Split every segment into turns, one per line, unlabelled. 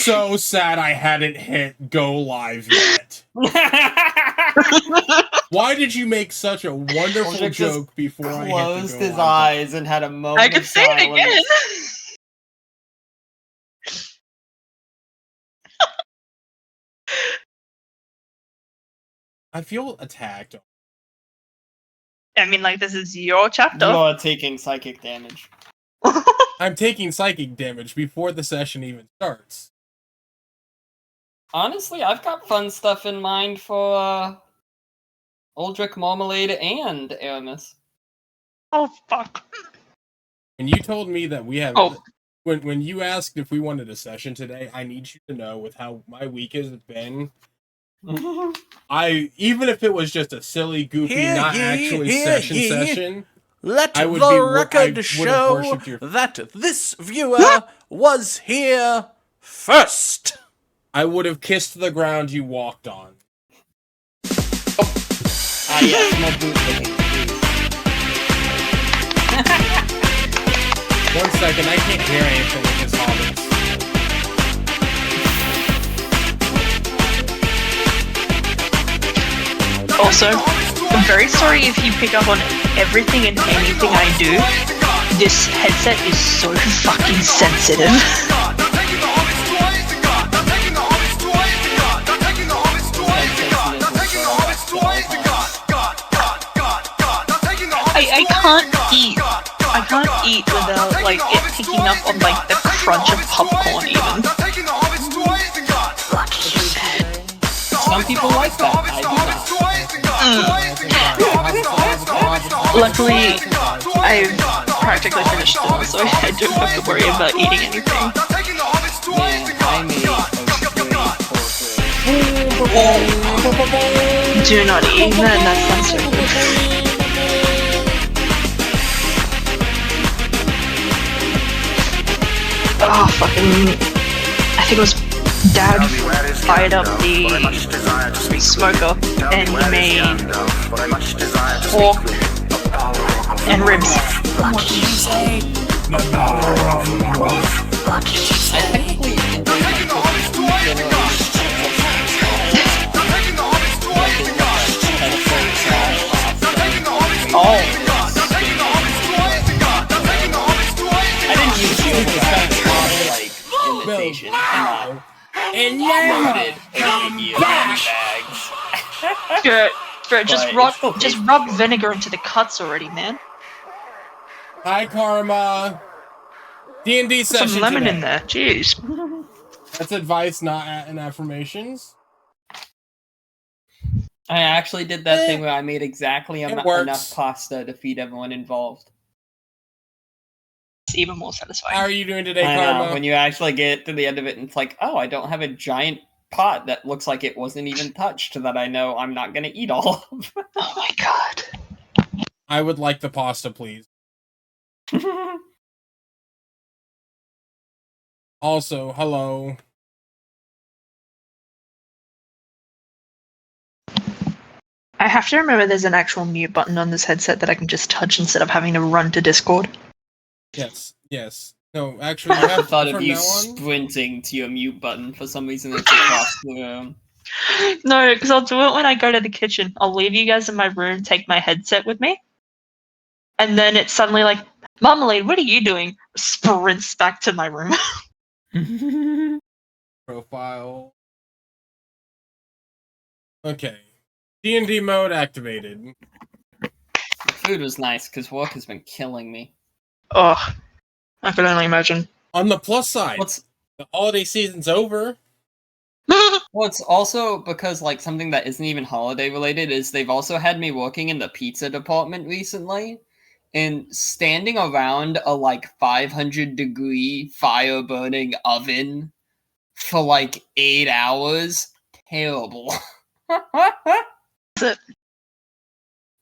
so sad I hadn't hit go live yet. Why did you make such a wonderful
Uldric
joke before I hit the
closed
go
his
live
eyes and had a moment
I could
of
say it
silence.
again.
I feel attacked.
I mean, like, this is your chapter.
You're taking psychic damage.
I'm taking psychic damage before the session even starts.
Honestly, I've got fun stuff in mind for Uldric, Marmalade, and Aramis.
Oh, fuck.
When you told me that we have...
Oh.
When you asked if we wanted a session today, I need you to know with how my week has been... even if it was just a silly, goofy, not actually session,
let
I would
the record show
your...
that this viewer was here first.
I would have kissed the ground you walked on.
Ah, yes, no boot licking.
1 second, I can't hear anything with this hobbit.
Also, I'm very sorry if you pick up on everything and anything I do. This headset is so fucking sensitive. I can't eat. I can't eat without, like, it picking up on, like, the crunch of popcorn even.
Some people like that. I do not.
Luckily, I've practically finished dinner, so I don't have to worry about eating anything.
Man, I made
Do not eat that, that sounds so good. Oh, fucking... I think it was Dad fired up the smoker and he made pork and ribs.
What did you say?
Oh.
I didn't use the like imitation.
And now,
Bro, just rub vinegar into the cuts already, man.
Hi, Karma. D&D session
Some lemon
today.
in there, jeez.
That's advice, not an affirmations.
I actually did that thing where I made exactly
It
enough
works.
pasta to feed everyone involved.
It's even more satisfying.
How are you doing today,
I
Karma?
know, when you actually get to the end of it and it's like, oh, I don't have a giant pot that looks like it wasn't even touched that I know I'm not going to eat all of.
Oh my god.
I would like the pasta, please. Also, hello.
I have to remember there's an actual mute button on this headset that I can just touch instead of having to run to Discord.
Yes, yes. No, actually, you
I
have
thought of
from
you
now on.
sprinting to your mute button for some reason. It's across the room.
No, because I'll do it when I go to the kitchen. I'll leave you guys in my room, take my headset with me, and then it's suddenly like, Marmalade, what are you doing? Sprints back to my room.
Profile. Okay. D&D mode activated.
The food was nice because work has been killing me.
Ugh. I could only imagine.
On the plus side, the holiday season's over.
Well, it's also because, like, something that isn't even holiday related is they've also had me working in the pizza department recently, and standing around a, like, 500-degree fire-burning oven for, like, 8 hours, terrible.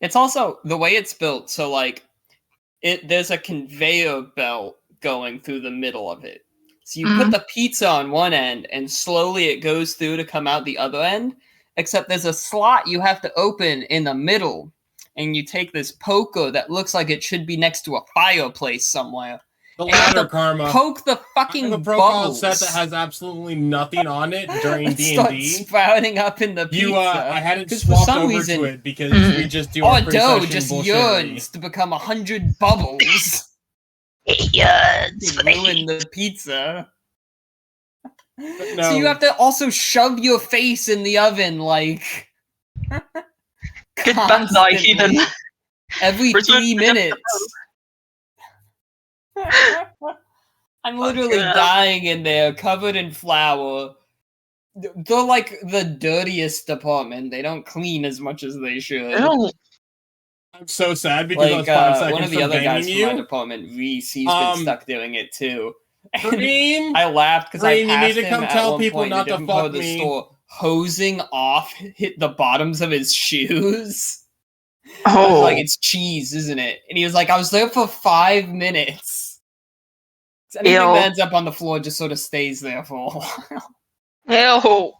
It's also, the way it's built, so, like, there's a conveyor belt going through the middle of it. So you put the pizza on one end, and slowly it goes through to come out the other end, except there's a slot you have to open in the middle, and you take this poker that looks like it should be next to a fireplace somewhere,
The
and you have
ladder
to
karma.
poke the
I
fucking
have a profile
bubbles.
set that has absolutely nothing on it during
It
D&D.
starts sprouting up in the pizza.
You, I hadn't
'Cause for
swapped
some
over
reason,
to it because we just do our
our dough
pre-session
just
bullshittery.
yearns to become 100 bubbles.
Yes.
To ruin the pizza.
No.
So you have to also shove your face in the oven, like...
Goodbye, heathen.
constantly. Every
Return
3
to
minutes. I'm literally
yeah.
dying in there, covered in flour. They're like the dirtiest department. They don't clean as much as they should.
Ew.
I'm so sad because I was
Like
5 seconds
one of the
from
other guys
banging
from my
you.
department, Reese, he's been stuck doing it too. And
Dream,
I laughed because I
Dream, you
passed
need to
him
come
at
tell
one
people
point in
not
a
to
different part
fuck
of the
me.
store, hosing off hit the bottoms of his shoes.
Oh.
Like, it's cheese, isn't it? And he was like, I was there for 5 minutes. So anything
Ew.
that ends up on the floor just sort of stays there for a while.
Ew.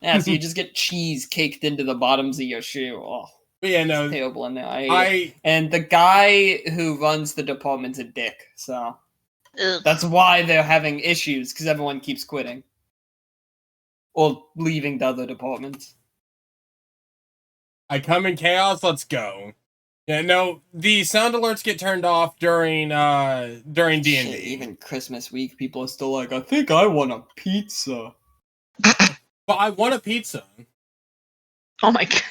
Yeah, so you just get cheese caked into the bottoms of your shoe. Oh,
But yeah,
it's
no,
terrible in there. I hate it.
I
And the guy who runs the department's a dick, so
Ugh.
that's why they're having issues, because everyone keeps quitting. Or leaving the other departments.
come in chaos. Let's go. Yeah, no, the sound alerts get turned off during D&D.
Shit, even Christmas week, people are still like, I think I want a pizza.
But I want a pizza.
Oh my god.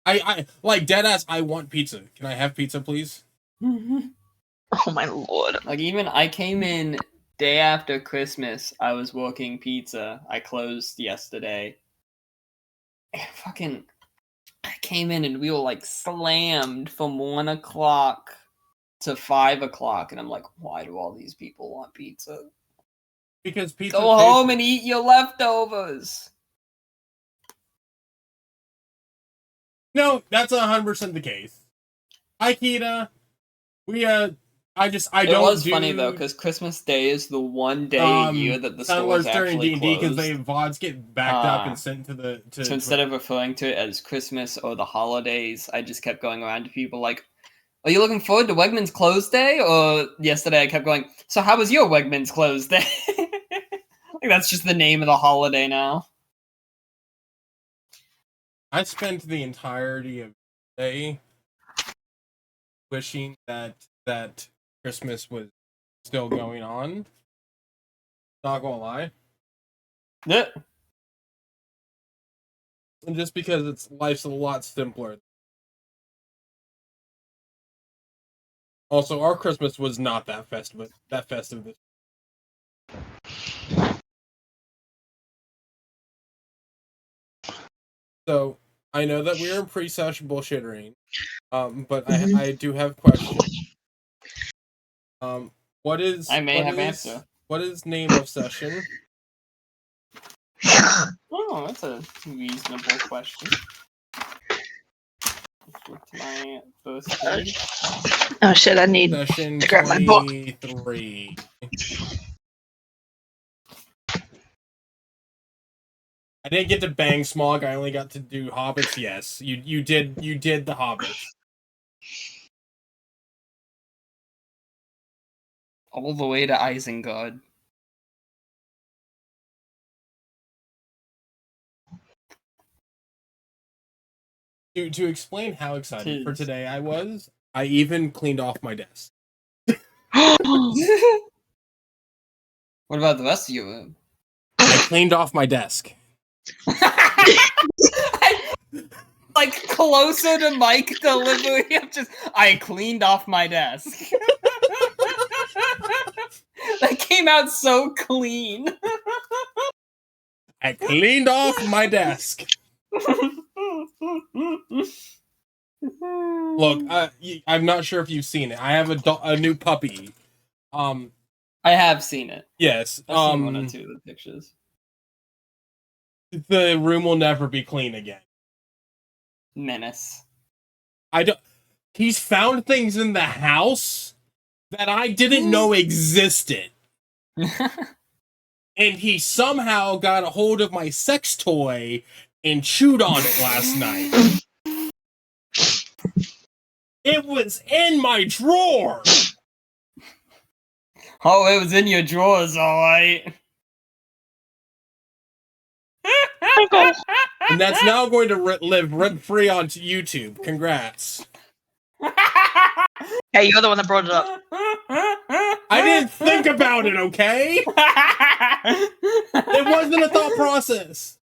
I like deadass. I want pizza. Can I have pizza, please?
Oh my lord.
Like, even I came in day after Christmas, I was working pizza. I closed yesterday. And fucking, I came in and we were like slammed from 1 o'clock to 5 o'clock. And I'm like, why do all these people want pizza?
Because pizza.
Go home and eat your leftovers.
No, that's 100% the case. Hi, Kita. We I
It
don't.
was funny though, because Christmas Day is the one day a year that the
sound
stores
alerts during
actually
D&D because
closed.
they VODs get backed up and sent to the
So instead of referring to it as Christmas or the holidays, I just kept going around to people like, are you looking forward to Wegmans close day? Or yesterday I kept going, so how was your Wegmans close day? Like, that's just the name of the holiday now.
I spent the entirety of the day wishing that Christmas was still going on. Not gonna lie.
Yeah.
And just because life's a lot simpler. Also, our Christmas was not that festive. So I know that we're in pre-session bullshittering, but I do have questions. What is
answer.
What is name of session?
Oh, that's a reasonable question. Let's look to my first page.
Oh shit, I need
Session
to grab my book.
23. I didn't get to bang Smog. I only got to do Hobbits. Yes, you did the Hobbits.
All the way to Isengard.
To explain how excited for today I was, I even cleaned off my desk.
What about the rest of your room?
I cleaned off my desk.
Like, closer to mic delivery, I cleaned off my desk. That came out so clean.
I cleaned off my desk. Look, I'm not sure if you've seen it. I have a new puppy.
I have seen it.
Yes.
I've seen one or two of the pictures.
The room will never be clean again.
Menace.
He's found things in the house that I didn't know existed. And he somehow got a hold of my sex toy and chewed on it last night. It was in my drawer.
Oh, it was in your drawers, alright.
Michael.
And that's now going to live rent-free on YouTube. Congrats.
Hey, you're the one that brought it up.
I didn't think about it, okay? It wasn't a thought process.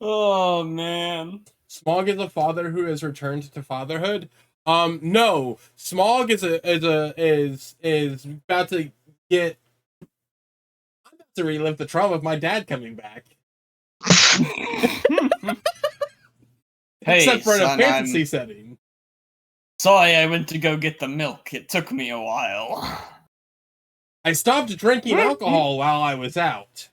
Oh man.
Smog is a father who has returned to fatherhood. No. Smog is about to get. I'm about to relive the trauma of my dad coming back.
Hey,
Except for in a
son,
fantasy setting.
Sorry, I went to go get the milk. It took me a while.
I stopped drinking alcohol while I was out.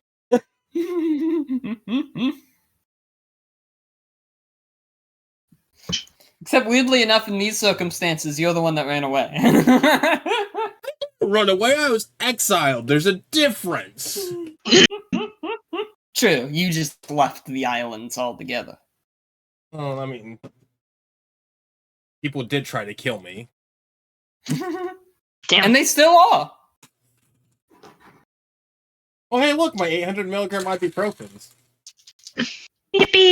Except weirdly enough, in these circumstances, you're the one that ran away.
Run away, I was exiled. There's a difference.
True, you just left the islands altogether.
Well, I mean, people did try to kill me.
Damn.
And they still are.
Oh, hey, look, my 800 milligram ibuprofens.
Yippee.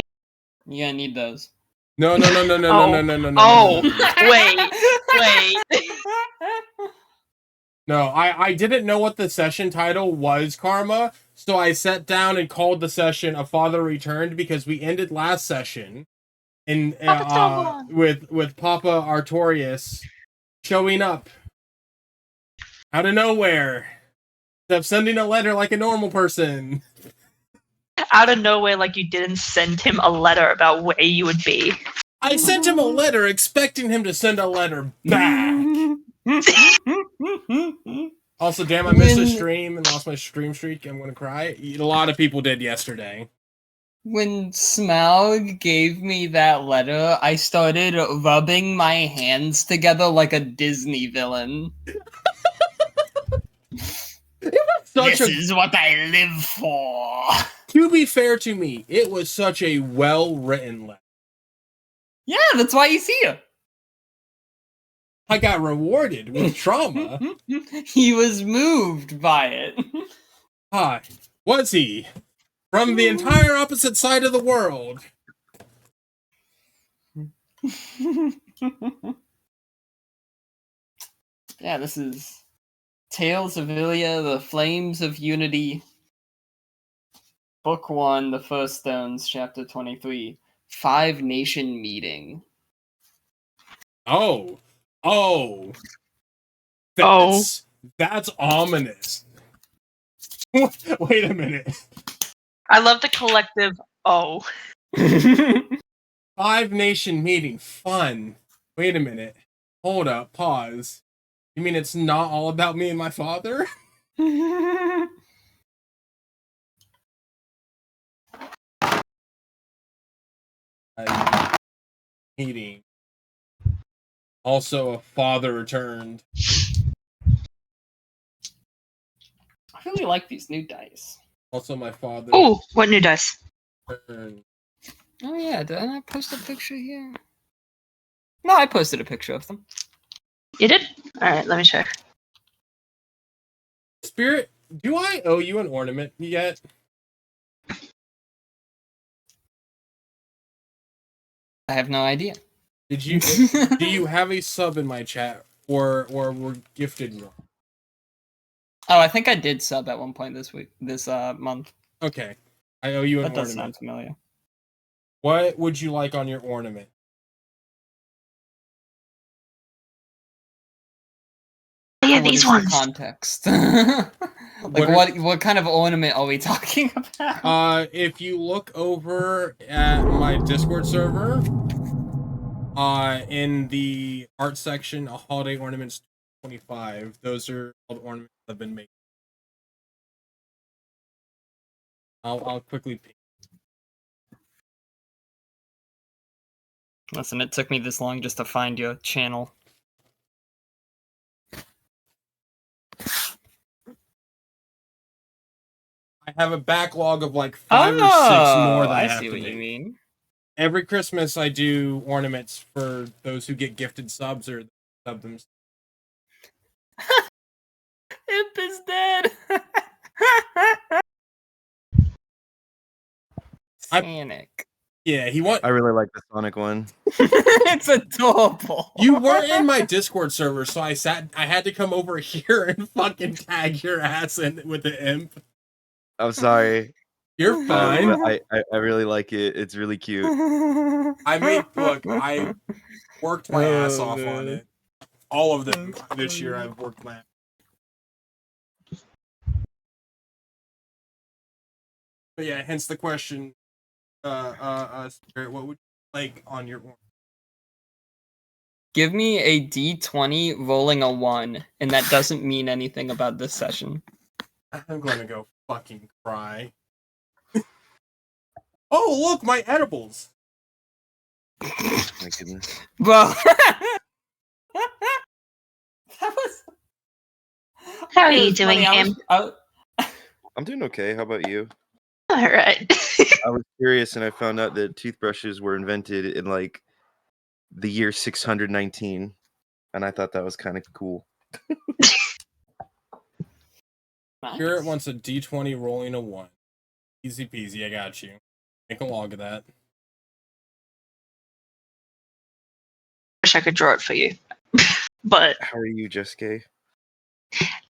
You're gonna need those.
No.
Oh. Wait.
No, I didn't know what the session title was, Karma, so I sat down and called the session A Father Returned because we ended last session in with Papa Artorius showing up out of nowhere. Except sending a letter like a normal person.
Out of nowhere, like you didn't send him a letter about where you would be.
I sent him a letter expecting him to send a letter back. Also, damn, I missed a stream and lost my stream streak. I'm gonna cry. A lot of people did yesterday.
When Smaug gave me that letter, I started rubbing my hands together like a Disney villain. This is what I live for.
To be fair to me, it was such a well-written letter.
Yeah, that's why he's here.
I got rewarded with trauma.
He was moved by it.
Hi. Was he? From the entire opposite side of the world.
Yeah, this is Tales of Illia, The Flames of Unity. Book 1, The First Stones, Chapter 23. 5 Nation Meeting.
Oh. That's ominous. Wait a minute.
I love the collective. Oh.
5 Nation Meeting. Fun. Wait a minute. Hold up. Pause. You mean it's not all about me and my father? Meeting. Also, a father returned.
I really like these new dice.
Also, my father
Ooh, what new dice?
returned.
Oh yeah, did I not post a picture here? No, I posted a picture of them.
You did? Alright, let me check.
Spirit, do I owe you an ornament yet?
I have no idea.
Did you? Do you have a sub in my chat, or were gifted one?
Oh, I think I did sub at one point this month.
Okay, I owe you an
That does
ornament.
sound familiar.
What would you like on your ornament?
Yeah,
What
these
is
ones.
the context? What kind of ornament are we talking about?
If you look over at my Discord server, in the art section, holiday ornaments 25. Those are all the ornaments that have been made. I'll quickly pick.
Listen, it took me this long just to find your channel.
I have a backlog of like 5 or 6 more that I have
see
to
what you
make.
mean.
Every Christmas, I do ornaments for those who get gifted subs or sub themselves.
Imp is dead. Sonic.
Yeah, he want.
I really like the Sonic one.
It's adorable.
You weren't in my Discord server, so I had to come over here and fucking tag your ass in with the imp.
I'm sorry.
You're fine.
I really like it. It's really cute.
I worked my ass off on it. All of them this year I've worked my But yeah, hence the question, Spirit, what would you like on your morn?
Give me a D20 rolling a 1, and that doesn't mean anything about this session.
I'm gonna go fucking cry. Oh, look, my edibles!
My goodness.
Bro. That was...
How are
It
you
was
doing,
funny,
Em?
I'm doing okay. How about you?
All right.
I was curious and I found out that toothbrushes were invented in like the year 619, and I thought that was kind of cool.
Spirit wants a D20 rolling a 1. Easy peasy, I got you. Make a log of that.
Wish I could draw it for you, but
How are you, Jessica?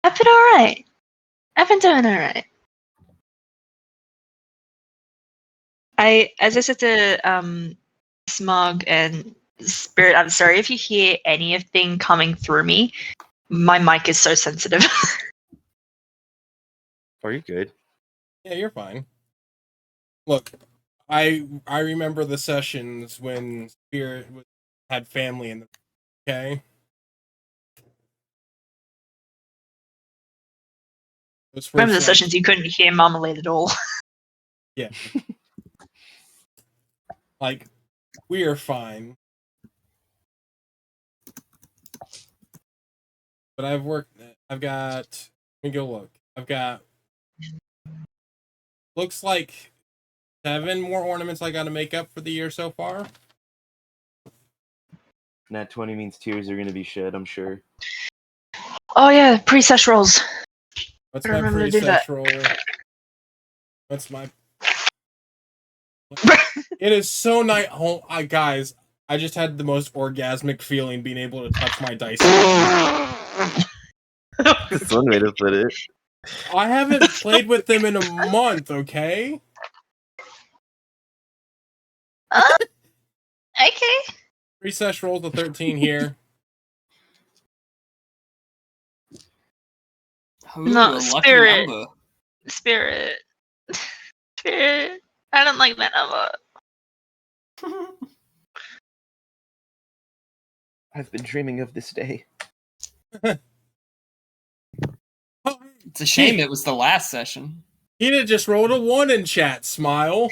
I've been all right. I've been doing all right. As I said to Smug and Spirit, I'm sorry if you hear anything coming through me. My mic is so sensitive.
Are you good?
Yeah, you're fine. Look, I remember the sessions when Spirit had family in the okay.
Remember the sessions you couldn't hear Marmalade at all.
Yeah. Like, we are fine. But I've got, let me go look. I've got, looks like 7 more ornaments I got to make up for the year so far.
Nat 20 means tears are going to be shed, I'm sure.
Oh yeah, pre-sesh rolls.
What's
I
my
remember to do that.
pre-sesh roll? What's my... It is so nice. Oh, guys, I just had the most orgasmic feeling being able to touch my dice.
That's one way to put it.
I haven't played with them in a month, okay?
Okay.
Pre-sesh rolls a 13 here.
Ooh,
No,
a lucky
Spirit.
number.
Spirit. Spirit. I don't like that number.
I've been dreaming of this day.
It's a shame it was the last session.
Tina just rolled a 1 in chat. Smile.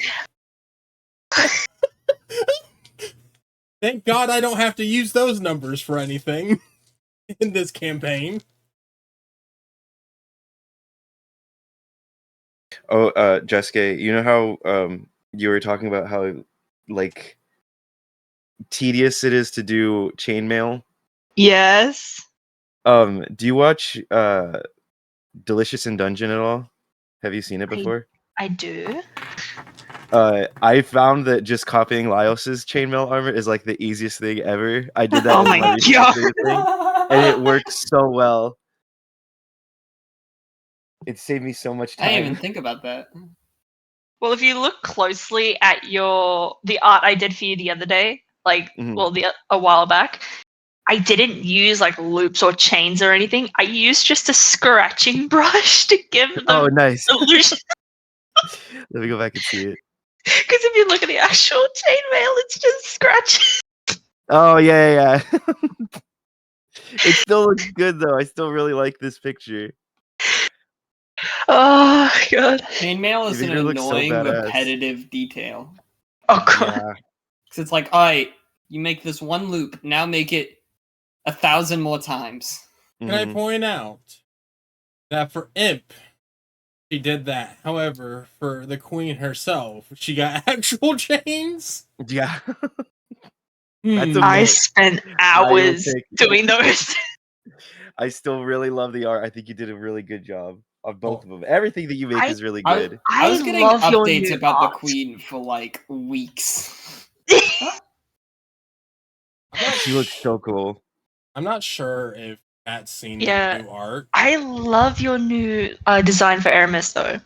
Thank God I don't have to use those numbers for anything in this campaign.
Oh, Jessica, you know how you were talking about how like tedious it is to do chainmail?
Yes.
Do you watch Delicious in Dungeon at all? Have you seen it before?
I do.
I found that just copying Lyos's chainmail armor is like the easiest thing ever. I did that
Oh
as
my
my recent
God.
thing, and it worked so well. It saved me so much
I didn't even
time.
think about that.
Well, if you look closely at the art I did for you the other day, a while back, I didn't use like loops or chains or anything. I used just a scratching brush to give them
Oh, nice.
illusion.
Let me go back and see it.
Because if you look at the actual chainmail, it's just scratches.
Oh yeah. It still looks good though. I still really like this picture.
Oh god.
Chainmail is an
Evader looks so
annoying,
badass.
repetitive detail.
Oh god.
Yeah.
Because it's like, alright, you make this one loop, now make it 1,000 more times.
Can I point out that for Imp, she did that. However, for the Queen herself, she got actual chains.
Yeah. That's okay.
I spent hours
take it.
doing those.
I still really love the art. I think you did a really good job on both of them. Everything that you make is really good.
I was getting
love your
updates
new
about the
art.
queen for like weeks.
She looks so cool.
I'm not sure if Pat's seen
Yeah.
the new art.
I love your new design for Aramis, though.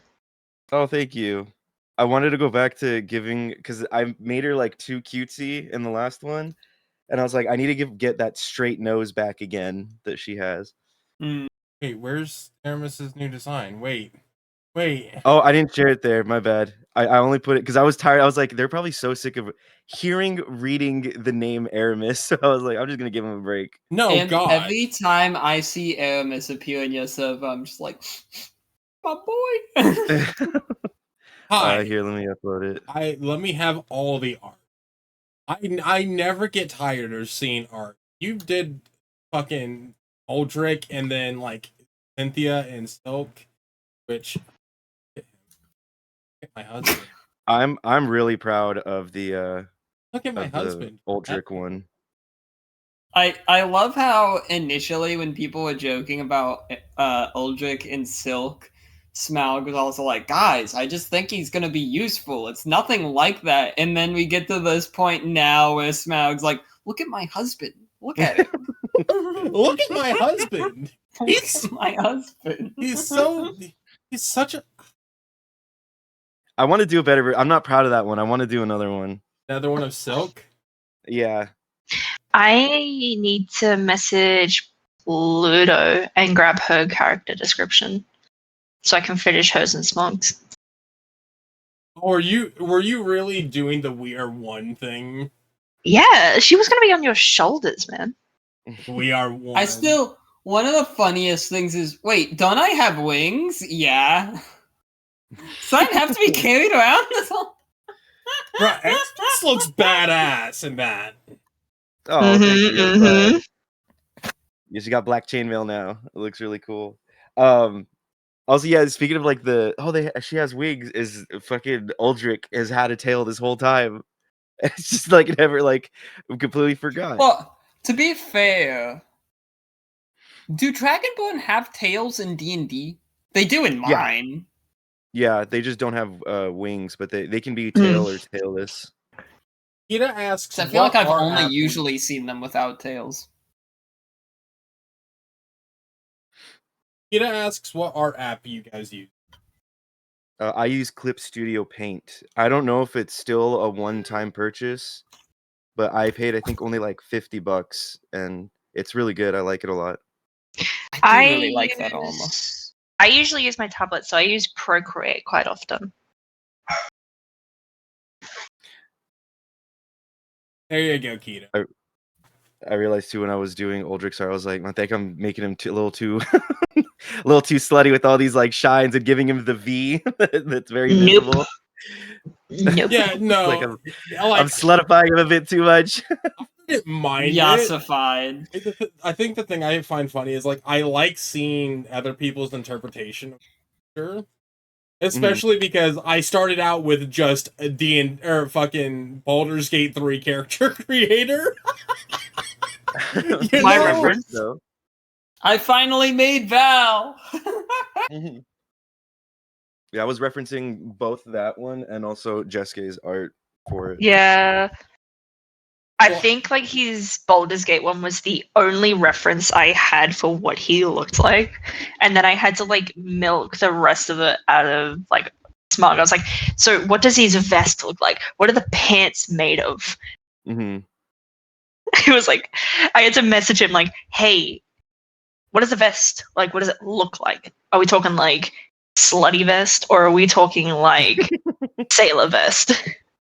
Oh, thank you. I wanted to go back to giving because I made her like too cutesy in the last one, and I was like, I need to get that straight nose back again that she has.
Wait, where's Aramis's new design? Wait.
Oh, I didn't share it there. My bad. I only put it because I was tired. I was like, they're probably so sick of reading the name Aramis. So I was like, I'm just gonna give him a break.
No,
And
God.
every time I see Aramis appear in your server, I'm just like, my boy.
Hi.
Here, let me upload it.
Let me have all the art. I never get tired of seeing art. You did fucking Uldric and then like Cynthia and Silk, which my husband.
I'm really proud of the
Look at my husband.
Uldric one.
I love how initially when people were joking about Uldric and Silk, Smaug was also like, guys, I just think he's gonna be useful. It's nothing like that. And then we get to this point now where Smaug's like, look at my husband. Look at him.
Look at my husband.
He's my husband.
He's such a
I want to do a better. I'm not proud of that one. I want to do another one.
another one of Silk.
Yeah.
I need to message Ludo and grab her character description so I can finish hers and Smog's.
Were you really doing the We Are One thing?
Yeah, she was gonna be on your shoulders, man.
We are one.
One of the funniest things is, wait, don't I have wings? Yeah. So I have to be carried around?
Bro, this looks badass in that.
Oh, thank you.
Mhm.
Yeah, she got black chainmail now. It looks really cool. Also, yeah, speaking of like she has wigs. Is fucking Uldric has had a tail this whole time. It's just like never like completely forgot.
Well, to be fair, do Dragonborn have tails in D&D? They do in
Yeah.
mine.
Yeah, they just don't have wings, but they can be tail or tailless.
Kita asks,
I feel like I've
what
only
app-
usually seen them without tails.
Kita asks what art app you guys use.
I use Clip Studio Paint. I don't know if it's still a one-time purchase, but I paid I think only like $50, and it's really good. I like it a lot.
I do really like that armor.
I usually use my tablet, so I use Procreate quite often.
There you go, Kita.
I realized too when I was doing Uldric's art, I was like, I think I'm making him a little too a little too slutty with all these like shines and giving him the V that's very
Nope.
visible.
Nope.
Yeah, no.
Like I'm slutifying him a bit too much.
I didn't mind
Yassified.
it. I think the thing I find funny is like I like seeing other people's interpretation of it. Especially because I started out with just a fucking Baldur's Gate 3 character creator.
My reference.
Though.
I finally made Val.
Yeah, I was referencing both that one and also Jeske's art for it.
Yeah. I think like his Baldur's Gate one was the only reference I had for what he looked like. And then I had to like milk the rest of it out of like Smog. I was like, so what does his vest look like? What are the pants made of?
Mm-hmm.
It was like I had to message him like, hey, what is the vest? Like, what does it look like? Are we talking like slutty vest or are we talking like sailor vest?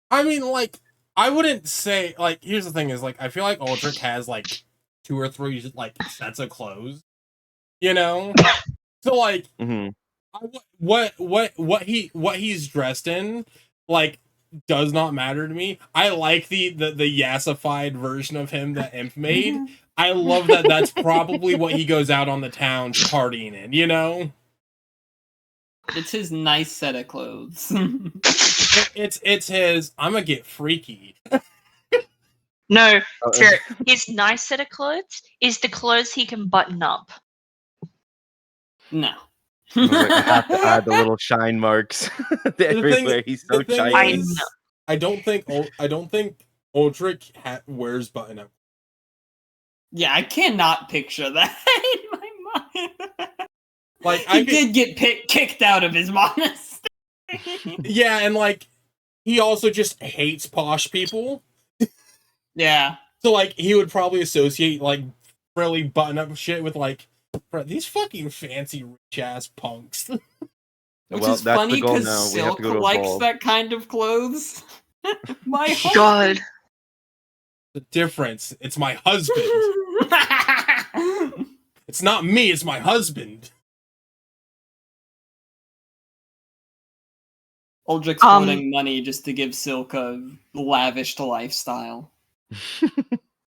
I mean, like, I wouldn't say, like, here's the thing is, like, I feel like Uldric has, like, 2 or 3, like, sets of clothes, you know? So, like, what he's dressed in, like, does not matter to me. I like the yassified version of him that Imp made. I love that that's probably what he goes out on the town partying in, you know?
It's his nice set of clothes.
It's his, I'm gonna get freaky.
No, sir, his nice set of clothes is the clothes he can button up.
No.
I was like, I have to add the little shine marks everywhere. He's so shiny.
I don't think Uldric wears button up.
Yeah, I cannot picture that in my mind.
Like
he did get kicked out of his monastery.
Yeah, and like he also just hates posh people.
Yeah.
So like he would probably associate like really button up shit with like these fucking fancy rich ass punks.
Which is funny because Silk likes that kind of clothes. My
God.
The difference. It's my husband. It's not me, it's my husband.
Uldric's hoarding money just to give Silk a lavish lifestyle.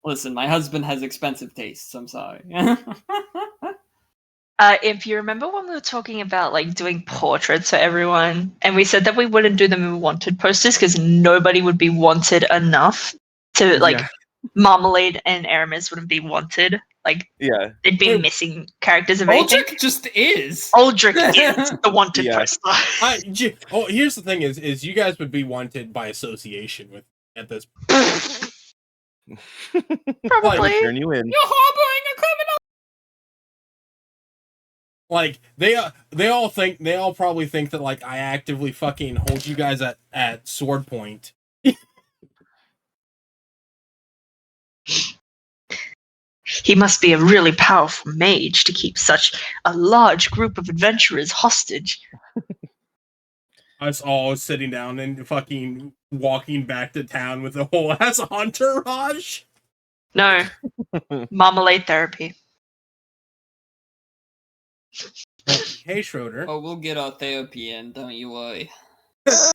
Listen, my husband has expensive tastes, I'm sorry.
If you remember when we were talking about like doing portraits for everyone, and we said that we wouldn't do them in wanted posters because nobody would be wanted enough to like Marmalade and Aramis wouldn't be wanted. Like they'd be missing characters of anything.
Uldric just is.
Uldric is the wanted poster.
Here's the thing is you guys would be wanted by association with at this point.
Probably.
Turn you in.
You're harboring a criminal.
Like they all probably think that like I actively fucking hold you guys at sword point.
He must be a really powerful mage to keep such a large group of adventurers hostage.
Us all sitting down and fucking walking back to town with a whole ass entourage.
No. Marmalade therapy.
Hey, Schroeder.
Oh, we'll get our therapy in, don't you worry.
Oh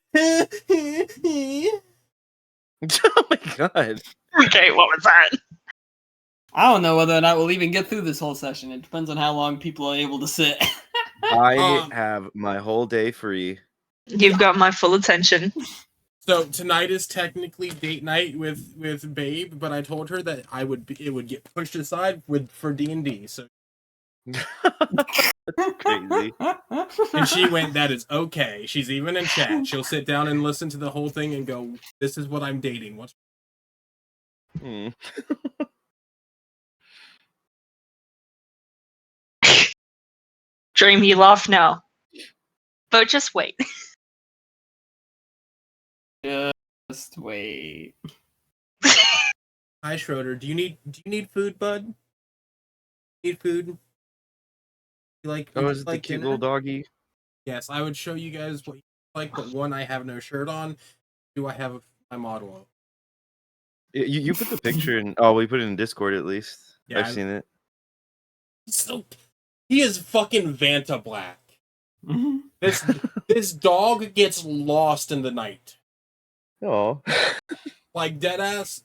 my god.
Okay, what was that?
I don't know whether or not we'll even get through this whole session. It depends on how long people are able to sit.
I have my whole day free.
You've got my full attention.
So tonight is technically date night with Babe, but I told her that it would get pushed aside for D&D. So
crazy.
And she went, that is okay. She's even in chat. She'll sit down and listen to the whole thing and go, this is what I'm dating. What's
Dream, you laugh now. But just wait.
Just wait.
Hi, Schroeder. Do you need food, bud? Need food? You like?
Oh, is it the
like
cute
dinner?
little doggy?
Yes, I would show you guys what you like, but one, I have no shirt on. Two, I have my model up.
You put the picture in. Oh, we put it in Discord at least.
Yeah,
I've seen it.
So he is fucking Vanta Black. This dog gets lost in the night.
Oh,
like deadass.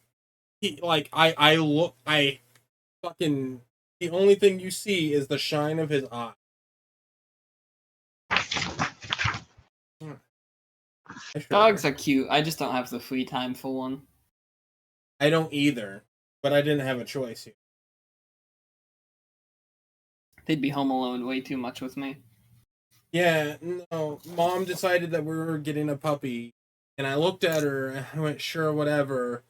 I fucking. The only thing you see is the shine of his eye.
Dogs are cute. I just don't have the free time for one.
I don't either, but I didn't have a choice here.
They'd be home alone way too much with me.
Yeah, no. Mom decided that we were getting a puppy, and I looked at her and I went, sure, whatever.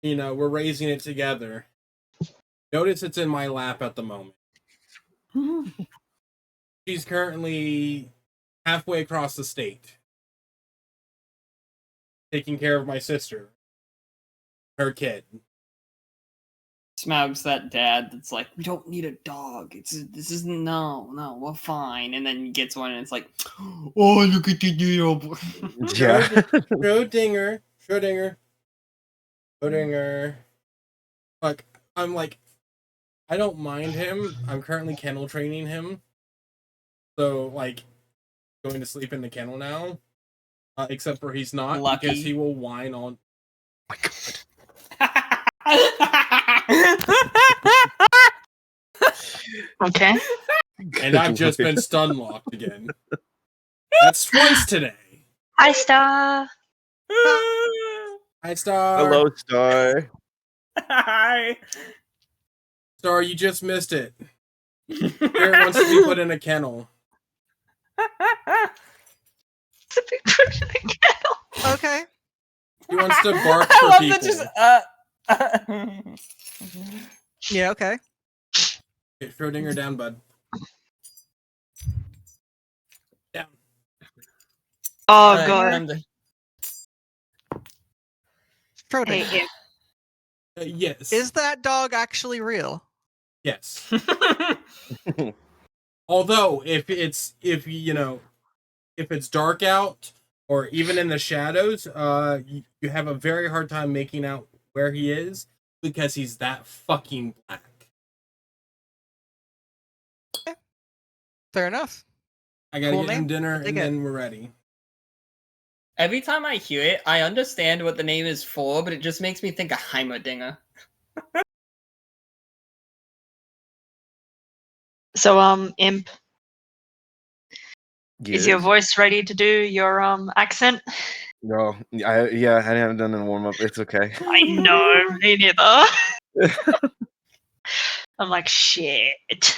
You know, we're raising it together. Notice it's in my lap at the moment. She's currently halfway across the state, taking care of my sister, her kid.
Smaug's that dad that's like, we don't need a dog. This isn't no, we're fine. And then gets one and it's like, oh, look at the little boy.
Yeah.
Schrodinger. Like, I'm like, I don't mind him. I'm currently kennel training him. So, like, going to sleep in the kennel now. Except for he's not,
Lucky.
because he will whine on. Oh my god.
Okay.
And I've just been stun locked again. That's twice today.
Hi, Star.
Hi, Star.
Hello, Star.
Hi.
Star, you just missed it. Spirit wants to be put in a kennel.
To be put in a kennel.
Okay.
He wants to bark
I
for
love
people.
that just.
Yeah, okay.
Okay, Schrodinger down, bud. Down.
Oh
Alright,
god.
time to-
Schrodinger.
Hey,
Yes.
Is that dog actually real?
Yes. Although, if it's dark out or even in the shadows, you have a very hard time making out where he is because he's that fucking black.
Fair enough.
I gotta
Cool
get him
name.
dinner
I dig
and
it.
then we're ready.
Every time I hear it, I understand what the name is for, but it just makes me think of Heimerdinger.
so Imp, is your
Yes.
voice ready to do your accent?
No, I haven't done a warm up. It's okay.
I know, me neither. I'm like, shit.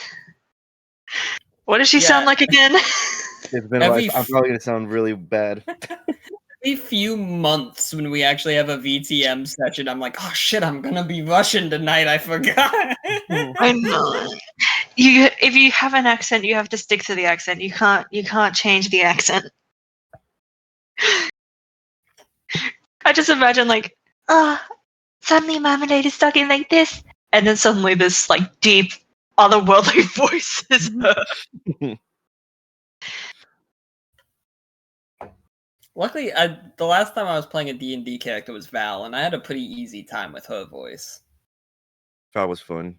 What does she sound
Yeah.
like again?
It's been
Every
I'm probably gonna sound really bad.
Every few months when we actually have a VTM session, I'm like, oh shit, I'm gonna be Russian tonight. I forgot.
I know. If you have an accent, you have to stick to the accent. You can't change the accent. I just imagine like, suddenly Marmalade is talking like this, and then suddenly this like deep, otherworldly voice is heard.
Luckily, the last time I was playing a D&D character was Val, and I had a pretty easy time with her voice.
That was fun.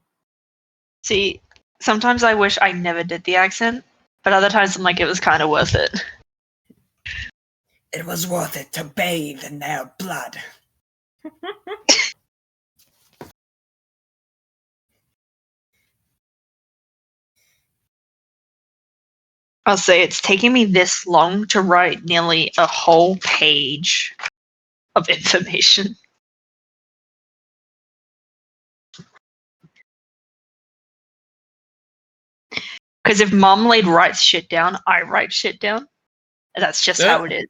See, sometimes I wish I never did the accent, but other times I'm like, it was kind of worth it.
It was worth it to bathe in their blood.
I'll say it's taking me this long to write nearly a whole page of information. Because if Marmalade writes shit down, I write shit down. And that's just how it is.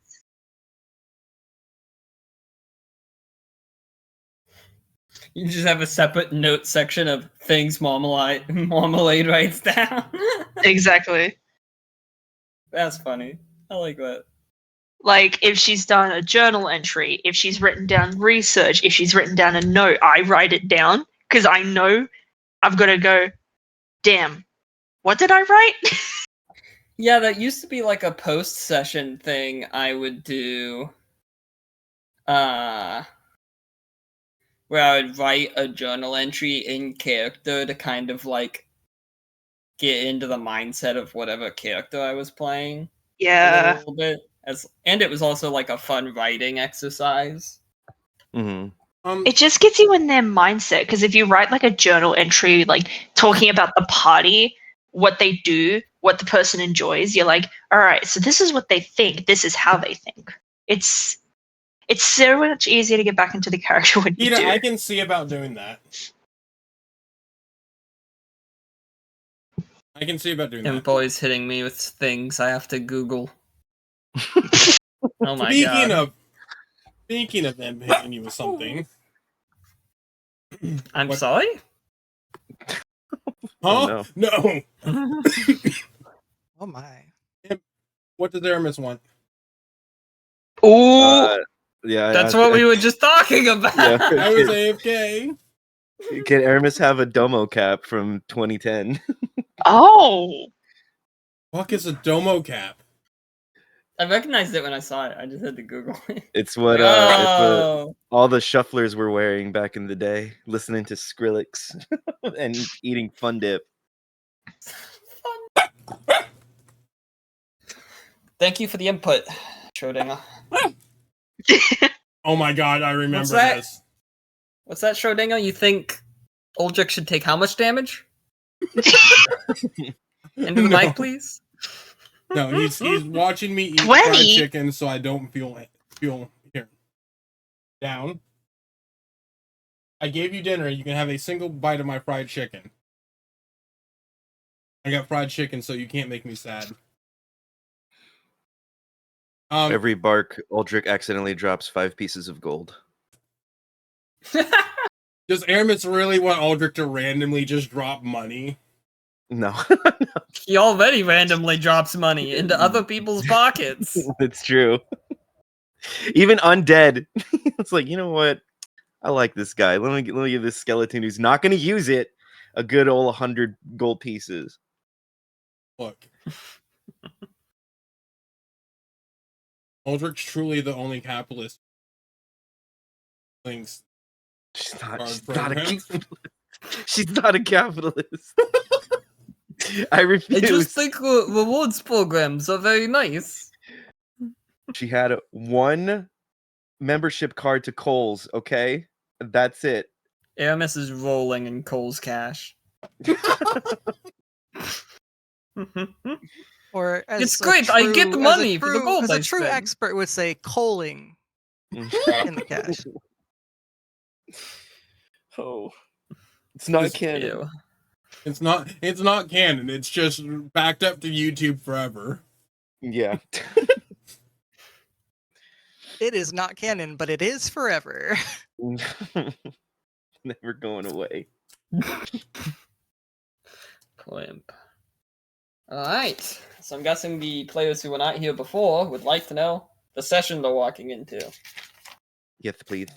You just have a separate note section of things Marmalade writes down.
Exactly.
That's funny. I like that.
Like, if she's done a journal entry, if she's written down research, if she's written down a note, I write it down because I know I've got to go, damn, what did I write?
Yeah, that used to be like a post-session thing I would do. Where I would write a journal entry in character to kind of like get into the mindset of whatever character I was playing.
Yeah.
A little bit. And it was also like a fun writing exercise.
Mm-hmm.
It just gets you in their mindset because if you write like a journal entry, like talking about the party, what they do, what the person enjoys, you're like, all right, so this is what they think. This is how they think. It's so much easier to get back into the character when you do.
I can see about doing that. I can see about doing
And
that.
boys hitting me with things I have to Google. Oh my god.
Speaking of them hitting you with something.
I'm
What?
sorry?
Huh?
Oh,
No.
Oh my.
What does Aramis want?
Ooh,
Yeah,
That's what we were just talking about.
Yeah.
I was AFK.
Can Aramis have a Domo cap from 2010?
oh,
Fuck is a domo cap?
I recognized it when I saw it. I just had to Google it.
It's what
Oh.
all the shufflers were wearing back in the day, listening to Skrillex and eating Fun Dip.
Thank you for the input, Schrodinger.
Oh my god, I remember
What's that?
this.
What's that, Schrodinger? You think Uldric should take how much damage? Into the mic, please.
No, he's watching me eat
20?
fried chicken, so I don't feel here. Down. I gave you dinner. You can have a single bite of my fried chicken. I got fried chicken, so you can't make me sad.
Every bark, Uldric accidentally drops 5 pieces of gold.
Does Aramis really want Uldric to randomly just drop money?
No.
He already randomly drops money into other people's pockets.
It's true. Even undead. It's like, you know what? I like this guy. Let me give this skeleton who's not going to use it a good old 100 gold pieces.
Look. Uldric's truly the only capitalist. Things.
She's not a capitalist. I refuse.
I just think rewards programs are very nice.
She had 1 membership card to Kohl's, okay? That's it.
Aramis is rolling in Cole's cash.
Or as
It's great, I get the money for the gold
As
I
a true
spend.
expert would say, coaling in the cash.
Oh. It's not
Just
canon.
ew.
It's not canon. It's just backed up to YouTube forever.
Yeah.
It is not canon, but it is forever.
Never going away.
Clamp. Alright, so I'm guessing the players who were not here before would like to know the session they're walking into.
Yes, please.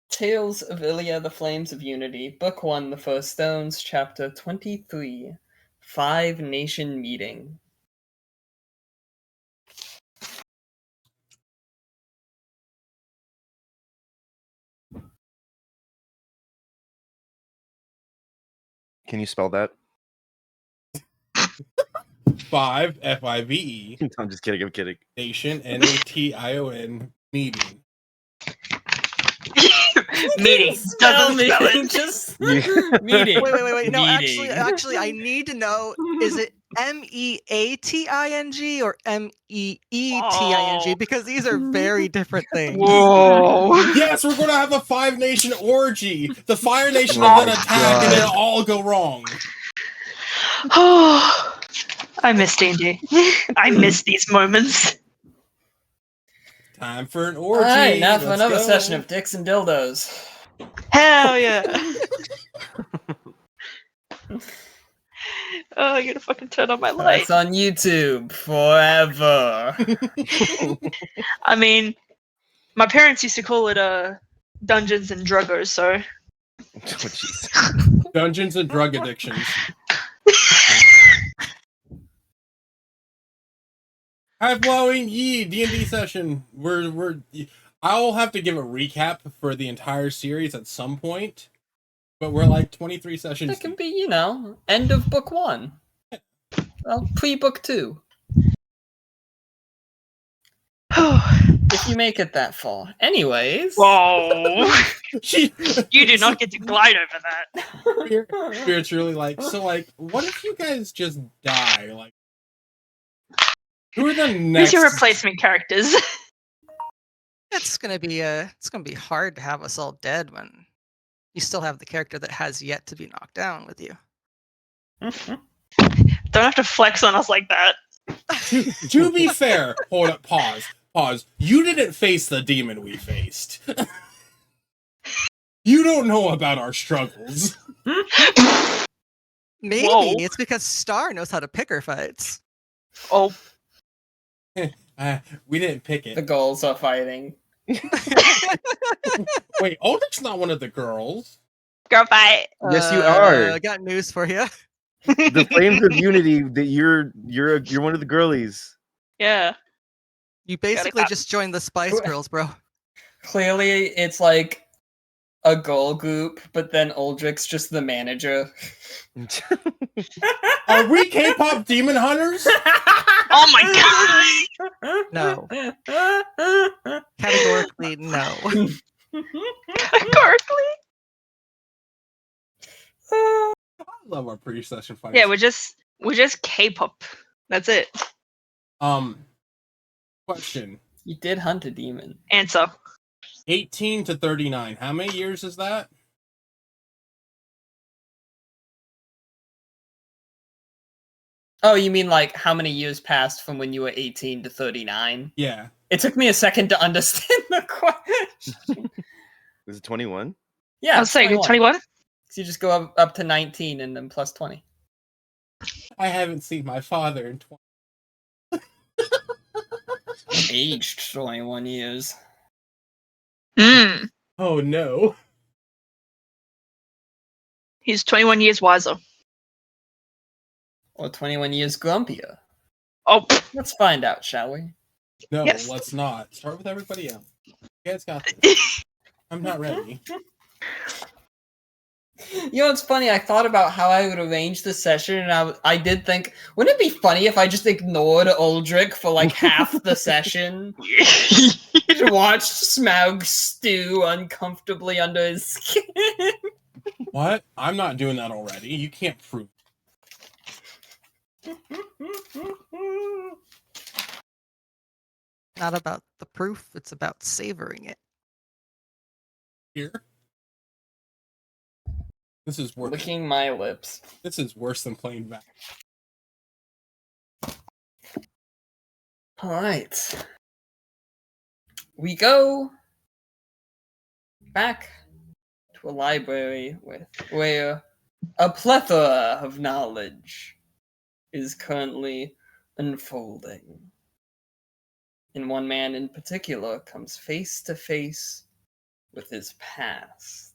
Tales of Illia, the Flames of Unity, Book 1, The First Stones, Chapter 23, 5 Nation Meeting.
Can you spell that?
5 FIVE
I'm just kidding. I'm kidding.
Nation NATION meeting.
Meeting. Doesn't spell it.
Just
Yeah.
meeting.
Wait. No,
Meeting.
actually, I need to know, is it MEATING or MEETING? Because these are very different things.
Whoa.
Yes, we're gonna have a 5 Nation orgy. The Fire Nation will
Oh
then
my
attack, and
God.
it'll all go wrong.
Oh, I miss D&D. I miss these moments.
Time for an orgy.
Alright, now for
Let's
another
go.
session of Dicks and Dildos.
Hell yeah. Oh, I gotta fucking turn on my light.
That's on YouTube forever.
I mean, my parents used to call it Dungeons and Druggers, so.
Oh, jeez.
Dungeons and drug addictions. Hi, Blowing Ye D&D session. I'll have to give a recap for the entire series at some point, but we're like 23 sessions.
It can be, end of book 1. Well, pre-book 2. If you make it that far. Anyways.
Whoa. You do not get to glide over that.
Spirit's really like, so like, what if you guys just die? Like, who are the next?
Who's your replacement characters?
It's gonna be hard to have us all dead when you still have the character that has yet to be knocked down with you.
Don't have to flex on us like that.
To be fair, hold up, pause. You didn't face the demon we faced. You don't know about our struggles.
Maybe
Whoa.
it's because Star knows how to pick her fights.
Oh,
We didn't pick
The
it.
girls are fighting.
Wait, Uldric's not one of the girls.
girl fight.
Yes, you are.
I got news for you.
The Flames of Unity. That you're one of the girlies.
Yeah.
You basically
got-
just joined the Spice Girls, bro.
Clearly, it's like a girl group, but then Uldric's just the manager.
Are we K-pop demon hunters?
Oh my god.
No. Categorically, no.
Categorically.
I love our pre-session fights.
Yeah, we're just K-pop. That's it.
Question.
You did hunt a demon.
Answer.
18 to 39. How many years is that?
Oh, you mean like how many years passed from when you were 18 to 39?
Yeah.
It took me a second to understand the question.
Is it 21?
Yeah,
I was saying 21.
So you just go up to 19 and then plus 20.
I haven't seen my father in 20.
Aged 21 years.
Mm.
Oh no.
He's 21 years wiser.
Or 21 years grumpier.
Oh,
Let's find out, shall we?
No,
Yes.
let's not. Start with everybody else. You guys got this. I'm not ready.
You know, it's funny. I thought about how I would arrange the session, and I did think, wouldn't it be funny if I just ignored Uldric for like half the session? Just watched Smaug stew uncomfortably under his skin.
What? I'm not doing that already. You can't prove.
Not about the proof, it's about savoring it.
Here. This is worse.
Licking my lips.
This is worse than playing back.
Alright. We go back to a library where a plethora of knowledge is currently unfolding. And one man in particular comes face to face with his past.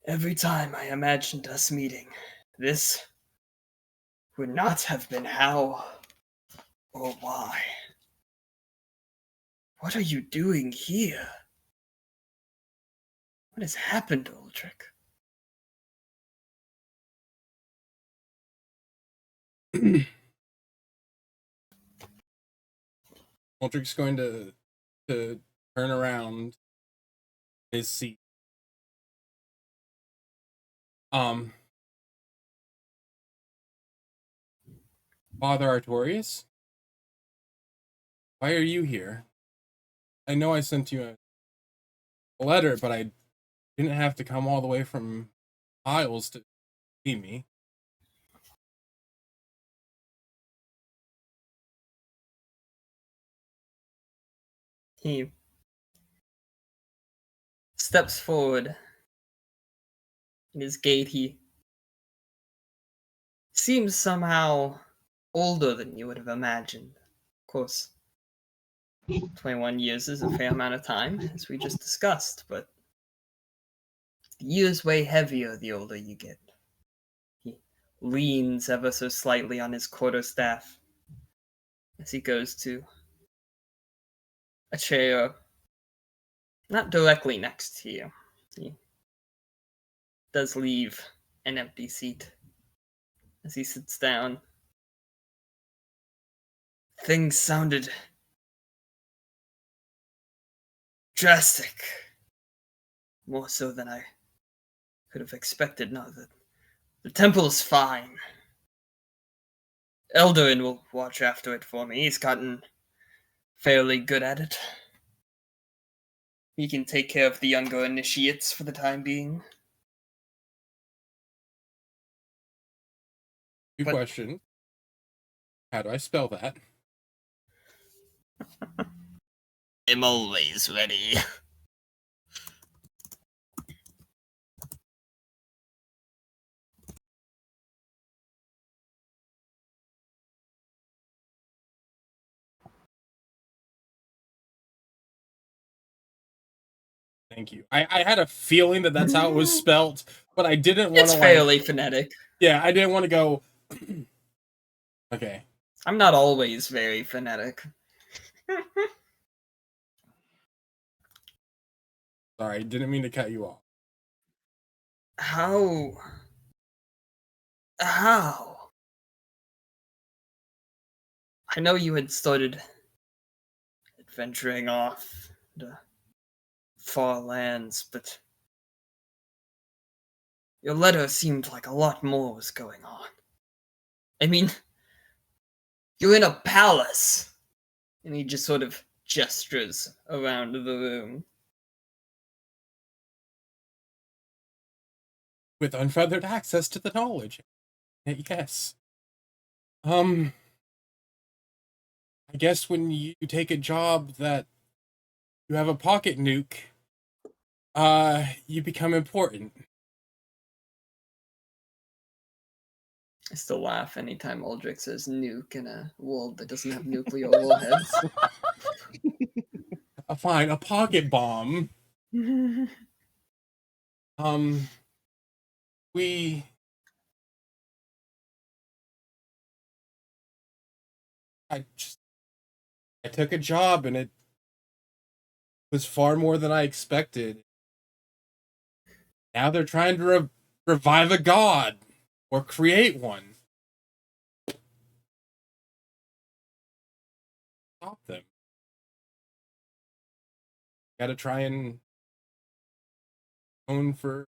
Every time I imagined us meeting, this would not have been how or why. What are you doing here? What has happened, Uldric?
Uldric's going to turn around his seat. Father Artorius? Why are you here? I know I sent you a letter, but I didn't have to come all the way from Isles to see me.
He steps forward. In his gait, he seems somehow older than you would have imagined. Of course, 21 years is a fair amount of time, as we just discussed, but the years weigh heavier the older you get. He leans ever so slightly on his quarterstaff as he goes to a chair not directly next to you. He does leave an empty seat as he sits down. Things sounded drastic. More so than I could have expected. Now that the temple is fine. Eldarin will watch after it for me. He's gotten fairly good at it. He can take care of the younger initiates for the time being.
Good question. How do I spell that?
I'm always ready.
Thank you. I had a feeling that that's how it was spelt, but I didn't want
It's
to
fairly phonetic.
Yeah, I didn't want to go. Okay.
I'm not always very phonetic.
Sorry, didn't mean to cut you off.
How? I know you had started adventuring off to far lands, but your letter seemed like a lot more was going on. I mean, you're in a palace. And he just sort of gestures around the room.
with unfeathered access to the knowledge. Yes. I guess when you take a job that you have a pocket nuke, you become important.
I still laugh anytime Uldric says nuke in a world that doesn't have nuclear warheads.
Fine, a pocket bomb. We... I took a job and it was far more than I expected. Now they're trying to revive a god or create one. Stop them. Gotta try and own for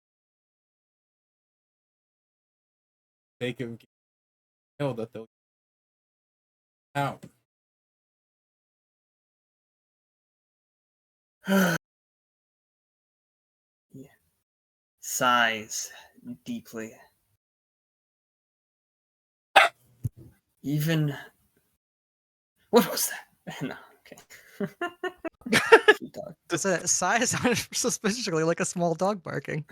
sake of killed that they'll out.
Yeah. Sighs deeply. Even what was that? No, okay.
Does a sigh sound suspiciously like a small dog barking?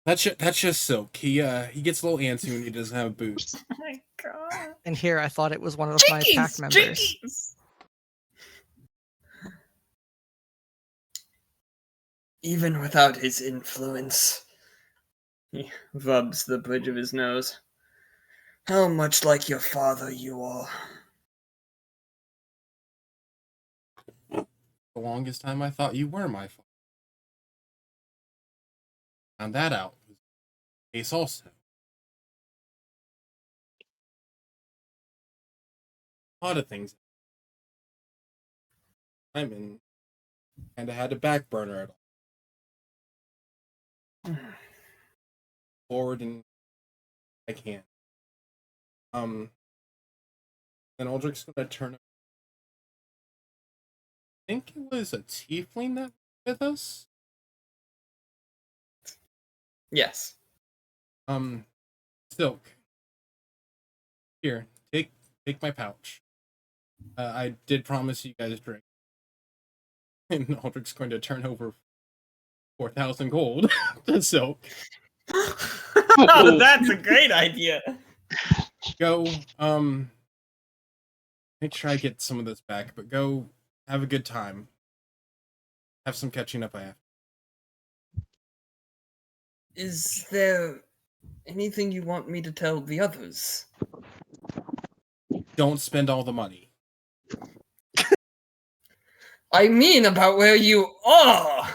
That's just Silk. He gets a little antsy when he doesn't have boots.
Oh my god.
And here I thought it was one of my pack members.
Jinkies! Even without his influence, he rubs the bridge of his nose. How much like your father you are.
The longest time I thought you were my father. Found that out. Case also. A lot of things. I'm in. And I had to back burner it all. Forward and I can't. Then Uldric's gonna turn. I think it was a tiefling that was with us.
Yes.
Silk. Here, take my pouch. I did promise you guys a drink. And Uldric's going to turn over 4,000 gold to Silk.
Oh, that's a great idea.
Go, make sure I get some of this back, but go have a good time. Have some catching up I have.
Is there anything you want me to tell the others?
Don't spend all the money.
I mean about where you are!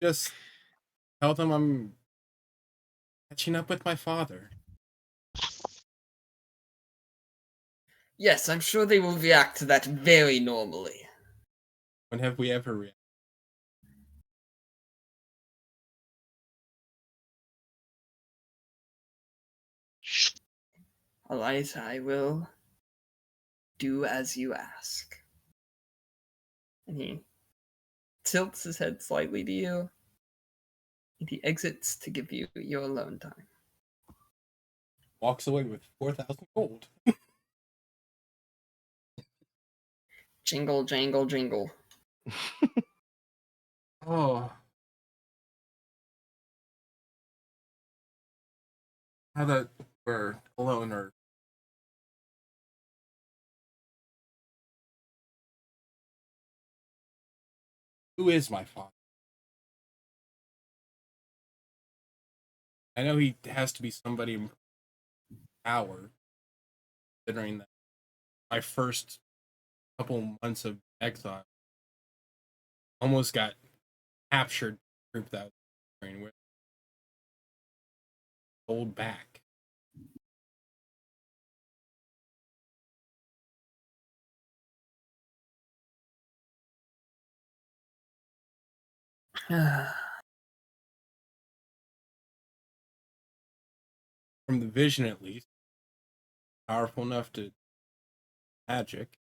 Just tell them I'm catching up with my father.
Yes, I'm sure they will react to that very normally.
When have we ever reacted?
Alright, I will do as you ask. And he tilts his head slightly to you, and he exits to give you your alone time.
Walks away with 4,000 gold.
Jingle, jangle, jingle.
Oh. Now that we're alone, or who is my father? I know he has to be somebody in power, considering that my first couple months of exile almost got captured. Group that was with sold back. From the vision, at least, powerful enough to magic.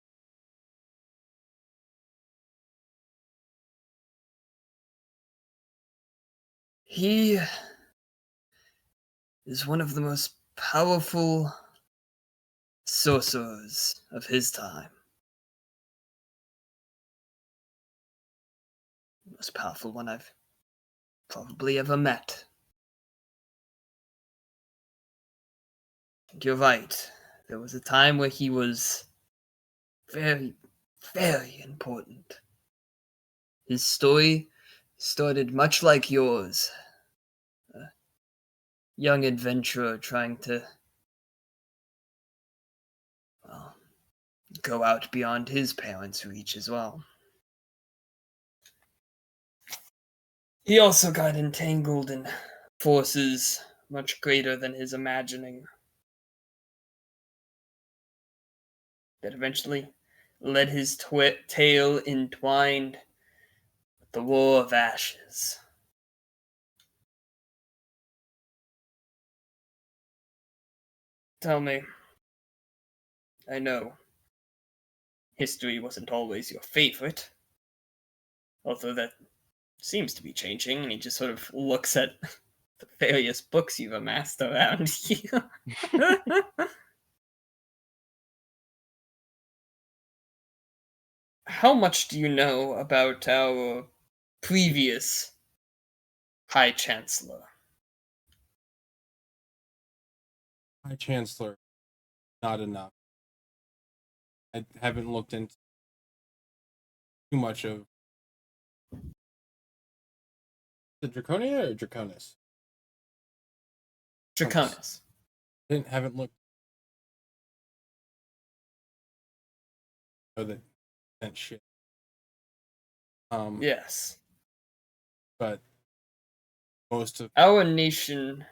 He is one of the most powerful sorcerers of his time. The most powerful one I've probably ever met. You're right. There was a time where he was very, very important. His story started much like yours. A young adventurer trying to, well, go out beyond his parents' reach as well. He also got entangled in forces much greater than his imagining, that eventually led his tale entwined with the War of Ashes. Tell me, I know history wasn't always your favorite, although that seems to be changing, and he just sort of looks at the various books you've amassed around you. How much do you know about our previous High Chancellor?
High Chancellor, not enough. I haven't looked into too much of the Draconia or Draconis.
Draconis.
Haven't looked. Oh, that shit.
Yes.
But most of
Our nation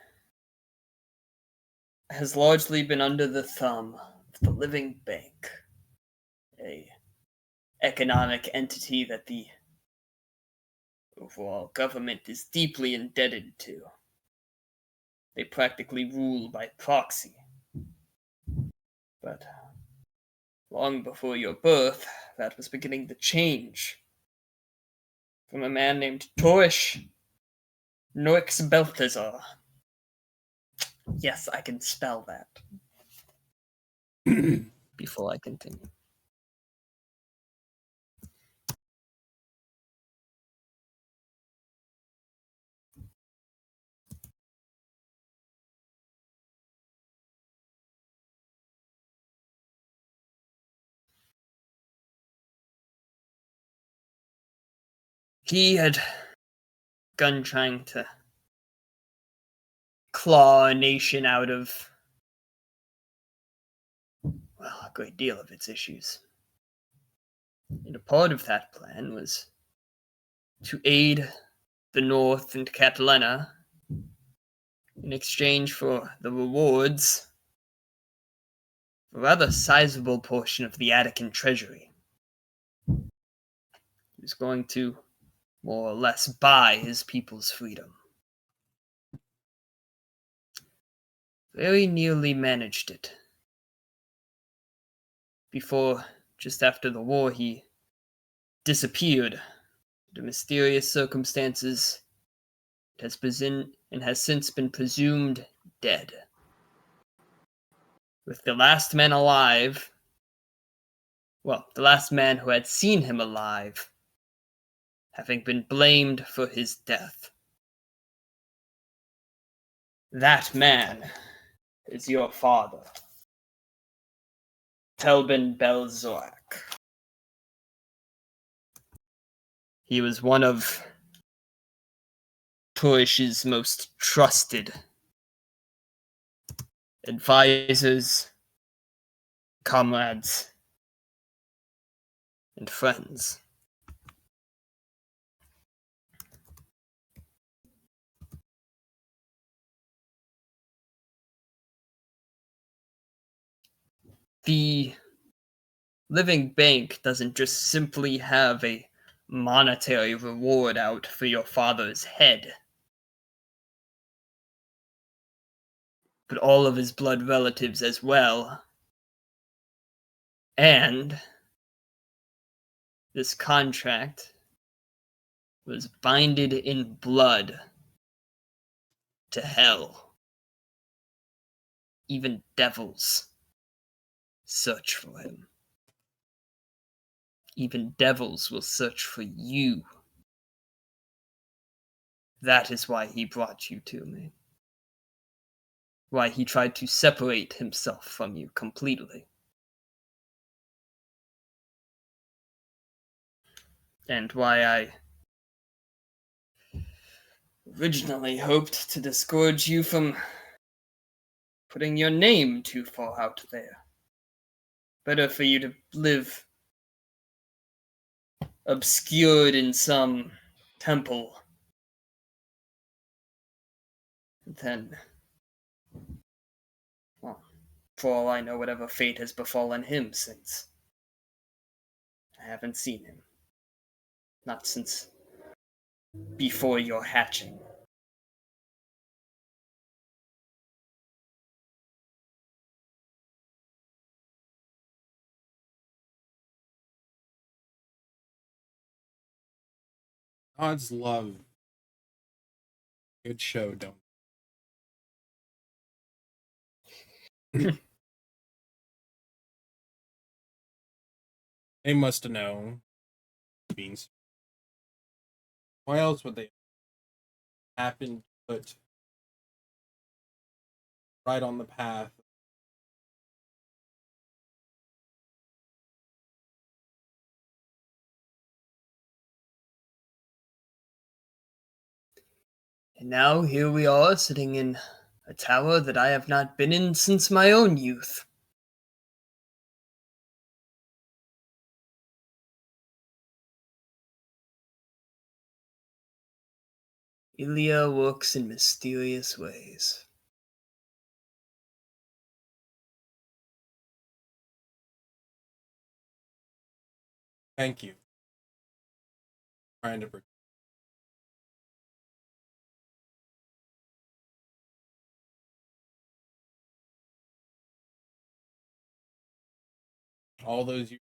has largely been under the thumb of the Living Bank, a economic entity that the overall government is deeply indebted to. They practically rule by proxy. But long before your birth, that was beginning to change. From a man named Torish Noix Belthazar. Yes, I can spell that. Before I continue. He had begun trying to claw a nation out of, well, a great deal of its issues. And a part of that plan was to aid the North and Catalina in exchange for the rewards of a rather sizable portion of the Attican treasury. He was going to more or less buy his people's freedom. Very nearly managed it. Before, just after the war, he disappeared due to mysterious circumstances. It has since been presumed dead. With the last man alive, well, the last man who had seen him alive, having been blamed for his death. That man is your father, Telbin Belzorak. He was one of Torish's most trusted advisors, comrades, and friends. The Living Bank doesn't just simply have a monetary reward out for your father's head, but all of his blood relatives as well. And this contract was binded in blood to hell. Even devils search for him. Even devils will search for you. That is why he brought you to me. Why he tried to separate himself from you completely. And why I originally hoped to discourage you from putting your name too far out there. Better for you to live obscured in some temple than, well, for all I know, whatever fate has befallen him since. I haven't seen him. Not since before your hatching.
God's love. Good show, don't. They must have known. Beans. Why else would they happen to put right on the path?
And now here we are, sitting in a tower that I have not been in since my own youth. Illia works in mysterious ways.
Thank you. Trying to protect. All those years.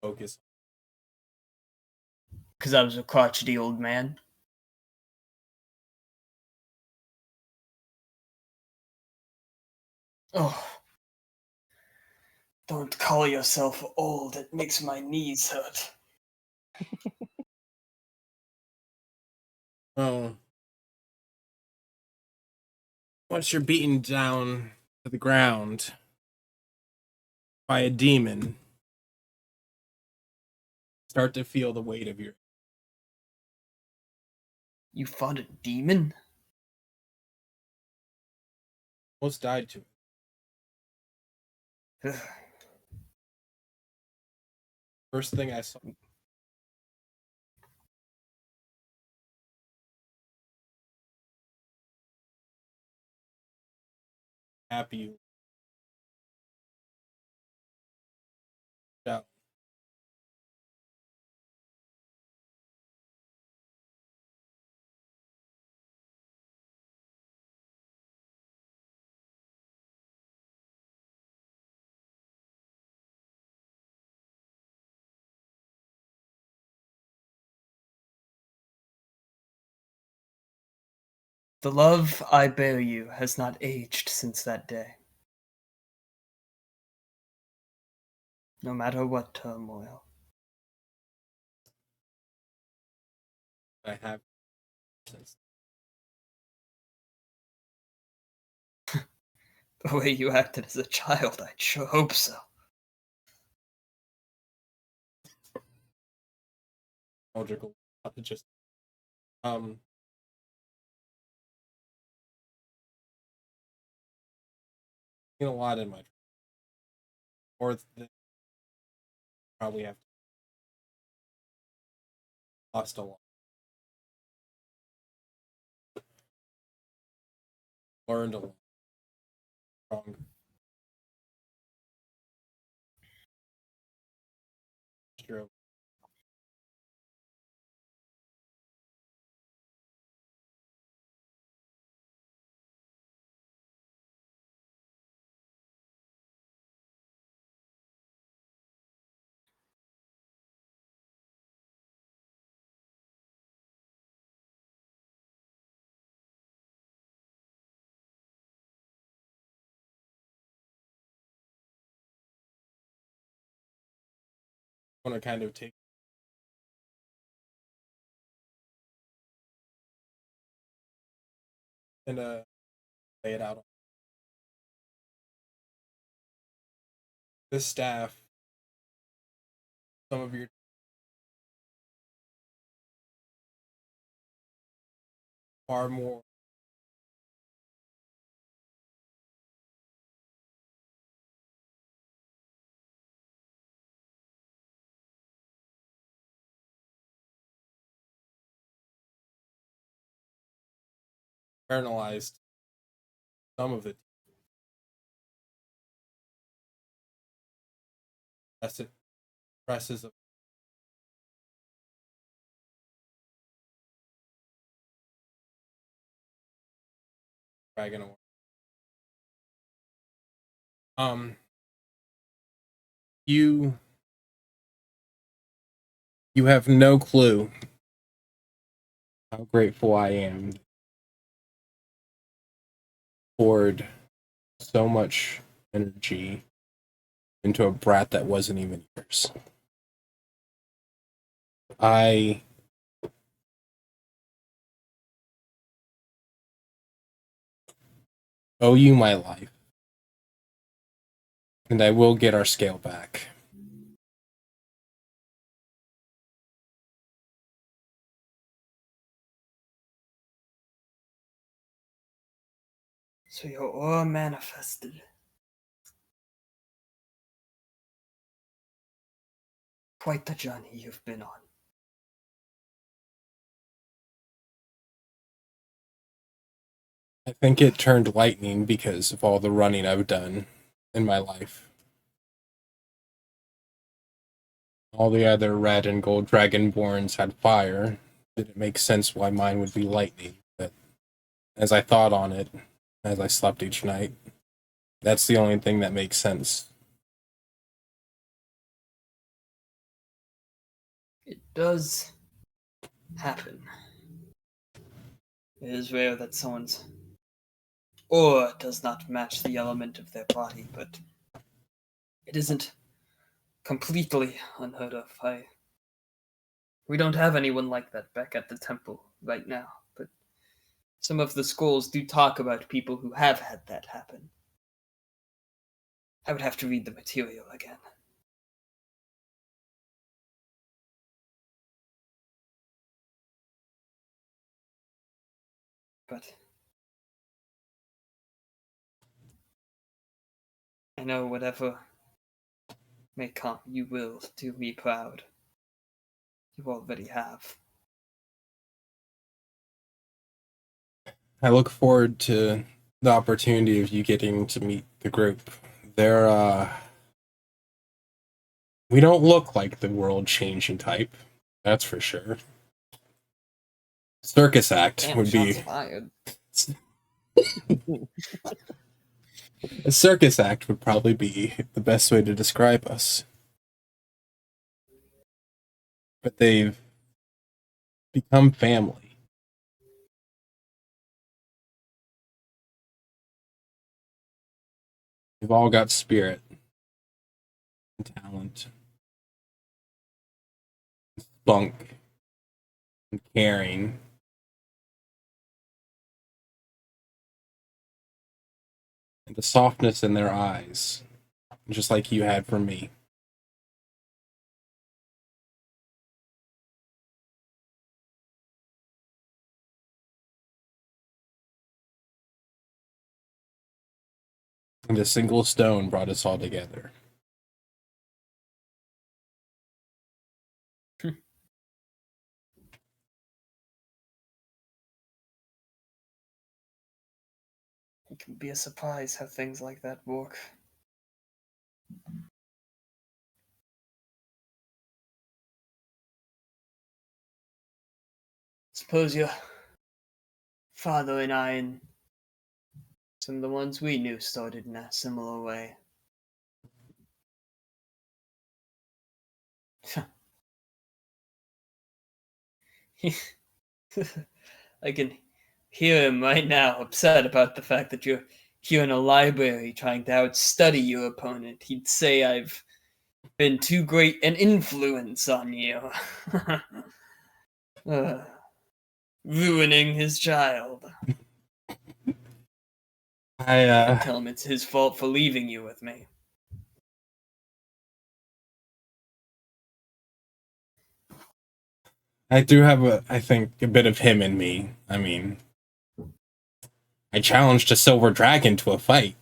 Focus.
Because I was a crotchety old man. Oh. Don't call yourself old, it makes my knees hurt.
Oh. Once you're beaten down to the ground by a demon, start to feel the weight of your.
You fought a demon?
Almost died to it. First thing I saw. Happy you. Yeah.
The love I bear you has not aged since that day. No matter what turmoil.
I have since.
The way you acted as a child, I'd sure hope so.
Logical. Just seen a lot in my or probably have lost a lot. Learned a lot. Stronger. True. want to kind of take and lay it out. This staff, some of your far more internalized some of it. That's it. Presses of dragon away. You have no clue how grateful I am poured so much energy into a brat that wasn't even yours. I owe you my life, and I will get our scale back.
So you're all manifested. Quite the journey you've been on.
I think it turned lightning because of all the running I've done in my life. All the other red and gold dragonborns had fire. Did it make sense why mine would be lightning? But as I thought on it, as I slept each night, that's the only thing that makes sense.
It does happen. It is rare that someone's aura does not match the element of their body, but it isn't completely unheard of. We don't have anyone like that back at the temple right now, but some of the schools do talk about people who have had that happen. I would have to read the material again. But I know whatever may come, you will do me proud. You already have.
I look forward to the opportunity of you getting to meet the group. We don't look like the world-changing type, that's for sure. Circus act
Damn,
would
shots
be
fired.
a circus act would probably be the best way to describe us. But they've become family. They've all got spirit and talent, and spunk, and caring. And the softness in their eyes, just like you had for me. And a single stone brought us all together.
It can be a surprise how things like that work. Suppose your father and I and some of the ones we knew started in a similar way. I can hear him right now, upset about the fact that you're here in a library trying to outstudy your opponent. He'd say I've been too great an influence on you. Ruining his child. Tell him it's his fault for leaving you with me.
I do have I think, a bit of him in me. I mean, I challenged a silver dragon to a fight.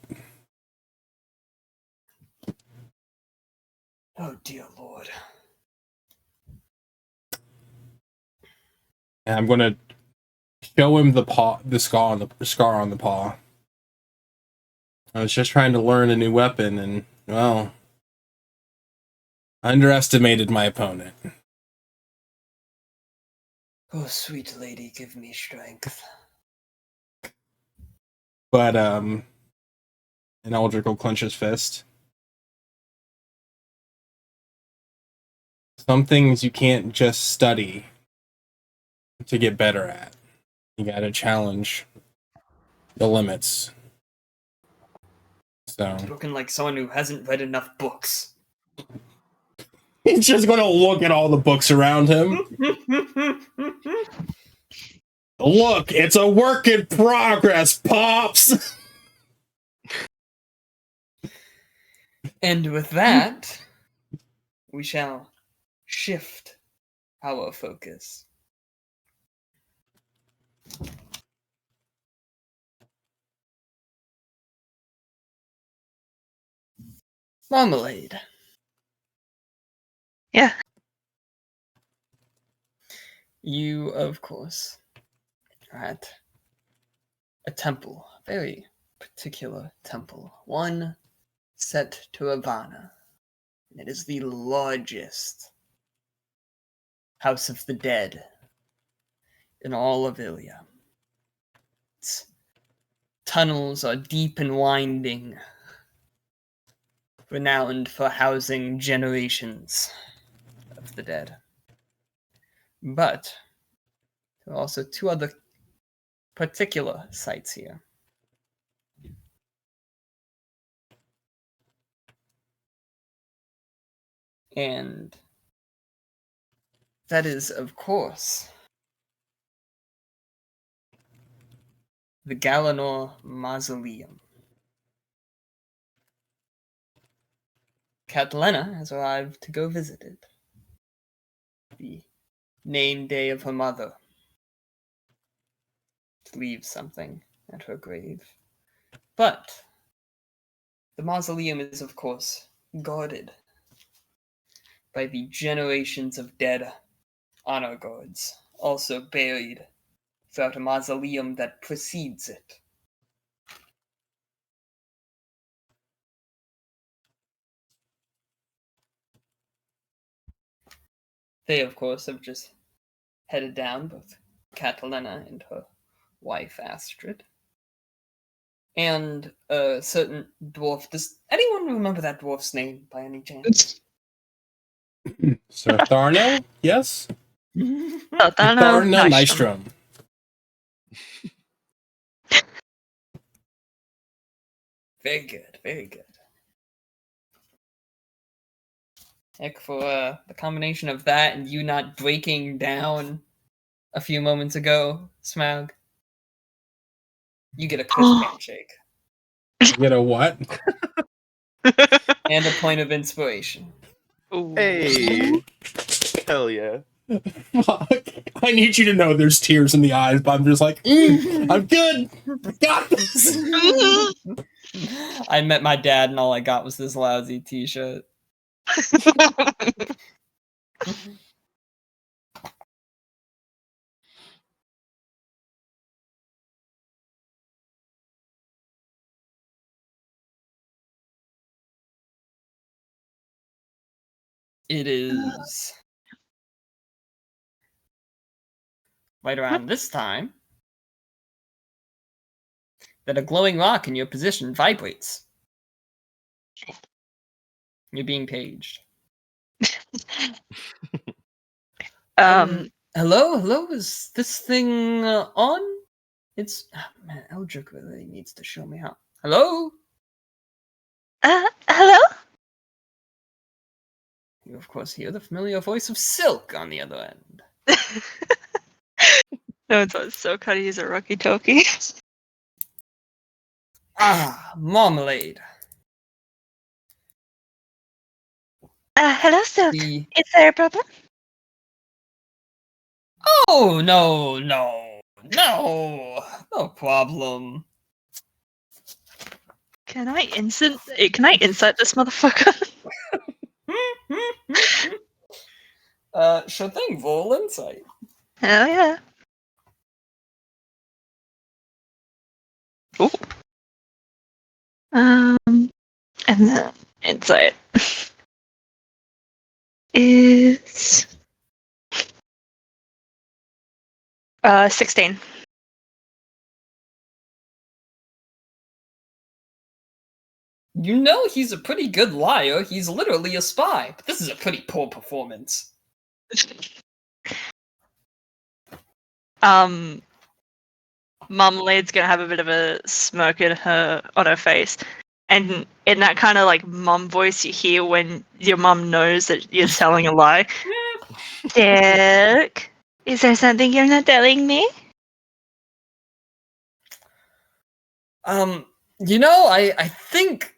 Oh dear Lord.
And I'm gonna show him the scar on the paw. I was just trying to learn a new weapon, and well, underestimated my opponent.
Oh, sweet lady, give me strength.
But and Uldric will clench his fist. Some things you can't just study to get better at. You gotta challenge the limits. So
Spoken like someone who hasn't read enough books.
he's just gonna look at all the books around him. Look, it's a work in progress, Pops!
And with that, we shall shift our focus. Marmalade.
Yeah.
You, of course, are at a temple, a very particular temple, one set to Ravana. It is the largest house of the dead in all of Illia. Its tunnels are deep and winding, renowned for housing generations of the dead. But there are also two other particular sites here. And that is, of course, the Galanor Mausoleum. Catalina has arrived to go visit it. The name day of her mother. To leave something at her grave. But the mausoleum is, of course, guarded by the generations of dead honor guards, also buried throughout a mausoleum that precedes it. They, of course, have just headed down, both Catalina and her wife Astrid. And a certain dwarf. Does anyone remember that dwarf's name by any chance?
Sir Tharno? Yes?
Tharno
Nystrom.
Very good, very good. Heck, for the combination of that and you not breaking down a few moments ago, Smaug, you get a crisp handshake.
You get a what?
And a point of inspiration.
Ooh.
Hey, hell yeah.
Fuck. I need you to know there's tears in the eyes, but I'm just like, I'm good. Got this.
I met my dad and all I got was this lousy t-shirt. It is right around this time that a glowing rock in your position vibrates. You're being paged. Hello? Is this thing on? It's... Oh, man, Uldric really needs to show me how. Hello?
Hello?
You, of course, hear the familiar voice of Silk on the other end.
No, it's so kind of use a Rocky Talkie.
Ah, Marmalade.
Hello, Silk.
The...
Is there a problem?
Oh, no problem.
Can I insight this motherfucker?
Sure thing, roll insight.
Hell yeah. Ooh. And the insight is 16.
You know he's a pretty good liar. He's literally a spy. But this is a pretty poor performance.
Marmalade's gonna have a bit of a smirk on her face, and in that kind of like mum voice you hear when your mum knows that you're telling a lie. Silk, is there something you're not telling me?
You know, I think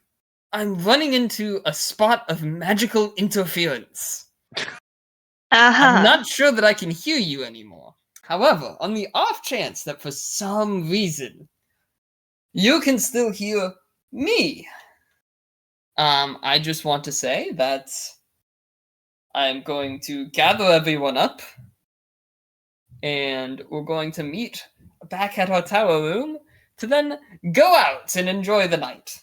I'm running into a spot of magical interference. I'm not sure that I can hear you anymore. However, on the off chance that for some reason you can still hear me, I just want to say that I'm going to gather everyone up and we're going to meet back at our tower room to then go out and enjoy the night.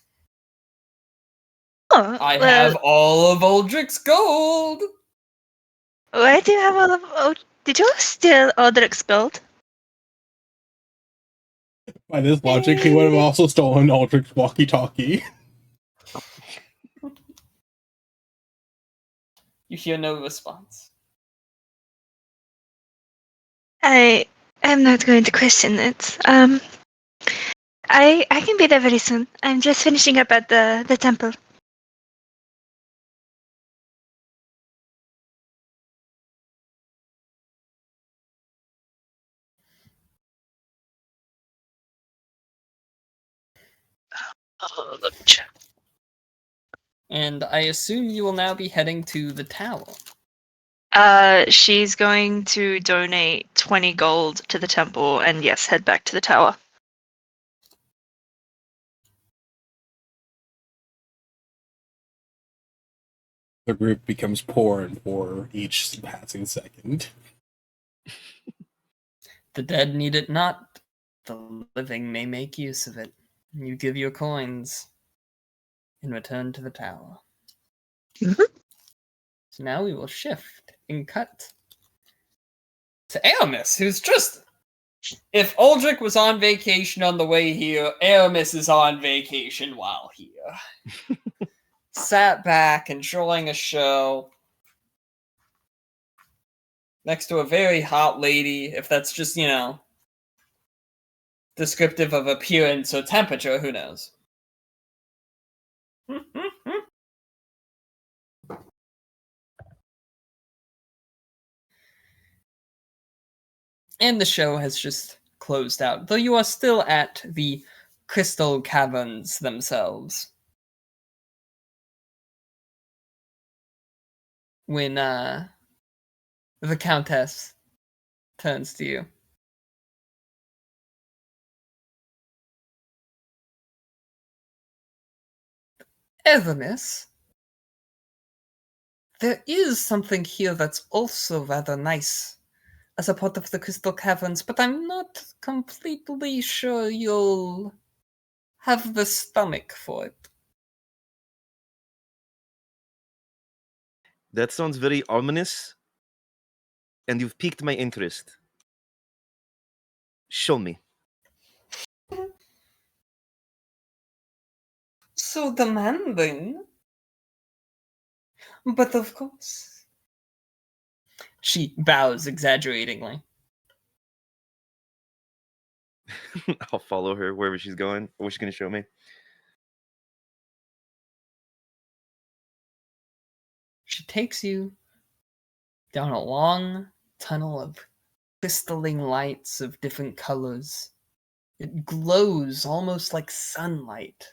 Oh,
I have all of Uldric's gold!
Why do you have all of... Oh, did you steal Uldric's gold?
By this logic, he would have also stolen Uldric's walkie-talkie.
You hear no response.
I am not going to question it. I can be there very soon. I'm just finishing up at the temple. Oh, let me check.
And I assume you will now be heading to the tower.
She's going to donate 20 gold to the temple and yes, head back to the tower.
The group becomes poorer and poorer each passing second.
The dead need it not. The living may make use of it. You give your coins and return to the tower.
Mm-hmm.
So now we will shift and cut to Aramis, who's just... If Uldric was on vacation on the way here, Aramis is on vacation while here. Sat back, enjoying a show. Next to a very hot lady, if that's just, you know, descriptive of appearance or temperature, who knows? And the show has just closed out, though you are still at the crystal caverns themselves. When the Countess turns to you. Aramis, there is something here that's also rather nice as a part of the crystal caverns, but I'm not completely sure you'll have the stomach for it.
That sounds very ominous, and you've piqued my interest. Show me.
So demanding. But of course. She bows exaggeratingly.
I'll follow her wherever she's going. What's she going to show me?
She She takes you down a long tunnel of crystalline lights of different colors. It glows almost like sunlight.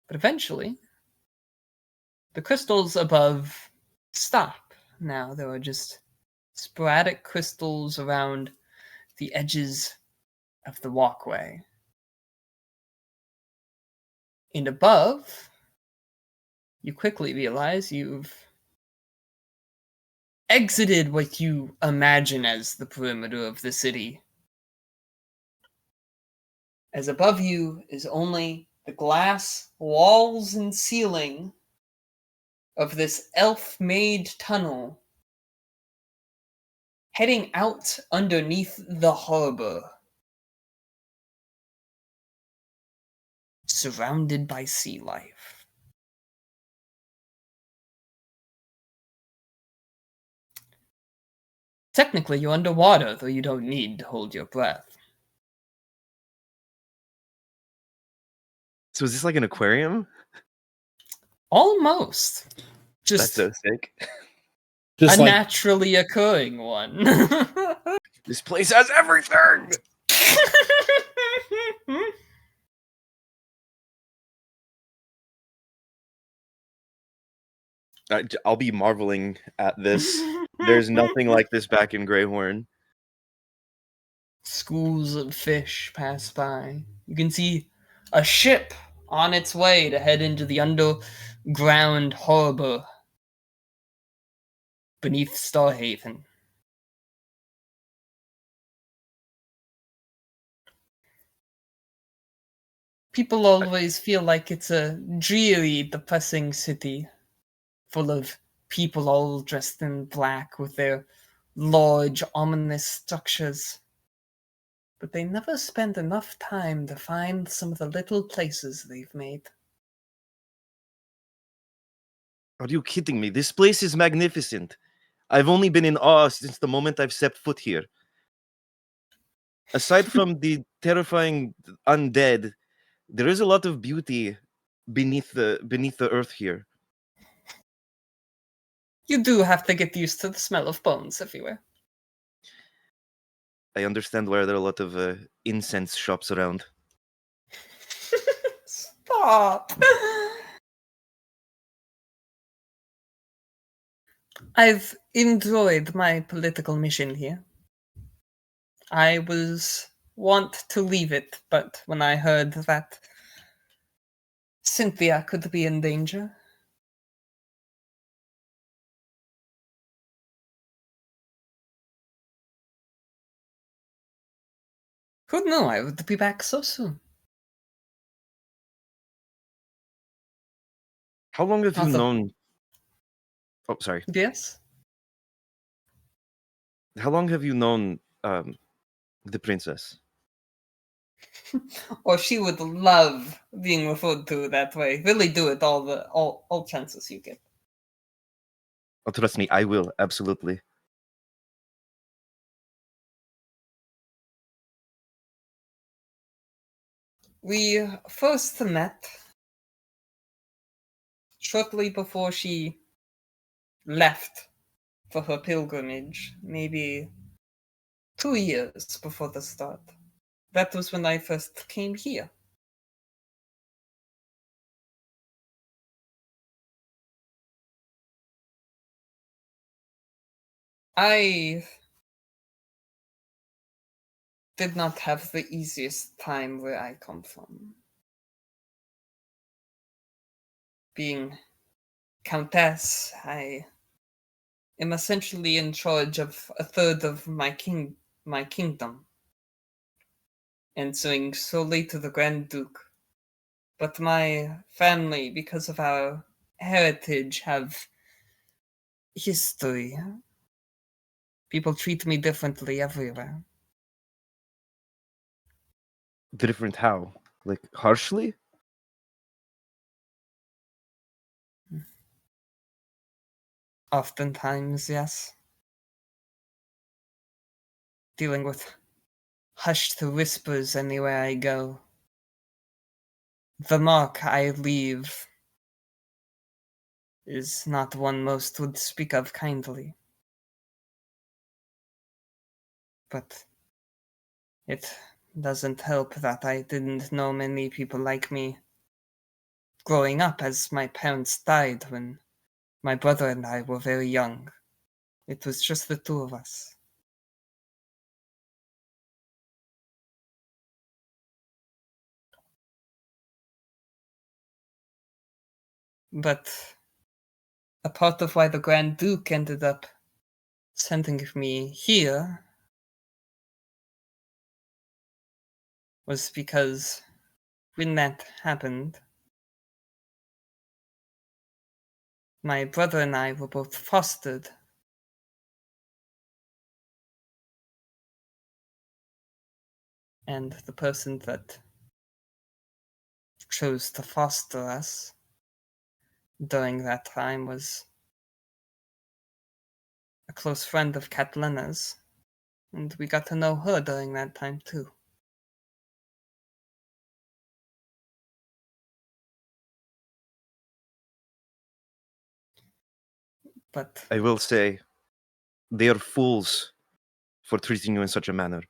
But eventually, the crystals above stop. Now there are just sporadic crystals around the edges of the walkway. And above, you quickly realize you've exited what you imagine as the perimeter of the city. As above you is only the glass walls and ceiling of this elf-made tunnel heading out underneath the harbor, surrounded by sea life. Technically, you're underwater, though you don't need to hold your breath.
So is this like an aquarium?
Almost.
That's
Just
so sick.
Just
a
like
naturally occurring one.
This place has everything. I'll be marveling at this. There's nothing like this back in Greyhorn.
Schools of fish pass by. You can see a ship on its way to head into the underground harbor beneath Starhaven. People always feel like it's a dreary, depressing city full of people all dressed in black with their large, ominous structures. But they never spend enough time to find some of the little places they've made.
Are you kidding me? This place is magnificent. I've only been in awe since the moment I've stepped foot here. Aside from the terrifying undead, there is a lot of beauty beneath the earth here.
You do have to get used to the smell of bones everywhere.
I understand why there are a lot of incense shops around.
Stop! I've enjoyed my political mission here. I was want to leave it, but when I heard that Cynthia could be in danger, who knew I would be back so soon?
How long have you
Also-
known? Oh, sorry.
Yes?
How long have you known the princess?
Or she would love being referred to that way. Really do it all chances you get.
Oh, trust me, I will absolutely.
We first met shortly before she left for her pilgrimage, maybe 2 years before the start. That was when I first came here. I did not have the easiest time where I come from. Being countess, I am essentially in charge of a third of my kingdom, answering solely to the Grand Duke. But my family, because of our heritage, have history. People treat me differently everywhere.
Different how? Like harshly?
Oftentimes, yes. Dealing with hushed whispers anywhere I go. The mark I leave is not one most would speak of kindly. But it doesn't help that I didn't know many people like me growing up, as my parents died when my brother and I were very young. It was just the two of us. But a part of why the Grand Duke ended up sending me here was because when that happened, my brother and I were both fostered. And the person that chose to foster us during that time was a close friend of Catalina's, and we got to know her during that time too. But
I will say, they are fools for treating you in such a manner.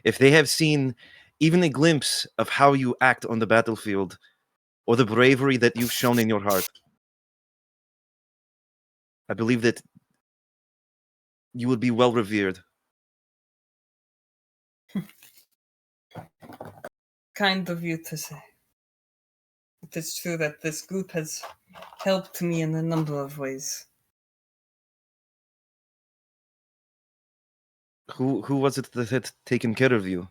If they have seen even a glimpse of how you act on the battlefield, or the bravery that you've shown in your heart, I believe that you would be well revered.
kind of you to say. It is true that this group has helped me in a number of ways.
Who was it that had taken care of you?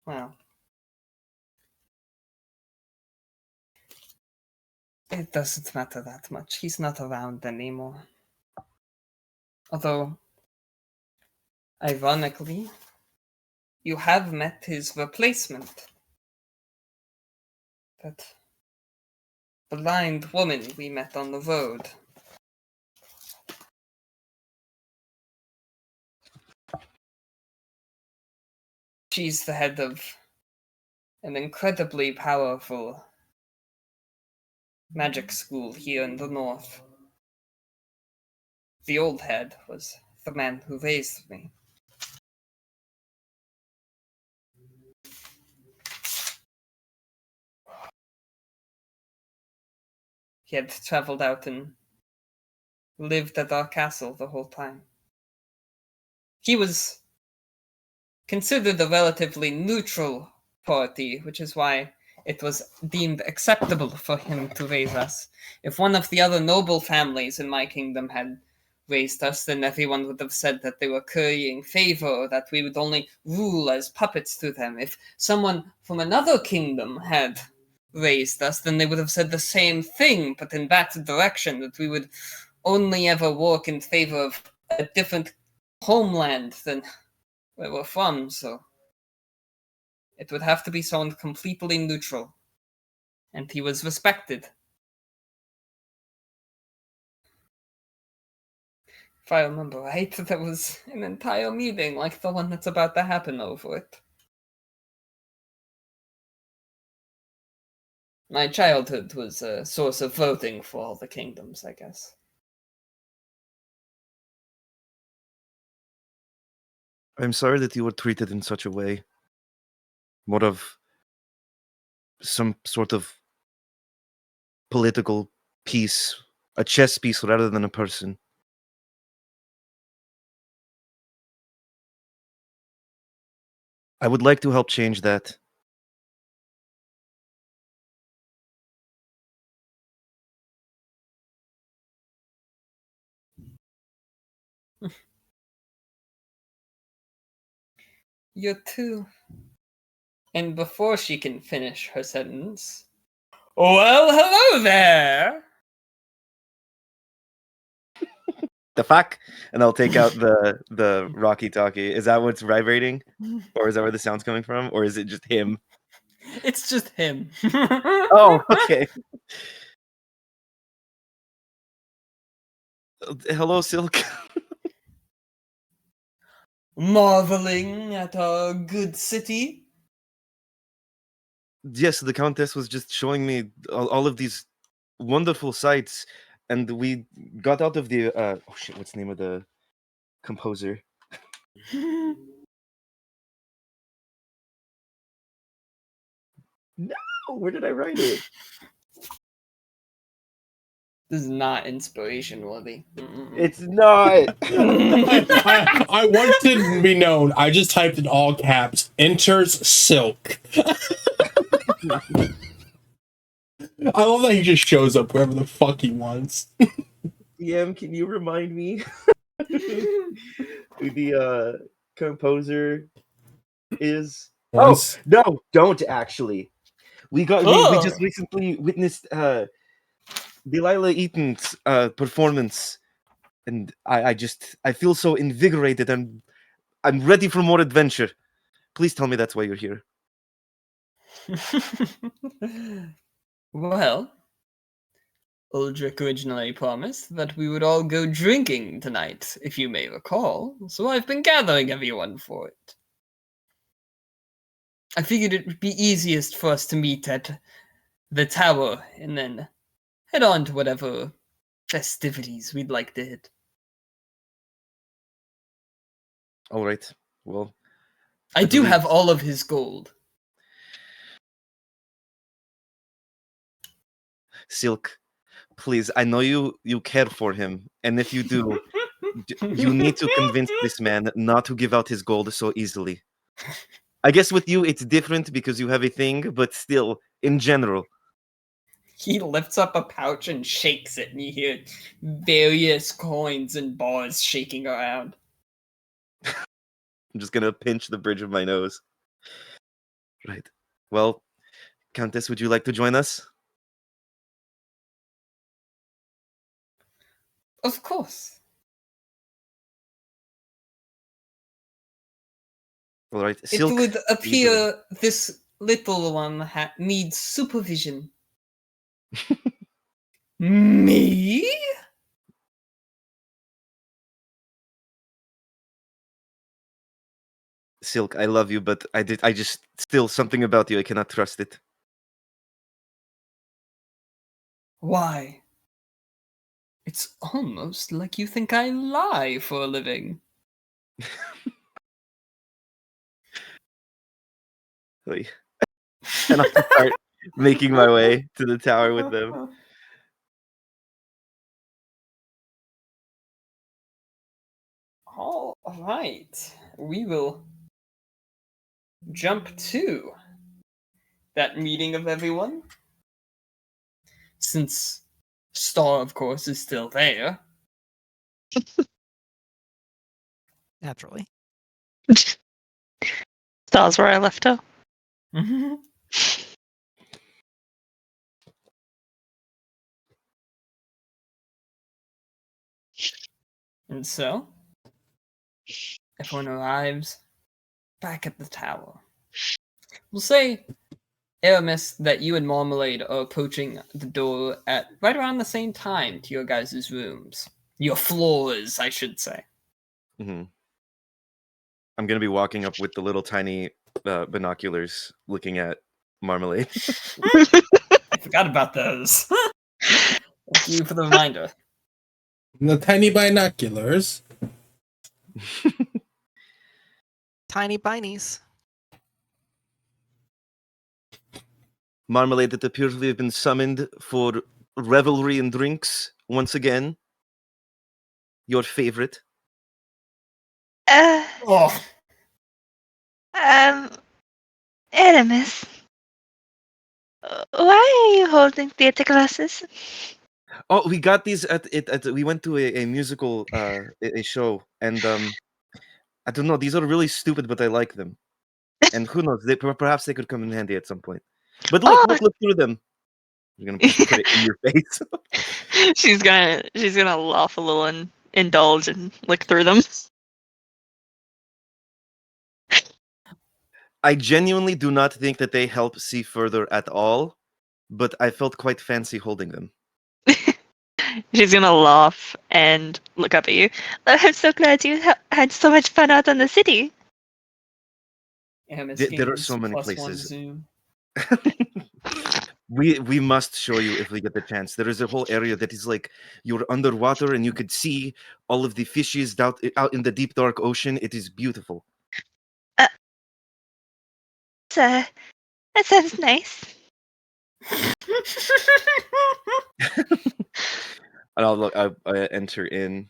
Well, it doesn't matter that much. He's not around anymore. Although, ironically, you have met his replacement. That blind woman we met on the road. She's the head of an incredibly powerful magic school here in the north. The old head was the man who raised me. He had traveled out and lived at our castle the whole time. He was considered a relatively neutral party, which is why it was deemed acceptable for him to raise us. If one of the other noble families in my kingdom had raised us, then everyone would have said that they were currying favor, or that we would only rule as puppets to them. If someone from another kingdom had raised us, then they would have said the same thing, but in that direction, that we would only ever work in favor of a different homeland than where we're from, so it would have to be someone completely neutral. And he was respected. If I remember right, there was an entire meeting like the one that's about to happen over it. My childhood was a source of voting for all the kingdoms, I guess.
I'm sorry that you were treated in such a way. More of some sort of political piece, a chess piece rather than a person. I would like to help change that.
You too. And before she can finish her sentence, well, hello there!
The fuck? And I'll take out the Rocky Talkie. Is that what's vibrating? Or is that where the sound's coming from? Or is it just him?
It's just him.
Oh, okay. Hello, Silk.
marveling at our good city?
Yes, the Countess was just showing me all of these wonderful sights, and we got out of the oh shit, what's the name of the composer? No, where did I write it?
This is not inspiration worthy.
It's not.
I want to be known. I just typed in all caps. Enters Silk. I love that he just shows up wherever the fuck he wants.
DM, can you remind me who the composer is?
Once.
Oh no, don't actually. We just recently witnessed Delilah Eaton's performance, and I feel so invigorated and I'm ready for more adventure. Please tell me that's why you're here.
Well, Uldric originally promised that we would all go drinking tonight, if you may recall, so I've been gathering everyone for it. I figured it would be easiest for us to meet at the tower and then head on to whatever festivities we'd like to hit.
All right. Well,
I do have all of his gold.
Silk, please, I know you care for him, and if you do, you need to convince this man not to give out his gold so easily. I guess with you it's different because you have a thing, but still, in general.
He lifts up a pouch and shakes it, and you hear various coins and bars shaking around.
I'm just gonna pinch the bridge of my nose. Right. Well, Countess, would you like to join us?
Of course.
All right. Silk,
it would appear this little one needs supervision. Me?
Silk, I love you, but I just still something about you. I cannot trust it.
Why? It's almost like you think I lie for a living.
And I start making my way to the tower with them.
All right. We will jump to that meeting of everyone. Since Star, of course, is still there.
Naturally.
Star's where I left her.
And so, everyone arrives back at the tower. We'll say, Aramis, that you and Marmalade are approaching the door at right around the same time to your guys' rooms. Your floors, I should say.
Mm-hmm. I'm gonna be walking up with the little tiny binoculars, looking at Marmalade.
I forgot about those. Thank you for the reminder.
The tiny binoculars.
Tiny binies.
Marmalade, it appears we have been summoned for revelry and drinks once again. Your favorite.
Oh,
Aramis, why are you holding theater classes?
Oh, we got these we went to a musical a show, and I don't know, these are really stupid, but I like them. And who knows, perhaps they could come in handy at some point. But look through them. You're gonna put it in your face.
she's gonna laugh a little and indulge and look through them.
I genuinely do not think that they help see further at all, but I felt quite fancy holding them.
She's gonna laugh and look up at you. I'm so glad you had so much fun out in the city.
There are so many
+1
places.
zoom.
We must show you if we get the chance. There is a whole area that is like you're underwater and you could see all of the fishes out in the deep dark ocean. It is beautiful.
That sounds nice.
And I'll look. I enter in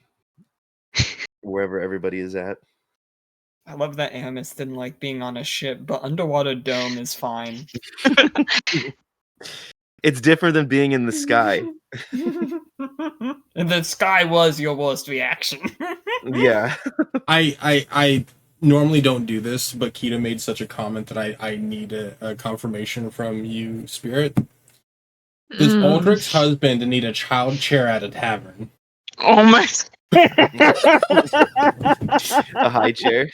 wherever everybody is at.
I love that Amos didn't like being on a ship, but underwater dome is fine.
It's different than being in the sky.
And the sky was your worst reaction.
Yeah.
I normally don't do this, but Kita made such a comment that I need a confirmation from you, Spirit. Does Uldric's husband need a child chair at a tavern?
Oh my.
A high chair.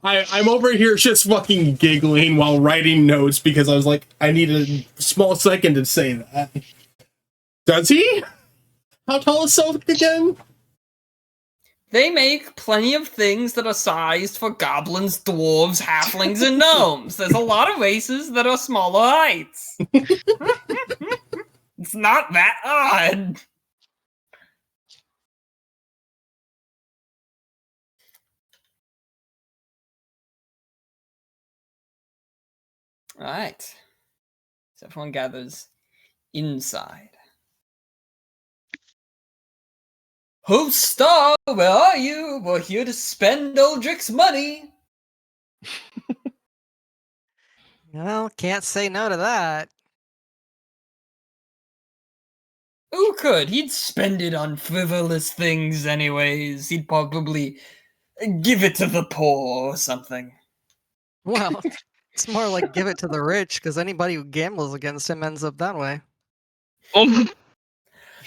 I'm over here just fucking giggling while writing notes because I was like, I need a small second to say that. Does he? How tall is Silk again?
They make plenty of things that are sized for goblins, dwarves, halflings, and gnomes. There's a lot of races that are smaller heights. It's not that odd. Alright. So everyone gathers inside. Host Star, where are you? We're here to spend Uldric's money.
Well, can't say no to that.
Who could? He'd spend it on frivolous things anyways. He'd probably give it to the poor or something.
Well, it's more like give it to the rich, because anybody who gambles against him ends up that way.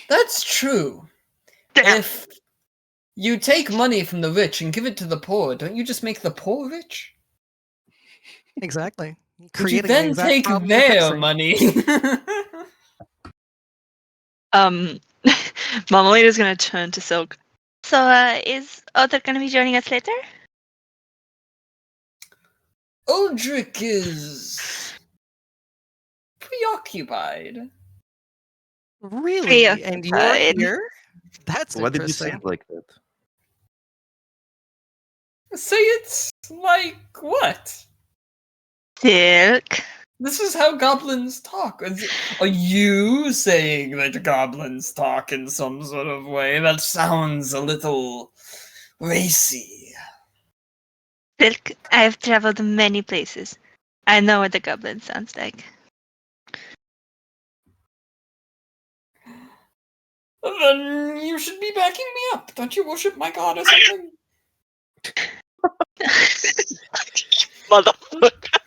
That's true.
Damn.
If you take money from the rich and give it to the poor, don't you just make the poor rich?
Exactly.
Could you
Creating the
then
exact
take
problem you're
their
fixing.
money?
Marmalade is gonna turn to Silk. So, is Outta gonna be joining us later?
Uldric is preoccupied.
Really? And you're
Preoccupied.
here? That's
Why did you say
interesting.
it like that?
Say it's like what?
Silk.
This is how goblins talk. Are you saying that goblins talk in some sort of way? That sounds a little racy.
Silk, I've traveled many places. I know what the goblin sounds like.
Then you should be backing me up. Don't you worship my god or something?
Motherfucker.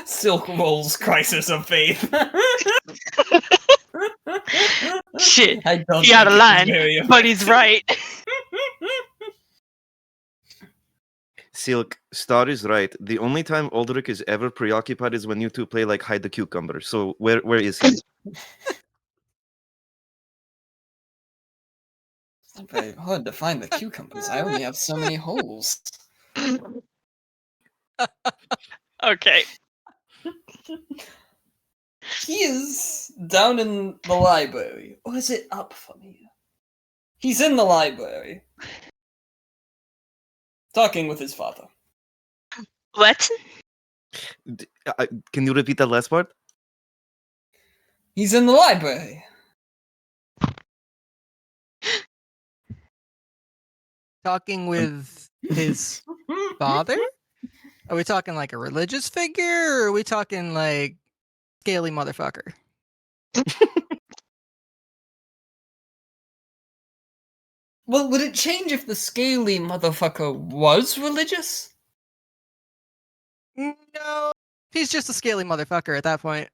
Silk rolls crisis of faith.
Shit.
I don't
He out of
think
line,
it's very
but he's right.
Silk, Star is right. The only time Uldric is ever preoccupied is when you two play like hide the cucumber. So where is he?
It's not very hard to find the cucumbers. I only have so many holes.
Okay.
He is down in the library. Or is it up from here? He's in the library. Talking with his father.
What?
Can you repeat that last part?
He's in the library.
Talking with his father? Are we talking like a religious figure, or are we talking like scaly motherfucker?
Well, would it change if the scaly motherfucker was religious?
No, he's just a scaly motherfucker at that point.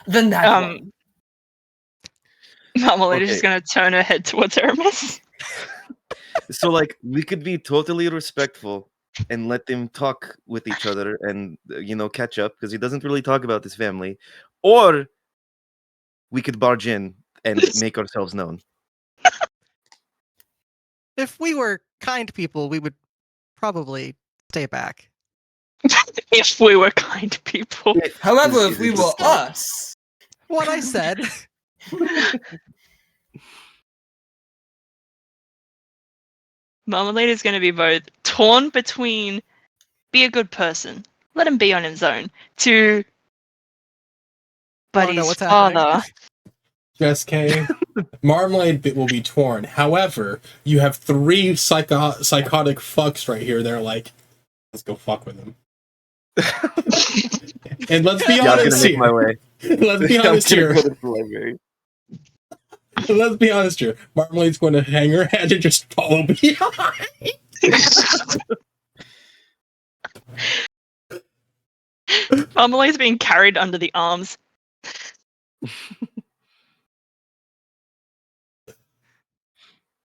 Then that one.
Marmalade is
Okay.
just gonna turn her head towards Hermes.
So like we could be totally respectful and let them talk with each other and catch up because he doesn't really talk about his family, or we could barge in and make ourselves known.
If we were kind people, we would probably stay back.
If we were kind people.
However,
Is
if we
a good
were
point.
us,
What I said.
Marmalade is going to be both torn between be a good person, let him be on his own, to but
Oh, no,
his
what's happening?
father.
Just K. Marmalade will be torn. However, you have 3 psychotic fucks right here. They're like, let's go fuck with him. And let's be
Yeah, I'm
honest
gonna make
here.
my way.
Let's be
I'm
honest
gonna
here.
go to the library.
Let's be honest here. Marmalade's going to hang her head and just follow behind.
Marmalade's being carried under the arms.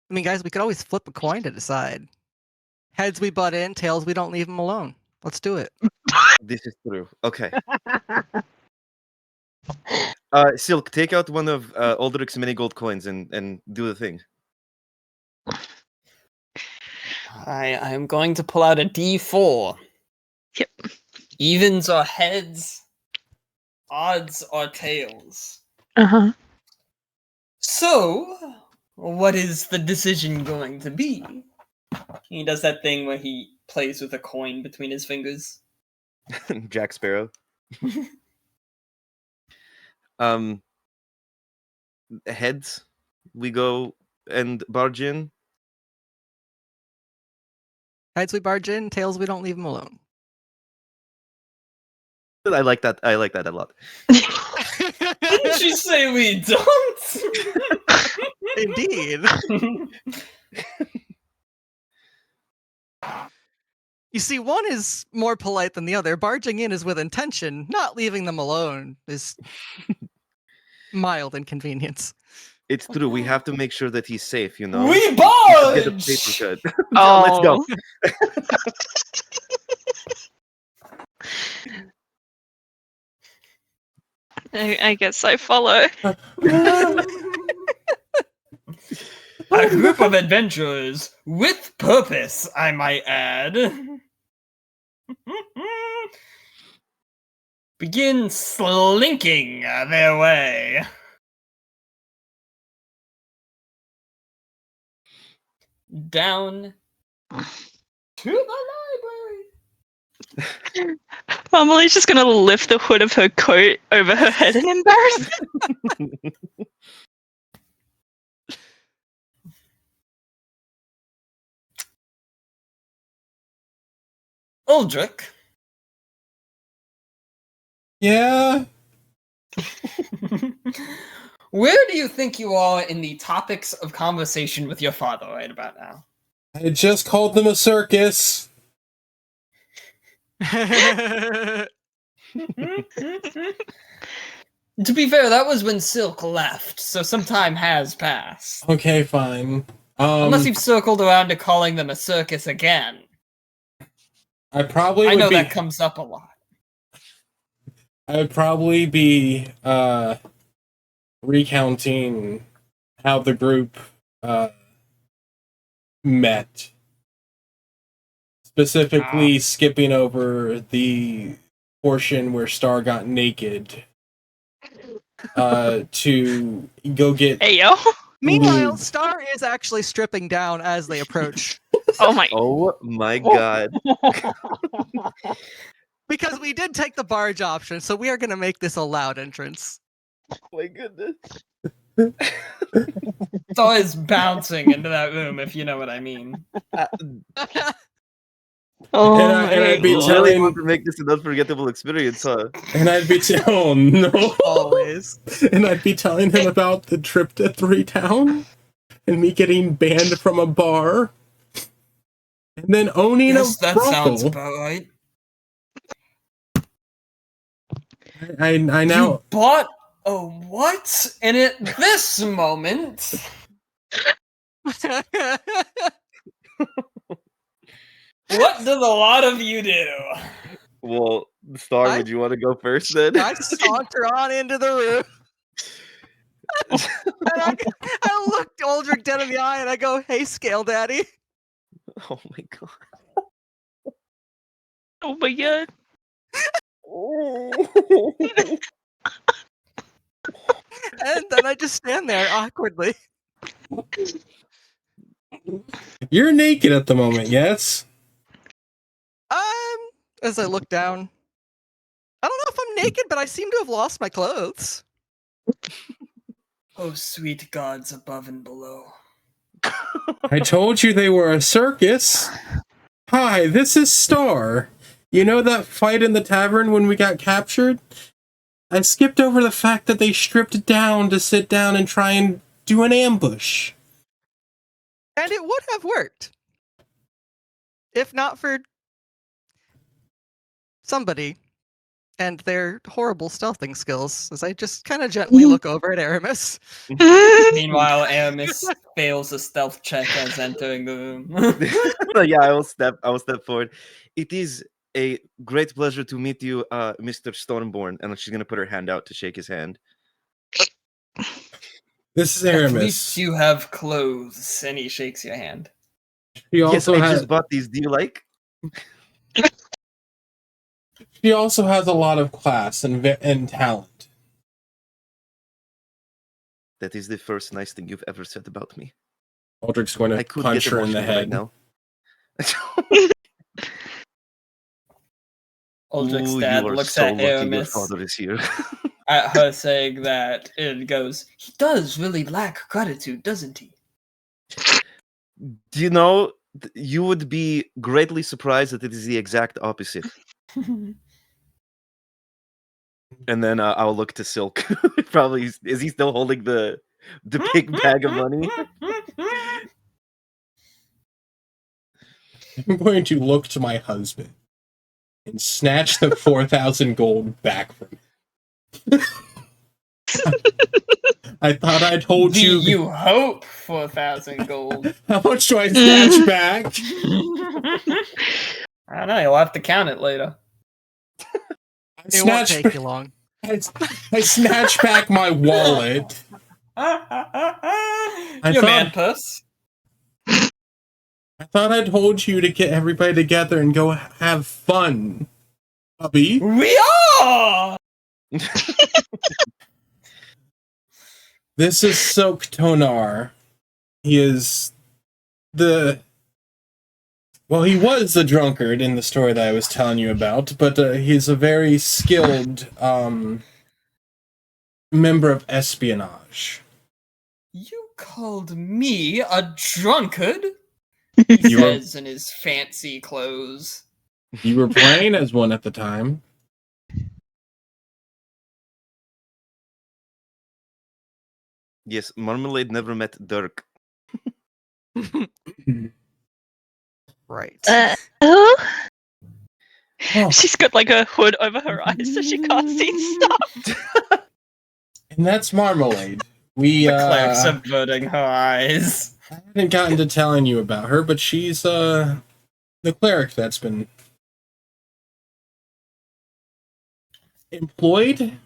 I mean, guys, we could always flip a coin to decide. Heads we butt in, tails we don't leave them alone. Let's do it.
This is true. Okay. Silk, take out one of Uldric's many gold coins and do the thing.
I am going to pull out a D4.
Yep.
Evens or heads, odds or tails.
Uh-huh.
So, what is the decision going to be? He does that thing where he plays with a coin between his fingers.
Jack Sparrow. Heads, we go and barge in.
Heads we barge in, tails we don't leave them alone.
I like that. I like that a lot.
Didn't you say we don't?
Indeed. You see, one is more polite than the other. Barging in is with intention. Not leaving them alone is mild inconvenience.
It's true. We have to make sure that he's safe.
We
Get the
barge!
paper cut.
Oh.
Let's go.
I guess I follow.
A group of adventurers with purpose, I might add. Begin slinking their way. Down to the library.
Marmalade's just gonna lift the hood of her coat over her head in embarrassment.
Uldric.
Yeah.
Where do you think you are in the topics of conversation with your father right about now?
I just called them a circus.
To be fair, that was when Silk left, so some time has passed.
Okay, fine.
Unless you've circled around to calling them a circus again.
I probably
I
would
know
be,
that comes up a lot.
I would probably be recounting how the group met. Specifically skipping over the portion where Star got naked to go get
Hey yo.
Meanwhile,
lube.
Star is actually stripping down as they approach.
Oh my.
Oh my god.
Because we did take the barge option, so we are going to make this a loud entrance.
My goodness.
Star is bouncing into that room, if you know what I mean.
Oh
And I'd be
You really
telling,
want to make this an unforgettable experience, huh?
and I'd be oh no,
Always.
and I'd be telling him about the trip to 3 Town and me getting banned from a bar, and then owning
Yes,
a
that sounds
brothel.
about right.
I now
You bought a what? And at this moment... What does a lot of you do?
Well, Star, would you want to go first then?
I saunter on into the room. And I looked Uldric dead in the eye and I go, "Hey, Scale Daddy."
Oh my god.
Oh my god.
And then I just stand there awkwardly.
You're naked at the moment, yes?
As I look down, I don't know if I'm naked, but I seem to have lost my clothes.
Oh, sweet gods above and below.
I told you they were a circus. Hi, this is Star. You know that fight in the tavern when we got captured? I skipped over the fact that they stripped down to sit down and try and do an ambush.
And it would have worked. If not for somebody and their horrible stealthing skills, as I just kind of gently look over at Aramis.
Meanwhile, Aramis fails a stealth check as entering the room.
So yeah, I will step forward. It is a great pleasure to meet you, Mr. Stormborn. And she's gonna put her hand out to shake his hand.
This is
At
Aramis.
least you have clothes, and he shakes your hand.
She also
yes, I
has
just bought these. Do you like?
She also has a lot of class and talent.
That is the first nice thing you've ever said about me.
Uldric's going
I
to
could
punch
get
her in the
emotional right
head.
now.
Uldric's
Ooh,
dad
you are
looks
so
at
lucky your
Aramis
father is here.
at her, saying that it goes, he does really lack gratitude, doesn't he?
Do you know, you would be greatly surprised that it is the exact opposite. And then I'll look to Silk. Probably, is he still holding the big bag of money?
I'm going to look to my husband and snatch the 4,000 gold back from him. I thought I told you.
You hope 4,000 gold.
How much do I snatch back?
I don't know, you'll have to count it later.
It won't take you long.
I snatch back my wallet.
You man puss.
I thought I told you to get everybody together and go have fun, hubby.
We are!
This is Silk Tonar. He is he was the drunkard in the story that I was telling you about, but he's a very skilled member of espionage.
You called me a drunkard? He says in his fancy clothes.
You were playing as one at the time.
Yes, Marmalade never met Dirk.
Right.
Oh.
Oh.
She's got like a hood over her eyes so she can't see stuff.
And that's Marmalade. We
The cleric's averting her eyes.
I haven't gotten to telling you about her, but she's the cleric that's been employed,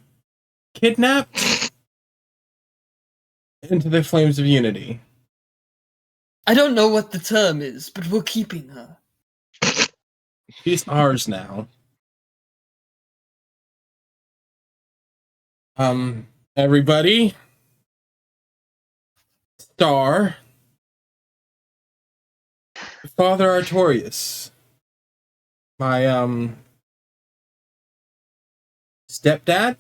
kidnapped into the flames of unity.
I don't know what the term is, but we're keeping her.
She's ours now. Everybody. Star. Father Artorius. My, stepdad?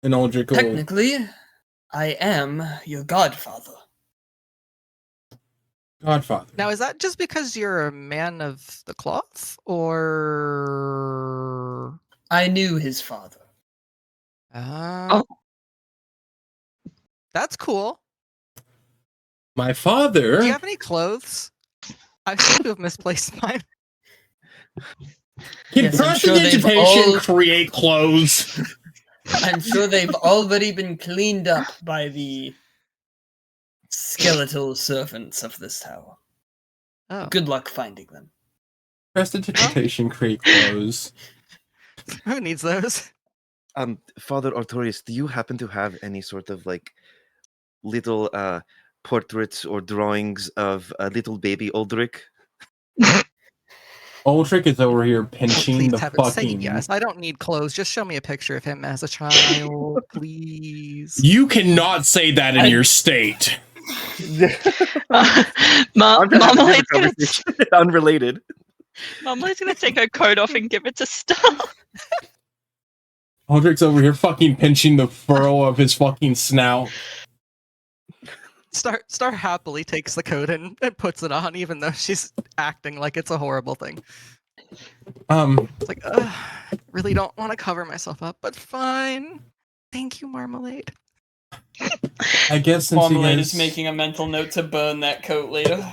An Uldric will...
Technically, I am your godfather.
Godfather.
Now, is that just because you're a man of the cloth, or...
I knew his father.
Oh.
That's cool.
My father...
Do you have any clothes? I seem to have misplaced mine.
Can
Yes, I'm sure they've
prestidigitation
all-
create clothes?
I'm sure they've already been cleaned up by the skeletal servants of this tower.
Oh.
Good luck finding them.
Prestidigitation create clothes.
Who needs those?
Father Artorius, do you happen to have any sort of like little portraits or drawings of a little baby Uldric?
Uldric is over here
Oh,
pinching
please
the
have it say
fucking.
yes. I don't need clothes. Just show me a picture of him as a child, please.
You cannot say that in your state.
Marmalade's
Unrelated.
gonna take her coat off and give it to Star.
Uldric's over here fucking pinching the furrow of his fucking snout.
Star happily takes the coat and puts it on, even though she's acting like it's a horrible thing. It's like, really don't want to cover myself up, but fine. Thank you, Marmalade.
I guess since
Marmalade
you guys...
is making a mental note to burn that coat later.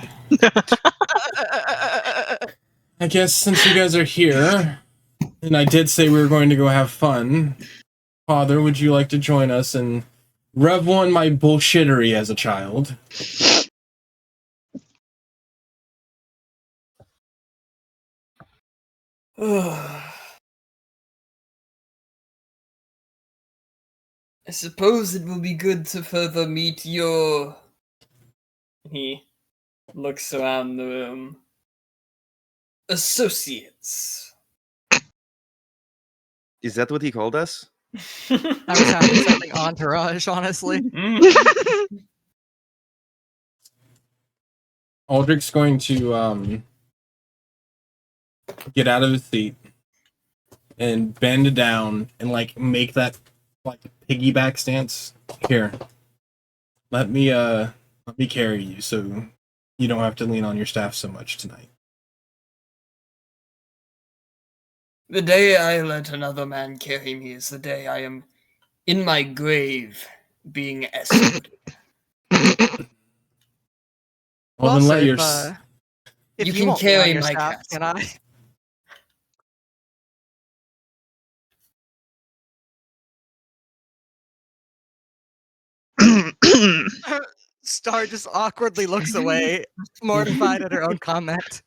I guess since you guys are here, and I did say we were going to go have fun, Father, would you like to join us and rev one my bullshittery as a child?
I suppose it will be good to further meet your... He looks around the room. Associates.
Is that what he called us?
I was having something entourage, honestly.
Uldric's going to get out of his seat and bend down and like make that like piggyback stance. Here, let me carry you so you don't have to lean on your staff so much tonight.
The day I let another man carry me is the day I am in my grave being escorted.
Well, then let your
if
You can
won't lean on
carry
your
my
staff,
cats.
can I? Star just awkwardly looks away, mortified at her own comment.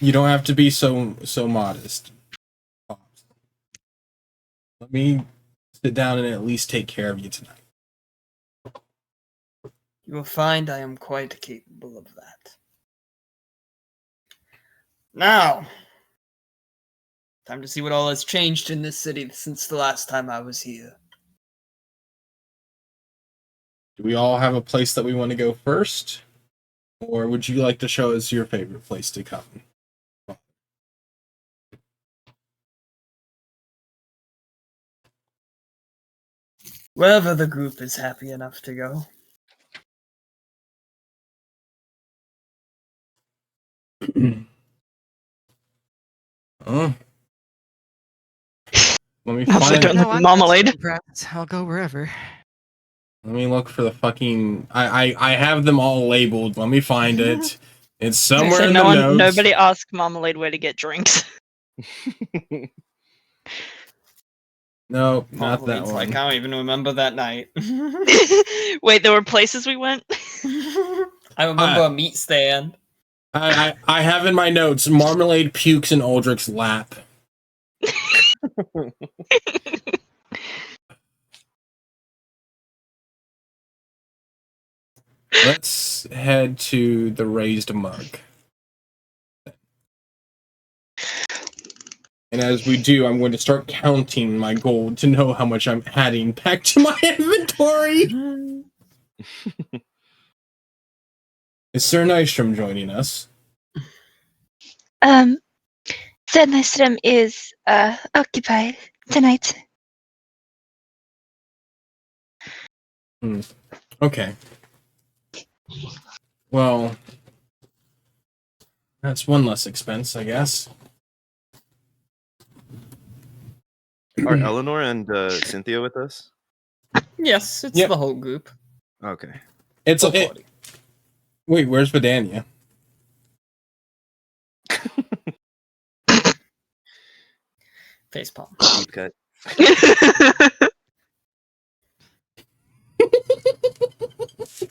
You don't have to be so modest. Let me sit down and at least take care of you tonight.
You will find I am quite capable of that. Now, time to see what all has changed in this city since the last time I was here.
Do we all have a place that we want to go first? Or would you like to show us your favorite place to come?
Wherever the group is happy enough to go.
Oh. Let me
Also
find.
don't
No,
look
I'm
marmalade.
not impressed. I'll go wherever.
Let me look for the fucking. I have them all labeled. Let me find it. It's somewhere in the notes.
Nobody asked Marmalade where to get drinks.
No, not that
Marmalade's
one.
like, I don't even remember that night.
Wait, there were places we went?
I remember a meat stand.
I have in my notes Marmalade pukes in Uldric's lap. Let's head to the raised mug. And as we do, I'm going to start counting my gold to know how much I'm adding back to my inventory. Is Sir Nystrom joining us?
Sir Nystrom is occupied tonight.
Okay. Well, that's one less expense, I guess.
Are Eleanor and Cynthia with us?
Yes, it's
Yep.
the whole group.
Okay.
It's wait, where's Vidania?
Facepalm.
Deep cut.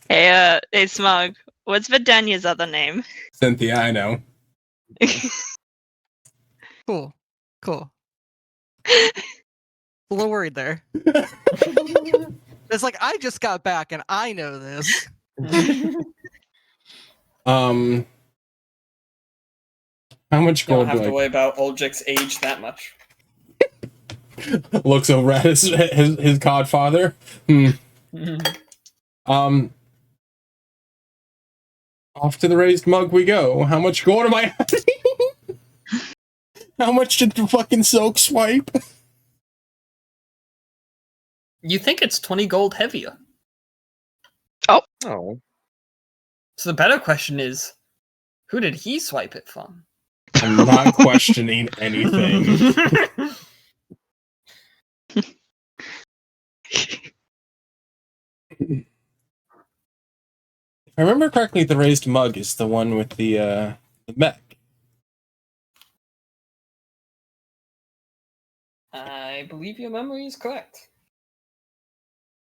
Hey, Smug. What's Vidania's other name?
Cynthia, I know.
Cool. A little worried there. It's like I just got back and I know this.
How much
Don't
gold
have
do
to
I
worry about Uldric's age that much.
looks over at his godfather? Off to the raised mug we go. How much gold am I having? How much did the fucking soak swipe?
You think it's 20 gold heavier.
Oh.
So the better question is, who did he swipe it from?
I'm not questioning anything. If I remember correctly, the raised mug is the one with the mech.
I believe your memory is correct.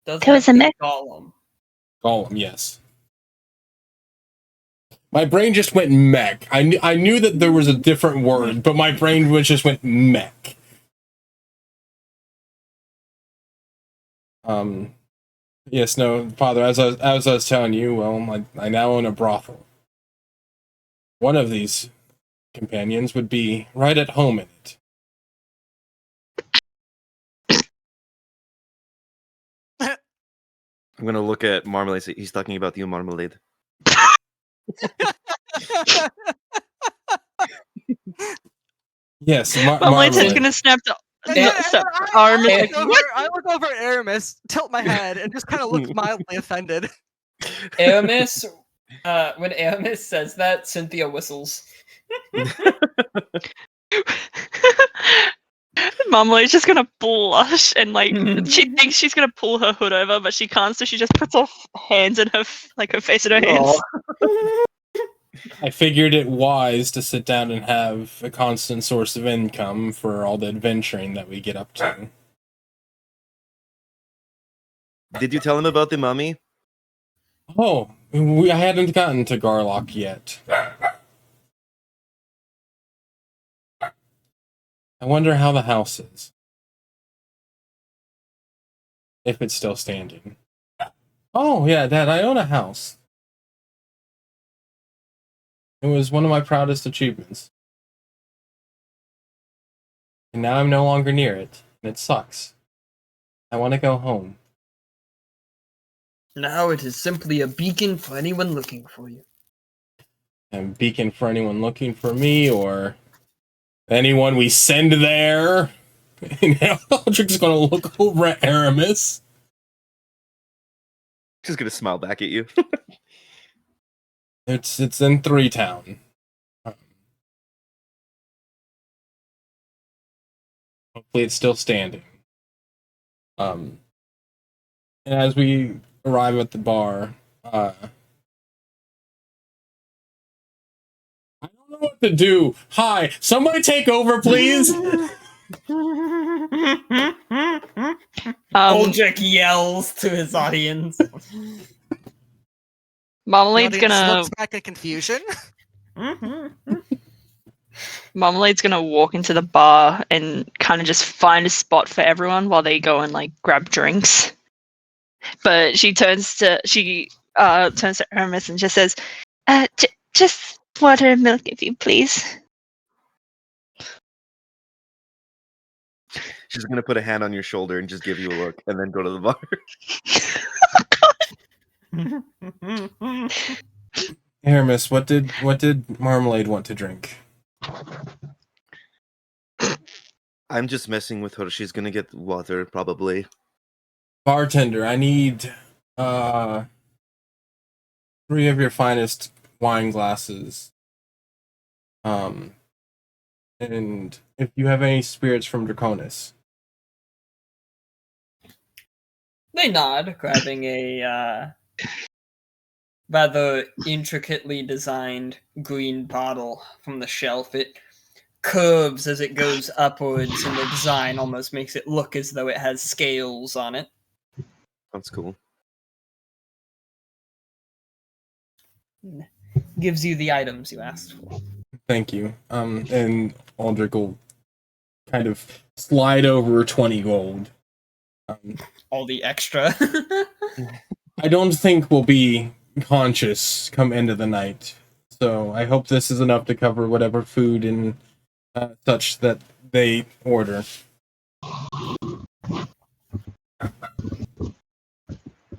Does
There was
have
a
the
mech?
golem.
Golem, yes. My brain just went mech. I knew that there was a different word, but my brain just went mech. Yes, no, Father. As I was telling you, well, I now own a brothel. One of these companions would be right at home in it.
I'm gonna look at Marmalade. He's talking about you, Marmalade.
Yes,
Marmalade's
Marmalade.
gonna snap the
I
arm.
look over at Aramis, tilt my head, and just kind of look mildly offended.
Aramis, when Aramis says that, Cynthia whistles.
Marmalade's just gonna blush and she thinks she's gonna pull her hood over, but she can't, so she just puts her hands in her face in her hands.
I figured it wise to sit down and have a constant source of income for all the adventuring that we get up to.
Did you tell him about the mummy?
Oh, I hadn't gotten to Garlock yet. I wonder how the house is. If it's still standing. Oh, yeah, Dad, I own a house. It was one of my proudest achievements. And now I'm no longer near it, and it sucks. I want to go home.
Now it is simply a beacon for anyone looking for you.
A beacon for anyone looking for me, or anyone we send there. And now Uldric's gonna look over at Aramis.
Just gonna smile back at you.
It's in 3 Town. Hopefully it's still standing. And as we arrive at the bar, I don't know what to do. Hi, somebody take over, please.
Uldric yells to his audience.
Marmalade's gonna
looks back in confusion.
Marmalade's gonna walk into the bar and kind of just find a spot for everyone while they go and grab drinks. But she turns to Aramis and just says, just water and milk, if you please.
She's gonna put a hand on your shoulder and just give you a look, and then go to the bar.
Aramis, what did Marmalade want to drink?
I'm just messing with her. She's gonna get water, probably.
Bartender, I need 3 of your finest wine glasses. And if you have any spirits from Draconis.
They nod, grabbing a rather intricately designed green bottle from the shelf. It curves as it goes upwards, and the design almost makes it look as though it has scales on it.
That's cool.
Gives you the items you asked for.
Thank you. And Uldric will kind of slide over 20 gold.
All the extra.
I don't think we'll be conscious come end of the night. So I hope this is enough to cover whatever food and such that they order.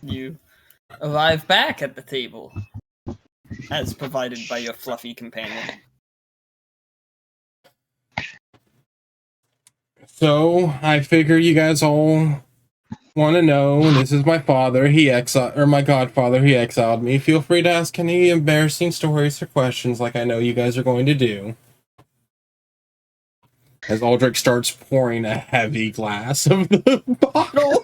You arrive back at the table, as provided by your fluffy companion.
So I figure you guys all want to know. This is my father. My godfather. He exiled me. Feel free to ask any embarrassing stories or questions, like I know you guys are going to do. As Uldric starts pouring a heavy glass of the bottle.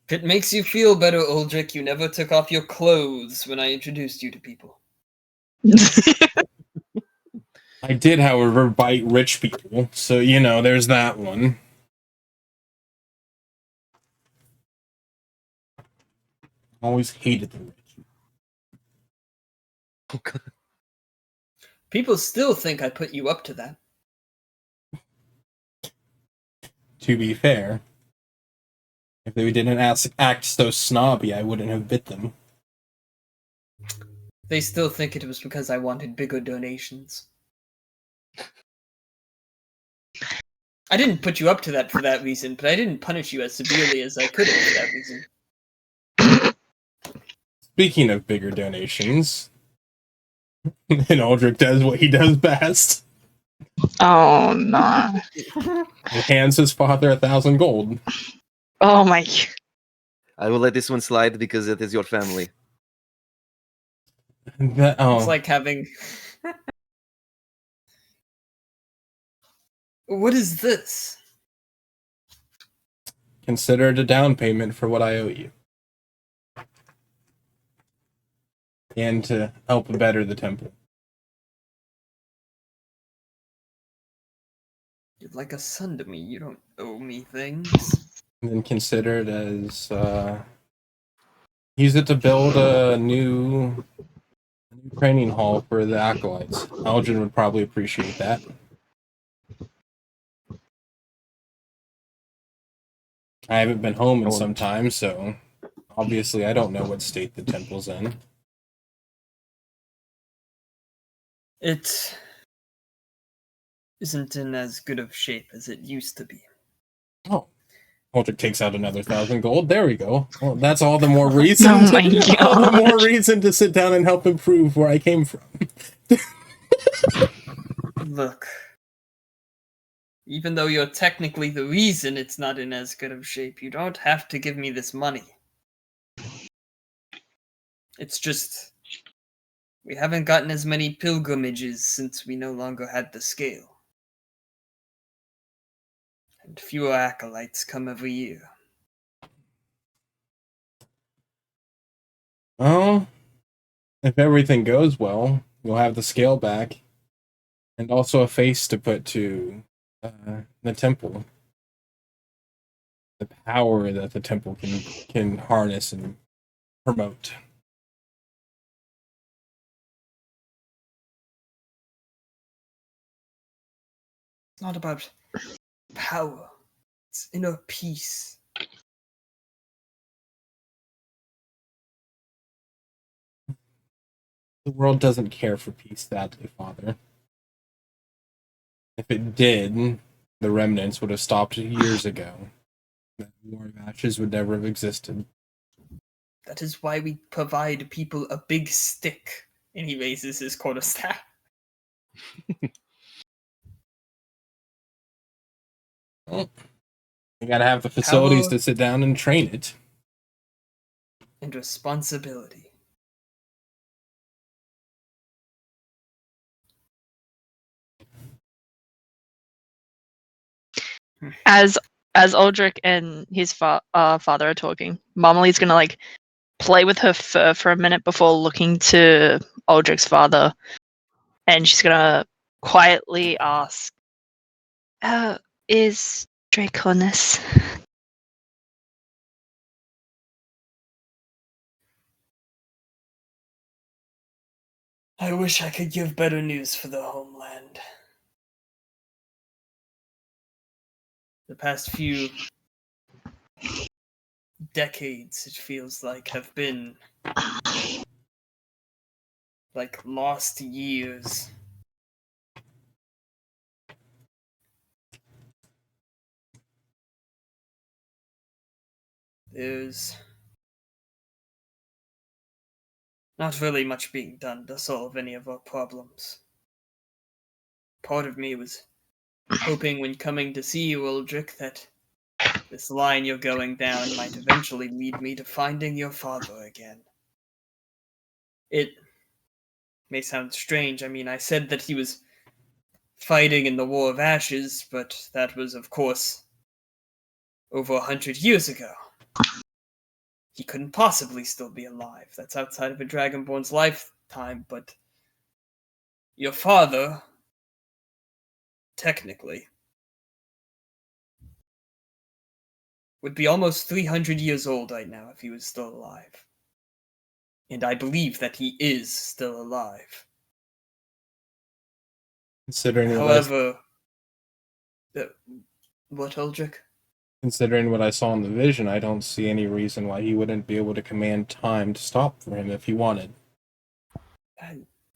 If it makes you feel better, Uldric, you never took off your clothes when I introduced you to people.
I did, however, bite rich people, so there's that one. Always hated the rich.
Oh, God.
People still think I put you up to that.
To be fair, if they didn't act so snobby, I wouldn't have bit them.
They still think it was because I wanted bigger donations. I didn't put you up to that for that reason, but I didn't punish you as severely as I could have for that reason.
Speaking of bigger donations, and Uldric does what he does best.
Oh no.
He hands his father 1,000 gold.
Oh my.
I will let this one slide because it is your family.
It's like having... What is this?
Consider it a down payment for what I owe you. And to help better the temple.
You're like a son to me. You don't owe me things.
And then consider it as use it to build a new training hall for the acolytes. Algin would probably appreciate that. I haven't been home in some time, so obviously I don't know what state the temple's in.
It isn't in as good of shape as it used to be.
Oh. Uldric takes out another 1,000 gold. There we go. Well, that's all the more reason.
Oh my
all the more
God.
reason to sit down and help improve where I came from.
Look. Even though you're technically the reason it's not in as good of shape, you don't have to give me this money. It's just... we haven't gotten as many pilgrimages since we no longer had the scale. And fewer acolytes come every year.
Well, if everything goes well, you'll have the scale back. And also a face to put to the temple. The power that the temple can harness and promote.
It's not about power. It's inner peace.
The world doesn't care for peace, sadly, Father. If it did, the remnants would have stopped years ago. That war of ashes would never have existed.
That is why we provide people a big stick. And he raises his quarterstaff.
Well, you gotta have the facilities
Power
to sit down and train it.
and responsibility.
As Uldric and his father are talking, Marmalie's gonna like play with her fur for a minute before looking to Uldric's father, and she's gonna quietly ask,
Is Draconis?
I wish I could give better news for the homeland. The past few decades, it feels like, have been like lost years. There's not really much being done to solve any of our problems. Part of me was hoping when coming to see you, Uldric, that this line you're going down might eventually lead me to finding your father again. It may sound strange. I mean, I said that he was fighting in the War of Ashes, but that was, of course, over 100 years ago. He couldn't possibly still be alive. That's outside of a Dragonborn's lifetime, but your father, technically, would be almost 300 years old right now if he was still alive. And I believe that he is still alive. However, what, Uldric?
Considering what I saw in the vision, I don't see any reason why he wouldn't be able to command time to stop for him if he wanted.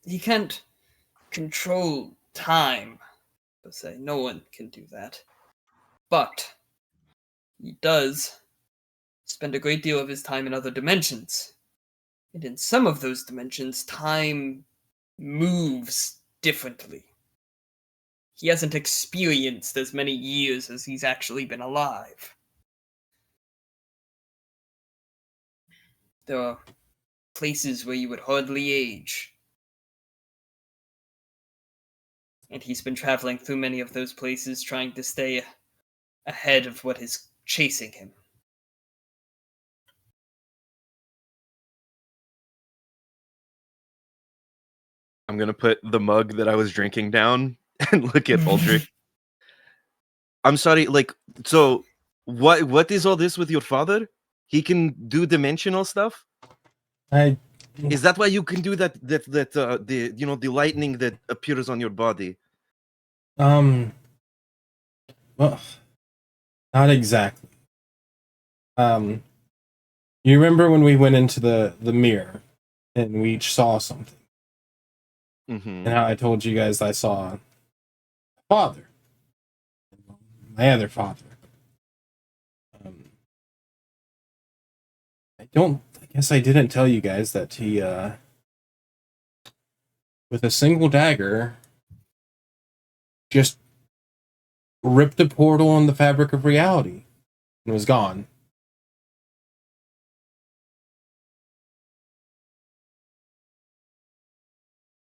He can't control time, per se. No one can do that. But he does spend a great deal of his time in other dimensions. And in some of those dimensions, time moves differently. He hasn't experienced as many years as he's actually been alive. There are places where you would hardly age. And he's been traveling through many of those places trying to stay ahead of what is chasing him.
I'm gonna put the mug that I was drinking down and look at Uldric. I'm sorry, like, so what is all this with your father? He can do dimensional stuff? Is that why you can do that the the lightning that appears on your body?
Well, not exactly. You remember when we went into the mirror and we each saw something?
Mm-hmm.
And how I told you guys I saw my father, my other father. I guess I didn't tell you guys that he, with a single dagger, just ripped a portal in the fabric of reality and was gone.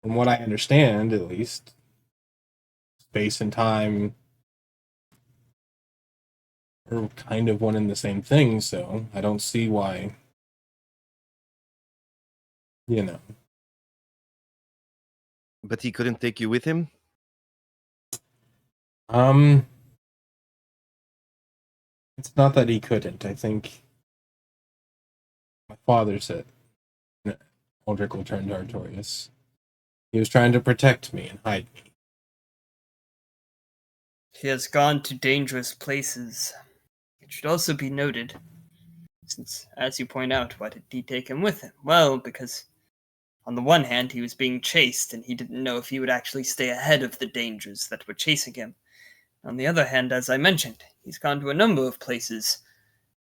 From what I understand, at least, space and time are kind of one and the same thing, so I don't see why, you know.
But he couldn't take you with him?
It's not that he couldn't. I think my father said Uldric will turn Artorias. He was trying to protect me and hide me.
He has gone to dangerous places. It should also be noted, since, as you point out, why did he take him with him? Well, because on the one hand, he was being chased, and he didn't know if he would actually stay ahead of the dangers that were chasing him. On the other hand, as I mentioned, he's gone to a number of places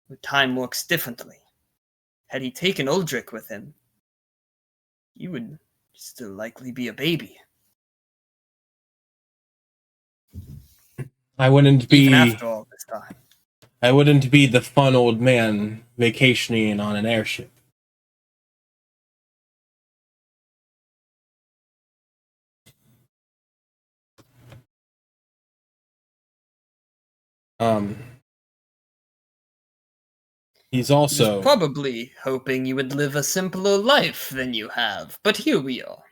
where time works differently. Had he taken Uldric with him, he would still likely be a baby.
I wouldn't be
even after all this time.
I wouldn't be the fun old man vacationing on an airship. He's also...
He was probably hoping you would live a simpler life than you have, but here we are.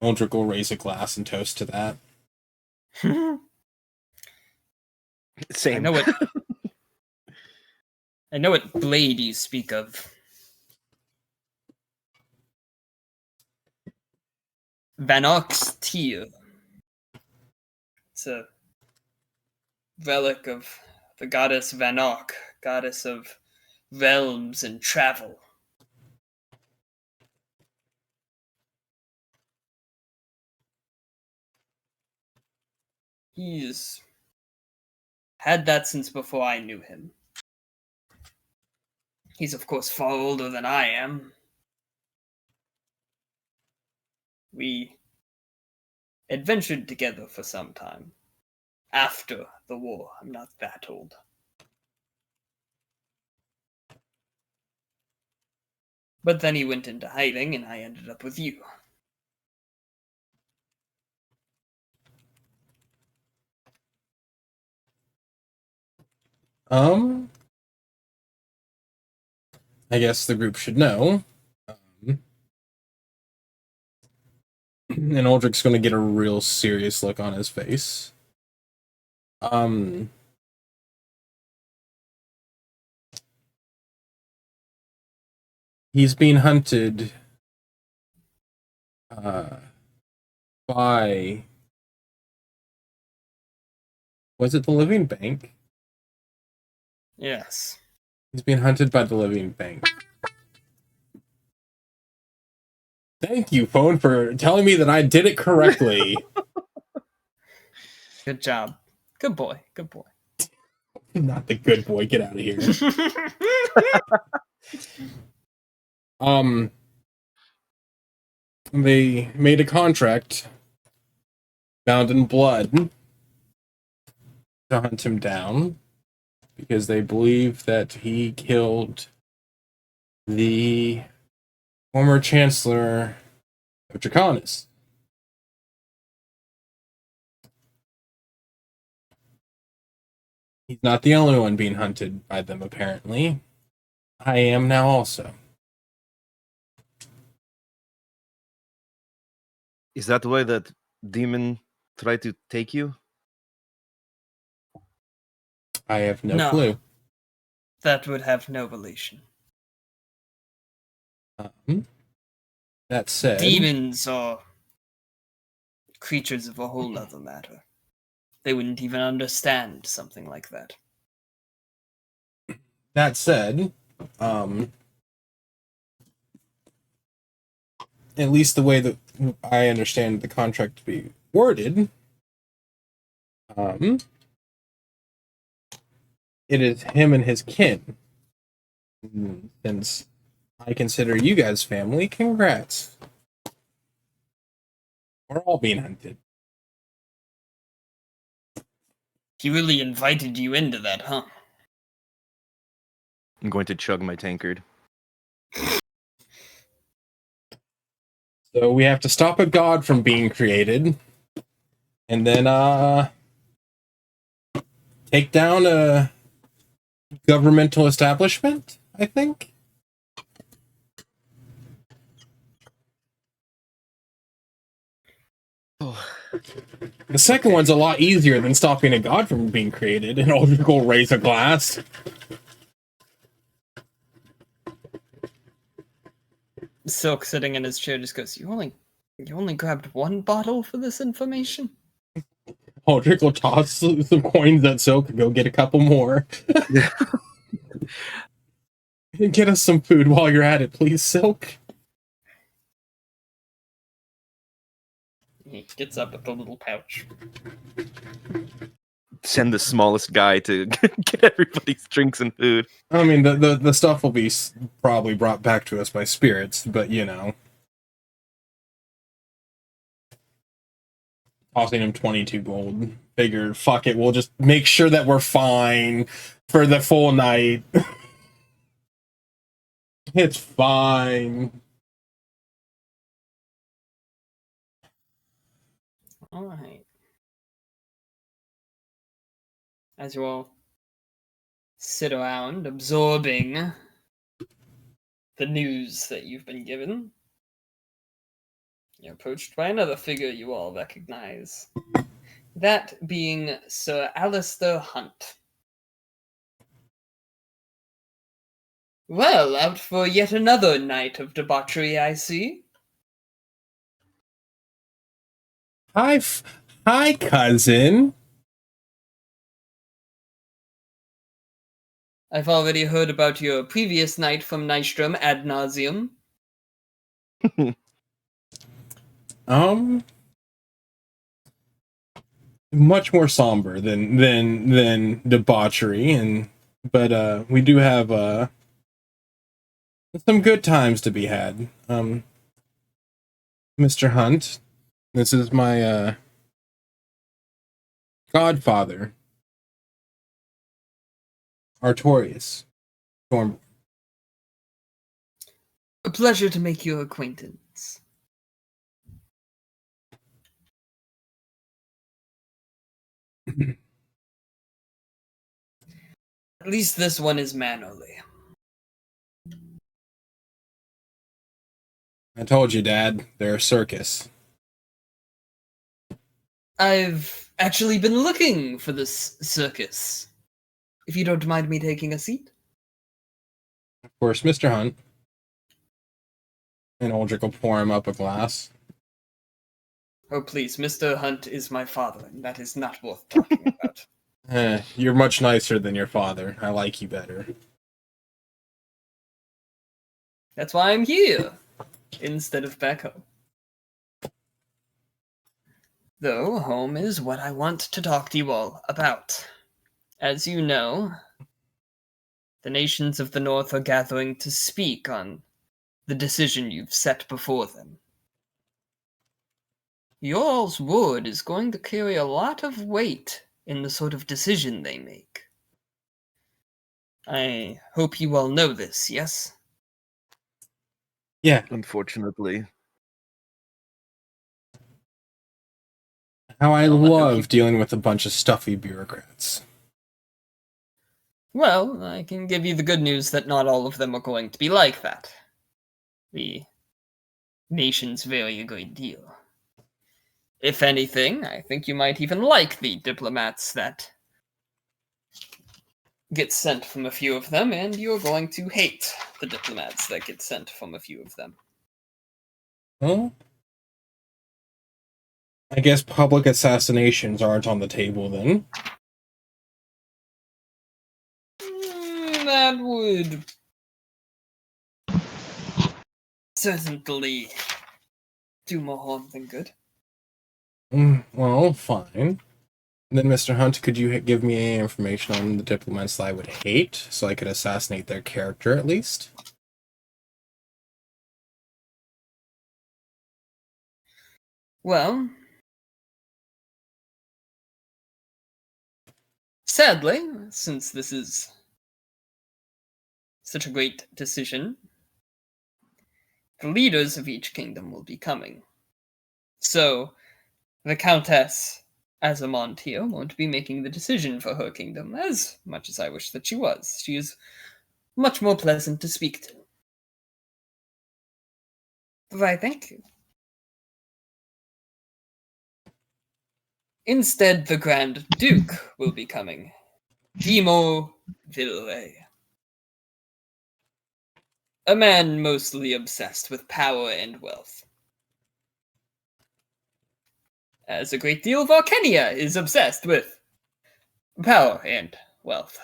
Uldric will raise a glass and toast to that.
Same.
I know what blade you speak of. Vanok's tear. It's a relic of the goddess Vanok, goddess of realms and travel. He's had that since before I knew him. He's, of course, far older than I am. We adventured together for some time. After the war. I'm not that old. But then he went into hiding, and I ended up with you.
I guess the group should know. And Uldric's going to get a real serious look on his face. He's being hunted by... Was it the Living Bank?
Yes.
He's being hunted by the Living Bank. Thank you, phone, for telling me that I did it correctly.
Good job. Good boy. Good boy.
Not the good boy. Get out of here. They made a contract, bound in blood, to hunt him down because they believe that he killed the former chancellor of Draconis. He's not the only one being hunted by them, apparently. I am now also.
Is that the way that demon tried to take you?
I have no clue.
That would have no relation.
That said...
Demons are creatures of a whole other matter. They wouldn't even understand something like that.
That said, at least the way that I understand the contract to be worded, it is him and his kin. Since I consider you guys family, congrats. We're all being hunted.
He really invited you into that, huh?
I'm going to chug my tankard.
So we have to stop a god from being created, and then take down a governmental establishment, I think. The second one's a lot easier than stopping a god from being created, and Uldric will raise a glass.
Silk, sitting in his chair, just goes, You only grabbed one bottle for this information?
Uldric will toss some coins at Silk and go get a couple more. And get us some food while you're at it, please, Silk.
He gets up with the little pouch.
Send the smallest guy to get everybody's drinks and food.
I mean, the stuff will be probably brought back to us by spirits, but you know. Tossing him 22 gold. Figured, fuck it, we'll just make sure that we're fine for the full night. It's fine.
Alright. As you all sit around absorbing the news that you've been given, you're approached by another figure you all recognize. That being Sir Alistair Hunt. Well, out for yet another night of debauchery, I see.
Hi, cousin.
I've already heard about your previous night from Nystrom ad nauseum.
Much more somber than debauchery, but we do have some good times to be had. Mr. Hunt, this is my godfather, Artorius Stormborn.
A pleasure to make your acquaintance. At least this one is mannerly.
I told you, Dad, they're a circus.
I've actually been looking for this circus. If you don't mind me taking a seat.
Of course, Mr. Hunt. And Uldric will pour him up a glass.
Oh, please, Mr. Hunt is my father, and that is not worth talking about.
You're much nicer than your father. I like you better.
That's why I'm here, instead of back home. Though, home is what I want to talk to you all about. As you know, the nations of the North are gathering to speak on the decision you've set before them. Y'all's word is going to carry a lot of weight in the sort of decision they make. I hope you all know this, yes?
Yeah.
Unfortunately.
How I love dealing with a bunch of stuffy bureaucrats.
Well, I can give you the good news that not all of them are going to be like that. The nations vary a great deal. If anything, I think you might even like the diplomats that get sent from a few of them, and you're going to hate the diplomats that get sent from a few of them.
Well, I guess public assassinations aren't on the table then.
That would certainly do more harm than good.
Well, fine. Then, Mr. Hunt, could you give me any information on the diplomats that I would hate, so I could assassinate their character at least?
Well, sadly, since this is such a great decision, the leaders of each kingdom will be coming. So, the Countess Azamond here won't be making the decision for her kingdom, as much as I wish that she was. She is much more pleasant to speak to. Why, thank you. Instead, the Grand Duke will be coming. Dimo Villeray. A man mostly obsessed with power and wealth. As a great deal of Arcania is obsessed with power and wealth.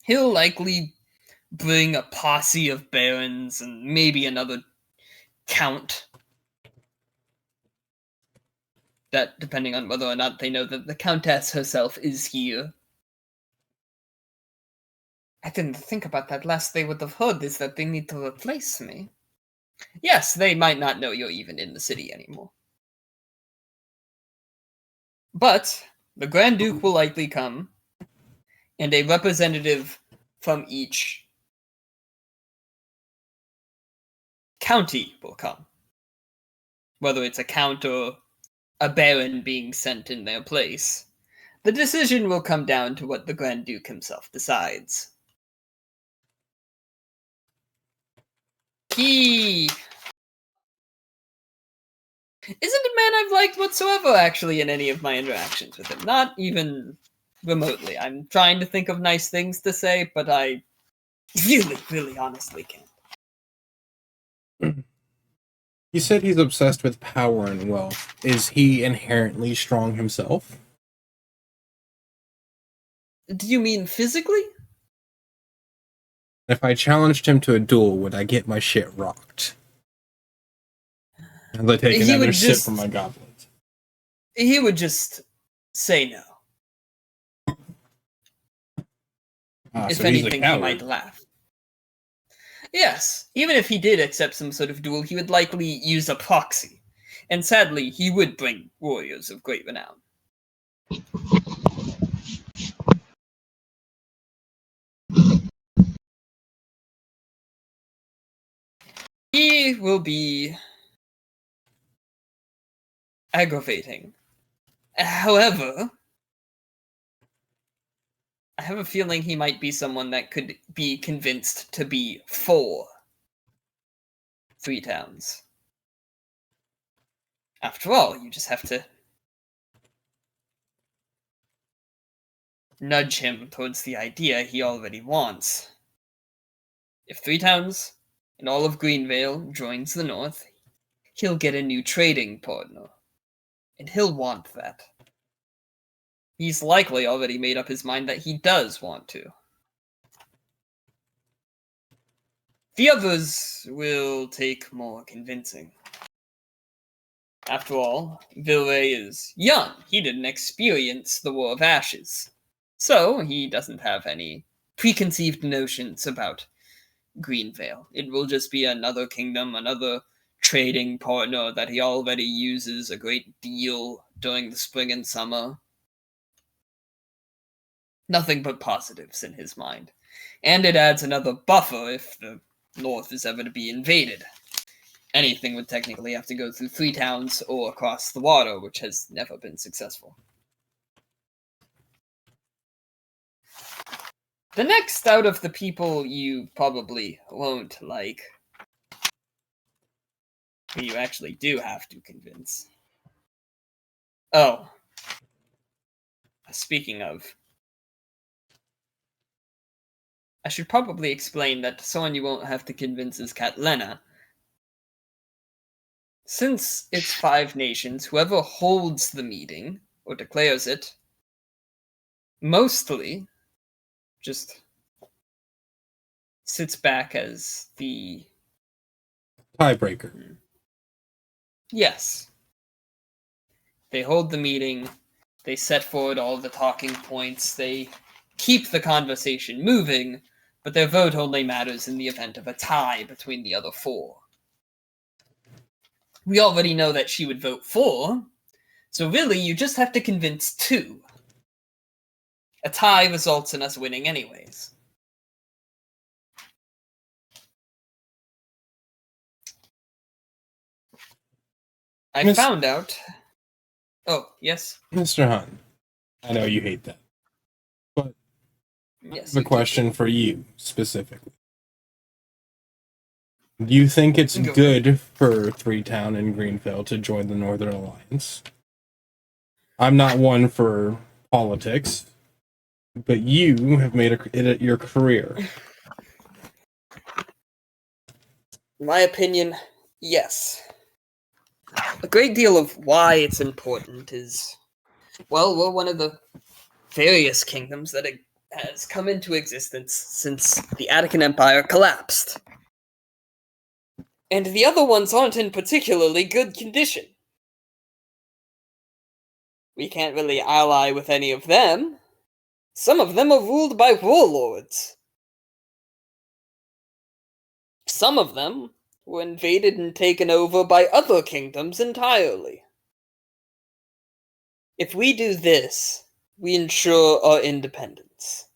He'll likely bring a posse of barons and maybe another count. That, depending on whether or not they know that the Countess herself is here. I didn't think about that. Last they would have heard is that they need to replace me. Yes, they might not know you're even in the city anymore. But the Grand Duke will likely come, and a representative from each county will come. Whether it's a count or a baron being sent in their place, the decision will come down to what the Grand Duke himself decides. He isn't a man I've liked whatsoever, actually, in any of my interactions with him. Not even remotely. I'm trying to think of nice things to say, but I really, really honestly can't.
You said he's obsessed with power and wealth. Is he inherently strong himself?
Do you mean physically?
If I challenged him to a duel, would I get my shit rocked? As I take
He
another
would
sip
just-
from my goblet.
He would just say no. If
So he's a
anything, he
coward.
might laugh. Yes, even if he did accept some sort of duel, he would likely use a proxy. And sadly, he would bring warriors of great renown. He will be aggravating. However, I have a feeling he might be someone that could be convinced to be for 3 towns. After all, you just have to nudge him towards the idea he already wants. If 3 towns and all of Greenvale joins the North, he'll get a new trading partner. And he'll want that. He's likely already made up his mind that he does want to. The others will take more convincing. After all, Vilray is young. He didn't experience the War of Ashes. So, he doesn't have any preconceived notions about Greenvale. It will just be another kingdom, another trading partner that he already uses a great deal during the spring and summer. Nothing but positives in his mind. And it adds another buffer if the North is ever to be invaded. Anything would technically have to go through 3 towns or across the water, which has never been successful. The next out of the people you probably won't like, who you actually do have to convince. Oh. Speaking of, I should probably explain that someone you won't have to convince is Catlena. Since it's 5 nations, whoever holds the meeting, or declares it, mostly just sits back as the
Tiebreaker.
Yes. They hold the meeting, they set forward all the talking points, they keep the conversation moving, but their vote only matters in the event of a tie between the other 4. We already know that she would vote for, so really you just have to convince 2. A tie results in us winning anyways. I found out... Oh, yes?
Mr. Hunt, I know you hate that. But
Yes,
I have a question for you, specifically. Do you think it's good for 3 Town and Greenvale to join the Northern Alliance? I'm not one for politics, but you have made it your career.
In my opinion, yes. A great deal of why it's important is, well, we're one of the various kingdoms that has come into existence since the Attican Empire collapsed. And the other ones aren't in particularly good condition. We can't really ally with any of them. Some of them are ruled by warlords. Some of them were invaded and taken over by other kingdoms entirely. If we do this, we ensure our independence.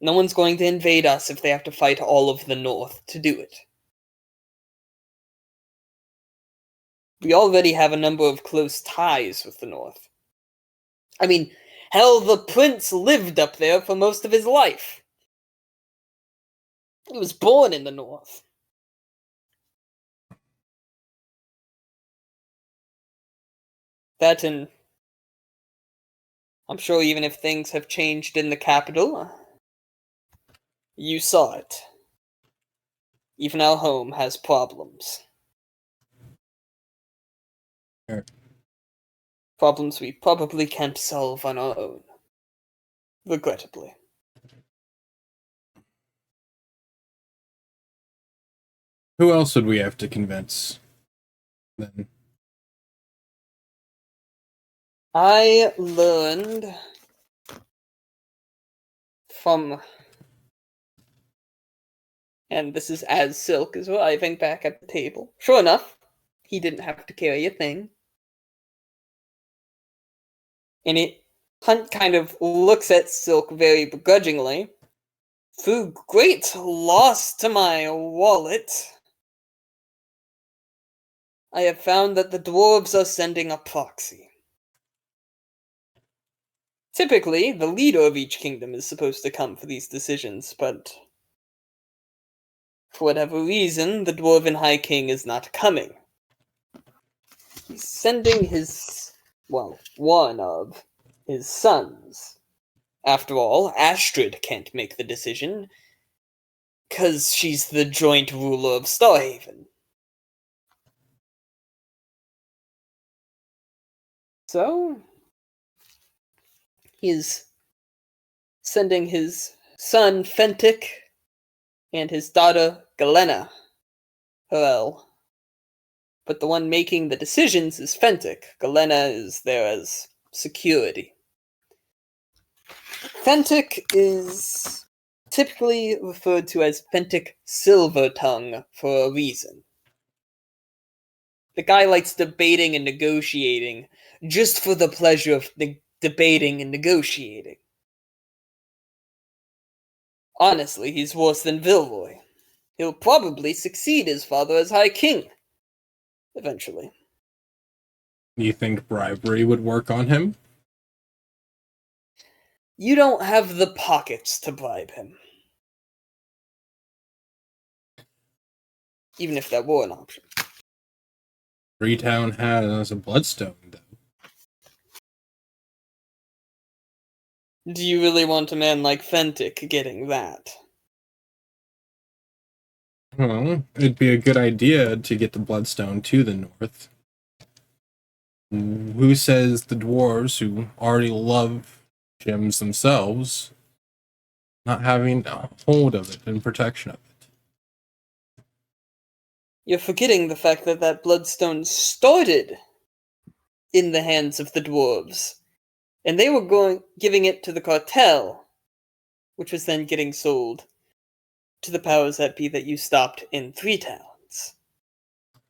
No one's going to invade us if they have to fight all of the North to do it. We already have a number of close ties with the North. I mean, hell, the prince lived up there for most of his life. He was born in the North. That and I'm sure even if things have changed in the capital, you saw it. Even our home has problems.
Sure.
Problems we probably can't solve on our own. Regrettably.
Who else would we have to convince then?
I learned from, and this is as Silk is arriving back at the table. Sure enough, he didn't have to carry a thing. And Hunt kind of looks at Silk very begrudgingly. Through great loss to my wallet, I have found that the dwarves are sending a proxy. Typically, the leader of each kingdom is supposed to come for these decisions, but for whatever reason, the Dwarven High King is not coming. He's sending one of his sons. After all, Astrid can't make the decision, because she's the joint ruler of Starhaven. So, he's sending his son Fentic and his daughter Galena. Well, but the one making the decisions is Fentic. Galena is there as security. Fentic is typically referred to as Fentic Silvertongue for a reason. The guy likes debating and negotiating just for the pleasure of debating and negotiating. Honestly, he's worse than Vilroy. He'll probably succeed his father as High King. Eventually.
You think bribery would work on him?
You don't have the pockets to bribe him. Even if that were an option.
Freetown has a bloodstone, though.
Do you really want a man like Fentic getting that?
Well, it'd be a good idea to get the bloodstone to the north. Who says the dwarves, who already love gems themselves, not having a hold of it and protection of it?
You're forgetting the fact that that bloodstone started in the hands of the dwarves. And they were giving it to the cartel, which was then getting sold to the powers that be that you stopped in Three Towns.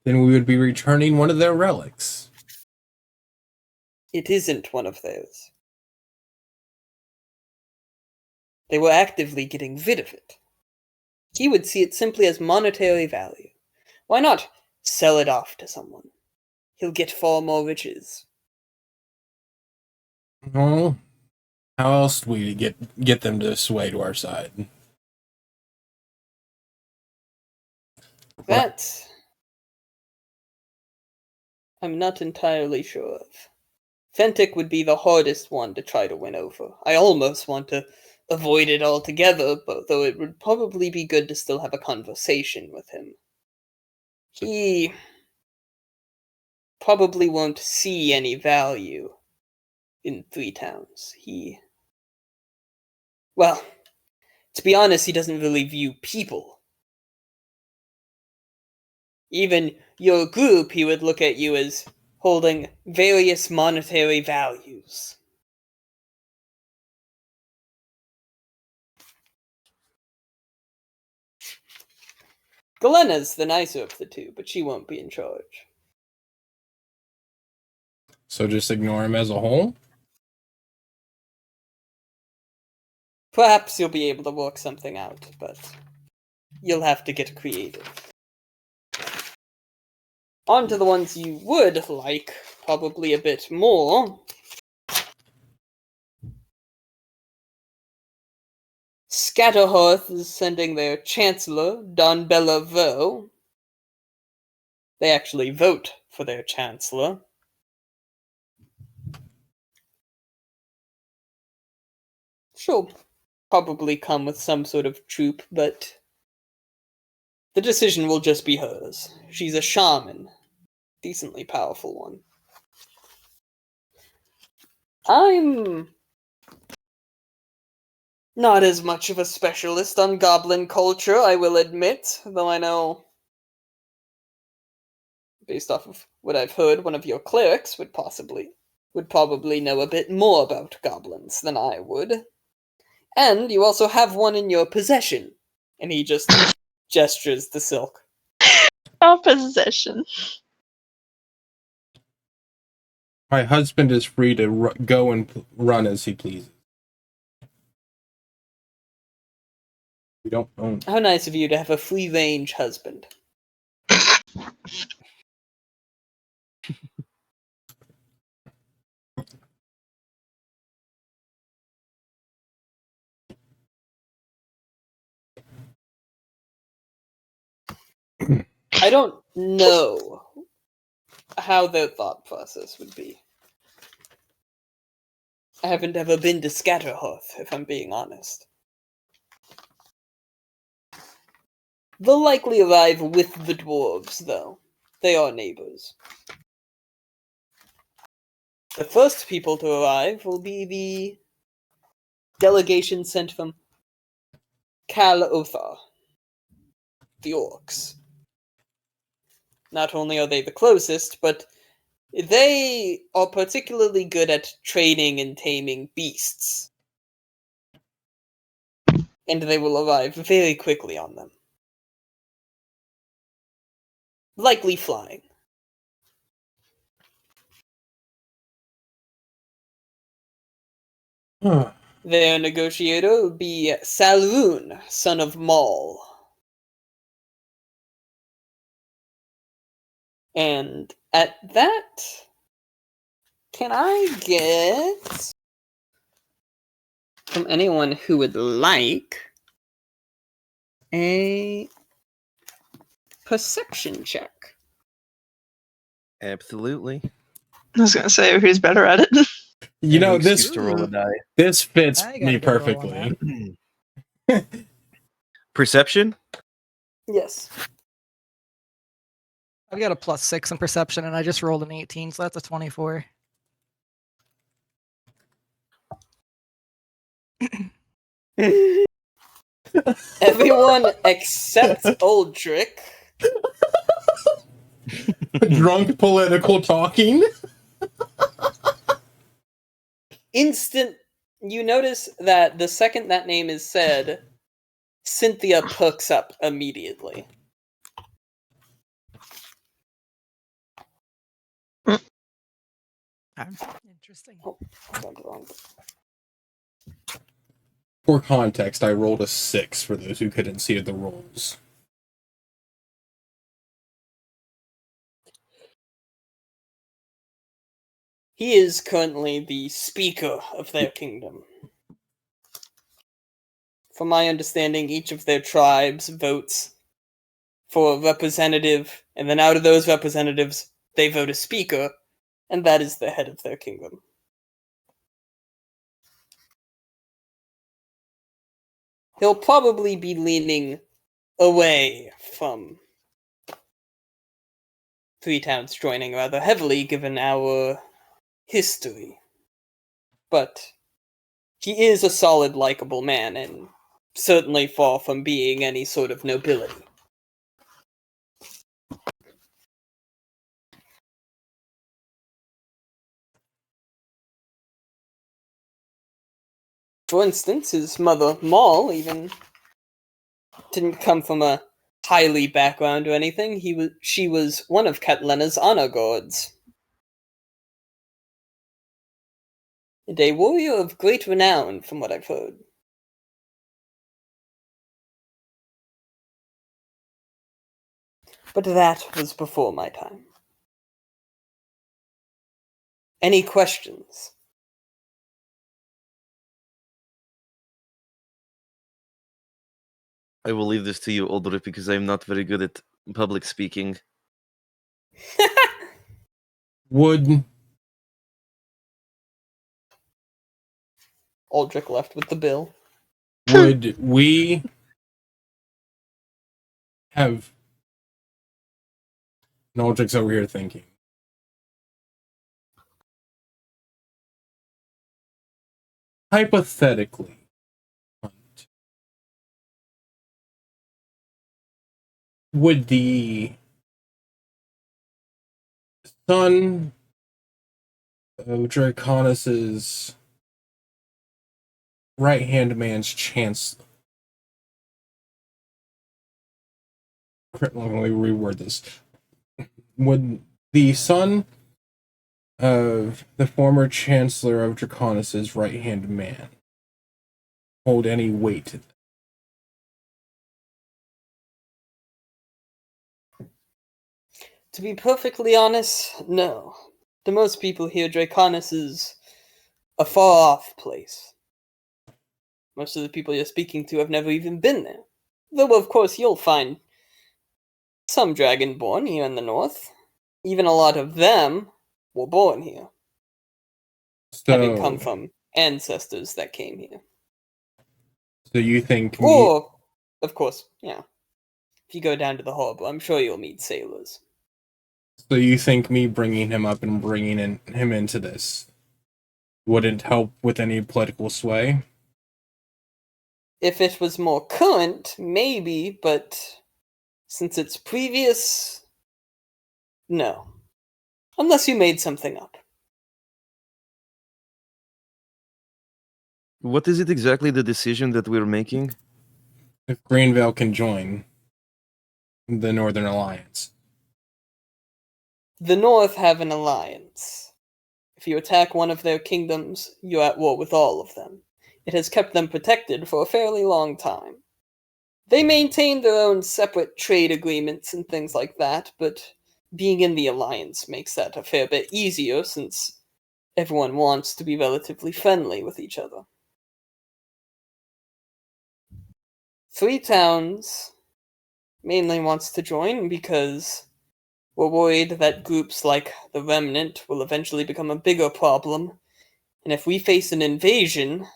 Then we would be returning one of their relics.
It isn't one of those. They were actively getting rid of it. He would see it simply as monetary value. Why not sell it off to someone? He'll get far more riches.
Well, how else do we get them to sway to our side?
That I'm not entirely sure of. Fentic would be the hardest one to try to win over. I almost want to avoid it altogether, but though it would probably be good to still have a conversation with him. He probably won't see any value in Three Towns. Well, to be honest, he doesn't really view people. Even your group, he would look at you as holding various monetary values. Galena's the nicer of the two, but she won't be in charge.
So just ignore him as a whole?
Perhaps you'll be able to work something out, but you'll have to get creative. On to the ones you would like, probably a bit more. Scatterhearth is sending their Chancellor, Don Bella Vo. They actually vote for their Chancellor. She'll probably come with some sort of troop, but the decision will just be hers. She's a shaman. Decently powerful one. I'm not as much of a specialist on goblin culture, I will admit, though I know, based off of what I've heard, one of your clerics would probably know a bit more about goblins than I would. And you also have one in your possession. And he just gestures the silk.
Our possession.
My husband is free to go and run as he pleases. We don't own.
How nice of you to have a free-range husband. I don't know how their thought process would be. I haven't ever been to Scatterhearth, if I'm being honest. They'll likely arrive with the dwarves, though. They are neighbors. The first people to arrive will be the delegation sent from Otta, the orcs. Not only are they the closest, but they are particularly good at training and taming beasts. And they will arrive very quickly on them. Likely flying. Their negotiator will be Salroon, son of Maul. And at that, can I get, from anyone who would like, a perception check?
Absolutely.
I was gonna say, who's better at it?
You know,
No
this
excuse to roll a die.
this fits
I gotta
me
go roll on
perfectly.
Perception?
Yes.
I've got a +6 in perception, and I just rolled an 18, so that's a 24.
Everyone except Uldric.
Drunk political talking.
You notice that the second that name is said, Cynthia perks up immediately.
Interesting.
Oh, wrong.
For context, I rolled a 6 for those who couldn't see the rolls.
He is currently the speaker of their kingdom. From my understanding, each of their tribes votes for a representative, and then out of those representatives, they vote a speaker, and that is the head of their kingdom. He'll probably be leaning away from Three Towns joining rather heavily, given our history. But he is a solid, likable man, and certainly far from being any sort of nobility. For instance, his mother, Maul, even didn't come from a highly background or anything. She was one of Catlena's honor guards. And a warrior of great renown, from what I've heard. But that was before my time. Any questions?
I will leave this to you, Uldric, because I'm not very good at public speaking.
Would
Uldric left with the bill.
would we have Uldric's over here thinking. hypothetically, would the son of Draconis's right-hand man's chancellor. Let me reword this. Would the son of the former chancellor of Draconis's right-hand man hold any weight to that?
To be perfectly honest, no. To most people here, Draconis is a far-off place. Most of the people you're speaking to have never even been there. Though, of course, you'll find some Dragonborn here in the north. Even a lot of them were born here, having come from ancestors that came here.
So you think
Or, of course, yeah. If you go down to the harbor, I'm sure you'll meet sailors.
So you think me bringing him up and bringing him into this wouldn't help with any political sway?
If it was more current, maybe, but since it's previous, no. Unless you made something up.
What is it exactly, the decision that we're making?
If Greenvale can join the Northern Alliance.
The North have an alliance. If you attack one of their kingdoms, you're at war with all of them. It has kept them protected for a fairly long time. They maintain their own separate trade agreements and things like that, but being in the alliance makes that a fair bit easier since everyone wants to be relatively friendly with each other. 3 towns mainly wants to join because we're worried that groups like the Remnant will eventually become a bigger problem, and if we face an invasion,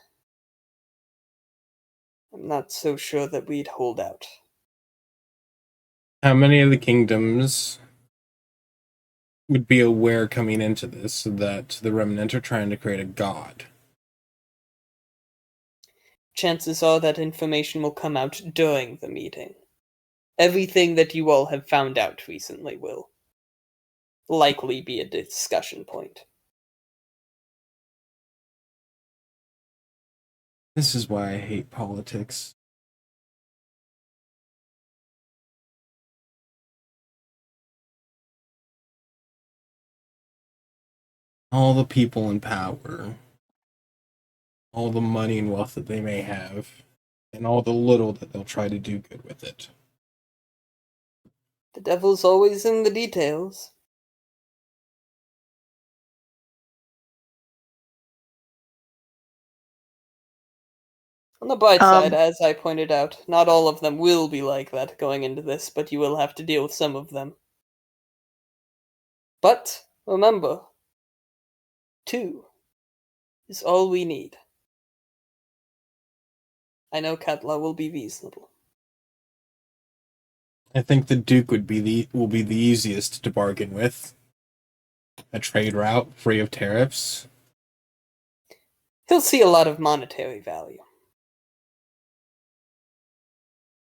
I'm not so sure that we'd hold out.
How many of the kingdoms would be aware coming into this that the Remnant are trying to create a god?
Chances are that information will come out during the meeting. Everything that you all have found out recently will likely be a discussion point.
This is why I hate politics. All the people in power, all the money and wealth that they may have, and all the little that they'll try to do good with it.
The devil's always in the details. On the bright side, as I pointed out, not all of them will be like that going into this, but you will have to deal with some of them. But, remember, 2 is all we need. I know Katla will be reasonable.
I think the Duke will be the easiest to bargain with. A trade route free of tariffs.
He'll see a lot of monetary value.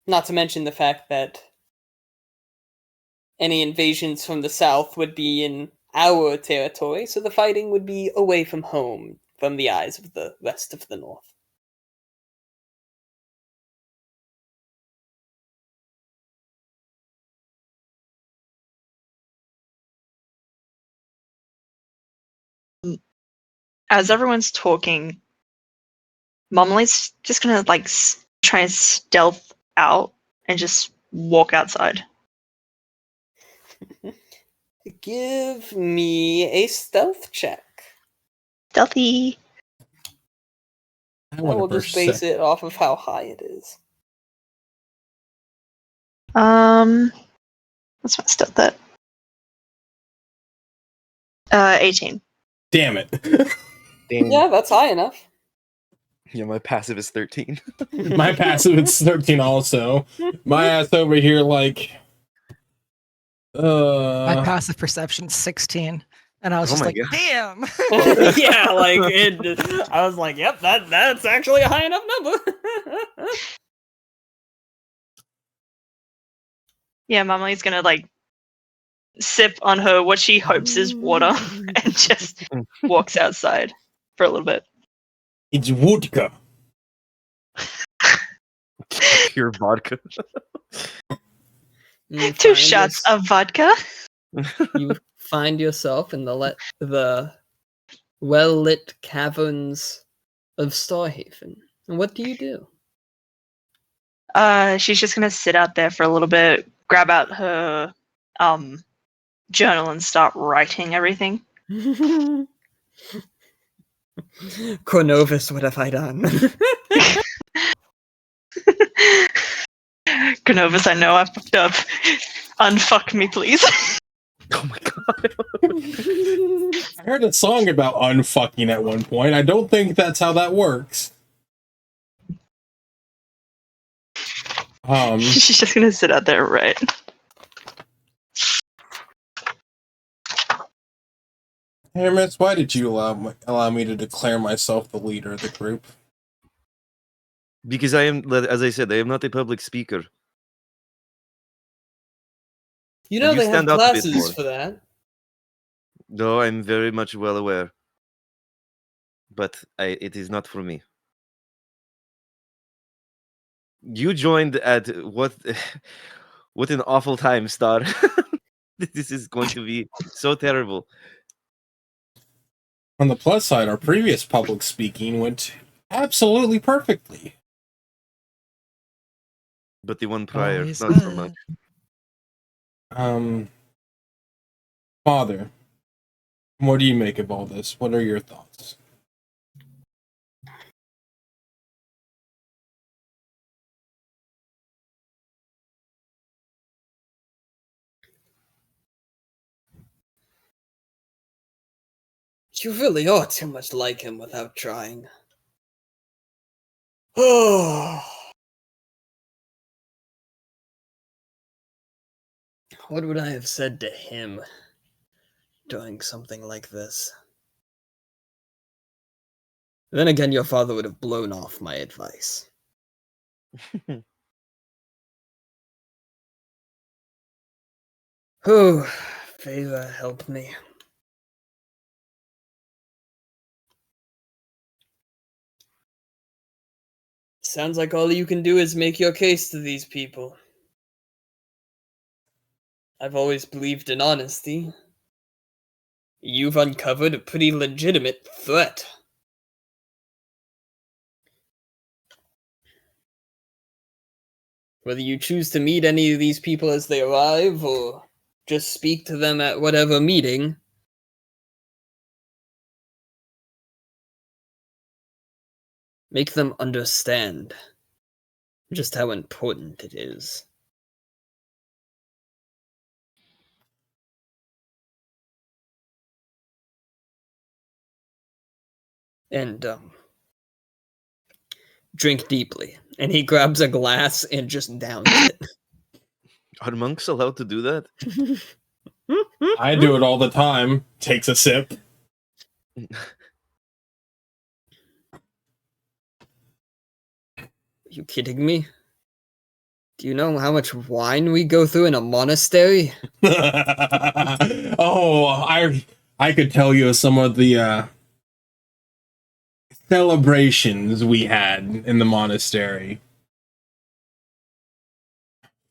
Not to mention the fact that any invasions from the south would be in our territory, so the fighting would be away from home, from the eyes of the rest of the north.
As everyone's talking, Momley's just gonna try and stealth out and just walk outside.
Give me a stealth check.
Stealthy.
I will just base it off of how high it is.
What's my stealth at? 18.
Damn it.
Dang.
Yeah, that's high enough.
Yeah, my passive is 13.
My passive is 13 also. My ass over here
my passive perception 16. And I was
Oh
just
my
like,
God.
damn.
Yeah, like I was like, yep, that's actually a high enough number.
Yeah, Mama's gonna like sip on her what she hopes is water and just walks outside for a little bit.
It's vodka.
Pure vodka.
You
2
find
shots
your-
of vodka.
You find yourself in the well-lit caverns of Starhaven. And what do you do?
She's just gonna sit out there for a little bit, grab out her journal and start writing everything.
Cornovis, what have I done?
Gnovis, I know I fucked up. Unfuck me, please.
Oh my God.
I heard a song about unfucking at one point. I don't think that's how that works.
She's just gonna sit out there, right?
Hermes, why did you allow me to declare myself the leader of the group?
Because I am, as I said, I am not a public speaker.
You know
You
they have
stand out a bit
classes
more.
for that.
No, I'm very much well aware. But it is not for me. You joined at what? What an awful time, Star. This is going to be so terrible.
On the plus side, our previous public speaking went absolutely perfectly.
But the one prior,
Always
not so much.
Father, what do you make of all this? What are your thoughts?
You really are too much like him without trying. Oh. What would I have said to him doing something like this? Then again, your father would have blown off my advice. Oh, favor, help me. Sounds like all you can do is make your case to these people. I've always believed in honesty. You've uncovered a pretty legitimate threat. Whether you choose to meet any of these people as they arrive, or just speak to them at whatever meeting, make them understand just how important it is. And, drink deeply. And he grabs a glass and just downs it.
Are monks allowed to do that?
I do it all the time. Takes a sip.
You kidding me? Do you know how much wine we go through in a monastery?
Oh, I could tell you some of the celebrations we had in the monastery.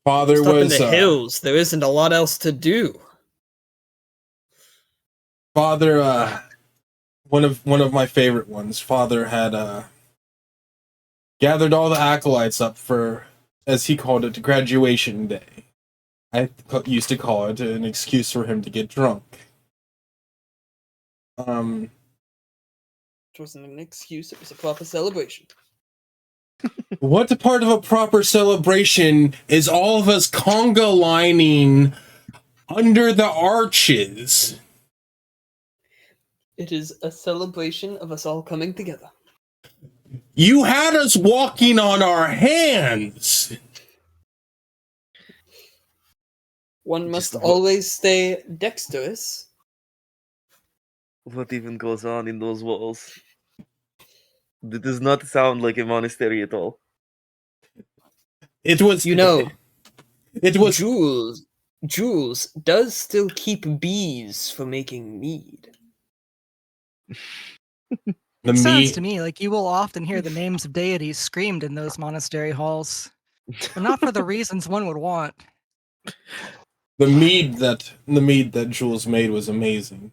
Father
Just up in
was
the hills. There isn't a lot else to do.
Father, one of my favorite ones. Father had gathered all the acolytes up for, as he called it, graduation day. I used to call it an excuse for him to get drunk.
It wasn't an excuse, it was a proper celebration.
What part of a proper celebration is all of us conga lining under the arches?
It is a celebration of us all coming together.
You had us walking on our hands.
One must always stay dexterous
What even goes on in those walls? It does not sound like a monastery at all.
It was.
You know,
It was.
Jules does still keep bees for making mead.
The
Sounds to
mead.
me like you will often hear the names of deities screamed in those monastery halls, but not for the reasons one would want.
The mead that Jules made was amazing.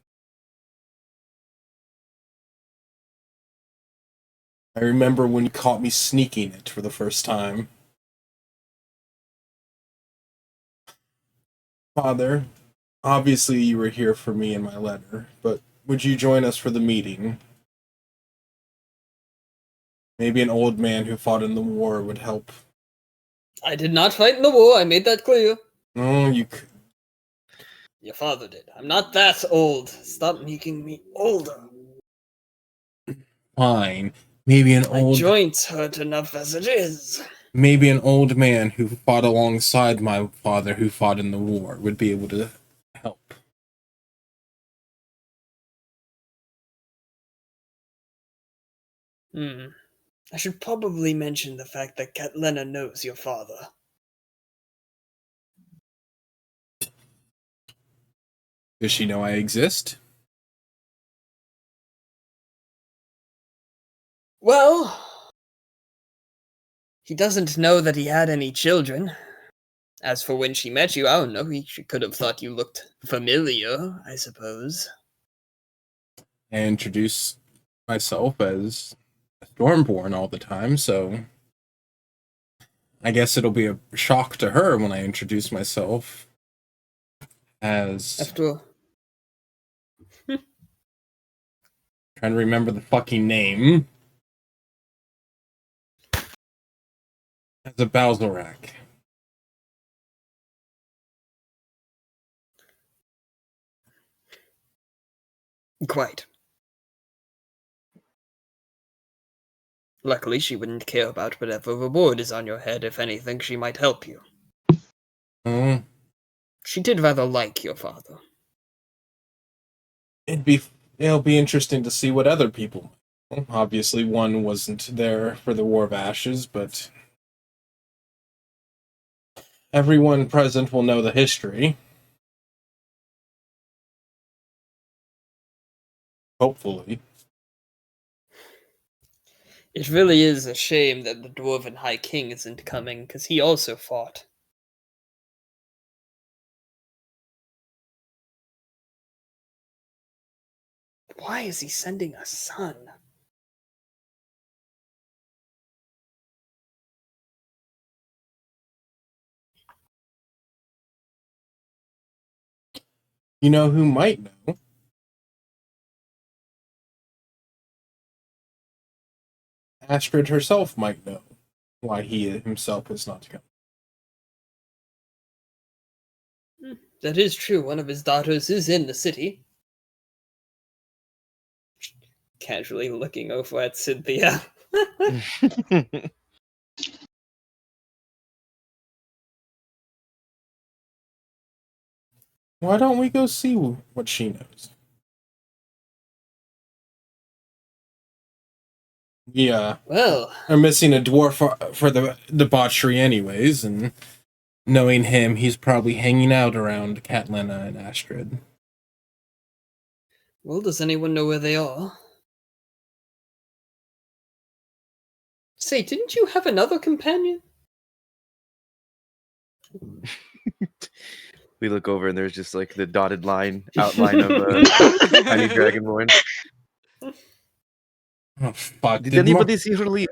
I remember when you caught me sneaking it for the first time. Father, obviously you were here for me in my letter, but would you join us for the meeting? Maybe an old man who fought in the war would help.
I did not fight in the war, I made that clear.
Oh, you could.
Your father did. I'm not that old. Stop making me older.
Fine. Maybe
My joints hurt enough as it is.
Maybe an old man who fought alongside my father who fought in the war would be able to help.
I should probably mention the fact that Catlena knows your father.
Does she know I exist?
Well, he doesn't know that he had any children. As for when she met you, I don't know. She could have thought you looked familiar, I suppose.
I introduce myself as a Stormborn all the time, so I guess it'll be a shock to her when I introduce myself as...
After all.
Trying to remember the fucking name. As a Balzorak.
Quite. Luckily, she wouldn't care about whatever reward is on your head. If anything, she might help you.
Oh.
She did rather like your father.
It'll be interesting to see what other people... Obviously, one wasn't there for the War of Ashes, but everyone present will know the history. Hopefully.
It really is a shame that the Dwarven High King isn't coming, because he also fought. Why is he sending a son?
You know who might know? Astrid herself might know why he himself is not coming.
That is true. One of his daughters is in the city. Casually looking over at Cynthia.
Why don't we go see what she knows? Yeah.
Well,
I'm missing a dwarf for the debauchery anyways, and knowing him, he's probably hanging out around Catlena and Astrid.
well, does anyone know where they are? Say, didn't you have another companion?
We look over and there's just like the dotted line outline of tiny dragonborn.
Oh fuck!
Did anybody see her leave?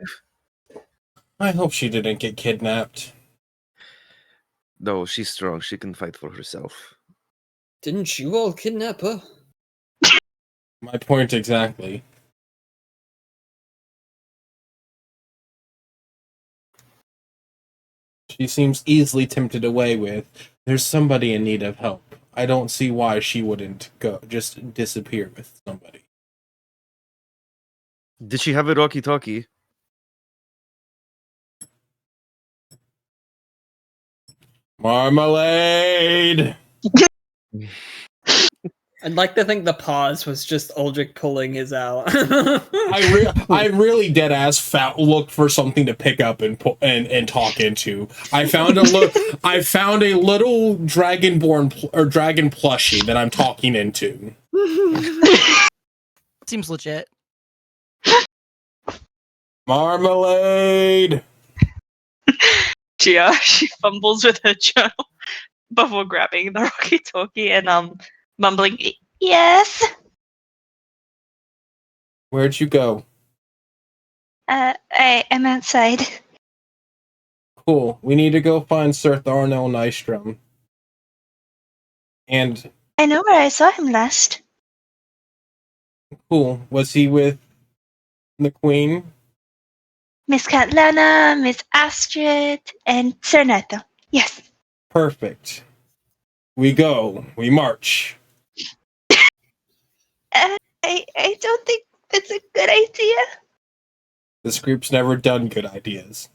I hope she didn't get kidnapped.
No, she's strong. She can fight for herself.
Didn't you all kidnap her?
My point exactly. She seems easily tempted away with, there's somebody in need of help. I don't see why she wouldn't just disappear with somebody.
Did she have a walkie-talkie?
Marmalade!
I'd like to think the pause was just Uldric pulling his out.
I really dead ass looked for something to pick up and talk into. I found a little dragonborn or dragon plushie that I'm talking into.
Seems legit.
Marmalade.
Gia, she fumbles with her journal before grabbing the walkie-talkie and mumbling, "Yes."
Where'd you go?
I'm outside.
Cool. We need to go find Sir Thornell Nystrom. And
I know where I saw him last.
cool. Was he with the Queen?
Miss Catlana, Miss Astrid, and Sir Nato. Yes.
Perfect. We go. We march.
I don't think that's a good idea.
This group's never done good ideas.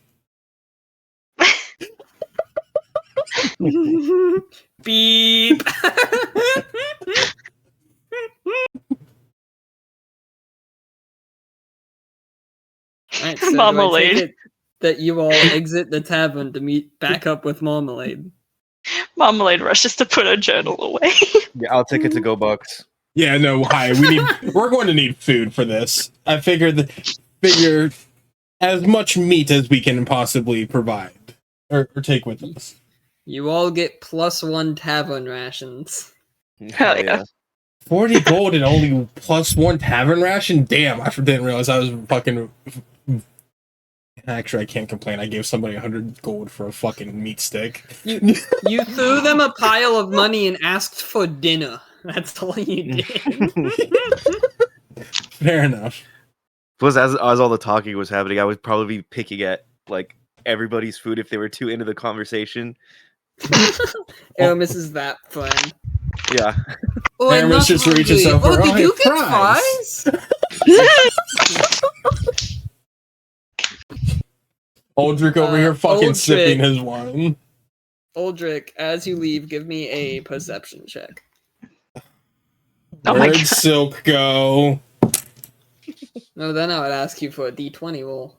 Beep. Alright, so
Marmalade.
do I take it that you all exit the tavern to meet back up with Marmalade?
Marmalade rushes to put her journal away.
Yeah, I'll take it to go Bucks.
Yeah, no, hi. We're going to need food for this. I figure as much meat as we can possibly provide or take with us.
You all get +1 tavern rations.
Hell yeah.
40 gold and only +1 tavern ration? Damn, I didn't realize I was fucking... Actually, I can't complain. I gave somebody 100 gold for a fucking meat stick.
You threw them a pile of money and asked for dinner. That's all you did.
Fair enough.
Plus, as all the talking was happening, I would probably be picking at like everybody's food if they were too into the conversation.
Aramis is that fun.
Yeah.
Oh,
Aramis just reaches over.
Oh, did you get
fries? Uldric over here fucking sipping his wine.
Uldric, as you leave, give me a perception check.
Oh my
Where'd
God.
Silk go?
No, then I would ask you for a d20 roll.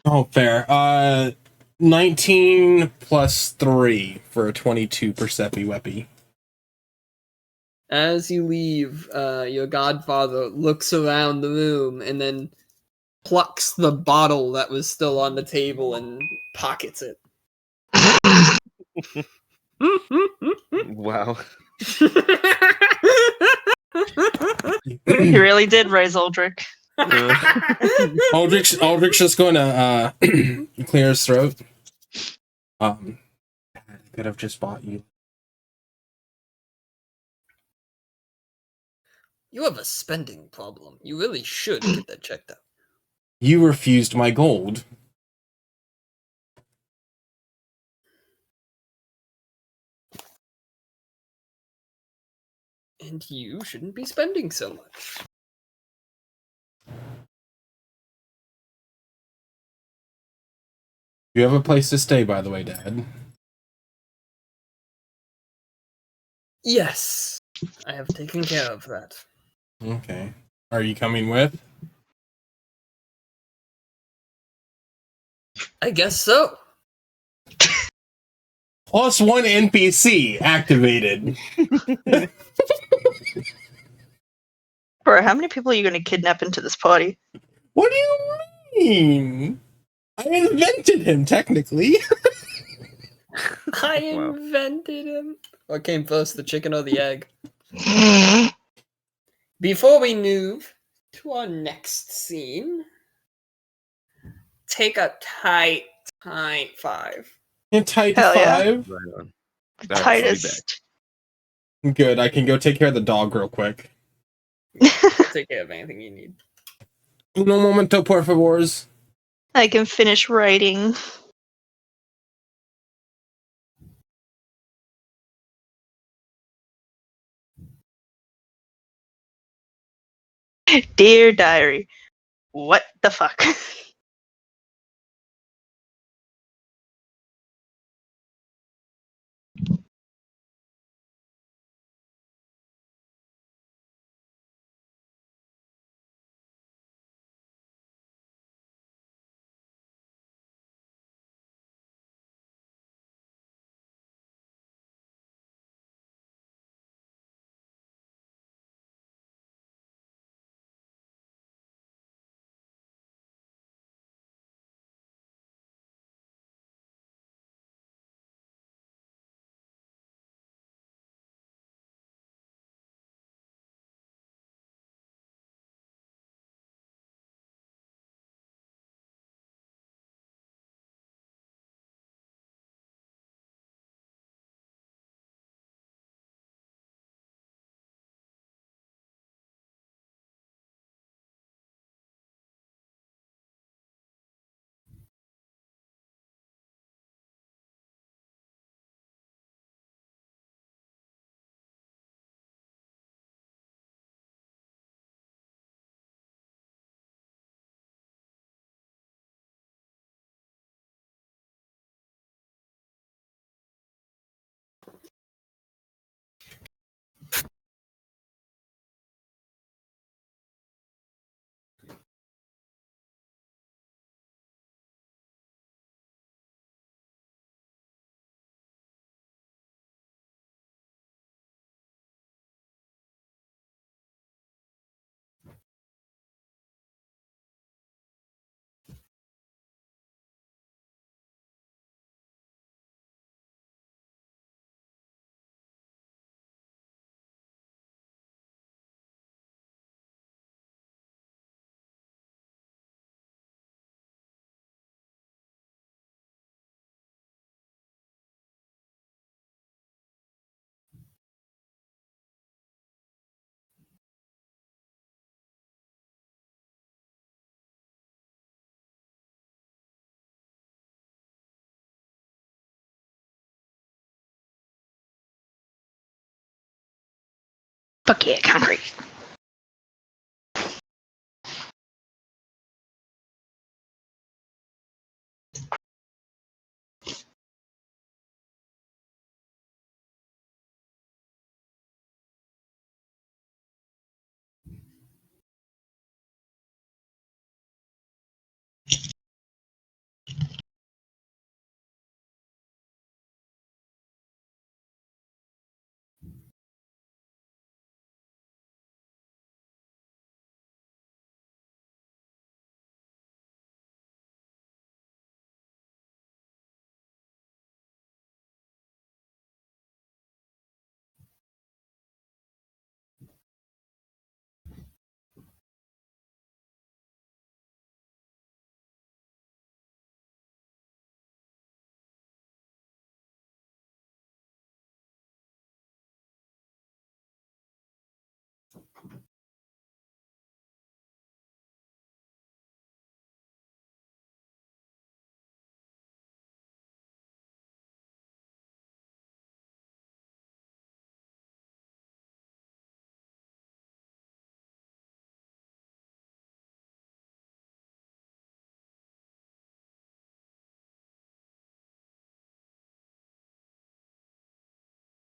Oh, fair. 19 plus 3 for a 22 Percepi Weppy.
As you leave, your godfather looks around the room and then plucks the bottle that was still on the table and pockets it.
Wow.
You really did raise Uldric.
Uldric's just going to clear his throat. I could have just bought you.
You have a spending problem. You really should get that checked out.
You refused my gold.
And you shouldn't be spending so much.
You have a place to stay, by the way, Dad.
Yes, I have taken care of that.
Okay. Are you coming with?
I guess so.
+1 NPC activated.
Bro, how many people are you going to kidnap into this party?
What do you mean? I invented him, technically.
I invented him. What came first, the chicken or the egg? Before we move to our next scene, take a tight 5.
In tight
Hell yeah.
5.
Right on.
The
That's
tightest.
Good, I can go take care of the dog real quick.
Take care of anything you need.
Uno momento, por favors.
I can finish writing. Dear diary, what the fuck? Fuck yeah, concrete.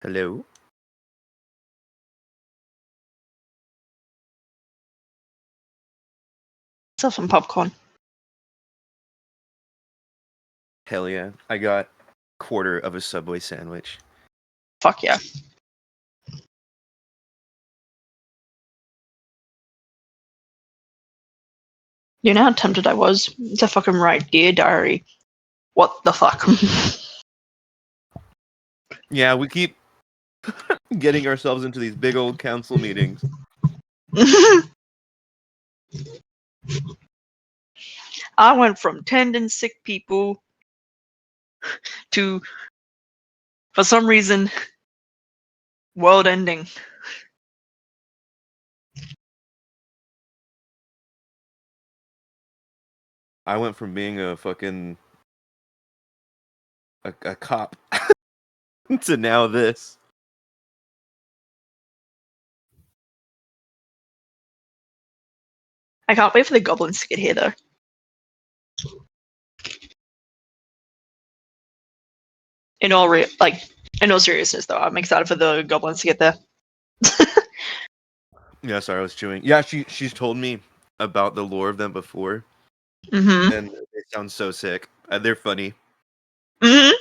Hello?
Myself some popcorn.
Hell yeah. I got quarter of a Subway sandwich.
Fuck yeah. You know how tempted I was to fucking write Dear Diary. What the fuck?
Yeah, we keep getting ourselves into these big old council meetings.
I went from tending sick people to, for some reason, world ending.
I went from being a fucking a cop to now this.
I can't wait for the goblins to get here, though. In all seriousness, though, I'm excited for the goblins to get there.
Yeah, sorry, I was chewing. Yeah, she's told me about the lore of them before,
Mm-hmm.
and they sound so sick. They're funny.
Mm-hmm.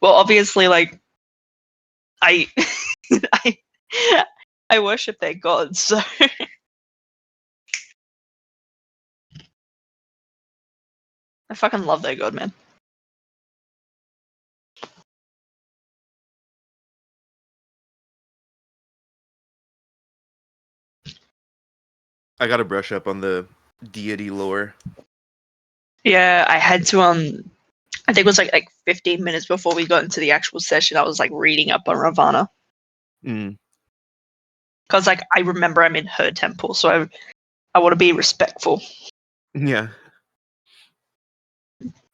Well, obviously, like, I I worship their gods, so I fucking love their god, man.
I gotta brush up on the deity lore.
Yeah, I had to I think it was like 15 minutes before we got into the actual session. I was like reading up on Ravana
Mm.
because like I remember I'm in her temple, so I want to be respectful.
Yeah.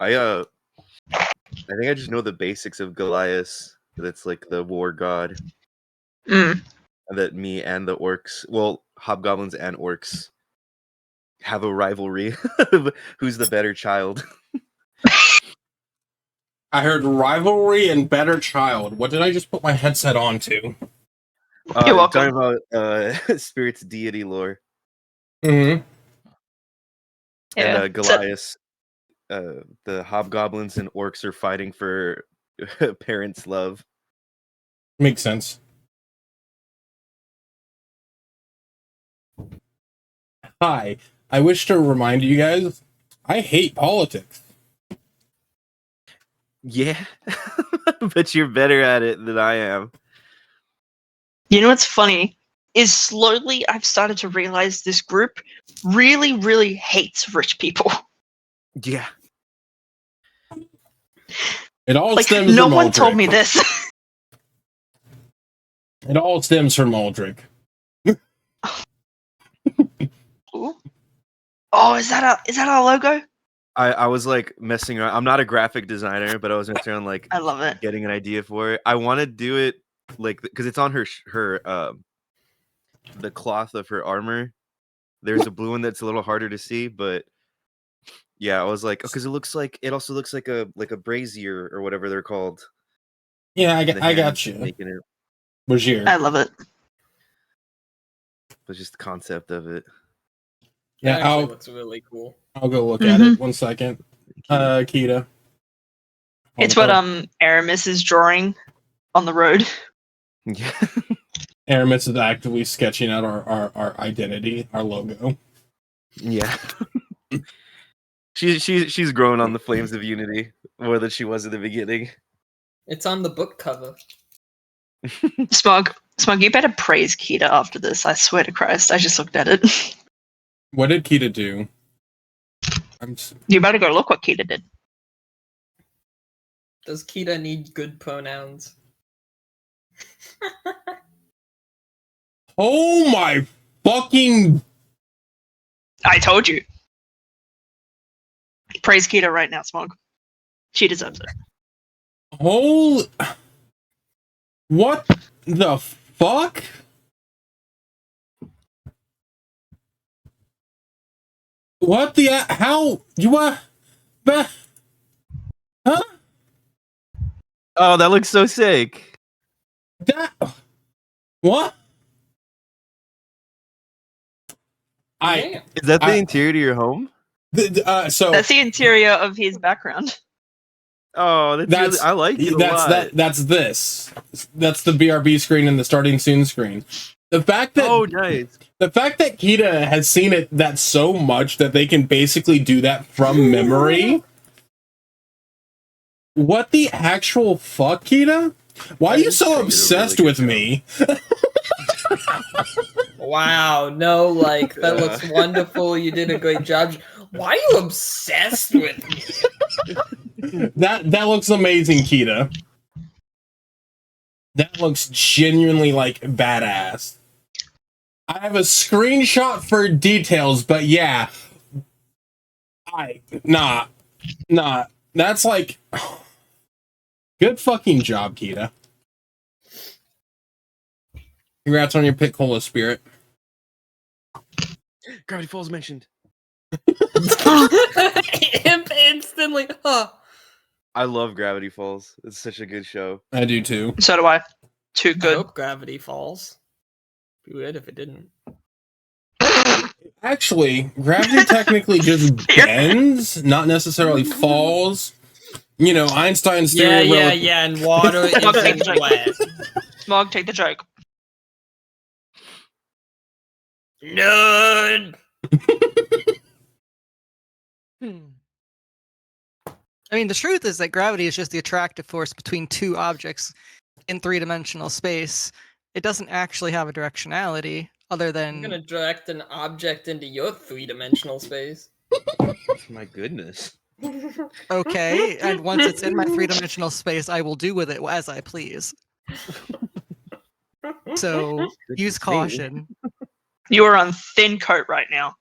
I think I just know the basics of Goliath. That's like the war god.
Mm.
That me and the orcs, well, hobgoblins and orcs, have a rivalry of who's the better child.
I heard rivalry and better child. What did I just put my headset on to?
You're welcome.
Talking about Spirit's deity lore.
Mm-hmm.
Yeah.
And Goliath, the hobgoblins and orcs are fighting for parents' love.
Makes sense. Hi. I wish to remind you guys, I hate politics.
Yeah, but you're better at it than I am.
You know what's funny is slowly I've started to realize this group really, really hates rich people.
Yeah.
It all
Like
stems
no
from
one
Uldric.
told me this.
It all stems from Uldric.
Ooh. Oh, is that our logo?
I was like messing around. I'm not a graphic designer, but I was messing around like
I love it.
getting an idea for it. I want to do it like because it's on her the cloth of her armor. There's a blue one that's a little harder to see, but yeah, I was like, because it also looks like a brazier or whatever they're called.
Yeah,
The
I got
hands
you.
making it.
Brazier.
I love it.
But just the concept of it.
Yeah,
That actually looks really cool.
I'll go look at it. 1 second. Kita.
It's what Aramis is drawing on the road.
Yeah.
Aramis is actively sketching out our identity, our logo.
Yeah. She's grown on the flames of unity more than she was in the beginning.
It's on the book cover.
Smug, you better praise Kita after this. I swear to Christ, I just looked at it.
What did Kita do?
You better go look what Kita did.
Does Kita need good pronouns?
Oh my fucking...
I told you. Praise Kita right now, Smug. She deserves it.
Holy... What the fuck? What the... How... You are... Huh?
Oh, that looks so sick.
That... What?
Yeah.
Is that the interior to your home?
So
That's the interior of his background.
Oh, that's really, I like it a lot.
That's this. That's the BRB screen and the starting soon screen. The fact that
nice.
The fact that Kita has seen it that so much that they can basically do that from memory. What the actual fuck, Kita? Why are you so obsessed with me?
Wow, no, like, that looks wonderful. You did a great job. Why are you obsessed with me?
That looks amazing, Kita. That looks genuinely, like, badass. I have a screenshot for details, but yeah. Nah. That's like... Good fucking job, Kita. Congrats on your Piccola spirit.
Gravity Falls mentioned.
Instantly. Huh.
I love Gravity Falls. It's such a good show.
I do too.
So do I. Too
I
good.
hope Gravity Falls. Be weird if it didn't.
Actually, gravity technically just bends, not necessarily falls. You know, Einstein's theory.
Yeah, and water isn't wet.
Smog, take the joke.
Nerd!
I mean, the truth is that gravity is just the attractive force between two objects in three-dimensional space. It doesn't actually have a directionality other than...
I'm gonna direct an object into your three-dimensional space.
My goodness.
Okay, and once it's in my three-dimensional space, I will do with it as I please. So, use caution.
You are on thin coat right now.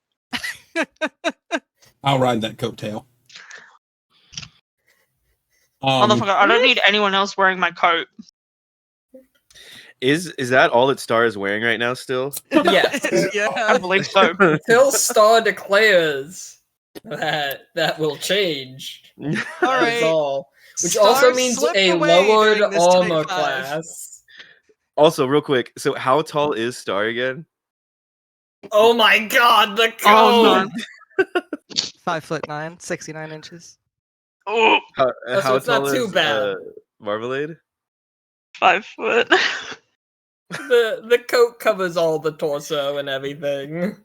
I'll ride that coattail.
Motherfucker, I don't need anyone else wearing my coat.
Is that all that Star is wearing right now still?
Yes.
Yeah.
I believe so.
Until Star declares that will change.
All
That
right.
is all. Which
Star
also means
slipped
a
away
lowered
during this
armor
type 5.
class.
Also, real quick, so how tall is Star again?
Oh my god, the code!
Oh, no.
5'9", 69 inches.
Oh,
How
so it's not
tall
too
is
bad.
Marmalade?
5 foot.
The coat covers all the torso and everything.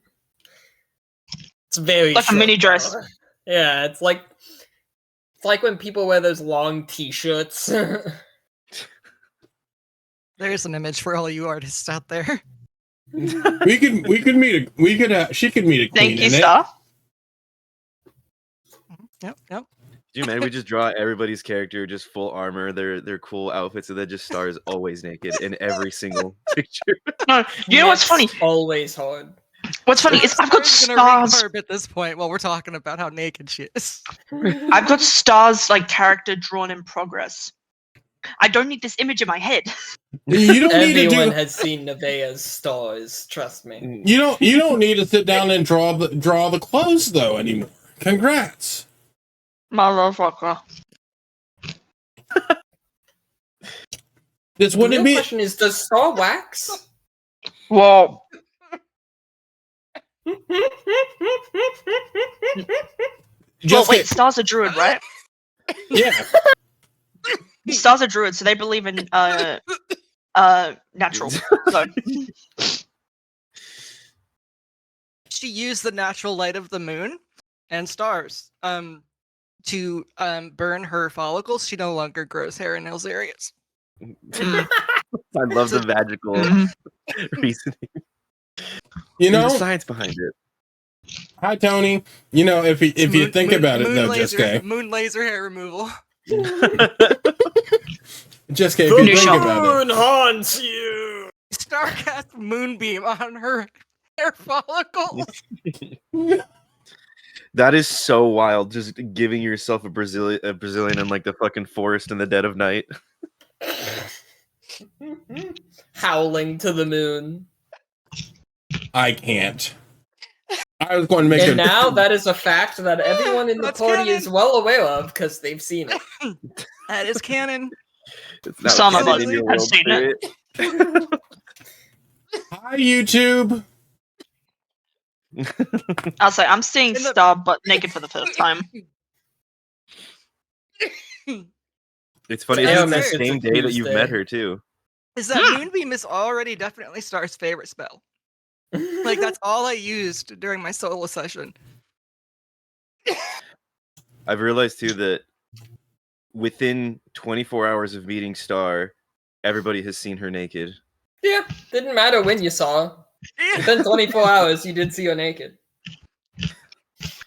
It's very
Like a
short,
mini dress.
though. Yeah, it's like when people wear those long t-shirts.
There's an image for all you artists out there.
she could meet a queen.
Thank you,
in it.
Star.
Yep.
Do you imagine we just draw everybody's character just full armor, their cool outfits, and then just Star is always naked in every single picture?
No, you know what's funny?
It's always hard.
What's funny is I've got Stars.
Recarb at this point while we're talking about how naked she is.
I've got Stars like character drawn in progress. I don't need this image in my head.
You don't need to
Everyone
do.
has seen Nevaeh's stars. Trust me.
You don't need to sit down and draw the clothes though anymore. Congrats.
Motherfucker.
This
The
wouldn't
real
be.
question is, does Star wax?
Well,
Just
wait, Star's a druid, right?
yeah.
Star's a druid, so they believe in natural. So,
She used the natural light of the moon and stars to burn her follicles. She no longer grows hair in those areas.
I love the magical reasoning.
You
The
know,
science behind it.
hi Tony. You know, if you think about it though, Jessica.
Moon laser hair removal.
Jessica, if you think about it.
Moon haunts you.
Star cast moonbeam on her hair follicles.
That is so wild. Just giving yourself a Brazilian in like the fucking forest in the dead of night.
Howling to the moon.
I can't. I was going to make
And
a
now that is a fact that everyone in the
That's
party
canon.
is well aware of because they've seen it.
That is canon.
It's not
Some of
canon
us
in your
have
world,
seen it.
Spirit.
hi YouTube.
I'll say I'm seeing
In the-
Star but naked for the first time.
It's funny.
Yeah,
It's
it's
the
a
same day that you've met
Tuesday.
her too.
Is that moonbeam is already definitely Star's favorite spell. Like that's all I used during my solo session.
I've realized too that within 24 hours of meeting Star, everybody has seen her naked.
Yeah, didn't matter when you saw her. Within 24 hours, you did see her naked.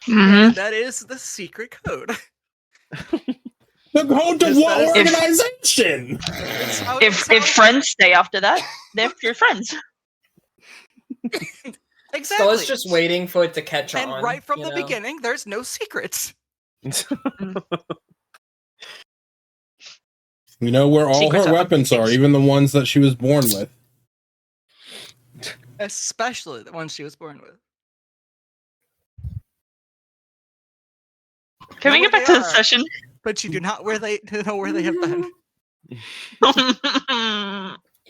Mm-hmm.
That is the secret code.
The code to
Yes,
what
that is-
organization?
It's how-
If
it's how-
friends stay after that, they're your friends.
exactly.
Star's just waiting for it to catch
and
on.
right from
you
the
know?
beginning, there's no secrets.
You know where all
Secrets
her
are
weapons are, even the ones that she was born with.
Especially the one she was born with.
Can we
Know
get
where
back to
they
the
are,
session?
But you do not know where they have been.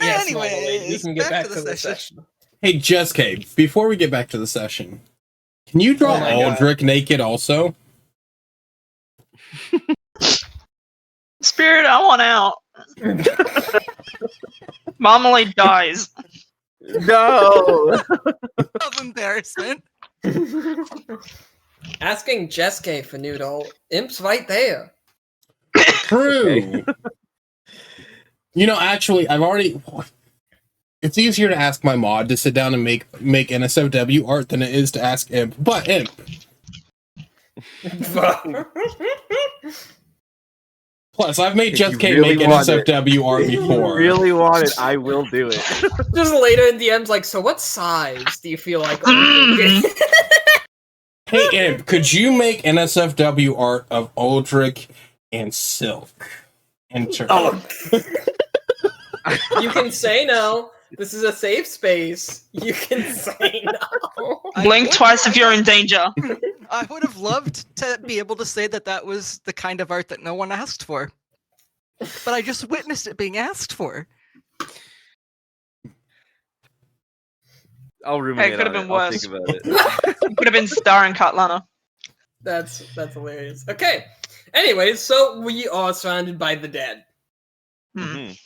Yes,
Anyways,
Marmalade, we can get back to the session.
Hey, Jessica, before we get back to the session, can you draw
Oh my God.
Uldric naked also?
Spirit, I want out. Marmalade dies.
No.
Of embarrassment.
Asking Jessica for noodle. Imp's right there.
True. You know, actually, I've already. It's easier to ask my mod to sit down and make NSFW art than it is to ask Imp. But Imp, plus I've made
If
Just
you
K
really
make
want it.
NSFW art
If you
before.
really want it, I will do it.
Just later in DM's like, so what size do you feel like?
Hey Imp, could you make NSFW art of Uldric and Silk? Enter.
Oh.
You can say no. This is a safe space. You can say no.
Blink twice if you're in danger.
I would have loved to be able to say that that was the kind of art that no one asked for. But I just witnessed it being asked for.
I'll ruminate
It could have
on
been
I'll
worse.
think about it.
It could have been Star and Katlana.
That's hilarious. Okay. Anyways, so we are surrounded by the dead.
Mhm.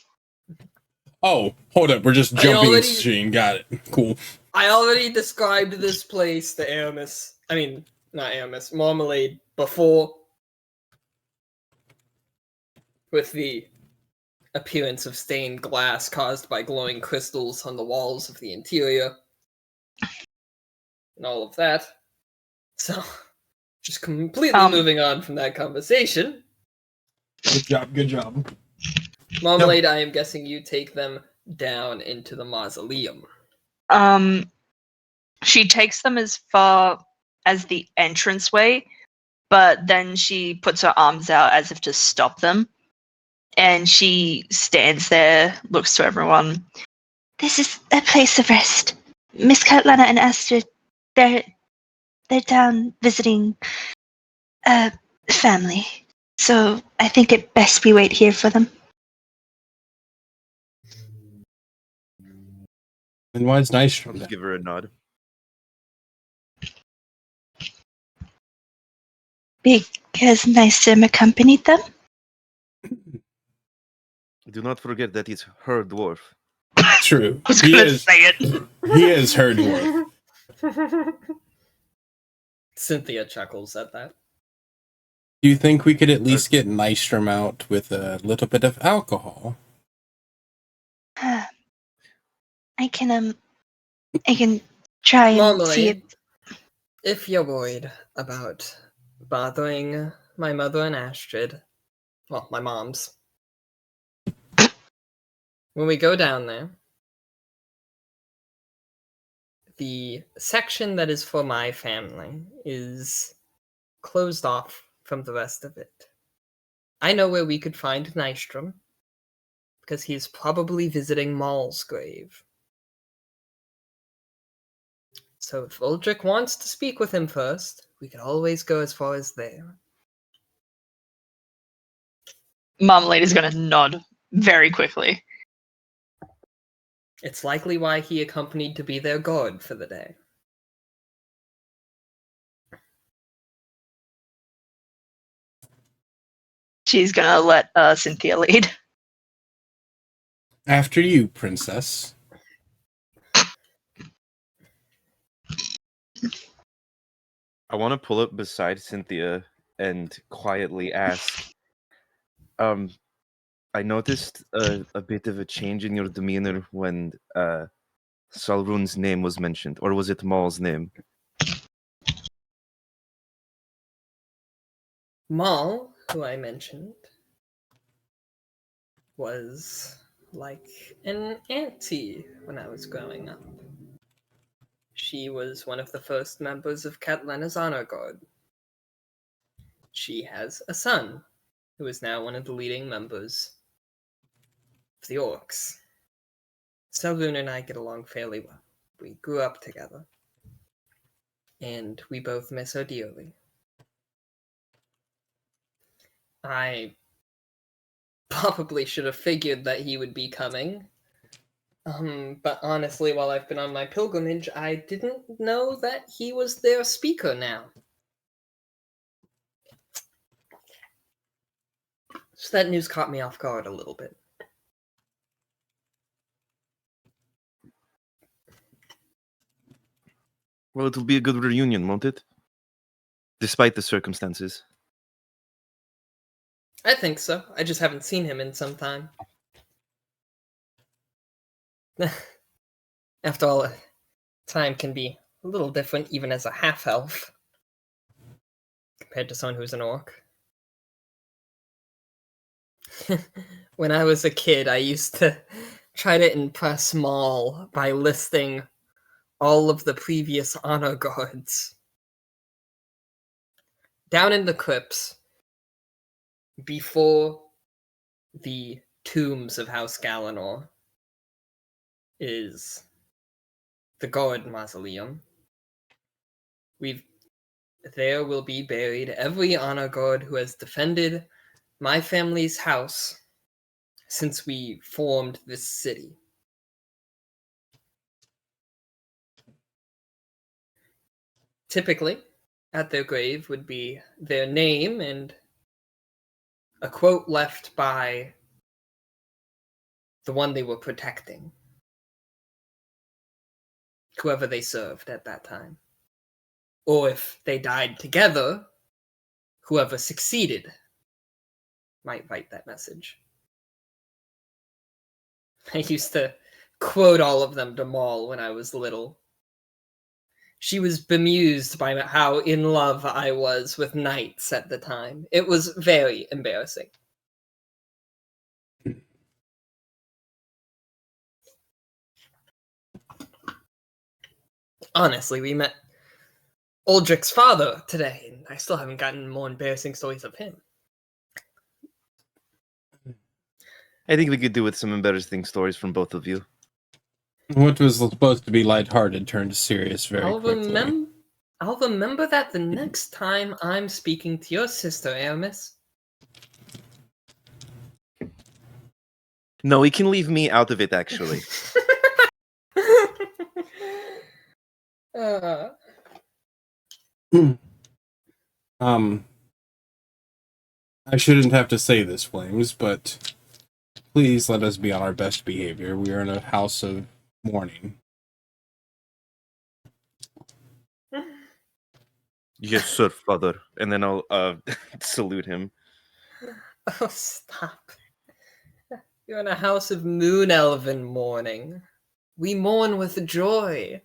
Oh, hold up, we're just
I
jumping
already-
machine. Got it. Cool.
I already described this place, the Aramis. I mean, not Aramis, Marmalade, before. With the appearance of stained glass caused by glowing crystals on the walls of the interior. And all of that. So, just completely moving on from that conversation.
Good job. Good job.
Marmalade, I am guessing you take them down into the mausoleum.
She takes them as far as the entranceway, but then she puts her arms out as if to stop them. And she stands there, looks to everyone. This is a place of rest. Miss Catlana and Astrid, they're down visiting family. So I think it best we wait here for them.
And why is nice?
I'll just give her a nod.
Because Nystrom accompanied them?
Do not forget that it's her dwarf.
True.
I was gonna say it.
He is her dwarf.
Cynthia chuckles at that.
Do you think we could at least get Nystrom out with a little bit of alcohol?
I can try and
Normally,
see it.
if you're worried about bothering my mother and Astrid, well, my mom's, when we go down there, the section that is for my family is closed off from the rest of it. I know where we could find Nystrom, because he's probably visiting Maul's grave. So if Uldric wants to speak with him first, we could always go as far as there.
Marmalade is gonna nod very quickly.
It's likely why he accompanied to be their guard for the day.
She's gonna let Cynthia lead.
After you, princess.
I want to pull up beside Cynthia and quietly ask, I noticed a bit of a change in your demeanor when Salrun's name was mentioned, or was it Maul's name?
Maul, who I mentioned, was like an auntie when I was growing up. She was one of the first members of Catlena's honor guard. She has a son, who is now one of the leading members of the Orcs. Salrun and I get along fairly well. We grew up together, and we both miss her dearly. I probably should have figured that he would be coming. But honestly, while I've been on my pilgrimage, I didn't know that he was their speaker now. So that news caught me off guard a little bit.
Well, it'll be a good reunion, won't it? Despite the circumstances.
I think so. I just haven't seen him in some time. After all, time can be a little different even as a half-elf compared to someone who's an orc. When I was a kid, I used to try to impress Maul by listing all of the previous honor guards. Down in the crypts, before the tombs of House Galanor, is the guard mausoleum. There will be buried every honor guard who has defended my family's house since we formed this city. Typically, at their grave would be their name and a quote left by the one they were protecting, whoever they served at that time. Or if they died together, whoever succeeded might write that message. I used to quote all of them to Maul when I was little. She was bemused by how in love I was with knights at the time. It was very embarrassing. Honestly, we met Uldric's father today, and I still haven't gotten more embarrassing stories of him.
I think we could do with some embarrassing stories from both of you.
What was supposed to be lighthearted turned serious very
I'll
quickly.
remember that the next time I'm speaking to your sister, Aramis.
No, we can leave me out of it, actually.
I shouldn't have to say this, Flames, but please let us be on our best behavior. We are in a house of mourning.
Yes, sir, father. And then I'll salute him.
Oh, stop. You're in a house of moon elven mourning. We mourn with joy.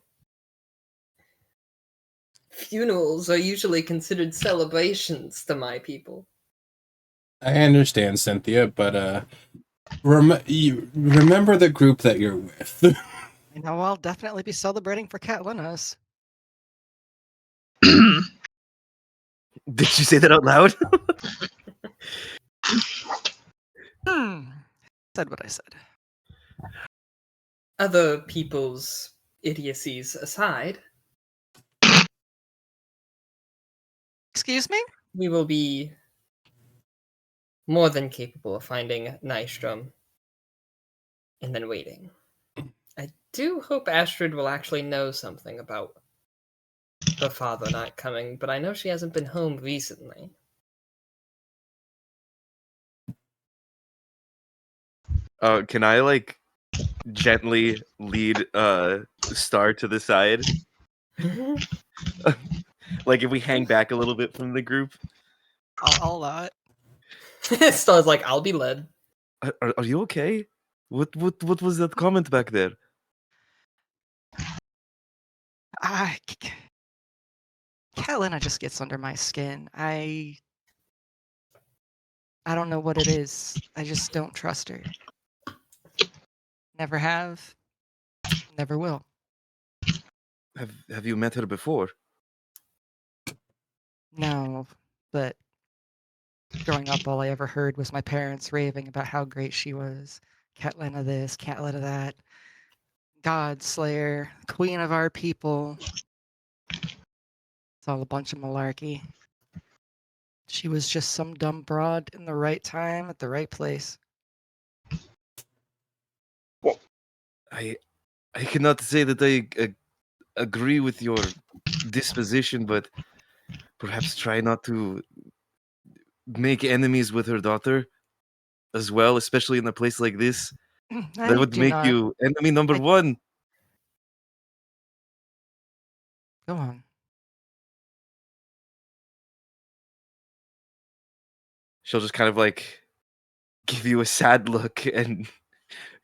Funerals are usually considered celebrations to my people.
I understand, Cynthia, but remember the group that you're with.
I know I'll definitely be celebrating for Catlena's.
Did you say that out loud?
Said what I said.
Other people's idiocies aside,
Excuse me?
we will be more than capable of finding Nystrom and then waiting. I do hope Astrid will actually know something about her father not coming, but I know she hasn't been home recently.
Can I, like, gently lead Star to the side? Like, if we hang back a little bit from the group?
I'll allow it.
Star's like, I'll be led.
Are you okay? What was that comment back there?
Catlina just gets under my skin. I don't know what it is. I just don't trust her. Never have. Never will.
Have you met her before?
No, but growing up, all I ever heard was my parents raving about how great she was. Catlina this, Catlina that. God Slayer, Queen of our people. It's all a bunch of malarkey. She was just some dumb broad in the right time at the right place.
I cannot say that I agree with your disposition, but perhaps try not to make enemies with her daughter as well, especially in a place like this. That would make you enemy number one.
Go on.
She'll just kind of like give you a sad look and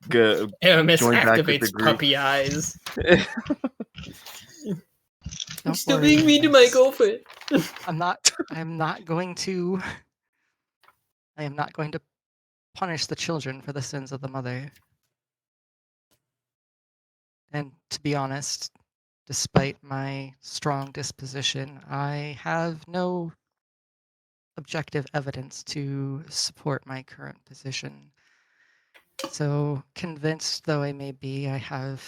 go
Aramis
join back with the
activates
group.
puppy eyes.
Don't
Still
worry,
being mean to my
Aramis.
girlfriend.
I am not going to punish the children for the sins of the mother. And to be honest, despite my strong disposition, I have no objective evidence to support my current position. So, convinced though I may be, I have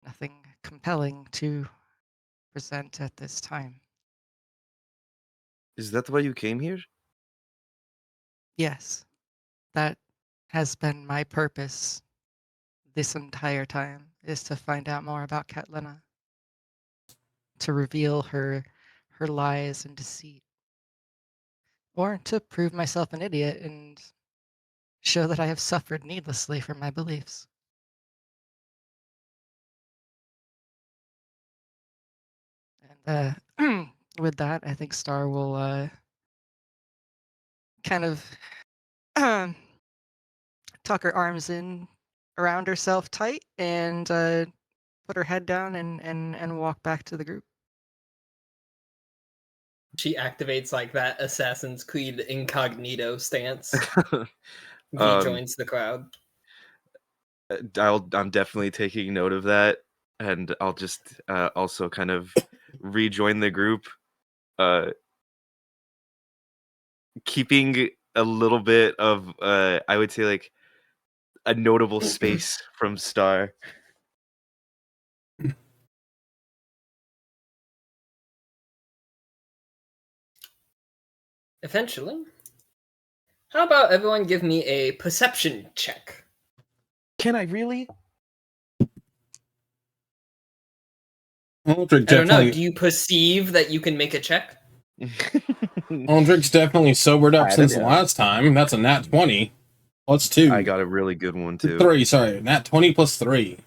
nothing compelling to present at this time.
Is that why you came here?
Yes, that has been my purpose this entire time, is to find out more about Catlina, to reveal her lies and deceit, or to prove myself an idiot and show that I have suffered needlessly for my beliefs. And with that, I think Star will kind of tuck her arms in around herself tight and put her head down and walk back to the group.
She activates like that Assassin's Creed incognito stance. He joins the crowd.
I'm definitely taking note of that, and I'll just also kind of rejoin the group, keeping a little bit of I would say like a notable space from Star.
Eventually. How about everyone give me a perception check?
Can I really?
Uldric
I don't know.
definitely.
Do you perceive that you can make a check?
Uldric's definitely sobered up
Alright,
since the
yeah.
last time. That's a nat 20. Plus 2.
I got a really good one too.
3, sorry. Nat 20 plus 3.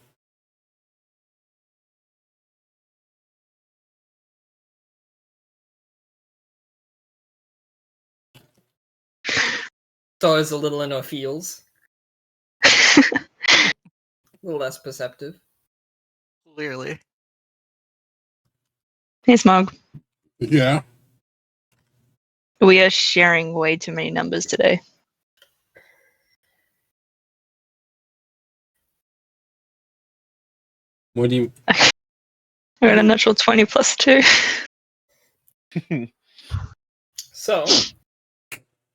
Star's a little in her feels. A little less perceptive.
Clearly.
Hey, Smog.
Yeah.
We are sharing way too many numbers today.
What do you...
I got a natural 20 plus 2.
So,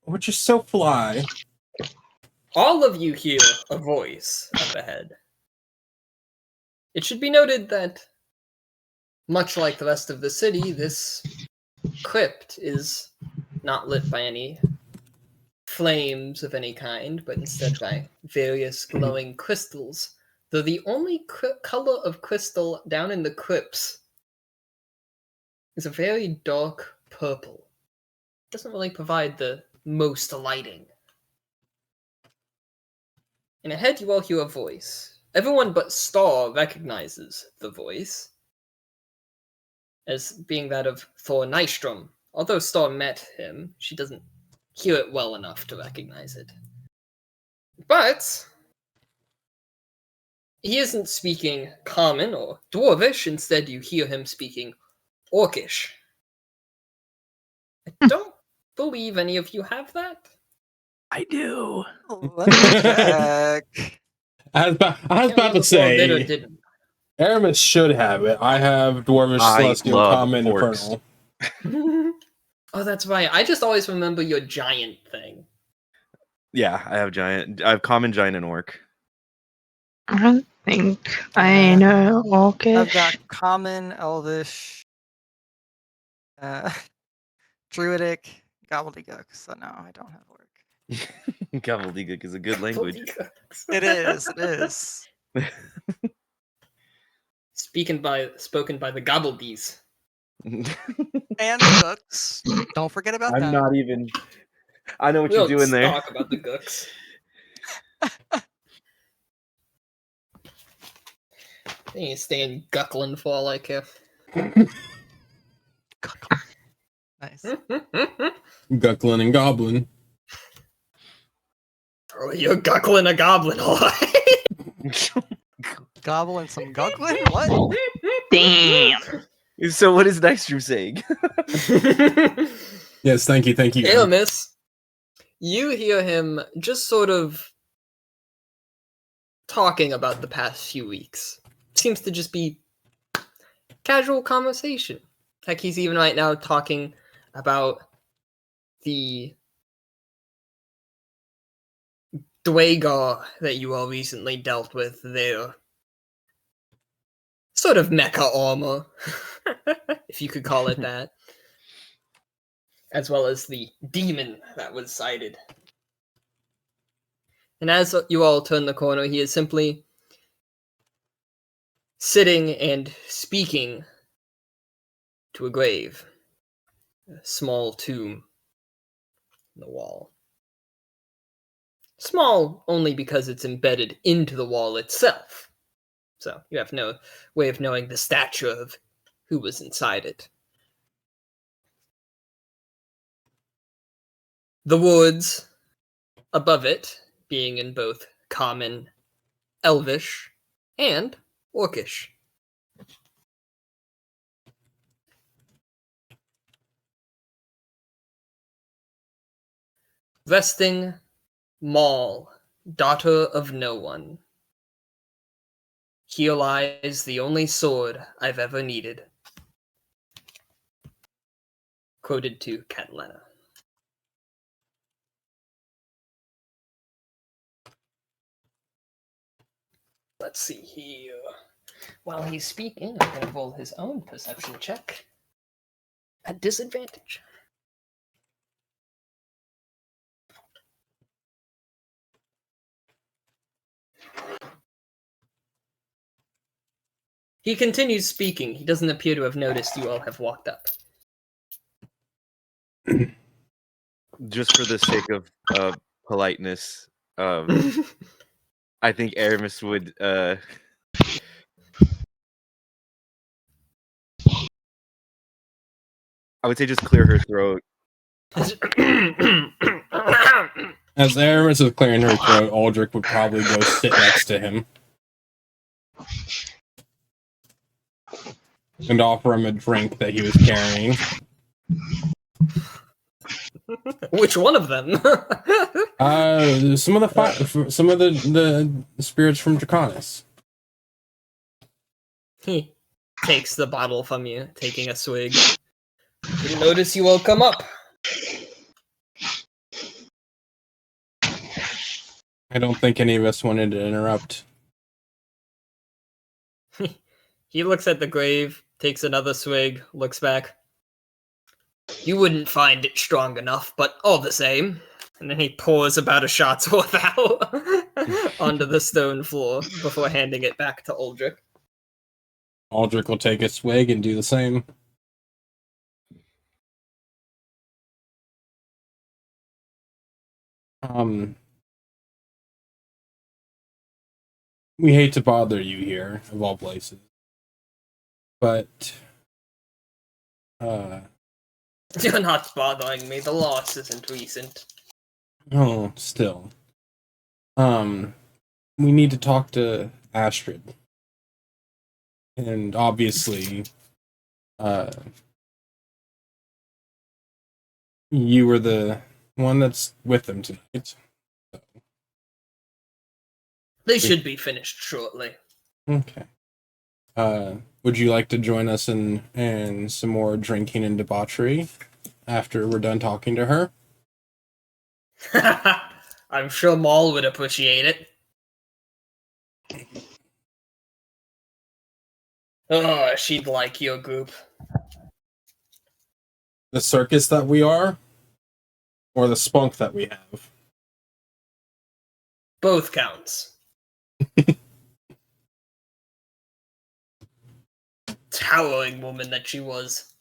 We're just so fly.
all of you hear a voice up ahead. It should be noted that, much like the rest of the city, this crypt is not lit by any flames of any kind, but instead by various glowing crystals. Though the only color of crystal down in the crypts is a very dark purple. Doesn't really provide the most lighting. And ahead you all hear a voice. Everyone but Star recognizes the voice as being that of Thor Nystrom. Although Star met him, she doesn't hear it well enough to recognize it. But he isn't speaking common or dwarvish, instead you hear him speaking orcish. I don't believe any of you have that.
I do.
Let me check.
I was about
Can't
to
remember if you all did or
say,
didn't.
Aramis should have it. I have Dwarvish,
I
Celestial,
love
Common,
orcs.
Infernal.
Oh, that's right. I just always remember your giant thing.
Yeah, I have giant. I have common, giant, and orc.
I don't think I know Orcish.
I've got common, elvish, druidic, gobbledygook. So no, I don't have orc.
Gobbledygook is a good language.
It is. It is.
Spoken by the gobbledyes.
And the gooks. Don't forget about
I'm
that.
not even. I know what
We
you're
don't
doing there.
talk about the gooks. They ain't staying Guckland for all I care.
Nice.
Gucklin and Goblin.
Oh, you're Guckling a goblin, alright.
Gobble and some guggling? What?
Damn.
So what is Nystrom saying?
Yes, thank you.
Aramis, you hear him just sort of talking about the past few weeks. Seems to just be casual conversation. Heck, he's even right now talking about the Dwagar that you all recently dealt with, their sort of mecha armor, if you could call it that, as well as the demon that was sighted. And as you all turn the corner, he is simply sitting and speaking to a grave, a small tomb in the wall. Small only because it's embedded into the wall itself. So you have no way of knowing the stature of who was inside it. The woods above it being in both common, elvish, and orcish. Resting Maul, daughter of no one. Here lies the only sword I've ever needed. Quoted to Catlena. Let's see here. While he's speaking, I'm going to roll his own perception check. At disadvantage. He continues speaking. He doesn't appear to have noticed you all have walked up.
Just for the sake of politeness, I think Aramis would I would say just clear her throat.
As Aramis is clearing her throat, Uldric would probably go sit next to him and offer him a drink that he was carrying.
Which one of them?
Some of the spirits from Draconis.
He takes the bottle from you, taking a swig. Didn't notice you all come up.
I don't think any of us wanted to interrupt.
He looks at the grave, takes another swig, looks back. You wouldn't find it strong enough, but all the same. And then he pours about a shot's worth out onto the stone floor before handing it back to Uldric.
Uldric will take a swig and do the same. We hate to bother you here, of all places. But,
You're not bothering me. The loss isn't recent.
oh, still. We need to talk to Astrid. And obviously, you were the one that's with them tonight. So.
They should be finished shortly.
Okay. Would you like to join us in some more drinking and debauchery after we're done talking to her?
I'm sure Maul would appreciate it. Oh, she'd like your group.
The circus that we are? Or the spunk that we have?
Both counts. Towering woman that she was.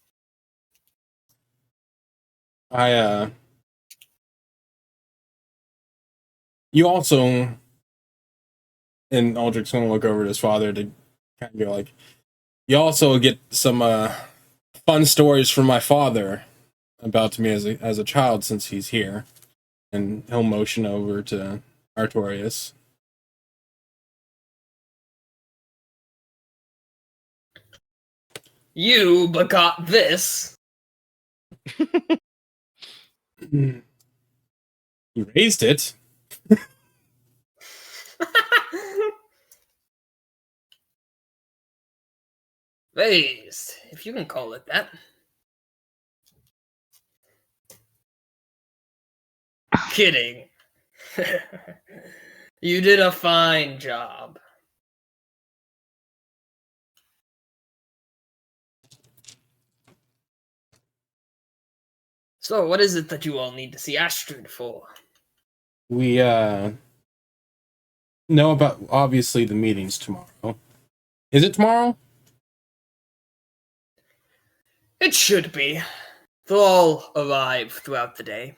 You also, and Uldric's gonna look over at his father to kind of go like, you also get some fun stories from my father about me as a child since he's here. And he'll motion over to Artorius.
You begot this.
You raised it.
Raised, if you can call it that. Kidding. You did a fine job. So, what is it that you all need to see Astrid for?
We know about, obviously, the meetings tomorrow. Is it tomorrow?
It should be. They'll all arrive throughout the day.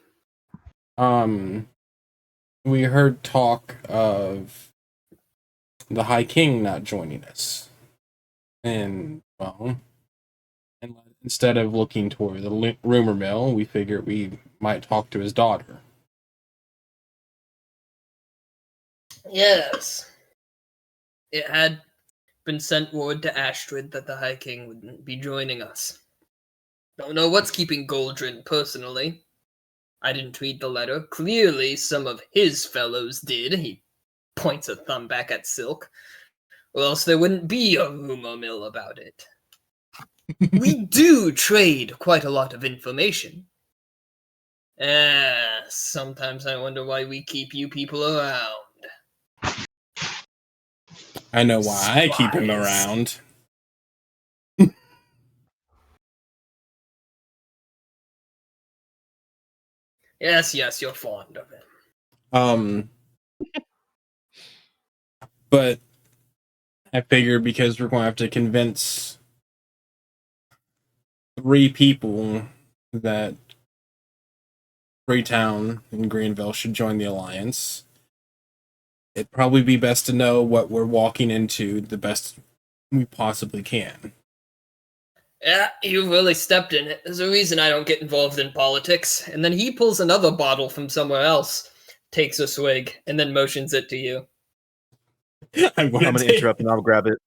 We heard talk of the High King not joining us. And, well, instead of looking toward the rumor mill, we figured we might talk to his daughter.
Yes. It had been sent word to Astrid that the High King wouldn't be joining us. Don't know what's keeping Goldrin personally. I didn't read the letter. Clearly, some of his fellows did. He points a thumb back at Silk. Or else there wouldn't be a rumor mill about it. We do trade quite a lot of information. Sometimes I wonder why we keep you people around.
I know why I keep him around.
Yes, you're fond of him.
But I figure because we're going to have to convince 3 people that Greytown and Greenville should join the Alliance, it'd probably be best to know what we're walking into the best we possibly can.
Yeah, you really stepped in it. There's a reason I don't get involved in politics. And then he pulls another bottle from somewhere else, takes a swig, and then motions it to you.
I'm gonna interrupt and I'll grab it.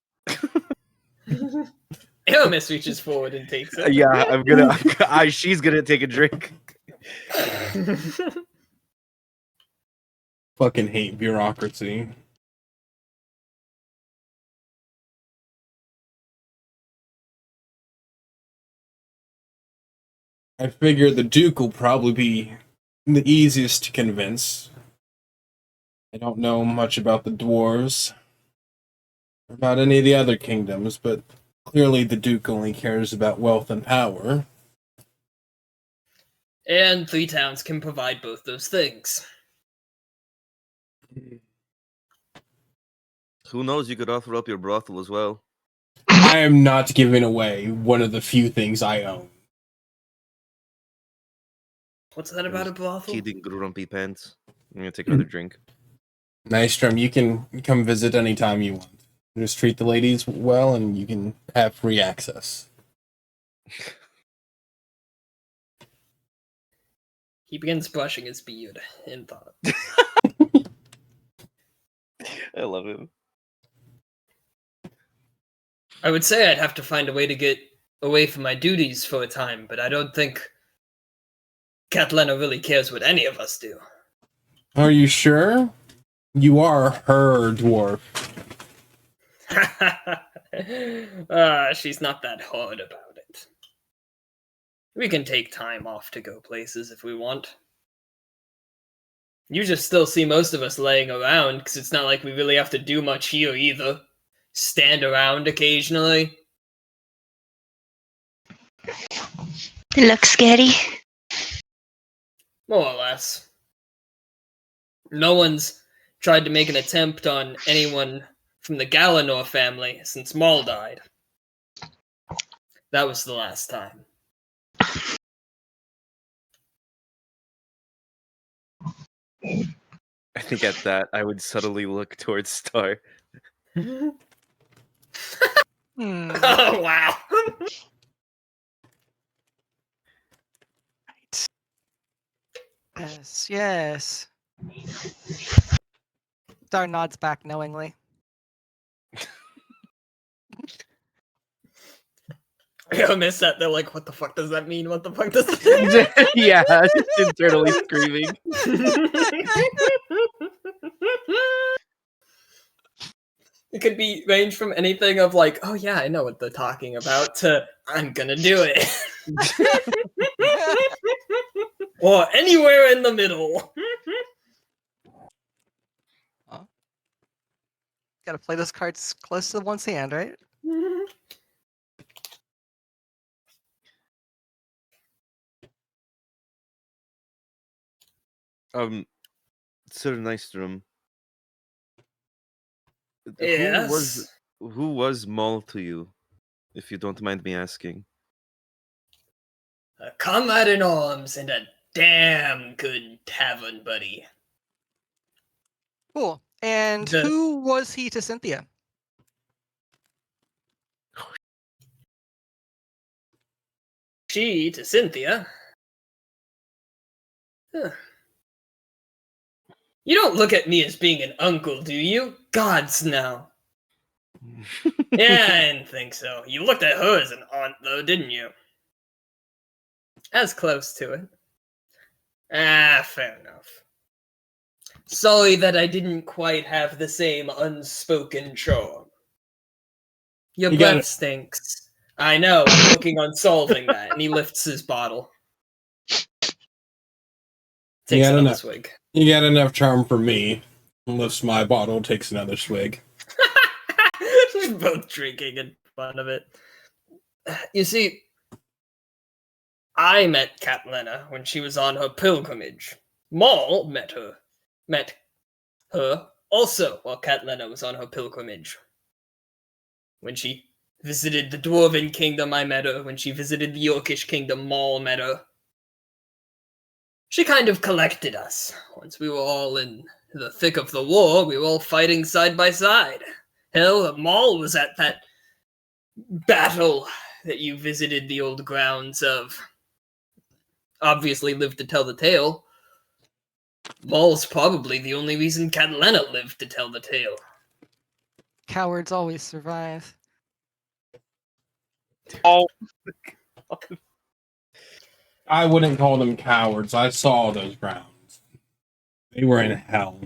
Aramis reaches forward and takes it.
Yeah, she's gonna take a drink.
Fucking hate bureaucracy. I figure the Duke will probably be the easiest to convince. I don't know much about the dwarves, or about any of the other kingdoms, but clearly the Duke only cares about wealth and power.
And 3 towns can provide both those things.
Who knows? You could offer up your brothel as well.
I am not giving away one of the few things I own.
What's that about a brothel?
Kidding, grumpy pants. I'm gonna take another drink.
Nystrom, you can come visit anytime you want. Just treat the ladies well and you can have free access.
He begins brushing his beard in thought.
I love him.
I would say I'd have to find a way to get away from my duties for a time, but I don't think Katlena really cares what any of us do.
Are you sure? You are her dwarf.
She's not that hard about it. We can take time off to go places if we want. You just still see most of us laying around, because it's not like we really have to do much here either. Stand around occasionally.
It looks scary.
More or less. No one's tried to make an attempt on anyone from the Galanor family since Maul died. That was the last time.
I think at that, I would subtly look towards Star.
Oh, wow.
Yes. Star nods back knowingly.
I missed that. They're like, what the fuck does that mean? What the fuck does that mean?
Yeah, just internally screaming.
It could be range from anything of like, oh yeah, I know what they're talking about, to I'm gonna do it. Or anywhere in the middle.
Gotta play those cards close to one's hand, right?
Sir Nystrom.
Yes.
Who was Maul to you, if you don't mind me asking?
A comrade in arms and a damn good tavern buddy.
Cool. And who was he to Cynthia?
She to Cynthia. Huh. You don't look at me as being an uncle, do you? Gods, no. Yeah, I didn't think so. You looked at her as an aunt, though, didn't you? As close to it. Ah, fair enough. Sorry that I didn't quite have the same unspoken charm. Your breath stinks. I know, I'm working on solving that. And he lifts his bottle. Takes another swig.
You got enough charm for me. Lifts my bottle, takes another swig.
both drinking in front of it. You see, I met Catlena when she was on her pilgrimage. Maul met her also while Catlena was on her pilgrimage. When she visited the Dwarven Kingdom, I met her. When she visited the Yorkish Kingdom, Maul met her. She kind of collected us. Once we were all in the thick of the war, we were all fighting side by side. Hell, Maul was at that battle that you visited the old grounds of. Obviously lived to tell the tale. Maul's probably the only reason Catlena lived to tell the tale.
Cowards always survive.
Oh,
I wouldn't call them cowards. I saw those grounds. They were in hell.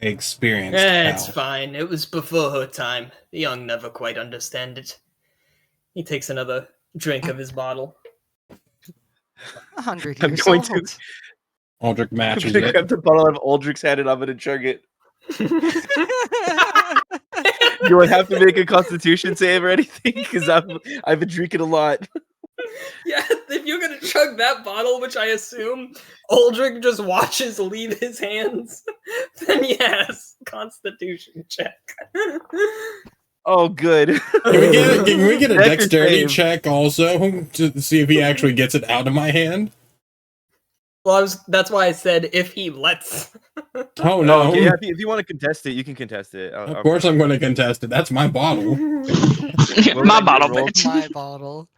They experienced hell.
It's fine. It was before her time. The young never quite understand it. He takes another drink of his bottle.
100
I'm
years
going
old.
to-
Uldric
I'm
matches
gonna
it.
grab the bottle of Uldric's hand and I'm gonna chug it. Do I have to make a Constitution save or anything? Because I've been drinking a lot.
Yeah, if you're gonna chug that bottle, which I assume Uldric just watches leave his hands, then yes, Constitution check.
Oh, good.
Can we get a
Dex or
dexterity
save?
check also to see if he actually gets it out of my hand?
Well, that's why I said if he lets.
Oh no!
Okay, yeah, if you want to contest it, you can contest it.
Of course, I'm going to contest it. That's my bottle.
my bottle,
roll?
bitch.
My bottle.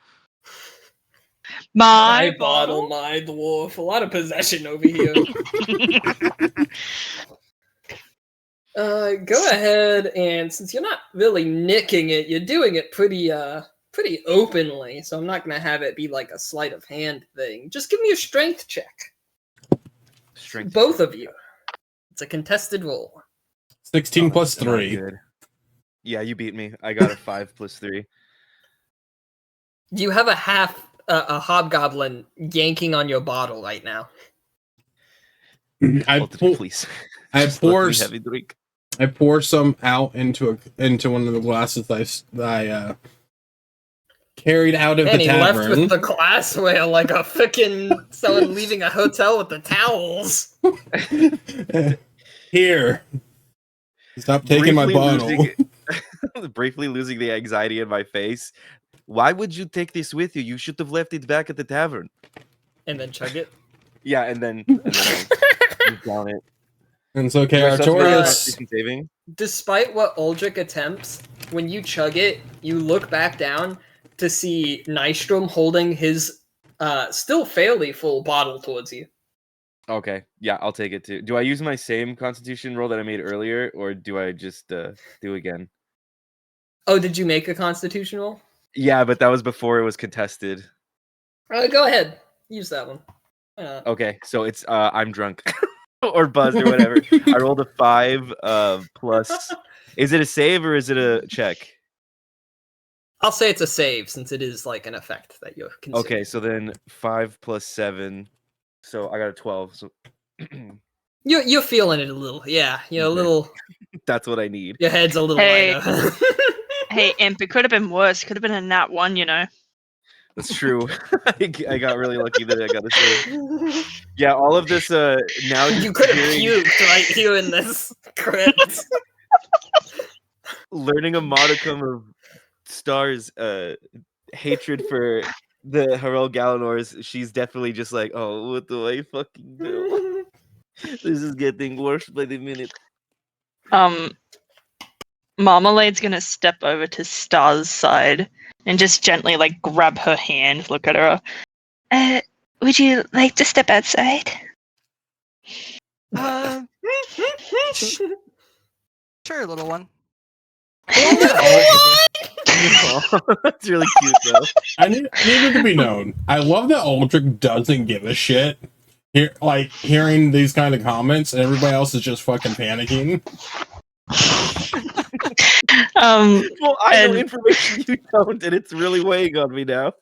My
bottle,
bottle.
my dwarf. A lot of possession over here. Go ahead, and since you're not really nicking it, you're doing it pretty openly. So I'm not gonna have it be like a sleight of hand thing. Just give me a strength check,
Strength.
both of you. It's a contested roll.
16 plus
Not
3.
good. Yeah, you beat me. I got a 5 plus 3.
You have a hobgoblin yanking on your bottle right now.
Please.
I
Just let
pour
me heavy drink.
I pour some out into one of the glasses that I carried out of
And
the
he left
tavern.
with the glassware like a frickin' someone leaving a hotel with the towels.
Here. Stop taking my bottle.
Briefly losing the anxiety in my face. Why would you take this with you? You should have left it back at the tavern.
And then chug it.
Yeah, and then I down it.
And so, okay,
Do I still have to make a
Artorias.
Constitution saving?
Despite what Uldric attempts, when you chug it, you look back down to see Nystrom holding his still fairly full bottle towards you.
Okay, yeah, I'll take it too. Do I use my same Constitution roll that I made earlier, or do I just do again?
Oh, did you make a constitution roll?
Yeah, but that was before it was contested.
Go ahead. Use that one.
Okay, so it's I'm drunk. Or buzzed or whatever. I rolled a 5 plus. Is it a save or is it a check?
I'll say it's a save since it is like an effect that you're considering.
Okay, so then 5 plus 7. So I got a 12. So
You're feeling it a little. Yeah, you're a
Okay.
little.
that's what I need.
Your head's a little
Hey.
lighter.
Hey, Imp, it could have been worse. Could have been a nat 1, you know.
That's true. I got really lucky that I got a save. Yeah, all of this now
You could have
hearing-
puked right here in this crypt.
learning a modicum of Star's hatred for the Harel Galanors, she's definitely just like, oh, what do I fucking do? This is getting worse by the minute.
Marmalade's gonna step over to Star's side and just gently like grab her hand, look at her. Would you like to step outside?
Sure, little one.
That's really cute, though.
I need it to be known. I love that Uldric doesn't give a shit. Hearing these kind of comments, and everybody else is just fucking panicking.
Well, I know
And-
information you don't, and it's really weighing on me now.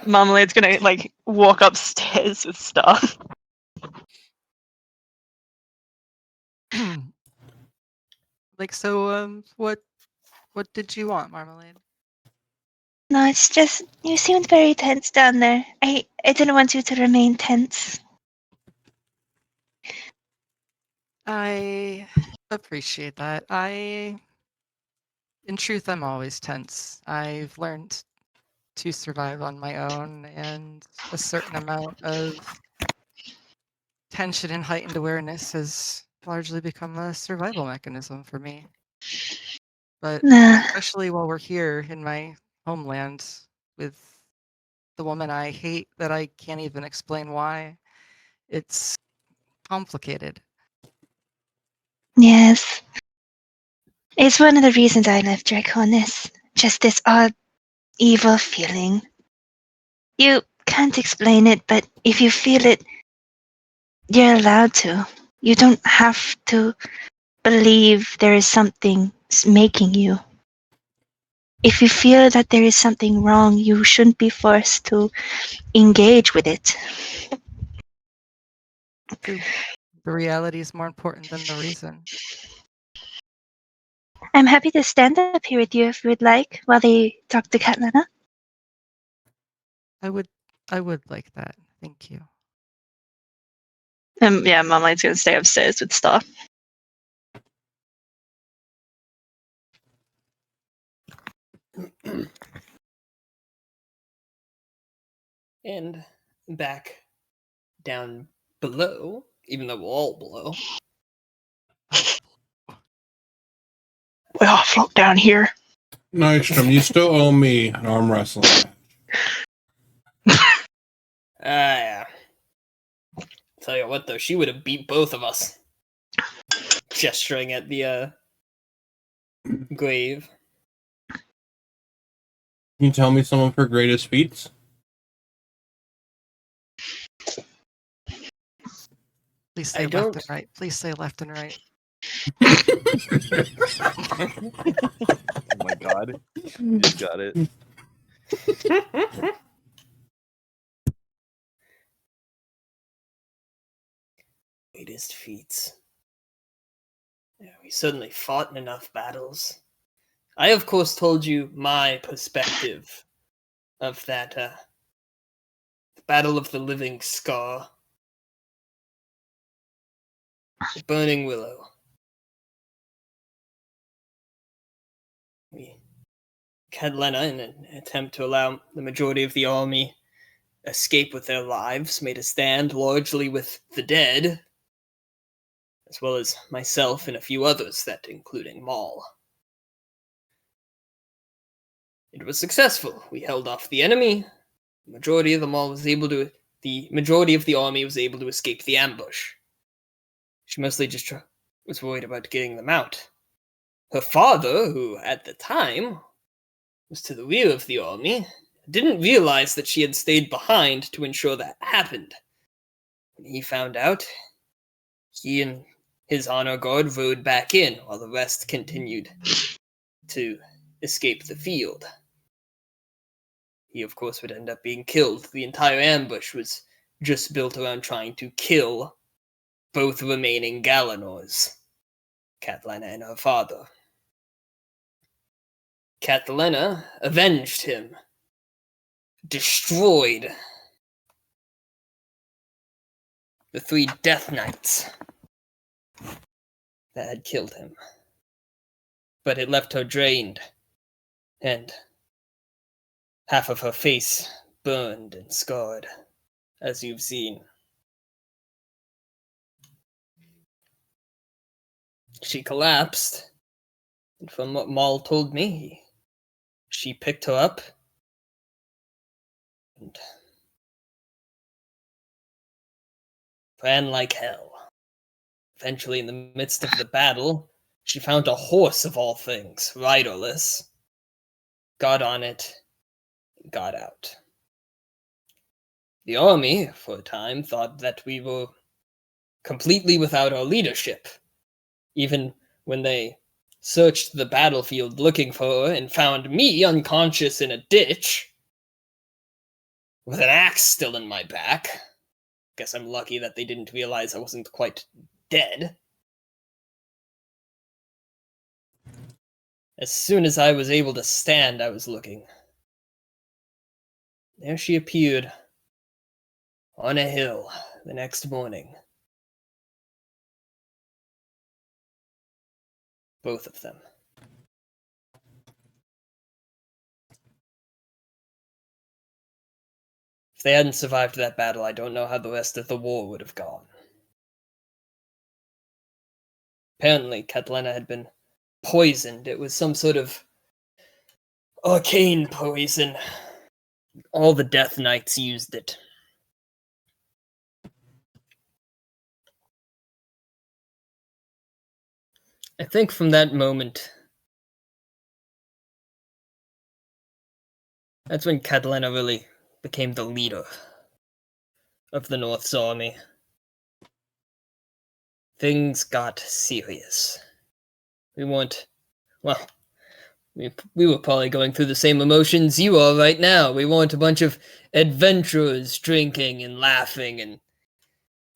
Marmalade's gonna like walk upstairs with Star.
Like, so, what What did you want, Marmalade?
No, it's just you seemed very tense down there. I didn't want you to remain tense.
I appreciate that. In truth, I'm always tense. I've learned to survive on my own, and a certain amount of tension and heightened awareness has largely become a survival mechanism for me. But
Nah.
especially while we're here in my homeland with the woman I hate that I can't even explain why, it's complicated.
Yes. It's one of the reasons I left Draconis. Just this odd, evil feeling. You can't explain it, but if you feel it, you're allowed to. You don't have to believe there is something making you. If you feel that there is something wrong, you shouldn't be forced to engage with it.
The reality is more important than the reason.
I'm happy to stand up here with you if you would like, while they talk to Katlana.
I would like that. Thank you.
Yeah, Marmalade's gonna stay upstairs with Star.
And back down below, even though we're all below.
We're all float down here.
Nystrom, you still owe me an arm wrestling match.
Yeah. Tell you what, though, she would have beat both of us. Gesturing at the grave.
Can you tell me some of her greatest feats?
Please say left and right. Please say left and right.
Oh my god. You got it.
Greatest feats. Yeah, we certainly fought in enough battles. I, of course, told you my perspective of that, the Battle of the Living Scar. The Burning Willow. We Katlana, in an attempt to allow the majority of the army escape with their lives, made a stand largely with the dead, as well as myself and a few others, that including Maul. It was successful. We held off the enemy. The majority of the army was able to escape the ambush. She mostly just was worried about getting them out. Her father, who at the time was to the rear of the army, didn't realize that she had stayed behind to ensure that happened. When he found out, he and his honor guard rode back in while the rest continued to escape the field. He, of course, would end up being killed. The entire ambush was just built around trying to kill both remaining Galanors, Katlana and her father. Katlana avenged him, destroyed the 3 Death Knights that had killed him. But it left her drained, and half of her face burned and scarred, as you've seen. She collapsed, and from what Maul told me, she picked her up and ran like hell. Eventually, in the midst of the battle, she found a horse of all things, riderless, got on it, and got out. The army, for a time, thought that we were completely without our leadership. Even when they searched the battlefield looking for her and found me unconscious in a ditch, with an axe still in my back. Guess I'm lucky that they didn't realize I wasn't quite dead. As soon as I was able to stand, I was looking. There she appeared, on a hill, the next morning. Both of them. If they hadn't survived that battle, I don't know how the rest of the war would have gone. Apparently, Catlena had been poisoned. It was some sort of arcane poison. All the Death Knights used it. I think from that moment, that's when Catlena really became the leader of the North's army. Things got serious. We weren't, well, we were probably going through the same emotions you are right now. We weren't a bunch of adventurers drinking and laughing and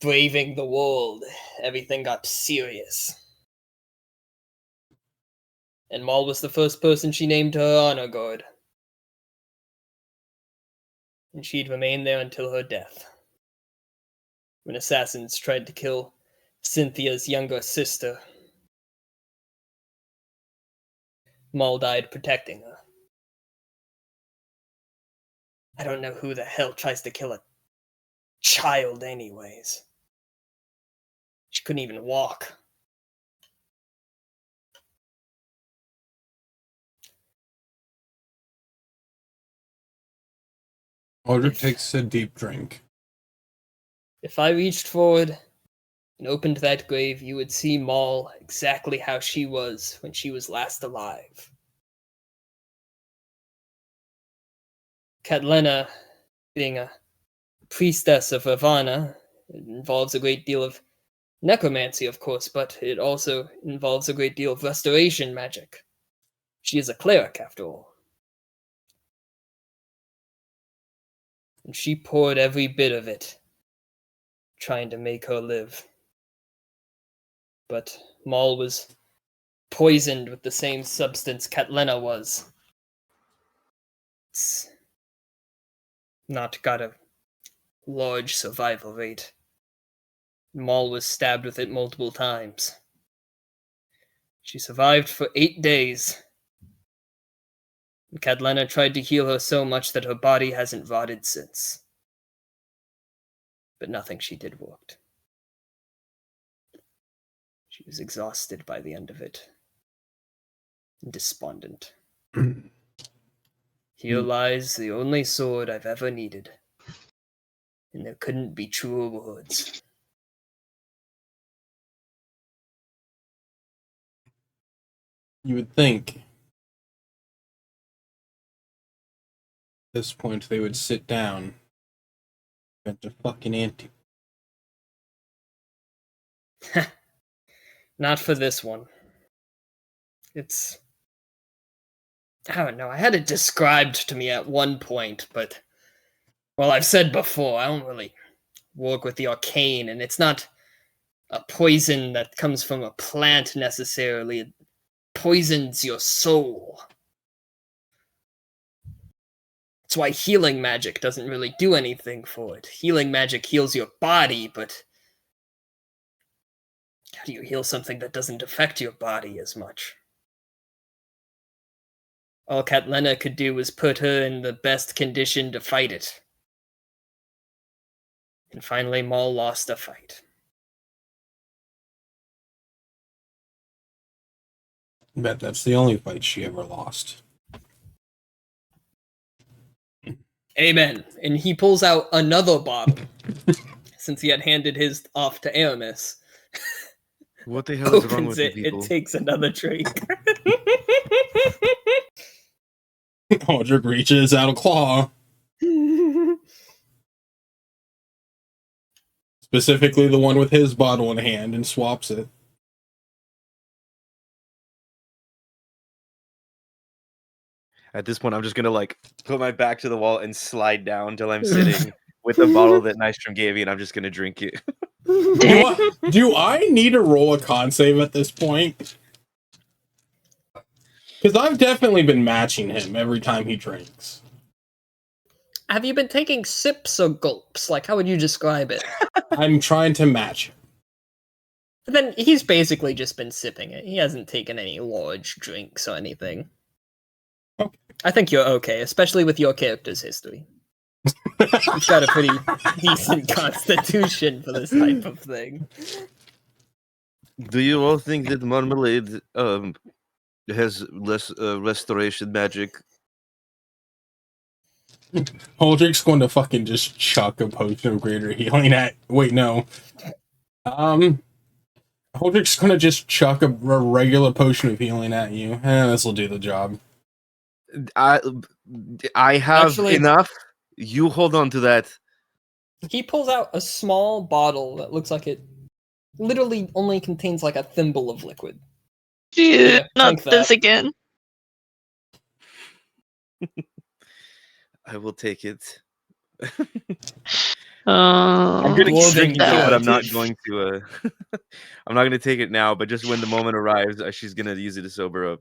braving the world. Everything got serious. And Maul was the first person she named to her honor guard. And she'd remain there until her death. When assassins tried to kill Cynthia's younger sister, Maul died protecting her. I don't know who the hell tries to kill a child anyways. She couldn't even walk.
Uldric takes a deep drink.
If I reached forward and opened that grave, you would see Maul exactly how she was when she was last alive. Catlena, being a priestess of Ravana, it involves a great deal of necromancy, of course, but it also involves a great deal of restoration magic. She is a cleric, after all. And she poured every bit of it, trying to make her live. But Maul was poisoned with the same substance Catlena was. It's not got a large survival rate. Maul was stabbed with it multiple times. She survived for 8 days. And Catlena tried to heal her so much that her body hasn't rotted since. But nothing she did worked. She was exhausted by the end of it. And despondent. Here lies the only sword I've ever needed. And there couldn't be truer words.
You would think at this point they would sit down and to fucking ante.
Not for this one. It's... I don't know. I had it described to me at one point, but... Well, I've said before, I don't really work with the arcane, and it's not a poison that comes from a plant necessarily. It poisons your soul. That's why healing magic doesn't really do anything for it. Healing magic heals your body, but how do you heal something that doesn't affect your body as much? All Catlena could do was put her in the best condition to fight it. And finally, Maul lost a fight.
Bet that's the only fight she ever lost.
Amen. And he pulls out another bottle, since he had handed his off to Aramis.
What the hell is wrong
Opens
with you
it,
people?
it takes another drink.
Uldric reaches out a claw. Specifically the one with his bottle in hand, and swaps it.
At this point, I'm just gonna like put my back to the wall and slide down till I'm sitting with the bottle that Nystrom gave me, and I'm just gonna drink it.
Do I need to roll a con save at this point? Because I've definitely been matching him every time he drinks.
Have you been taking sips or gulps? Like, how would you describe it?
I'm trying to match him.
But then he's basically just been sipping it. He hasn't taken any large drinks or anything.
Okay.
I think you're okay, especially with your character's history. You've got a pretty decent constitution for this type of thing.
Do you all think that marmalade has less restoration magic?
Uldric's going to fucking just chuck a potion of greater healing at. Wait, no. Uldric's going to just chuck a regular potion of healing at you. This will do the job.
I have
Actually,
enough. You hold on to that.
he pulls out a small bottle that looks like it literally only contains like a thimble of liquid.
Dude,
Yeah,
not
drink
this
that.
again.
I will take it.
I'm
I'm gonna keep
Dwarven
drinking it, but I'm not
dwarf.
going to. I'm not gonna take it now. But just when the moment arrives, she's gonna use it to sober up.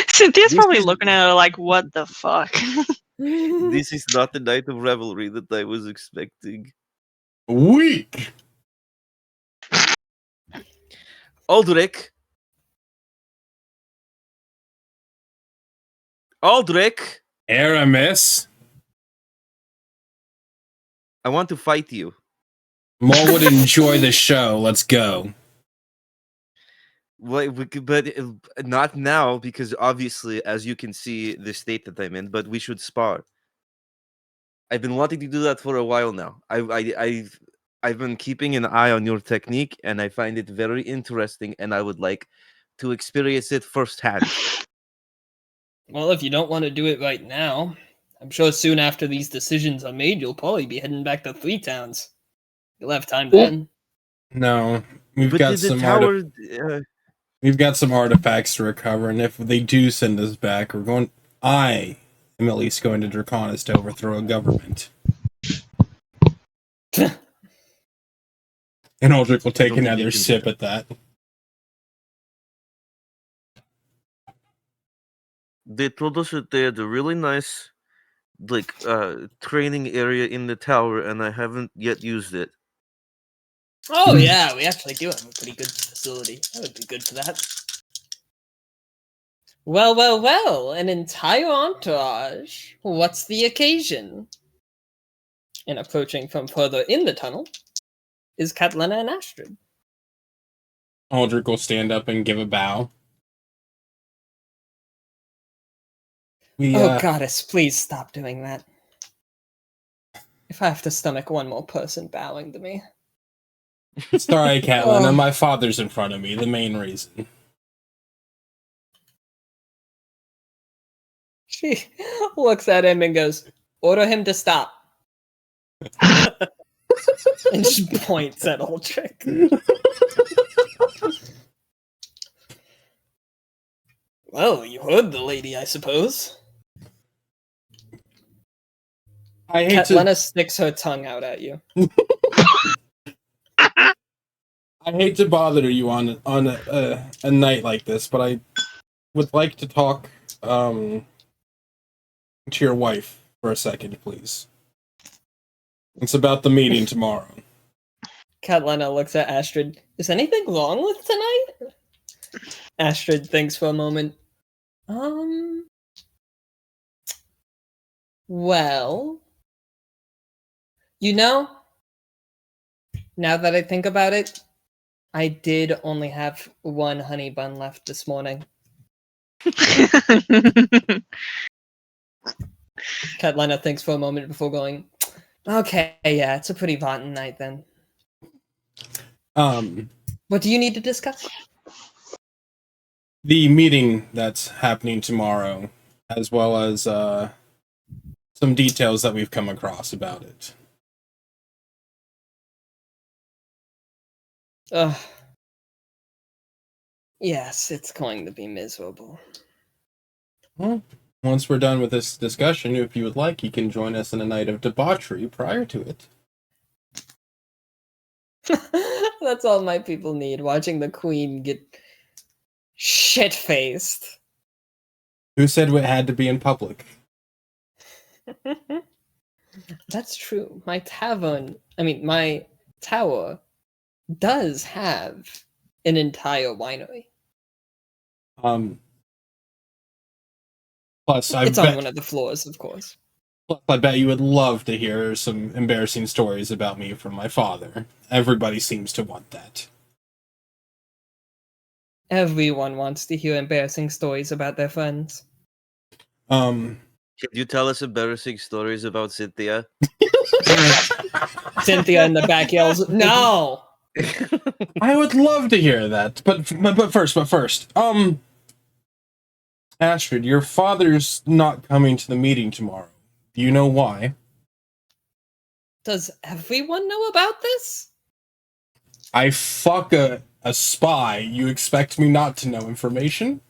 Cynthia's
This
probably
is-
looking at her like, what the fuck?
This is not the night of revelry that I was expecting.
Weak!
Uldric. Uldric.
Aramis.
I want to fight you.
Maul would enjoy the show. Let's go.
Well, but not now, because obviously, as you can see, the state that I'm in. But we should spar. I've been wanting to do that for a while now. I've been keeping an eye on your technique, and I find it very interesting, and I would like to experience it firsthand.
Well, if you don't want to do it right now, I'm sure soon after these decisions are made, you'll probably be heading back to Three Towns. You'll have time then.
No. We've
But
got
the
some
tower.
We've got some artifacts to recover, and if they do send us back, I am at least going to Draconis to overthrow a government. And Uldric will take
don't think
another
you can do
sip
that.
at that.
They told us that they had a really nice, training area in the tower, and I haven't yet used it.
Oh yeah, we actually do have a pretty good facility. That would be good for that. Well, an entire entourage. What's the occasion? And approaching from further in the tunnel is Catlina and Astrid.
Uldric will stand up and give a bow.
Oh goddess, please stop doing that. If I have to stomach one more person bowing to me.
Sorry, Catlina, my father's in front of me, the main reason.
She looks at him and goes, order him to stop. And she points at Uldric. Well, you heard the lady, I suppose.
I hate
Catlina sticks her tongue out at you.
I hate to bother you on a night like this, but I would like to talk to your wife for a second, please. It's about the meeting tomorrow.
Catlina looks at Astrid. Is anything wrong with tonight? Astrid thinks for a moment. Well, you know, now that I think about it, I did only have one honey bun left this morning. Catlina thinks for a moment before going, okay, yeah, it's a pretty rotten night then. What do you need to discuss?
The meeting that's happening tomorrow, as well as some details that we've come across about it.
Yes, it's going to be miserable.
Well, once we're done with this discussion, if you would like, you can join us in a night of debauchery prior to it.
That's all my people need, watching the queen get shit-faced.
Who said it had to be in public?
That's true. My tower does have an entire winery.
Plus,
It's on one of the floors, of course.
I bet you would love to hear some embarrassing stories about me from my father. Everybody seems to want that.
Everyone wants to hear embarrassing stories about their friends.
Can you tell us embarrassing stories about Cynthia?
Cynthia in the back yells, "No!"
I would love to hear that, but first, Astrid, your father's not coming to the meeting tomorrow. Do you know why?
Does everyone know about this?
I fuck a spy. You expect me not to know information?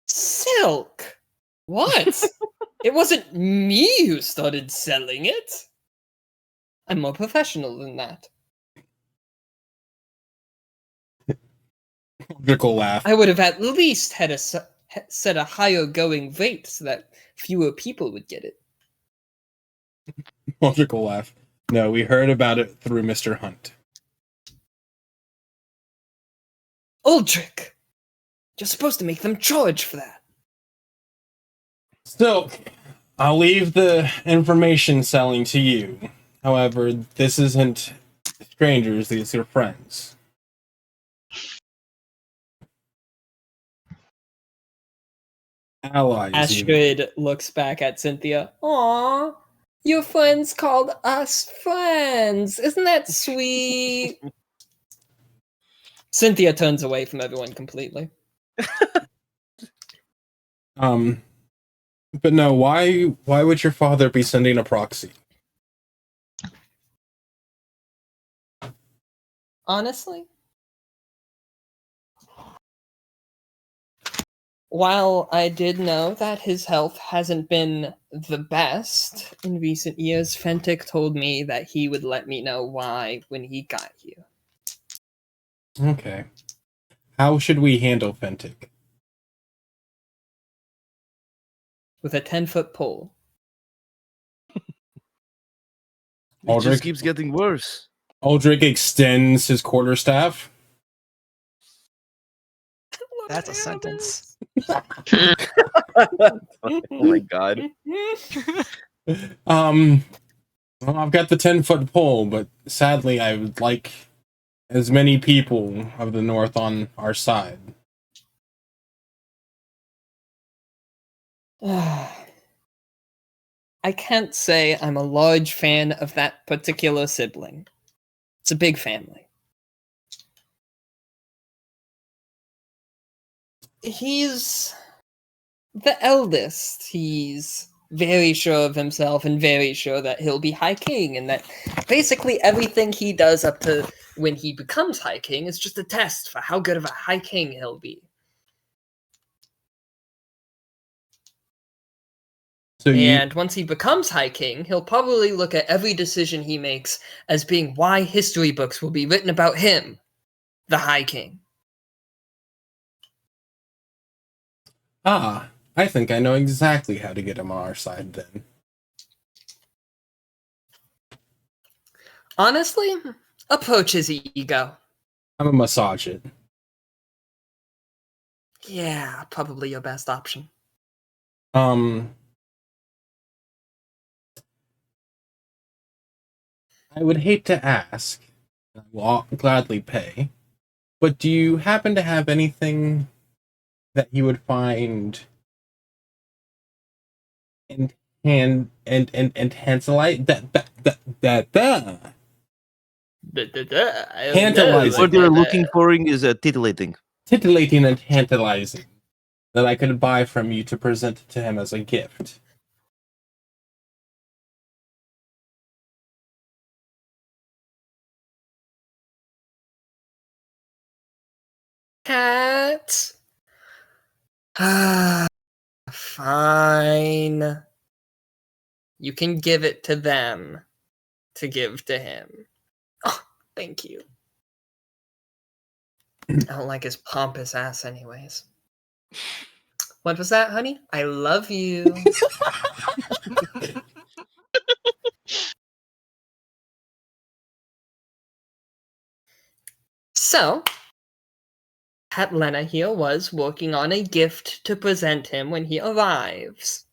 Silk! What? It wasn't me who started selling it. I'm more professional than that.
Uldric laugh.
I would have at least had set a higher going rate so that fewer people would get it.
Uldric laugh. No, we heard about it through Mr. Hunt.
Uldric! You're supposed to make them charge for that.
Still, I'll leave the information selling to you. However, this isn't strangers, these are friends. Allies.
Astrid looks back at Cynthia. Aww, your friends called us friends. Isn't that sweet? Cynthia turns away from everyone completely.
But no, why would your father be sending a proxy?
Honestly, while I did know that his health hasn't been the best in recent years, Fentic told me that he would let me know why when he got here.
Okay. How should we handle Fentic?
With a 10-foot pole.
It just keeps getting worse.
Uldric extends his quarterstaff.
That's a sentence.
Oh my god.
Well, I've got the 10-foot pole, but sadly I would like as many people of the North on our side.
I can't say I'm a large fan of that particular sibling. It's a big family. He's the eldest. He's very sure of himself and very sure that he'll be High King, and that basically everything he does up to when he becomes High King is just a test for how good of a High King he'll be. And once he becomes High King, he'll probably look at every decision he makes as being why history books will be written about him, the High King.
Ah, I think I know exactly how to get him on our side then.
Honestly, approach his ego.
I'm gonna massage it.
Yeah, probably your best option.
I would hate to ask, and I will gladly pay, but do you happen to have anything that you would find tantalizing? Tantalizing.
What they're looking for is titillating.
Titillating and tantalizing that I could buy from you to present to him as a gift.
Cat. Fine. You can give it to them to give to him. Oh, thank you. I don't like his pompous ass anyways. What was that, honey? I love you. So, Lena here was working on a gift to present him when he arrives.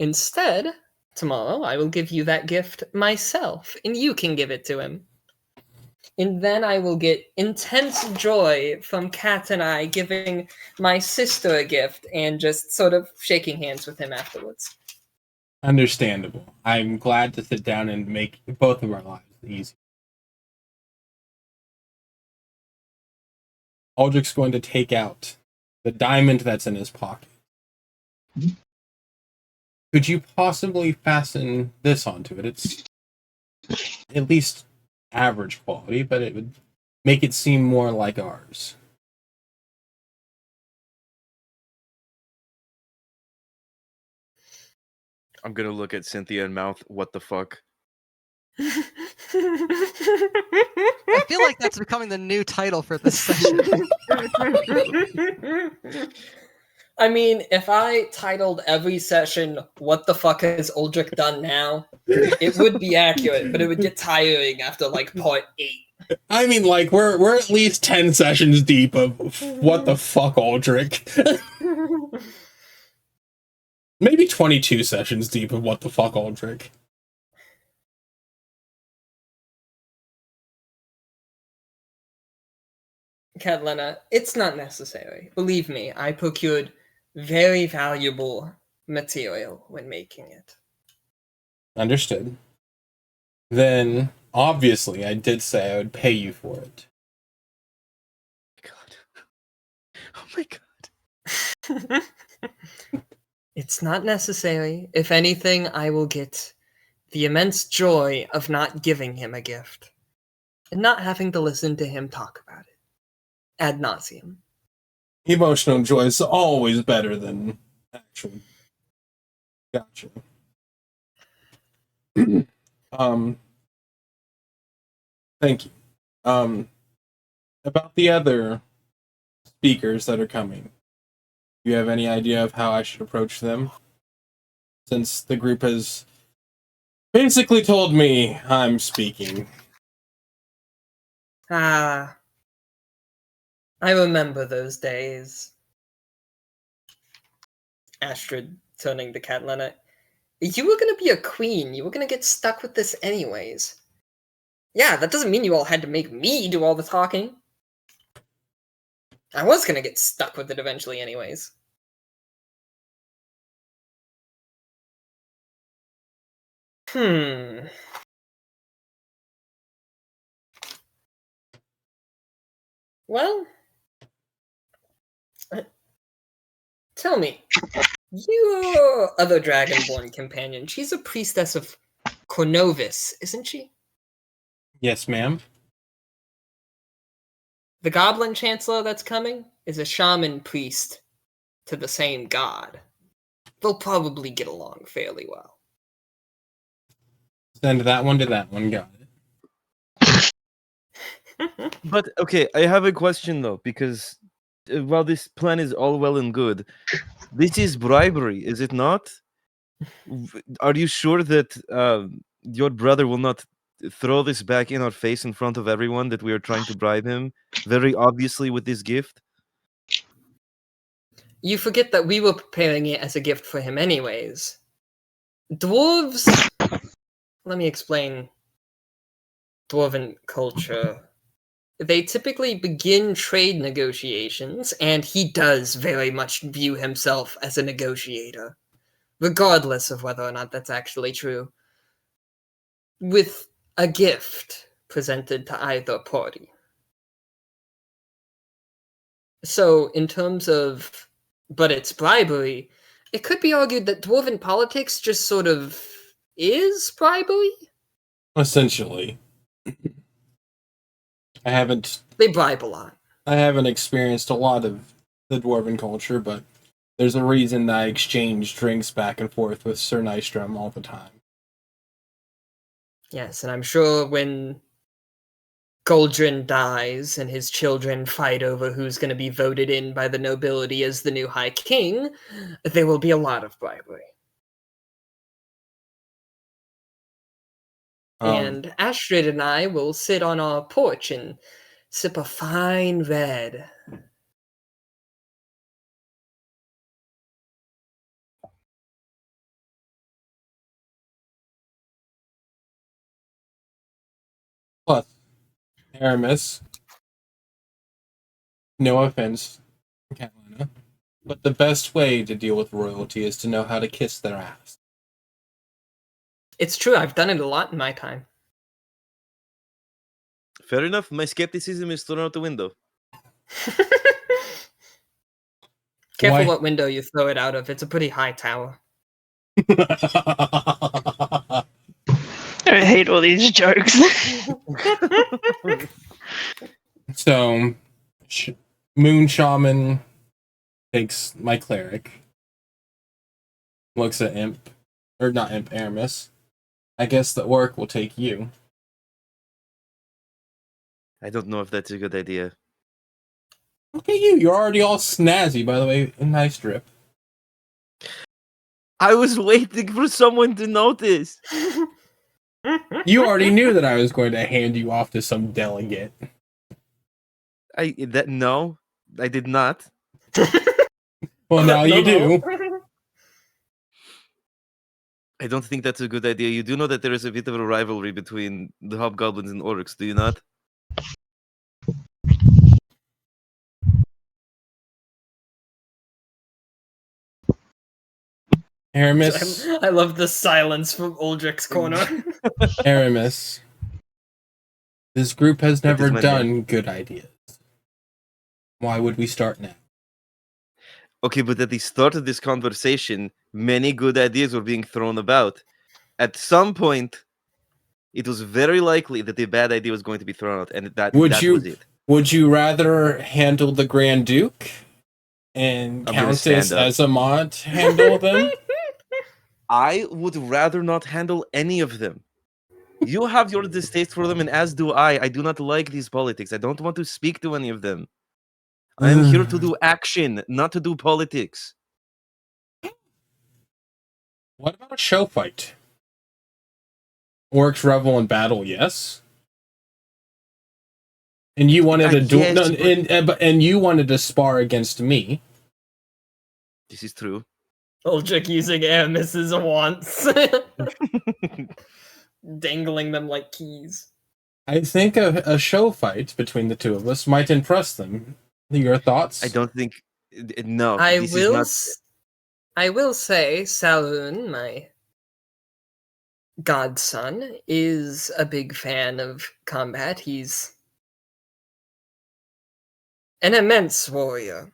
Instead, tomorrow I will give you that gift myself, and you can give it to him. And then I will get intense joy from Kat and I giving my sister a gift and just sort of shaking hands with him afterwards.
Understandable. I'm glad to sit down and make both of our lives easy. Uldric's going to take out the diamond that's in his pocket. Could you possibly fasten this onto it? It's at least average quality, but it would make it seem more like ours.
I'm gonna look at Cynthia and mouth, what the fuck?
I feel like that's becoming the new title for this session.
I mean, if I titled every session, "What the fuck has Uldric done now?" it would be accurate, but it would get tiring after like part 8.
I mean, like, we're at least 10 sessions deep of what the fuck, Uldric. Maybe 22 sessions deep of what the fuck, Uldric.
Katlina, it's not necessary. Believe me, I procured very valuable material when making it.
Understood. Then, obviously, I did say I would pay you for it.
God. Oh my god.
It's not necessary. If anything, I will get the immense joy of not giving him a gift and not having to listen to him talk about it ad nauseum.
Emotional joy is always better than actual. Gotcha. Thank you. About the other speakers that are coming, do you have any idea of how I should approach them? Since the group has basically told me I'm speaking.
Ah, I remember those days. Astrid turning to Katlina. You were gonna be a queen. You were gonna get stuck with this anyways. Yeah, that doesn't mean you all had to make me do all the talking. I was gonna get stuck with it eventually anyways. Well, tell me, your other Dragonborn companion, she's a priestess of Cornovis, isn't she?
Yes, ma'am.
The Goblin Chancellor that's coming is a shaman priest to the same god. They'll probably get along fairly well.
Send that one to that one, got it.
But okay, I have a question though, because while this plan is all well and good, this is bribery, is it not? Are you sure that your brother will not throw this back in our face in front of everyone that we are trying to bribe him very obviously with this gift?
You forget that we were preparing it as a gift for him anyways. Dwarves... Let me explain Dwarven culture. They typically begin trade negotiations, and he does very much view himself as a negotiator, regardless of whether or not that's actually true, with a gift presented to either party. So, in terms of, but it's bribery, it could be argued that Dwarven politics just sort of is bribery?
Essentially.
They bribe a lot.
I haven't experienced a lot of the Dwarven culture, but there's a reason I exchange drinks back and forth with Sir Nystrom all the time.
Yes, and I'm sure when Goldrin dies and his children fight over who's going to be voted in by the nobility as the new High King, there will be a lot of bribery. And Astrid and I will sit on our porch and sip a fine red.
Plus, Aramis, no offense, Catalina, but the best way to deal with royalty is to know how to kiss their ass.
It's true, I've done it a lot in my time.
Fair enough. My skepticism is thrown out the window.
Careful what window you throw it out of. It's a pretty high tower.
I hate all these jokes.
So, Moon Shaman takes my cleric, looks at Imp, or not Imp, Aramis. I guess the orc will take you.
I don't know if that's a good idea.
Look at you, you're already all snazzy, by the way. Nice drip.
I was waiting for someone to notice.
You already knew that I was going to hand you off to some delegate.
No, I did not.
Well, now you do.
I don't think that's a good idea. You do know that there is a bit of a rivalry between the hobgoblins and orcs, do you not?
Aramis.
I love the silence from Uldric's corner.
Aramis. This group has never done good ideas. Why would we start now?
Okay, but at the start of this conversation, many good ideas were being thrown about. At some point, it was very likely that the bad idea was going to be thrown out, and that was it.
Would you rather handle the Grand Duke and Countess Azamont handle them?
I would rather not handle any of them. You have your distaste for them, and as do I. I do not like these politics. I don't want to speak to any of them. I am here to do action, not to do politics.
What about a show fight? Orcs revel in battle, yes. And you wanted to duel, and you wanted to spar against me.
This is true.
Uldric using Aramis's wants. Dangling them like keys.
I think a show fight between the two of us might impress them. Your thoughts?
I don't think... No.
I will say, Saloon, my godson, is a big fan of combat. He's an immense warrior.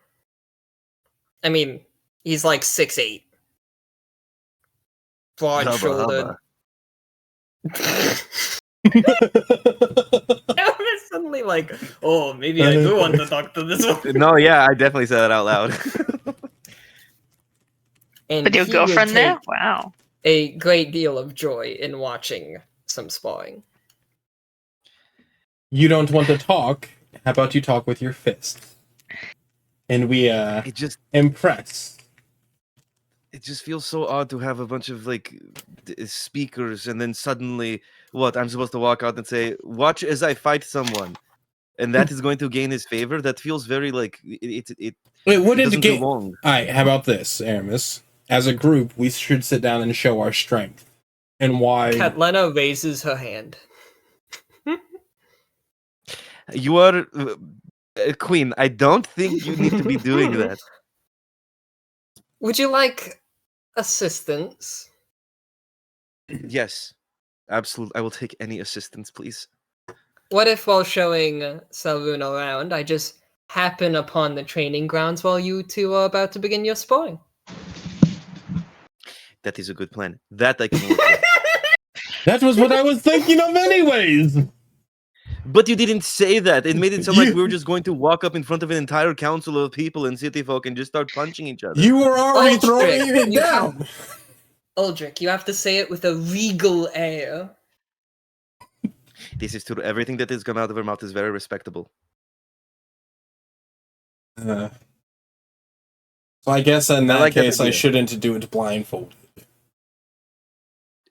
I mean, he's like 6'8". Broad-shouldered. I was suddenly like, oh, maybe I do want to talk to this one.
No, yeah, I definitely said that out loud.
And
with your girlfriend there? Wow.
A great deal of joy in watching some sparring.
You don't want to talk? How about you talk with your fists? And we impress.
It just feels so odd to have a bunch of speakers, and then suddenly, I'm supposed to walk out and say, "Watch as I fight someone," and that is going to gain his favor. That feels very it doesn't belong.
All right, how about this, Aramis? As a group, we should sit down and show our strength and why.
Catlina raises her hand.
You are queen. I don't think you need to be doing that.
Would you like assistance?
Yes, absolutely. I will take any assistance, please.
What if while showing Salvoon around, I just happen upon the training grounds while you two are about to begin your sparring?
That is a good plan. That I can work with.
That was what I was thinking of anyways!
But you didn't say that. It made it sound like we were just going to walk up in front of an entire council of people and city folk and just start punching each other.
You were already throwing it down!
Uldric, you have to say it with a regal air.
This is true. Everything that has come out of her mouth is very respectable.
So I guess in that
like that
case, I
idea.
shouldn't do it blindfolded.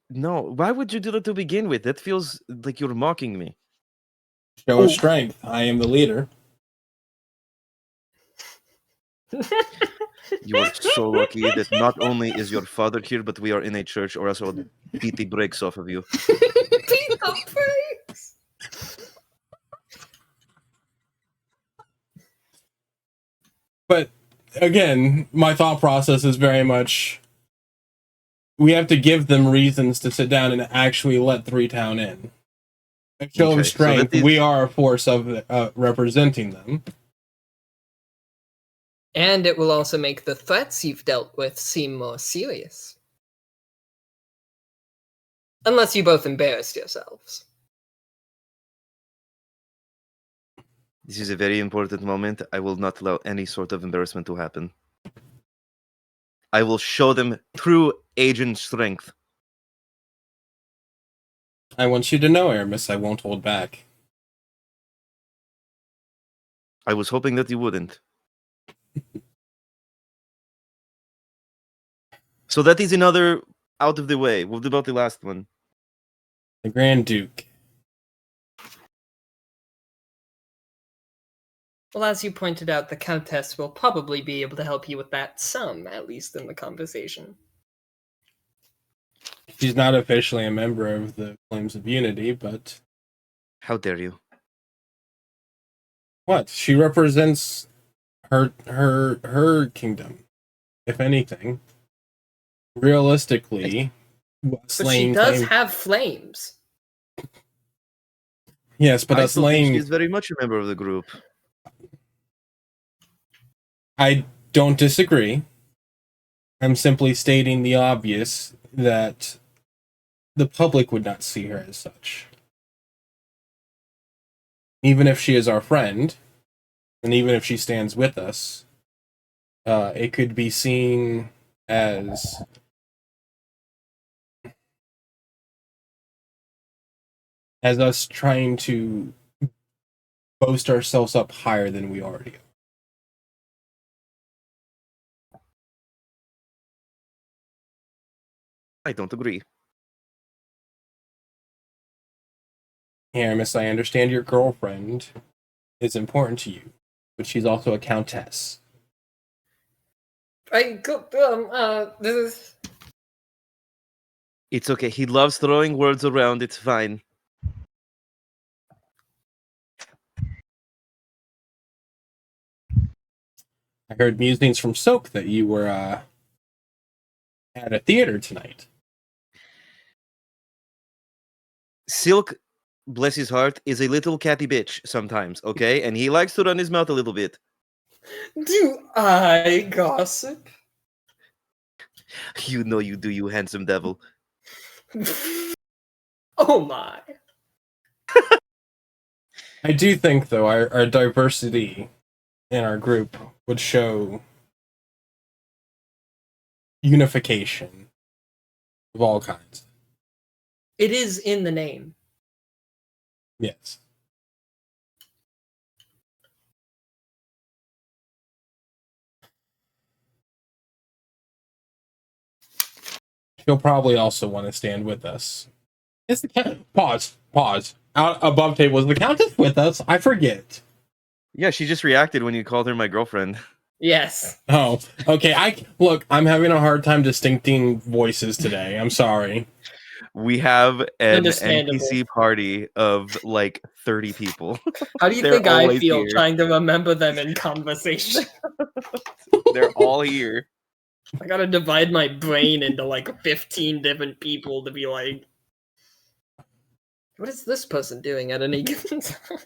No, why would you do that to begin with? That feels like you're mocking me.
Show of strength. I am the leader.
You are so lucky that not only is your father here, but we are in a church, or else I would beat the brakes off of you.
Beat the brakes.
But again, my thought process is very much we have to give them reasons to sit down and actually let Three Town in. A show
Okay,
of
so
strength.
that is-
We are a force of representing them.
And it will also make the threats you've dealt with seem more serious. Unless you both embarrassed yourselves.
This is a very important moment. I will not allow any sort of embarrassment to happen. I will show them true agent strength.
I want you to know, Aramis, I won't hold back.
I was hoping that you wouldn't. So that is another out of the way. What about the last one?
The Grand Duke.
Well, as you pointed out, the Countess will probably be able to help you with that some, at least in the conversation.
She's not officially a member of the Flames of Unity, but...
How dare you?
What? She represents her kingdom, if anything. Realistically,
But she does have flames.
Yes, but
I
us
still think
lame.
she's very much a member of the group.
I don't disagree. I'm simply stating the obvious that the public would not see her as such. Even if she is our friend, and even if she stands with us, it could be seen as us trying to boast ourselves up higher than we already are.
I don't agree.
Aramis, I understand your girlfriend is important to you, but she's also a countess.
This is...
It's okay. He loves throwing words around. It's fine.
I heard musings from Soak that you were at a theater tonight.
Silk, bless his heart, is a little catty bitch sometimes, okay? And he likes to run his mouth a little bit.
Do I gossip?
You know you do, you handsome devil.
Oh my.
I do think, though, our diversity in our group would show unification of all kinds.
It is in the name.
Yes. She'll probably also want to stand with us. Is the pause. Out above table, is the Countess with us? I forget.
Yeah, she just reacted when you called her my girlfriend.
Yes.
Oh, okay. I'm having a hard time distincting voices today. I'm sorry.
We have an
Understandable.
NPC party of like 30 people.
How do you
They're
think I
always
feel
here.
trying to remember them in conversation?
They're all here.
I gotta divide my brain into like 15 different people to be like, what is this person doing at any given time?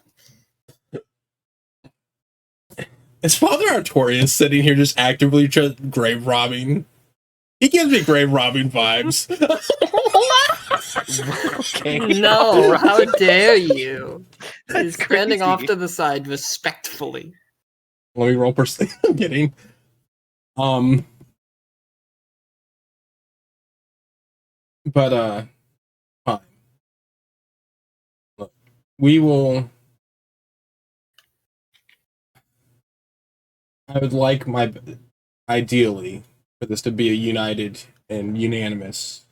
Is Father Artorius sitting here just actively grave robbing? He gives me grave robbing vibes.
Okay.
No, how dare you? He's
That's
standing
crazy.
off to the side respectfully.
Let me roll percent. I'm kidding. But fine. Look, we will. I would like ideally for this to be a united and unanimous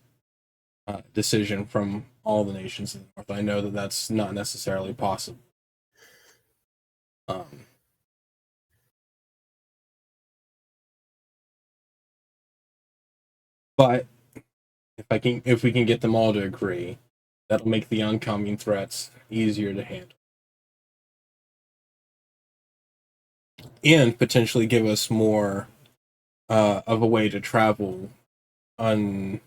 decision from all the nations in the North. I know that that's not necessarily possible. But if we can get them all to agree, that'll make the oncoming threats easier to handle. And potentially give us more of a way to travel unabated.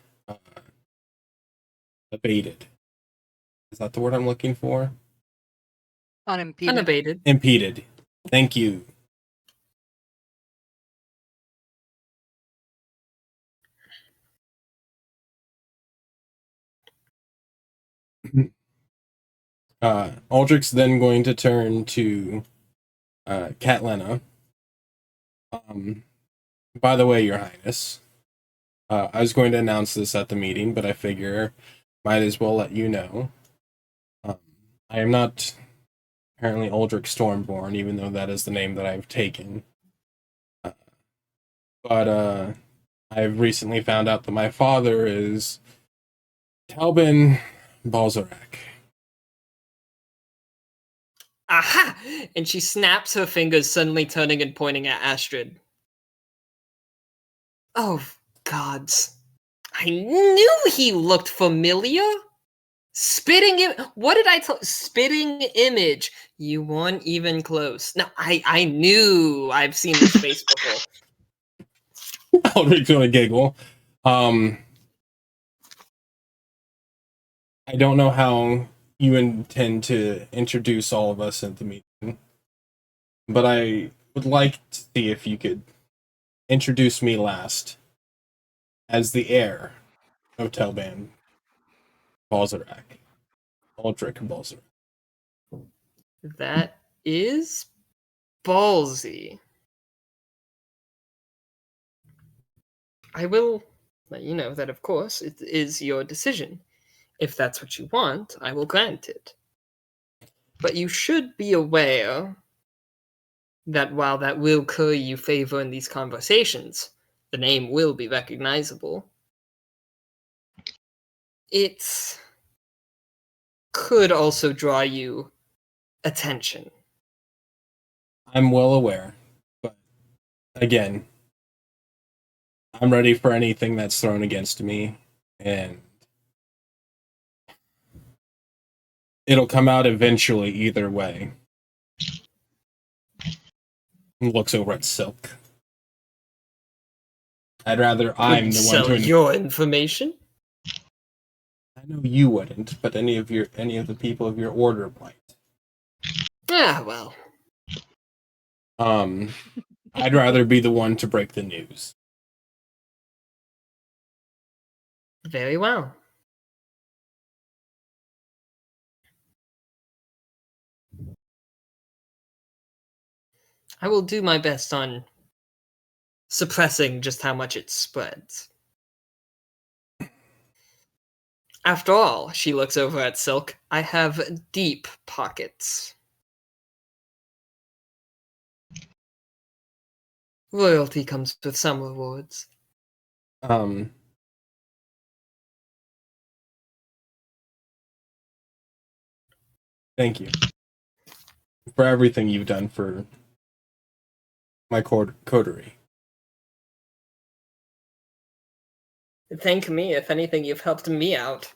Is that the word I'm looking for?
Unimpeded.
Unabated.
Impeded. Thank you. Uldric's then going to turn to Catlena. By the way, Your Highness, I was going to announce this at the meeting, but I figure might as well let you know. I am not apparently Uldric Stormborn, even though that is the name that I've taken. But I've recently found out that my father is Talbin Balzarak.
Aha! And she snaps her fingers, suddenly turning and pointing at Astrid. Oh, gods. I knew he looked familiar. What did I tell? Spitting image. You weren't even close. No, I knew I've seen this face before.
Uldric's gonna giggle. I don't know how you intend to introduce all of us at the meeting, but I would like to see if you could introduce me last as the heir of Telban Balzarak. Uldric Balzarak.
That is ballsy. I will let you know that, of course, it is your decision. If that's what you want, I will grant it. But you should be aware that while that will curry you favor in these conversations, the name will be recognizable. It could also draw you attention.
I'm well aware, but again, I'm ready for anything that's thrown against me, and it'll come out eventually either way. Looks over at Silk. I'd rather I'm
Wouldn't
the one
sell
to.
your information.
I know you wouldn't, but any of the people of your order might.
Ah, well.
I'd rather be the one to break the news.
Very well. I will do my best on suppressing just how much it spreads. After all, she looks over at Silk, I have deep pockets. Royalty comes with some rewards.
Thank you for everything you've done for my coterie.
Thank me. If anything, you've helped me out.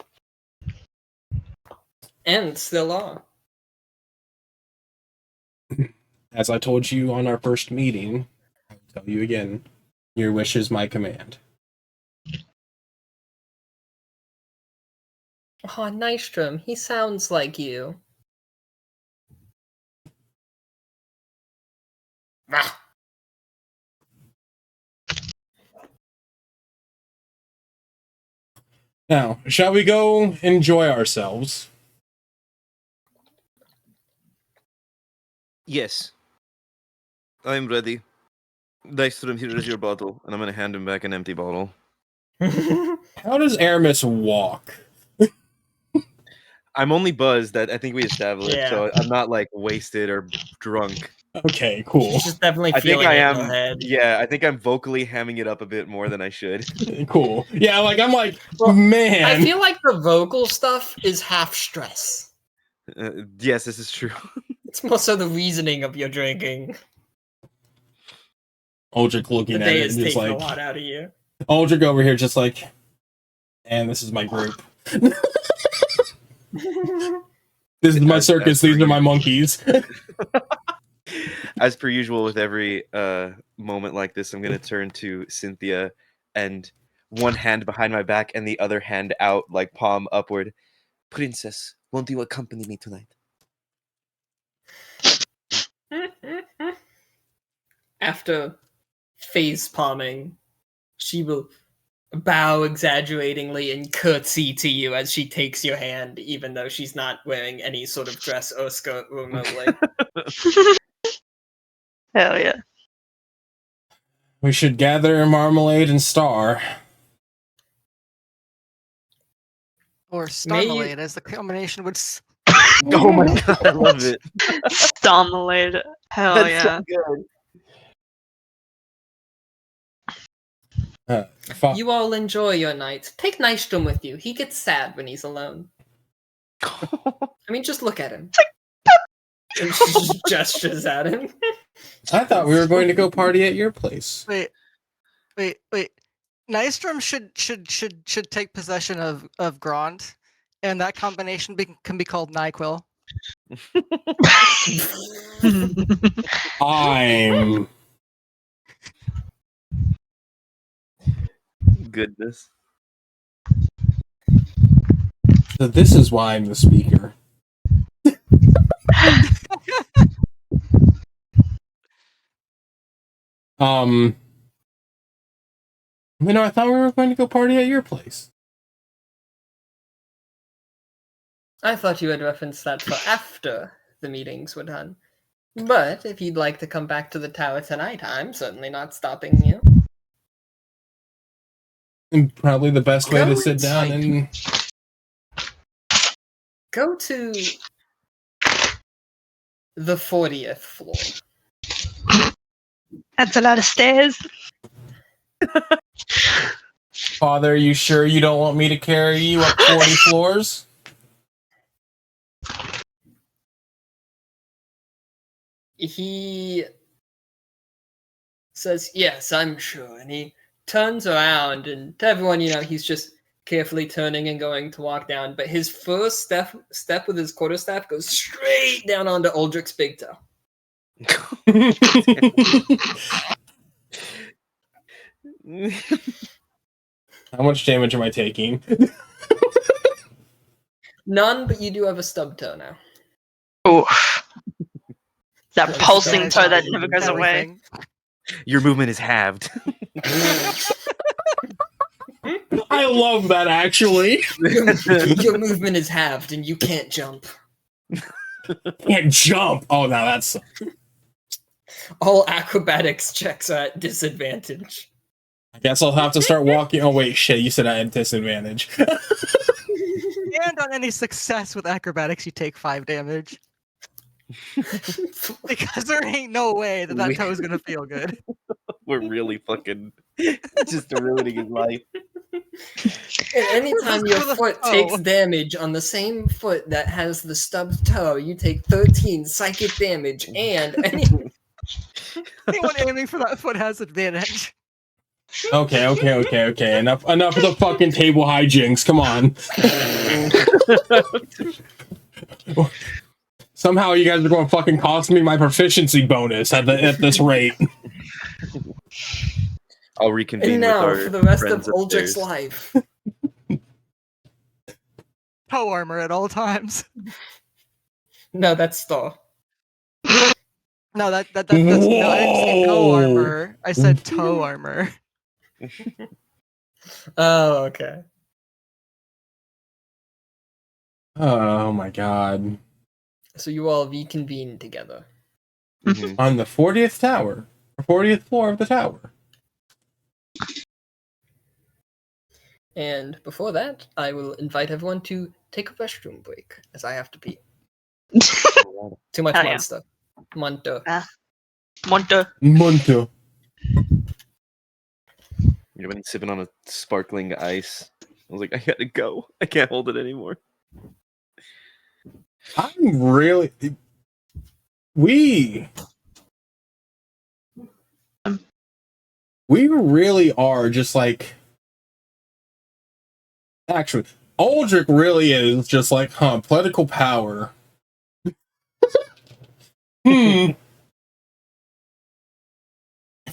And still are.
As I told you on our first meeting, I will tell you again, your wish is my command.
Oh, Nystrom, he sounds like you. Ah.
Now, shall we go enjoy ourselves?
Yes. I'm ready. Nystrom, here is your bottle, and I'm gonna hand him back an empty bottle.
How does Aramis walk?
I'm only buzzed. I think we established,
Yeah.
so I'm not like wasted or drunk.
Okay, cool.
She's just definitely
I think
feeling
I
it in
am.
her head.
Yeah, I think I'm vocally hamming it up a bit more than I should.
Cool. Yeah, like I'm like,
Well,
man.
I feel like the vocal stuff is half stress.
Yes, this is true.
It's more so the reasoning of your drinking.
Uldric looking
The
at
day
it
is
and just
taking
like
a lot out of you.
Uldric over here just like, and this is my group. This is my circus, these are my monkeys.
As per usual with every moment like this, I'm gonna turn to Cynthia and one hand behind my back and the other hand out, like palm upward. Princess, won't you accompany me tonight?
After face palming, she will bow exaggeratingly and curtsy to you as she takes your hand, even though she's not wearing any sort of dress or skirt remotely.
Hell yeah.
We should gather marmalade and star.
Or Starmalade, as the combination would.
Oh my god, I love it.
Starmalade. Hell
That's
yeah.
so good.
You all enjoy your night. Take Nystrom with you. He gets sad when he's alone. I mean, just look at him. And she just gestures at him.
I thought we were going to go party at your place.
Wait. Nystrom should take possession of Grond, and that combination can be called NyQuil.
I'm
Goodness.
So this is why I'm the speaker. I thought we were going to go party at your place.
I thought you had referenced that for after the meetings were done. But if you'd like to come back to the tower tonight, I'm certainly not stopping you.
And probably the best way to sit down and
go to the 40th floor.
That's a lot of stairs.
Father, are you sure you don't want me to carry you up 40 floors?
He says, yes, I'm sure. And he turns around, and to everyone, he's just carefully turning and going to walk down. But his first step with his quarterstaff goes straight down onto Uldric's big toe.
How much damage am I taking?
None, but you do have a stub toe now.
Oof. That pulsing toe that never goes away.
Your movement is halved.
I love that, actually.
Your movement is halved, and you can't jump.
Can't jump. Oh, now that's...
All acrobatics checks are at disadvantage.
I guess I'll have to start walking. Oh, wait, shit, you said I had disadvantage.
And on any success with acrobatics, you take 5 damage. Because there ain't no way that toe is gonna feel good.
We're really fucking just ruining his life.
And anytime your foot takes damage on the same foot that has the stubbed toe, you take 13 psychic damage, and anyone
aiming for that foot has advantage.
Okay. Enough of the fucking table hijinks. Come on. Somehow you guys are going to fucking cost me my proficiency bonus at this rate.
I'll reconvene.
And now,
with our
for the rest of
friends
Uldric's
upstairs.
life.
Toe armor at all times.
No, that's Star.
No, that's no, I didn't say toe armor. I said toe armor.
Oh, okay.
Oh my god.
So you all reconvene together.
On the 40th tower. 40th floor of the tower.
And before that, I will invite everyone to take a restroom break, as I have to pee.
Oh,
Too much
Hell yeah.
monster. Monster.
Monta.
Monto.
You've been sipping on a sparkling ice. I was like, I gotta go. I can't hold it anymore.
I'm really. We really are just like. Actually, Uldric really is just like, political power. If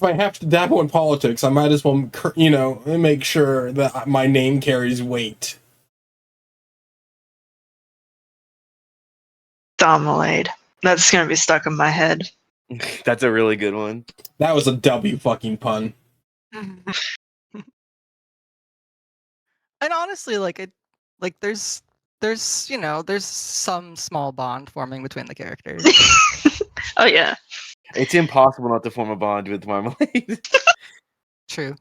I have to dabble in politics, I might as well, make sure that my name carries weight.
Dominate. That's gonna be stuck in my head.
That's a really good one.
That was a W fucking pun.
And honestly, there's some small bond forming between the characters.
Oh yeah.
It's impossible not to form a bond with Marmalade.
True.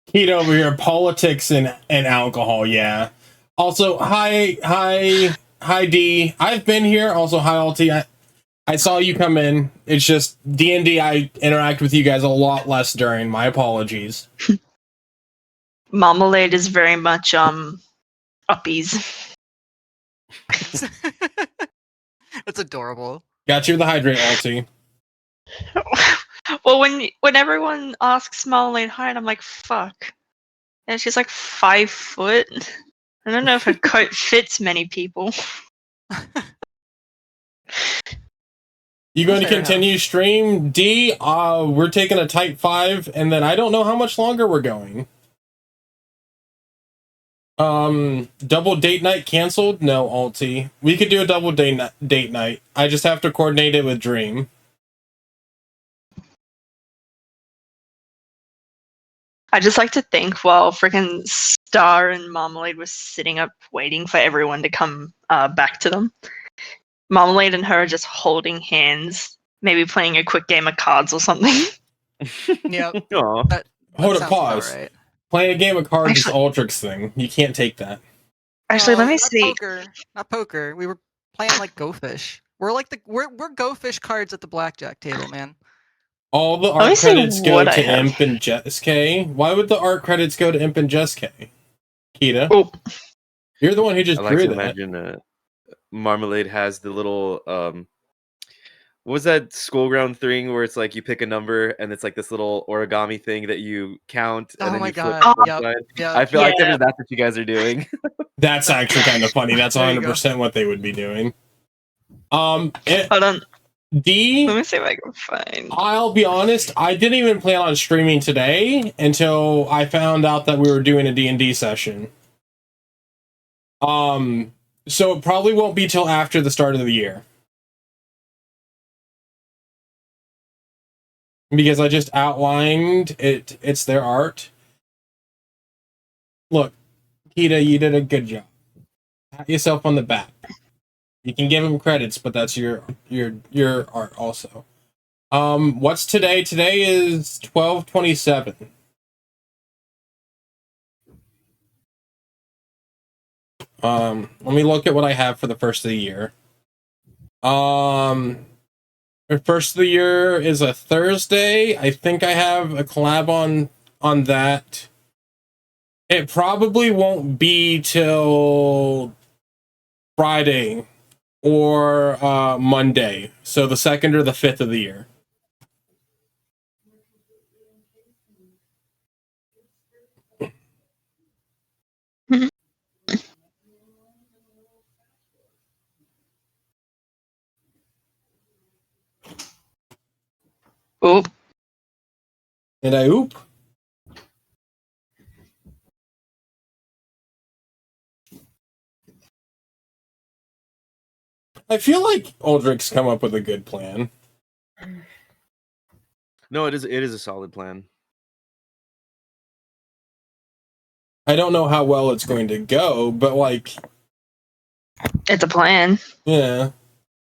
Heat over here, politics and alcohol, yeah. Also, hi D. I've been here. Also, hi Alti. I saw you come in. It's just D&D. I interact with you guys a lot less during. My apologies.
Marmalade is very much uppies.
It's adorable.
Got you the hydrate, Alti.
Well, when everyone asks Marmalade height, I'm like, fuck. And she's like 5 foot. I don't know if her coat fits many people.
You going to
Fair
continue stream? D, we're taking a type 5, and then I don't know how much longer we're going. Double date night canceled? No, Alti. We could do a double date night. I just have to coordinate it with Dream.
I just like to think while freaking Star and Marmalade was sitting up waiting for everyone to come back to them, Marmalade and her are just holding hands, maybe playing a quick game of cards or something.
Yep.
Aw.
That
Hold it,
sounds about
pause.
right.
Playing a game of cards is
Actually-
Uldric's thing. You can't take that.
Actually, let me
not
see.
Not poker. We were playing like Go Fish. We're like we're Go Fish cards at the blackjack table, man.
All the
Let me
art
see
credits go
what I
to
have.
Imp and Jess K. Why would the art credits go to Imp and Jess K? Kita,
Oh,
you're the one who just
I like
drew
to
that.
imagine Marmalade has the little what was that school ground thing where it's like you pick a number and it's like this little origami thing that you count and
Oh
then
my
you flip
god.
to the
Yep.
side?
Yep.
I feel like
Yeah.
that's what you guys are doing.
That's actually kind of funny. That's
There you go.
100% what they would be doing.
hold on.
D,
Let me see if I can find.
I'll be honest, I didn't even plan on streaming today until I found out that we were doing a D&D session. So it probably won't be till after the start of the year. Because I just outlined it. It's their art. Look, Kita, you did a good job. Pat yourself on the back. You can give them credits, but that's your art also. What's today? Today is 12/27. Let me look at what I have for the first of the year. The first of the year is a Thursday. I think I have a collab on that. It probably won't be till Friday or Monday. So the 2nd or the 5th of the year.
Oop.
And I oop. I feel like Uldric's come up with a good plan.
No, it is a solid plan.
I don't know how well it's going to go, but like,
It's a plan.
yeah,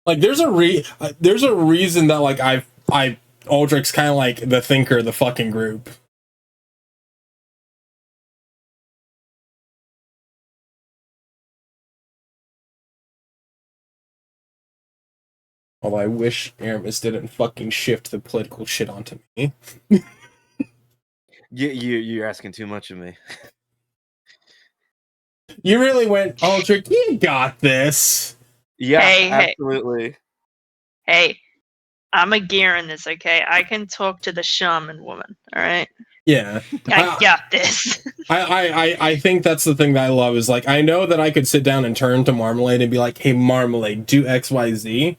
like there's a reason that like Uldric's kind of like the thinker of the fucking group. Although I wish Aramis didn't fucking shift the political shit onto me.
You're asking too much of me.
You really went, Uldric, you got this.
Yeah,
Hey.
absolutely.
Hey, I'm a gear in this, okay? I can talk to the shaman woman, alright?
Yeah.
I got this.
I think that's the thing that I love is like, I know that I could sit down and turn to Marmalade and be like, hey, Marmalade, do XYZ.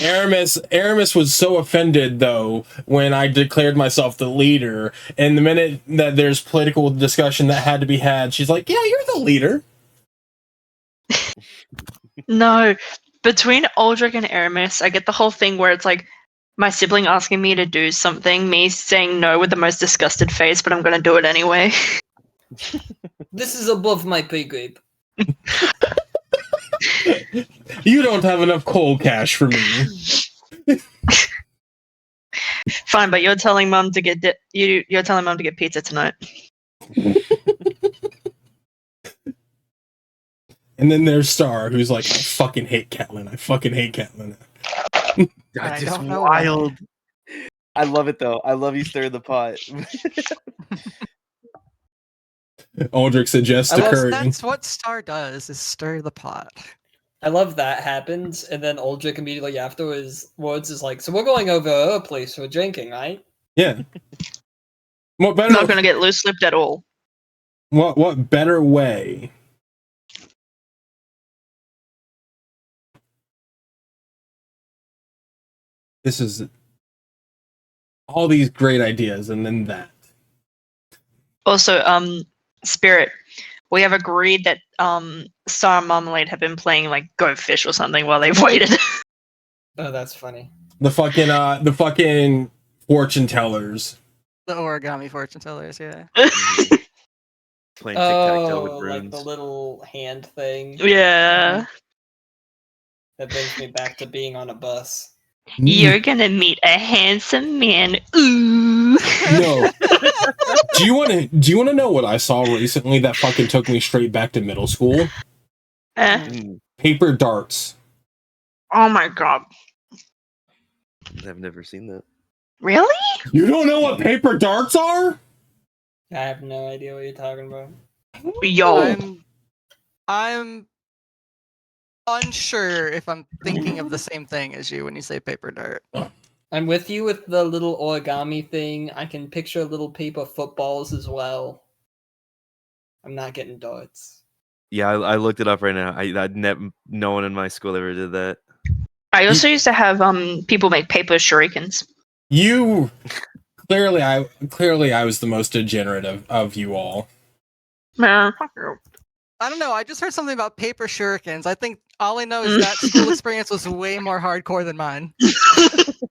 Aramis was so offended though when I declared myself the leader, and the minute that there's political discussion that had to be had, she's like, yeah, you're the leader.
No, between Uldric and Aramis, I get the whole thing where it's like my sibling asking me to do something, me saying no with the most disgusted face, but I'm gonna do it anyway.
This is above my pay grade.
You don't have enough coal cash for me.
Fine, but you're telling mom to get you're telling mom to get pizza tonight.
And then there's Star, who's like, I fucking hate Catelyn. I fucking hate Catelyn.
That's
I
just
don't know
wild. I love it though. I love you stir the pot.
Uldric suggests to Curry.
That's what Star does, is stir the pot.
I love that happens, and then Uldric immediately afterwards is like, so we're going over a place for drinking, right?
Yeah. What better?
Not gonna get loose-lipped at all.
What better way? This is all these great ideas, and then that.
Also, Spirit, we have agreed that Star and Marmalade have been playing like Go Fish or something while they've waited.
Oh, that's funny.
The fucking fortune tellers.
The origami fortune tellers, yeah.
Playing tic-tac-toe with
Oh,
runes.
like the little hand thing.
Yeah.
That brings me back to being on a bus.
You're gonna meet a handsome man. Ooh.
No. Do you want to know what I saw recently that fucking took me straight back to middle school? Paper darts.
Oh my god.
I've never seen that.
Really?
You don't know what paper darts are?
I have no idea what you're talking about.
Yo.
I'm unsure if I'm thinking of the same thing as you when you say paper dart.
I'm with you with the little origami thing. I can picture little paper footballs as well. I'm not getting darts.
Yeah, I looked it up right now. No one in my school ever did that.
I also used to have people make paper shurikens.
You clearly I was the most degenerate of you all.
Man, fuck you.
I don't know. I just heard something about paper shurikens. I think all I know is that school experience was way more hardcore than mine.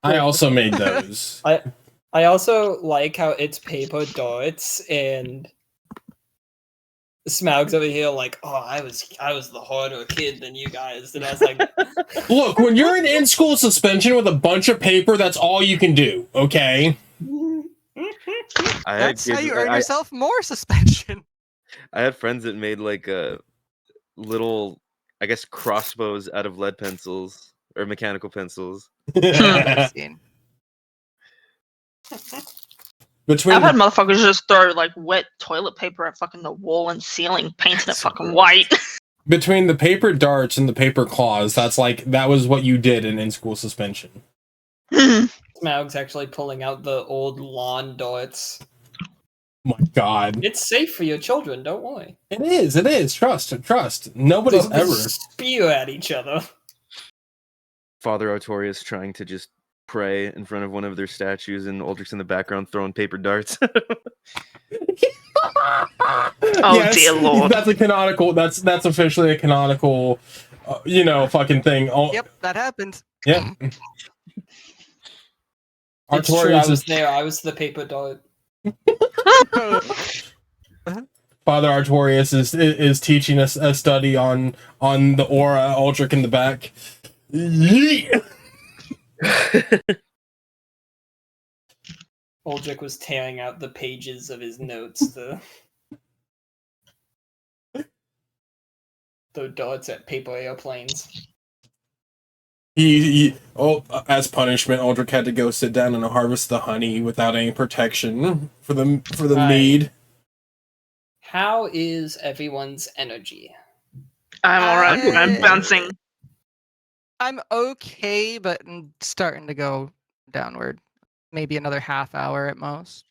I also made those.
I also like how it's paper darts and Smaug's over here like, oh, I was the harder kid than you guys, and I was like,
look, when you're in school suspension with a bunch of paper, that's all you can do. Okay.
That's how you earn yourself more suspension.
I had friends that made like little, I guess, crossbows out of lead pencils or mechanical pencils.
I've seen.
I've had motherfuckers just throw like wet toilet paper at fucking the wall and ceiling, painting it fucking white.
Between the paper darts and the paper claws, that was what you did in school suspension.
Smaug's actually pulling out the old lawn darts.
My God.
It's safe for your children, don't worry.
It is. Trust. Nobody's ever
spew at each other.
Father Artorias trying to just pray in front of one of their statues, and Uldric's in the background throwing paper darts.
Oh dear Lord.
That's a canonical. That's officially a canonical, fucking thing.
Yep, that happened.
Yeah.
It's true, I was there. I was the paper dart.
Father Artorias is teaching us a study on the aura, Uldric in the back. Yeah.
Uldric was tearing out the pages of his notes to throw darts at paper airplanes.
As punishment, Uldric had to go sit down and harvest the honey without any protection for the mead.
How is everyone's energy?
I'm alright. I'm bouncing.
I'm okay, but starting to go downward. Maybe another half hour at most.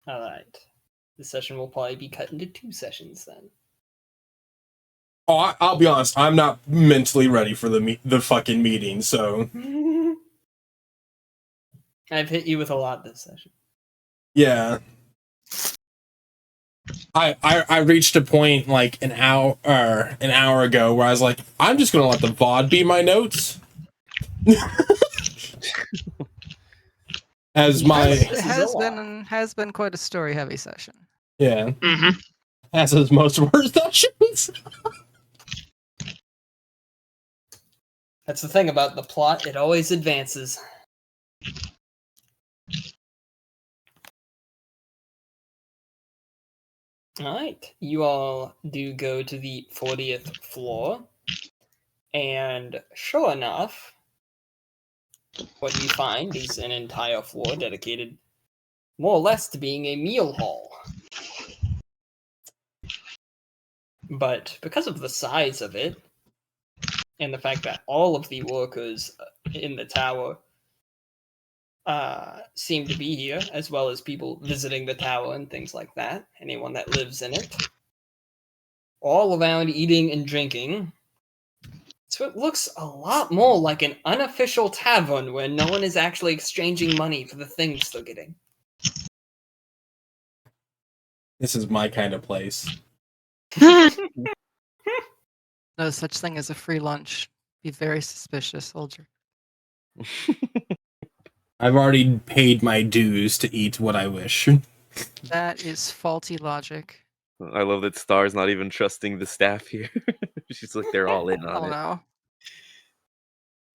All right. The session will probably be cut into 2 sessions then.
Oh, I'll be honest. I'm not mentally ready for the fucking meeting. So
I've hit you with a lot this session.
yeah, I reached a point like an hour ago where I was like, I'm just gonna let the VOD be my notes.
It has been quite a story heavy session.
Yeah.
Mm-hmm.
As is most of our sessions.
That's the thing about the plot, it always advances. Alright, you all do go to the 40th floor, and sure enough, what you find is an entire floor dedicated more or less to being a meal hall. But because of the size of it, and the fact that all of the workers in the tower seem to be here, as well as people visiting the tower and things like that, anyone that lives in it, all around eating and drinking. So it looks a lot more like an unofficial tavern where no one is actually exchanging money for the things they're getting.
This is my kind of place.
No such thing as a free lunch. Be very suspicious, soldier.
I've already paid my dues to eat what I wish.
That is faulty logic.
I love that Star's not even trusting the staff here. She's like, they're all in on it.
No.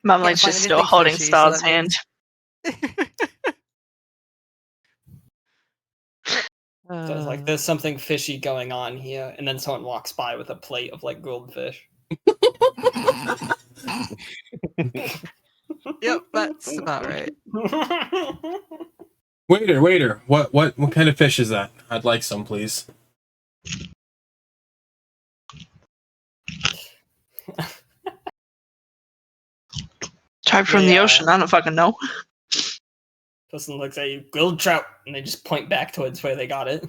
Marmalade's just still holding
fishy,
Star's
so
hand.
So it's like, there's something fishy going on here, and then someone walks by with a plate of like grilled fish.
Yep, that's about right.
Waiter, what kind of fish is that? I'd like some, please.
Tribe from the ocean, I don't fucking know.
Person looks at you, grilled trout, and they just point back towards where they got it.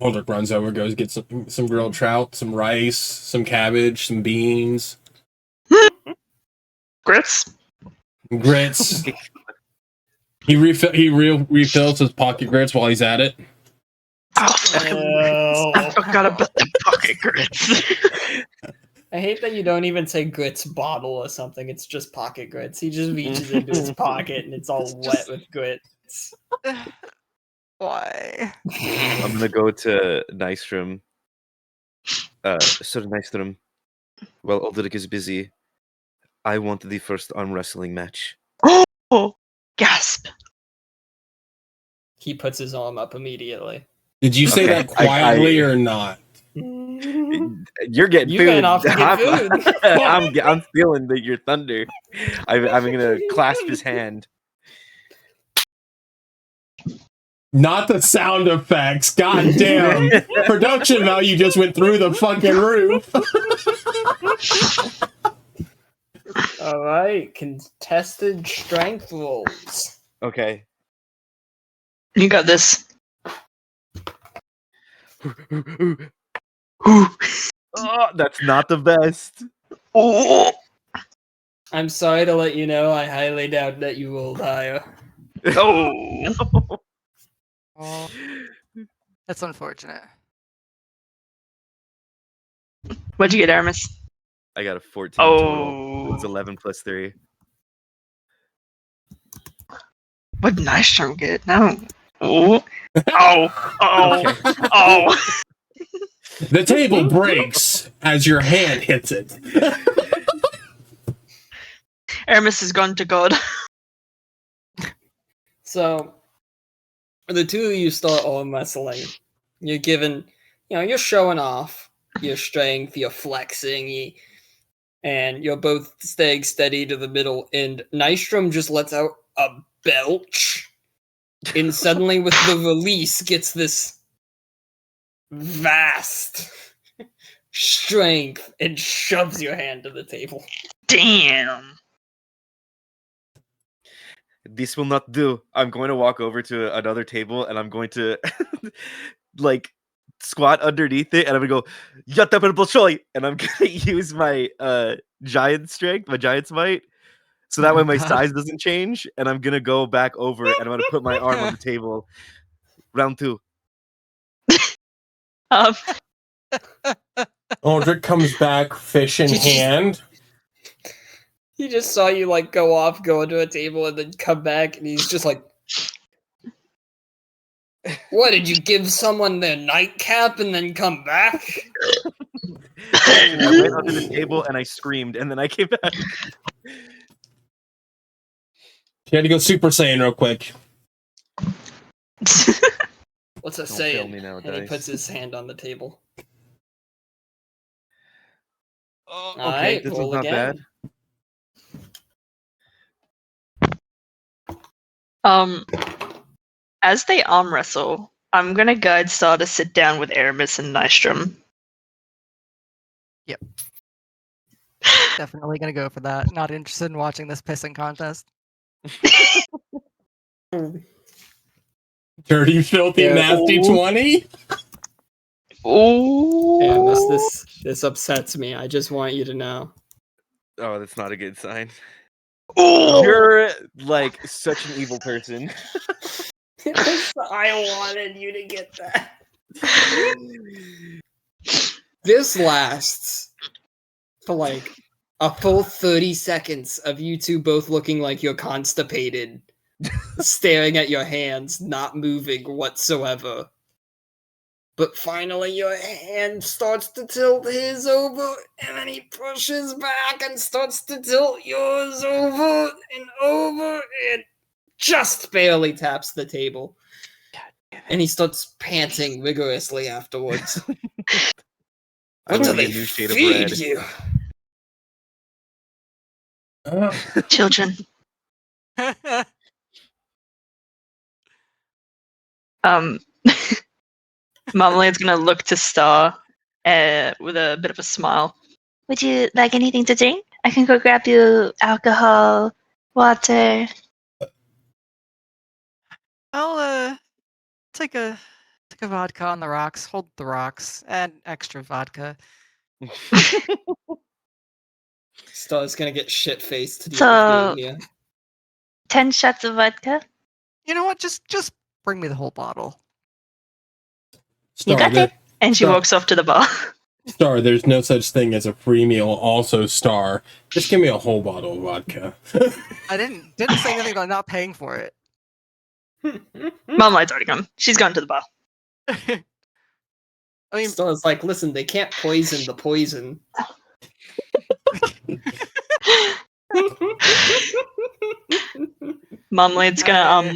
Uldric runs over, goes get some grilled trout, some rice, some cabbage, some beans.
Grits?
He refills his pocket grits while he's at it.
I forgot about the pocket grits.
I hate that you don't even say grits bottle or something. It's just pocket grits. He just reaches into his pocket and it's all wet with grits.
Why?
I'm gonna go to Nystrom. Sir Nystrom, while Uldric is busy, I want the first arm wrestling match.
Oh, gasp.
He puts his arm up immediately.
Did you say that quietly or not?
You're getting
You
food.
ran off to get food.
I'm stealing your thunder. I'm gonna clasp his hand.
Not the sound effects. God damn. Production value just went through the fucking roof.
All right, contested strength rolls.
Okay.
You got this.
Oh, that's not the best.
Oh.
I'm sorry to let you know, I highly doubt that you rolled higher.
Oh.
Oh, that's unfortunate.
What'd you get, Aramis?
I got a 14
Oh.
total. It's 11 plus 3.
What did Nystrom get? No. Oh. Oh. Oh.
The table breaks as your hand hits it.
Aramis has gone to God.
So, the two of you start arm wrestling. You're given, you're showing off your strength, you're flexing,
and you're both staying steady to the middle, and Nystrom just lets out a belch, and suddenly with the release gets this vast strength and shoves your hand to the table.
Damn.
This will not do. I'm going to walk over to another table and I'm going to like squat underneath it and I'm gonna go Yatta Bolshoi, and I'm gonna use my giant strength, my giant's might. So that way my size doesn't change, and I'm gonna go back over and I'm gonna put my arm on the table. Round 2.
Uldric comes back, fish in hand.
He just saw you like go into a table, and then come back, and he's just like, "What did you give someone their nightcap and then come back?"
I went under the table and I screamed, and then I came back.
He had to go Super Saiyan real quick.
What's that
Don't
saying?
fail me now,
And he
dice.
puts his hand on the table.
Okay,
Alright,
this
roll
was not
again.
bad.
As they arm wrestle, I'm gonna guide Star to sit down with Aramis and Nystrom.
Yep. Definitely gonna go for that. Not interested in watching this pissing contest.
Dirty, filthy,
Yeah.
nasty
Ooh.
20.
Ooh.
Aramis, this upsets me. I just want you to know.
Oh, that's not a good sign.
Ooh.
You're like such an evil person.
I wanted you to get that. This lasts for like a full 30 seconds of you two both looking like you're constipated, staring at your hands, not moving whatsoever. But finally your hand starts to tilt his over, and then he pushes back and starts to tilt yours over and over, and just barely taps the table. And he starts panting vigorously afterwards. What do they feed you?
Children. Marmalade's gonna look to Star with a bit of a smile.
Would you like anything to drink? I can go grab you alcohol, water.
I'll take a vodka on the rocks, hold the rocks, add extra vodka.
Star's gonna get shit-faced to the
So-
being here.
10 shots of vodka.
You know what? Just bring me the whole bottle.
You got it.
And she walks off to the bar.
Star, there's no such thing as a free meal. Also, Star, just give me a whole bottle of vodka.
I didn't say anything about not paying for it.
Marmalade's already gone. She's gone to the bar.
I mean,
Star's like, listen, they can't poison the poison.
Marmalade's gonna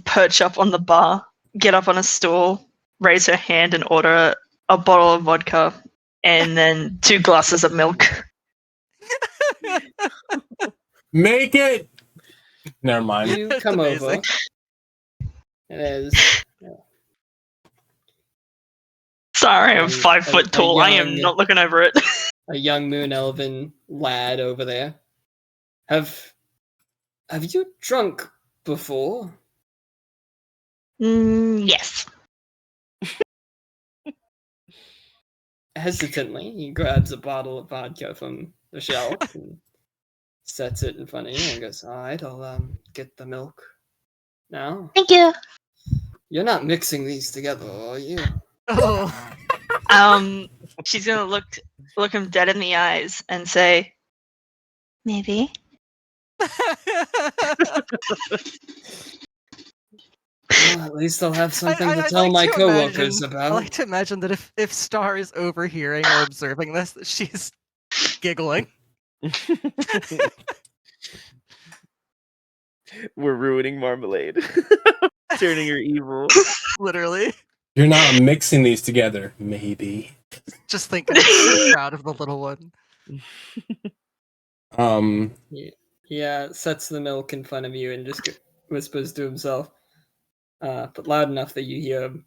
perch up on the bar, get up on a stool, raise her hand, and order a bottle of vodka, and then 2 glasses of milk.
Make it. Never mind.
You come over. It is.
Sorry, I'm 5 foot tall. I am not looking over it.
A young moon elven lad over there. Have you drunk before?
Yes.
Hesitantly, he grabs a bottle of vodka from the shelf and sets it in front of you and goes, "Alright, I'll get the milk now."
Thank you.
You're not mixing these together, are you?
oh,
She's gonna look him dead in the eyes and say,
Maybe.
Well, at least I'll have something to
I'd
tell
like
my
to
coworkers
imagine-
about.
I like to imagine that if Star is overhearing or observing this, that she's giggling.
We're ruining Marmalade. Turning her evil.
Literally.
You're not mixing these together. Maybe.
Just thinking, I'm so proud of the little one.
Yeah, sets the milk in front of you and just whispers to himself, but loud enough that you hear him.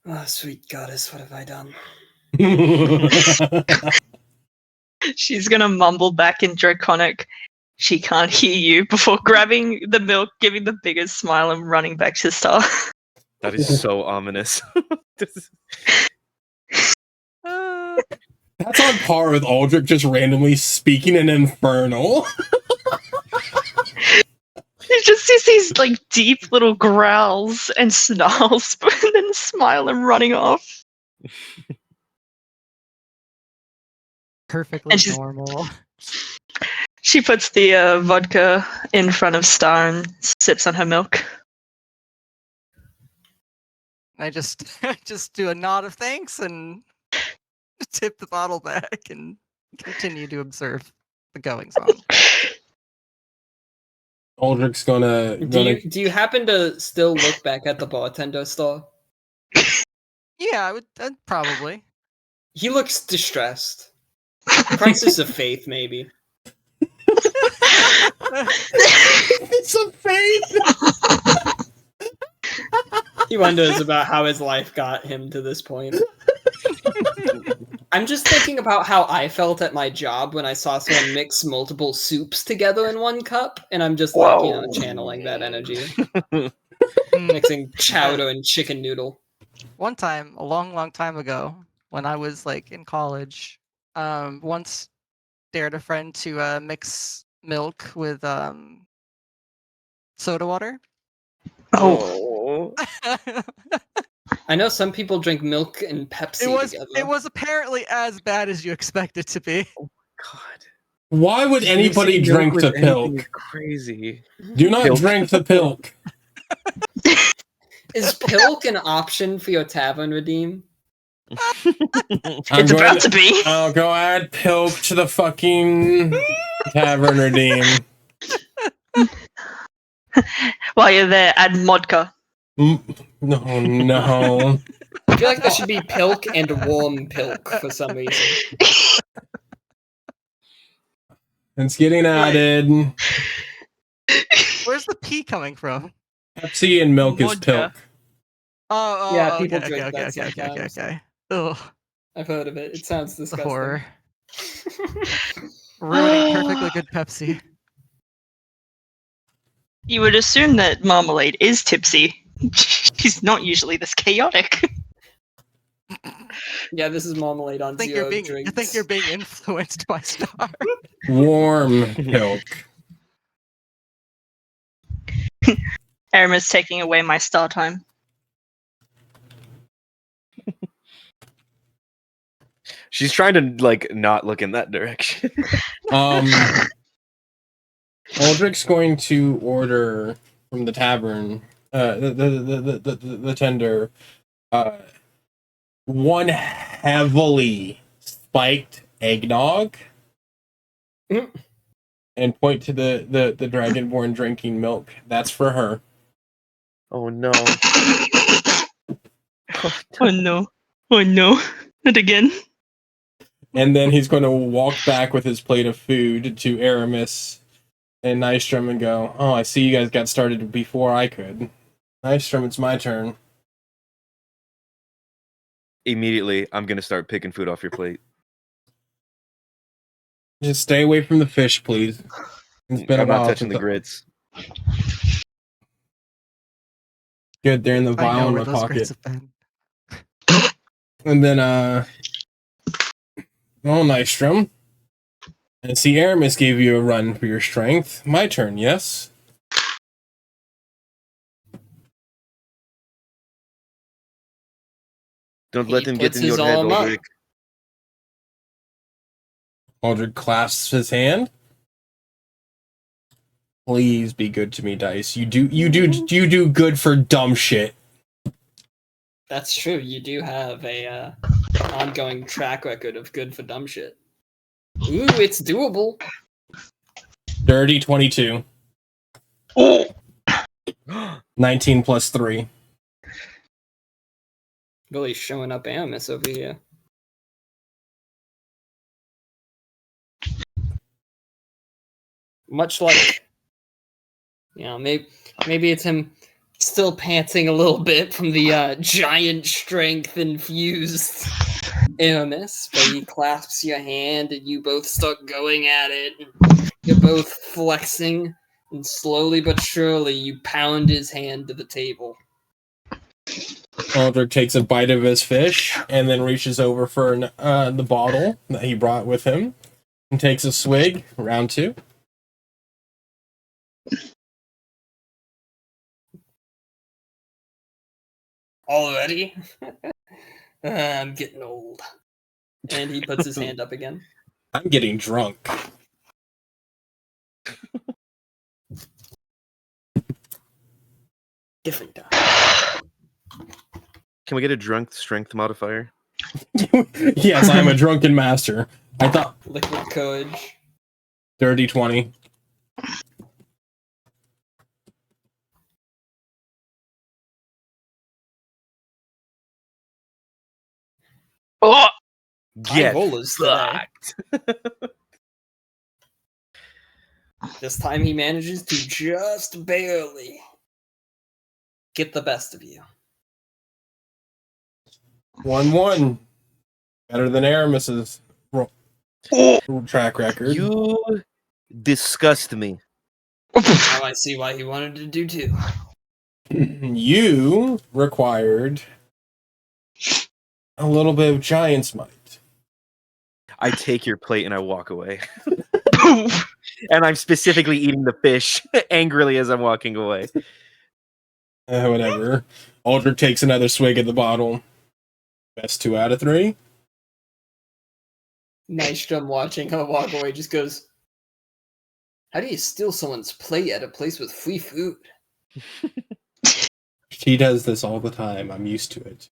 Oh, sweet goddess, what have I done?
She's gonna mumble back in Draconic. She can't hear you before grabbing the milk, giving the biggest smile, and running back to Star.
That is so ominous.
That's on par with Uldric just randomly speaking in Infernal.
You just see these like deep little growls and snarls, and then smile and running off.
Perfectly normal.
She puts the vodka in front of Star and sips on her milk.
I just do a nod of thanks and tip the bottle back and continue to observe the goings on.
Uldric's gonna.
Do you happen to still look back at the bartender store?
Yeah, I'd probably.
He looks distressed. Crisis of faith, maybe.
It's a faith.
He wonders about how his life got him to this point. I'm just thinking about how I felt at my job when I saw someone mix multiple soups together in one cup, and I'm just like, channeling that energy. Mixing chowder and chicken noodle.
One time, a long time ago, when I was like in college, once dared a friend to mix milk with soda water.
Oh. I know some people drink milk and Pepsi together.
It was apparently as bad as you expect it to be.
Oh God!
Why would anybody drink the pilk?
Crazy.
Do not drink the pilk.
Is pilk an option for your tavern redeem?
It's about to be.
I'll go add pilk to the fucking tavern redeem.
While you're there, add modka.
No.
I feel like there should be pilk and warm pilk for some reason.
It's getting added.
Where's the P coming from?
Pepsi and milk is pilk.
Oh,
yeah, people
okay,
drink
okay,
that sometimes.
okay. Ugh.
I've heard of it. It sounds disgusting.
Horror. Ruining perfectly good Pepsi.
You would assume that Marmalade is tipsy. She's not usually this chaotic.
Yeah, this is Marmalade on zero drinks.
I think you're being influenced by Star.
Warm pilk.
Aramis taking away my Star time.
She's trying to like not look in that direction.
Uldric's going to order from the tavern, the tender, one heavily spiked eggnog, and point to the dragonborn drinking milk. That's for her.
Oh no!
Oh no! Oh no! Not again.
And then he's going to walk back with his plate of food to Aramis and Nystrom and go, "Oh, I see you guys got started before I could. Nystrom, it's my turn."
Immediately, I'm gonna start picking food off your plate.
Just stay away from the fish, please. It's been
I'm
a while
not touching
since
the grits.
Good, they're in the vial in my pocket. And then, well, Nystrom. I see Aramis gave you a run for your strength. My turn, yes?
Don't let them get in your head, Uldric.
Uldric clasps his hand. Please be good to me, Dice. You do good for dumb shit.
That's true. You do have a ongoing track record of good for dumb shit. Ooh, it's doable.
Dirty 22.
Oh.
19 plus 3.
Really showing up Aramis over here. much like, maybe it's him still panting a little bit from the giant strength infused illness, but he clasps your hand and you both start going at it. You're both flexing, and slowly but surely you pound his hand to the table.
Uldric takes a bite of his fish and then reaches over for the bottle that he brought with him and takes a swig. Round 2.
Already? I'm getting old. And he puts his hand up again.
I'm getting drunk.
Different die.
Can we get a drunk strength modifier?
Yes, I'm a drunken master. I thought
Liquid courage.
dirty 20.
Oh,
High rollers today. This time he manages to just barely get the best of you.
1-1. Better than Aramis's track record.
You disgust me.
Now I see why he wanted to do too.
You required a little bit of giant's might.
I take your plate and I walk away. And I'm specifically eating the fish angrily as I'm walking away.
Whatever. Uldric takes another swig of the bottle. Best 2 out of 3.
Nystrom watching her walk away just goes, how do you steal someone's plate at a place with free food?
She does this all the time. I'm used to it.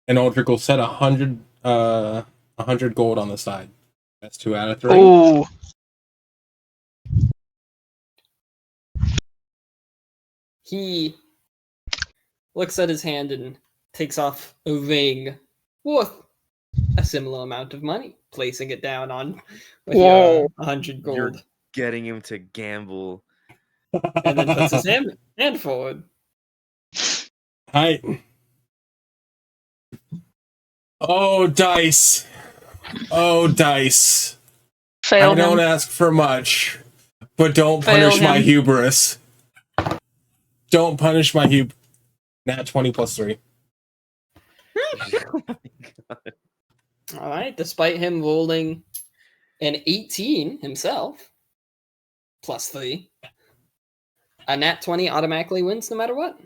And Uldric will set 100 gold on the side. That's 2 out of 3.
oh.
He looks at his hand and takes off a ring worth a similar amount of money, placing it down on with your 100 gold.
You're getting him to gamble.
And then puts his hand forward.
Hi. Oh, dice. Oh, dice.
Fail
I don't
him.
ask for much, but don't
Fail
punish my
him.
hubris. Don't punish my Nat 20 plus 3.
Oh my God.
All right, despite him rolling an 18 himself, plus 3, a nat 20 automatically wins no matter what.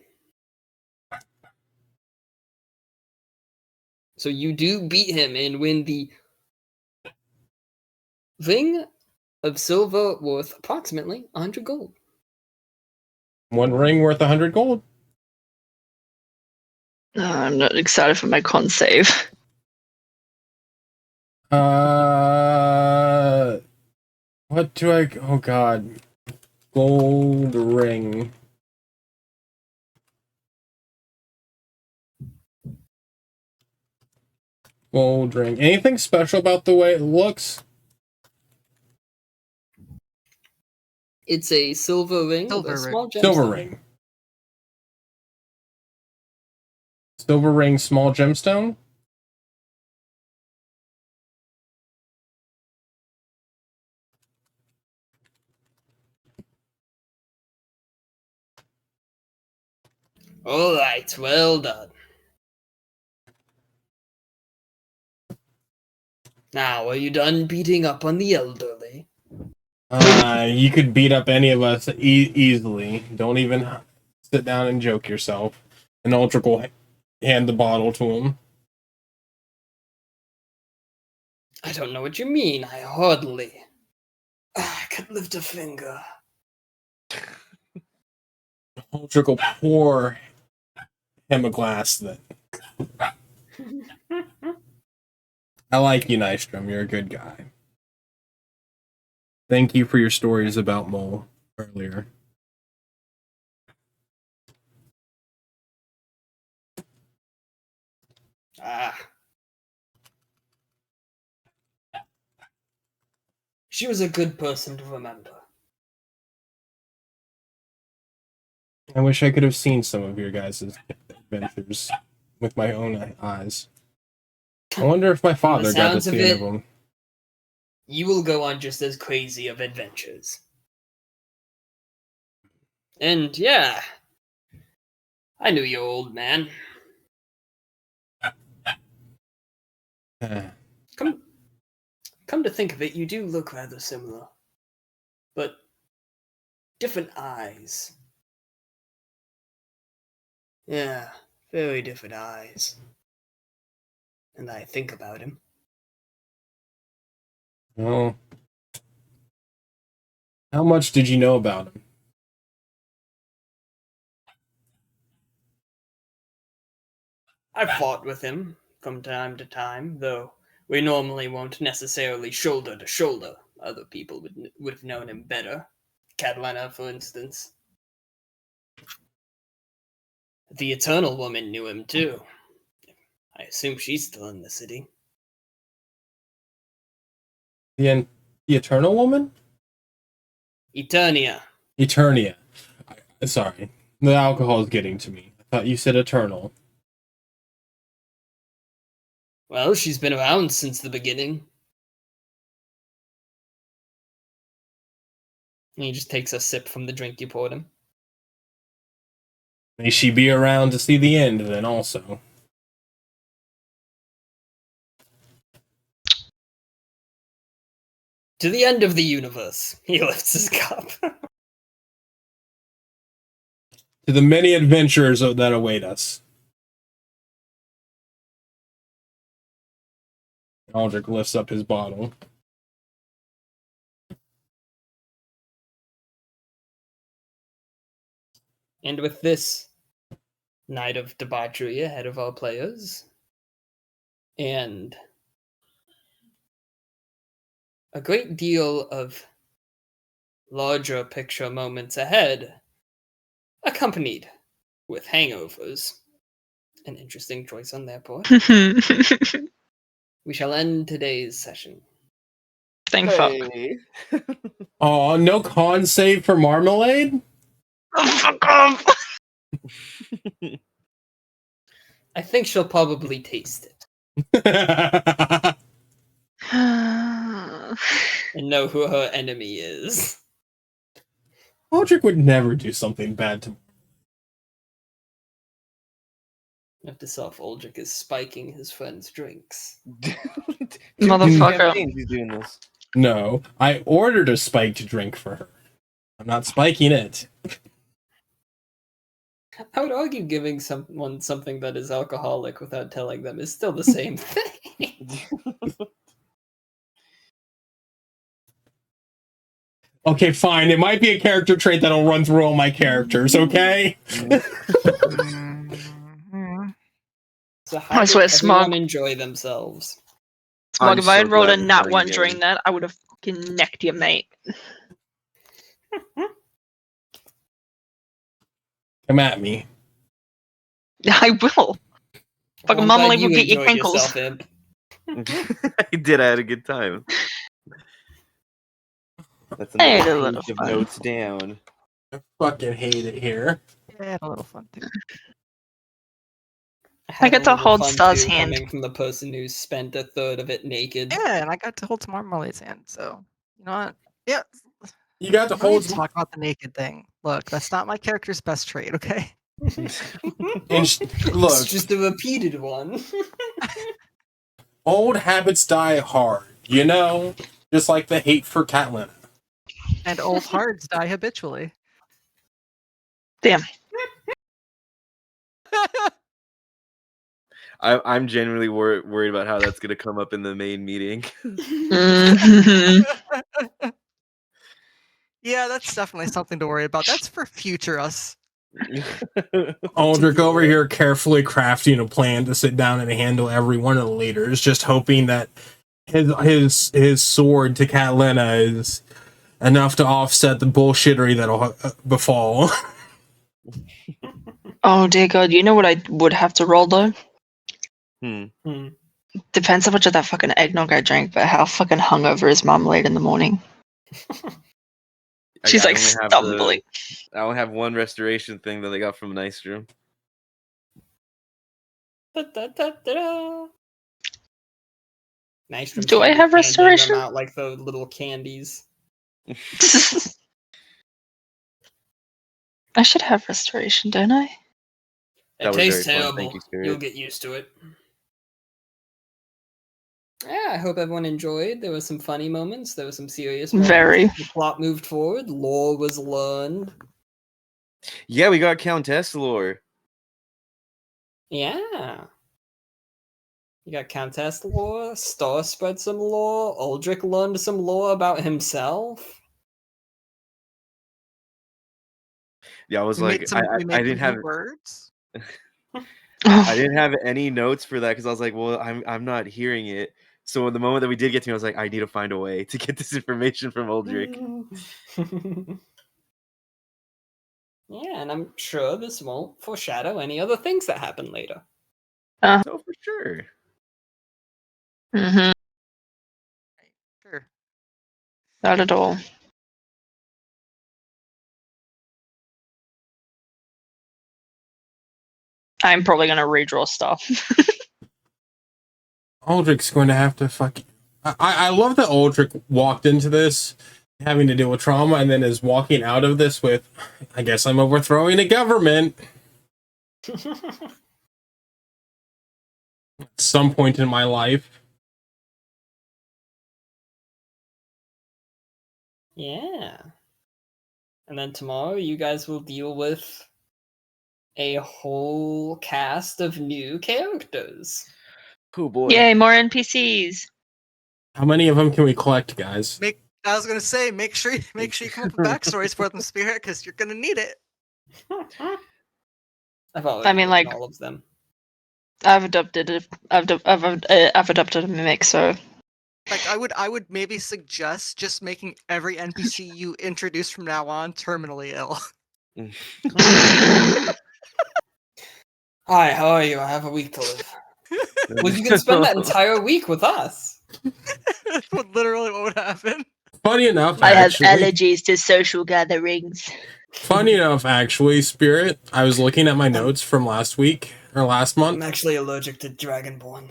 So you do beat him and win the ring of silver worth approximately 100 gold.
1 ring worth 100 gold.
I'm not excited for my con save.
What do I... Oh, God. Gold ring. Gold ring. Anything special about the way it looks?
It's a silver ring with a small gemstone.
Silver ring. Silver ring, small gemstone?
All right, well done. Now, are you done beating up on the elderly?
You could beat up any of us easily. Don't even sit down and joke yourself. And Uldric will hand the bottle to him.
I don't know what you mean. I hardly. I could lift a finger.
Uldric will pour him a glass then. I like you, Nystrom. You're a good guy. Thank you for your stories about Mole earlier.
She was a good person to remember.
I wish I could have seen some of your guys' adventures with my own eyes. I wonder if my father got to see any of them.
You will go on just as crazy of adventures. And yeah, I knew you, old man. Come to think of it, you do look rather similar. But different eyes. Yeah, very different eyes. And I think about him.
Well, how much did you know about him?
I've fought with him from time to time, though we normally won't necessarily shoulder to shoulder. Other people would have known him better. Catalina, for instance. The Eternal Woman knew him too. I assume she's still in the city.
The Eternal Woman?
Eternia.
Eternia. Sorry. The alcohol is getting to me. I thought you said Eternal.
Well, she's been around since the beginning. And he just takes a sip from the drink you poured him.
May she be around to see the end, then, also.
To the end of the universe. He lifts his cup.
To the many adventures that await us. Uldric lifts up his bottle.
And with this night of debauchery ahead of our players, and a great deal of larger picture moments ahead, accompanied with hangovers. An interesting choice on their part. We shall end today's session.
Thank fuck.
Oh, no con save for Marmalade?
Oh, fuck off!
I think she'll probably taste it. And know who her enemy is.
Uldric would never do something bad to me.
Note to self, Uldric is spiking his friend's drinks.
Motherfucker.
He's doing this.
No, I ordered a spiked drink for her. I'm not spiking it.
I would argue giving someone something that is alcoholic without telling them is still the same thing.
Okay, fine. It might be a character trait that'll run through all my characters, okay?
So how
I swear,
did everyone
Smug.
enjoy themselves?
Smug,
I'm
if I had
so
rolled a
glad
nat
you're
one
playing
during
again.
that, I would have fucking necked you, mate.
Come at me.
I will. Fucking
I'm glad
Marmalade
you
will get your
enjoyed
kinkles.
yourself, Imp.
I did. I had a good time. That's
I had a
another
little
page of
fun.
notes down.
I fucking hate it here.
Yeah, I had a little fun too.
Had
get
a
to
little
hold
fun,
Star's
too,
hand.
coming from the person who spent a third of it naked.
Yeah, and I got to hold some Marmalade's hand, so you know what? Yeah.
You got to
We don't need
hold
to talk about the naked thing. Look, that's not my character's best trait, okay?
and look,
It's just a repeated one.
old habits die hard, you know? Just like the hate for Catlin.
And old hearts die habitually.
Damn.
I'm genuinely worried about how that's going to come up in the main meeting.
Mhm.
Yeah, that's definitely something to worry about. That's for future us.
Uldric over here carefully crafting a plan to sit down and handle every one of the leaders, just hoping that his sword to Catlina is enough to offset the bullshittery that'll befall.
Oh dear God! You know what I would have to roll though? Depends how much of that fucking eggnog I drank, but how fucking hungover is Marmalade in the morning? She's
I
like
only have
stumbling.
I only have one restoration thing that they got from Nystrom.
Nystrom's
Do I
gonna be
have
handing
restoration?
them out like the little candies.
I should have restoration, don't I?
That
It
was
tastes
very fun.
terrible.
Thank you, Spirit.
You'll get used to it. Yeah, I hope everyone enjoyed. There were some funny moments. There were some serious moments.
Very.
The plot moved forward. Lore was learned.
Yeah, we got Countess lore.
Yeah. You got Countess lore. Star spread some lore. Uldric learned some lore about himself.
Yeah, I was
We
like,
made some. We
I
made
didn't
some
have
new words.
I didn't have any notes for that because I was like, well, I'm not hearing it. So the moment that we did get to, I was like, I need to find a way to get this information from Uldric.
Yeah, and I'm sure this won't foreshadow any other things that happen later.
So for sure.
Mm-hmm.
Sure.
Not at all. I'm probably gonna redraw stuff.
Uldric's going to have to fuck. I love that Uldric walked into this having to deal with trauma and then is walking out of this with, I guess I'm overthrowing the government. At some point in my life.
Yeah. And then tomorrow you guys will deal with a whole cast of new characters.
Oh boy.
Yay, more NPCs.
How many of them can we collect, guys?
I was gonna say, make sure you come up with backstories for them, Spirit, because you're gonna need it.
I've already
mean,
written
like,
all of them.
I've adopted a mimic, so
Like, I would maybe suggest just making every NPC you introduce from now on terminally ill.
Hi, how are you? I have a week to live. Well, you can spend that entire week with us.
Literally, what would happen?
Funny enough,
I have
actually,
allergies to social gatherings.
funny enough, actually, Spirit, I was looking at my notes from last week or last
I'm
month.
actually allergic to Dragonborn.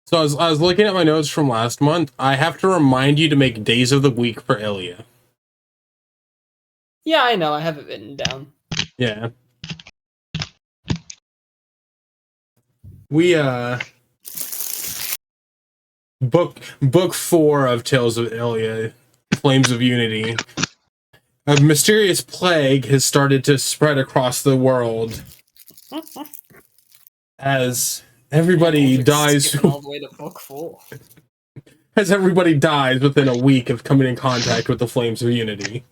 So I was looking at my notes from last month. I have to remind you to make days of the week for Illia.
Yeah, I know. I have it written down.
Yeah. We book 4 of Tales of Illia, Flames of Unity. A mysterious plague has started to spread across the world as everybody dies.
Skipping all the way to book 4.
As everybody dies within a week of coming in contact with the Flames of Unity.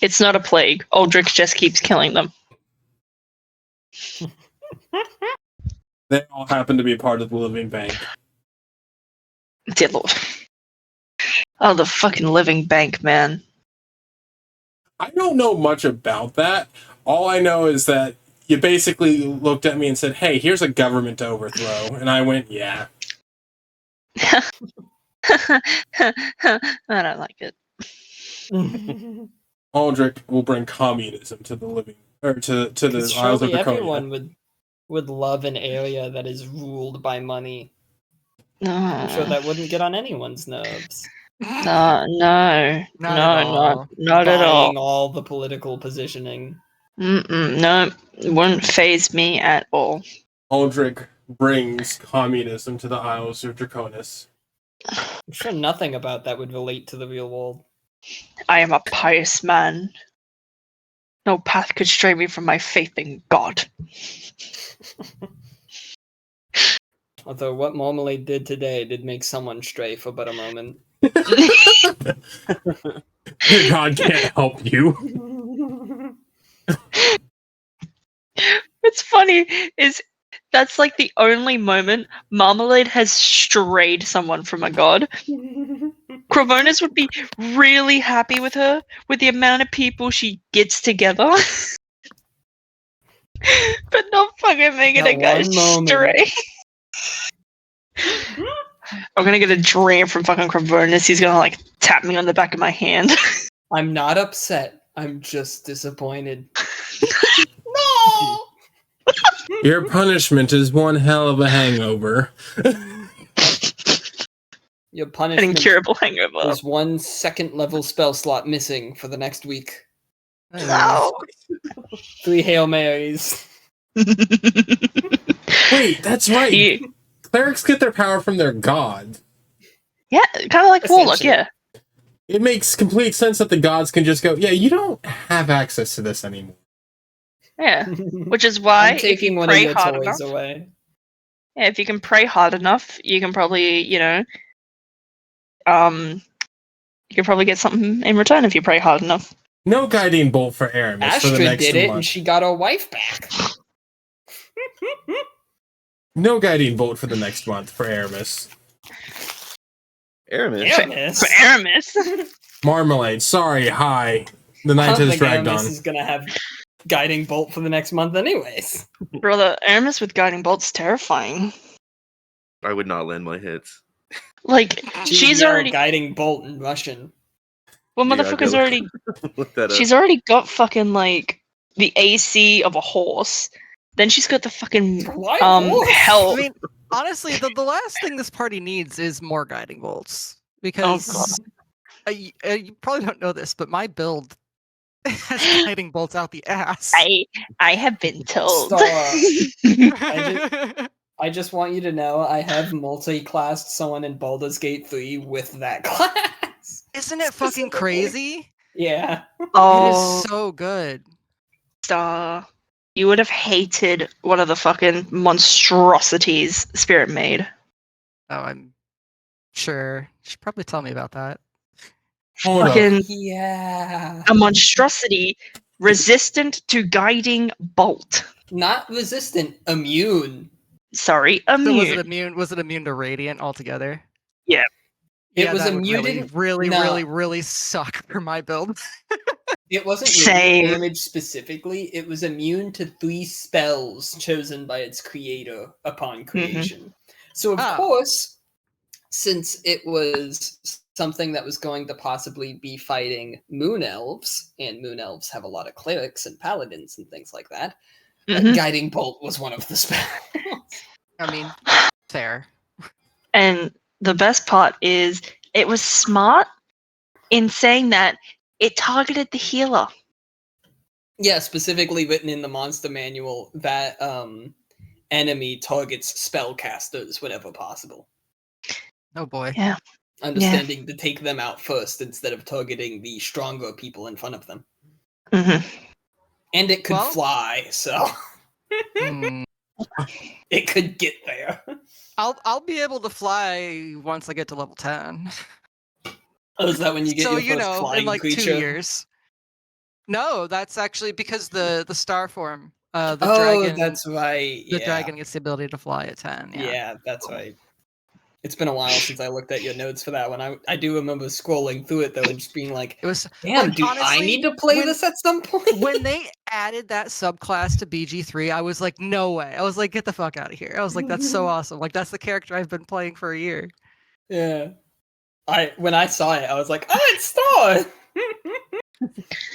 It's not a plague. Uldric just keeps killing them.
They all happen to be part of the living bank.
Dear Lord. Oh, the fucking living bank, man.
I don't know much about that. All I know is that you basically looked at me and said, hey, here's a government to overthrow. And I went, yeah.
I don't like it.
Uldric will bring communism to the living, or to the Isles of
Surely
Draconia.
everyone would love an area that is ruled by money.
No.
I'm sure that wouldn't get on anyone's nerves.
No,
Not at all.
not at
Buying
all.
all the political positioning.
No, it wouldn't phase me at all.
Uldric brings communism to the Isles of Draconis.
I'm sure nothing about that would relate to the real world.
I am a pious man. No path could stray me from my faith in God.
Although what Marmalade did today did make someone stray for but a moment.
Your God can't help you.
What's funny is that's like the only moment Marmalade has strayed someone from a god. Cravonis would be really happy with her, with the amount of people she gets together. But not fucking making
That
a guy
one moment.
stray. I'm gonna get a dream from fucking Cravernus. He's gonna like tap me on the back of my hand.
I'm not upset. I'm just disappointed.
No.
Your punishment is one hell of a hangover.
Your
An
punishment
incurable hangover.
is 1 second level spell slot missing for the next week.
No.
3 Hail Marys.
Wait, that's right. Clerics get their power from their god.
Yeah, kind of like Warlock, yeah.
It makes complete sense that the gods can just go, yeah, you don't have access to this anymore.
Yeah, which is why
I'm taking one of your toys away.
Yeah, if you can pray hard enough, you can probably, you can probably get something in return if you pray hard enough.
No guiding bolt for Aramis for the
Astrid
next
did it,
month.
and she got her wife back.
No guiding bolt for the next month for Aramis.
Aramis?
For Aramis?
Marmalade, sorry, hi. The night has dragged
Aramis
on.
is gonna have guiding bolt for the next month anyways.
Brother, Aramis with guiding bolt's terrifying.
I would not land my hits.
Like, she's already
guiding bolt in Russian.
Well, motherfucker's already.
Look that up.
She's already got fucking like the AC of a horse. Then she's got the fucking hell.
I mean, honestly, the last thing this party needs is more guiding bolts because you probably don't know this, but my build has guiding bolts out the ass.
I have been told.
I just want you to know I have multi-classed someone in Baldur's Gate 3 with that class.
Isn't it fucking crazy?
Yeah.
Oh,
it is so good.
Star, you would have hated one of the fucking monstrosities Spirit made.
Oh, I'm sure. You should probably tell me about that.
Fucking
yeah.
A monstrosity resistant to guiding bolt.
Not resistant, immune.
Sorry,
So
immune.
was it immune to radiant altogether?
Yeah.
It was
that would
immune.
really suck for my build.
It wasn't
Same.
radiant damage specifically. It was immune to 3 spells chosen by its creator upon creation. So of course, since it was something that was going to possibly be fighting moon elves, and moon elves have a lot of clerics and paladins and things like that, guiding bolt was one of the spells.
I mean, fair.
And the best part is it was smart in saying that it targeted the healer.
Yeah, specifically written in the monster manual that enemy targets spellcasters whenever possible.
Oh boy.
Yeah.
Understanding to take them out first instead of targeting the stronger people in front of them.
Mm-hmm.
And it could fly, so it could get there.
I'll be able to fly once I get to level 10.
Oh, is that when you get
so
your first flying
in like
creature?
2 years. No, that's actually because the star form. The
oh,
dragon.
That's right.
The dragon gets the ability to fly at 10.
Yeah, that's right. It's been a while since I looked at your notes for that one. I do remember scrolling through it though and just being like,
it was
damn,
like,
do
honestly,
I need to play this at some point?
When they added that subclass to BG3, I was like, no way. I was like, get the fuck out of here. I was like, that's so awesome. Like, that's the character I've been playing for a year.
Yeah. When I saw it, I was like, oh, it's Star!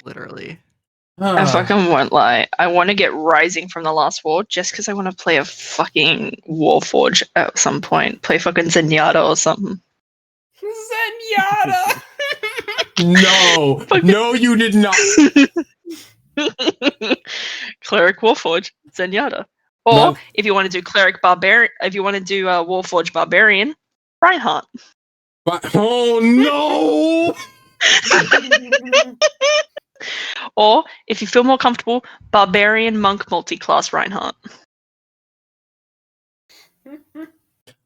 Literally.
I fucking won't lie. I want to get Rising from the Last War just because I want to play a fucking Warforge at some point. Play fucking Zenyatta or something.
Zenyatta!
No, you did not.
Cleric Warforge, Zenyatta. Or if you want to do Cleric Barbarian, if you want to do Warforge Barbarian, Reinhardt.
Oh no!
Or if you feel more comfortable, Barbarian Monk multi-class Reinhardt.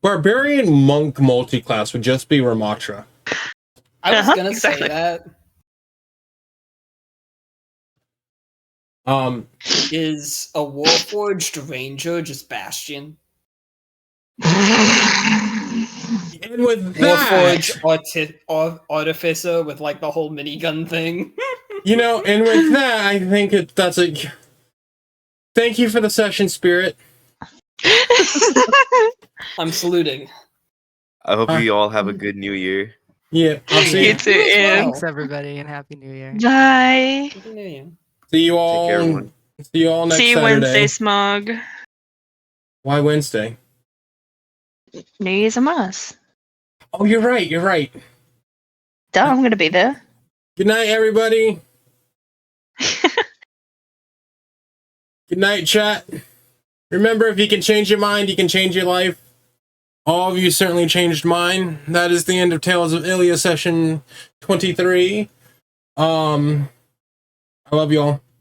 Barbarian Monk multi-class would just be Ramatra.
I was gonna say that. Is a Warforged Ranger just Bastion?
And with that,
Warforged Artificer with like the whole minigun thing.
And with that, I think that's a. Thank you for the session, Spirit.
I'm saluting.
I hope you all have a good New Year.
Yeah, I'll see
You
you.
too, Ian.
Thanks, everybody, and Happy New Year.
Bye.
Happy New Year.
See you
Take
all.
care, everyone.
See you all next
See you
Saturday.
Wednesday, Smug.
Why Wednesday?
New Year's on Mars.
Oh, you're right. You're right.
Duh, I'm gonna be there.
Good night, everybody. Good night, chat. Remember, if you can change your mind, you can change your life. All of you certainly changed mine. That is the end of Tales of Illia Session 23. I love you all.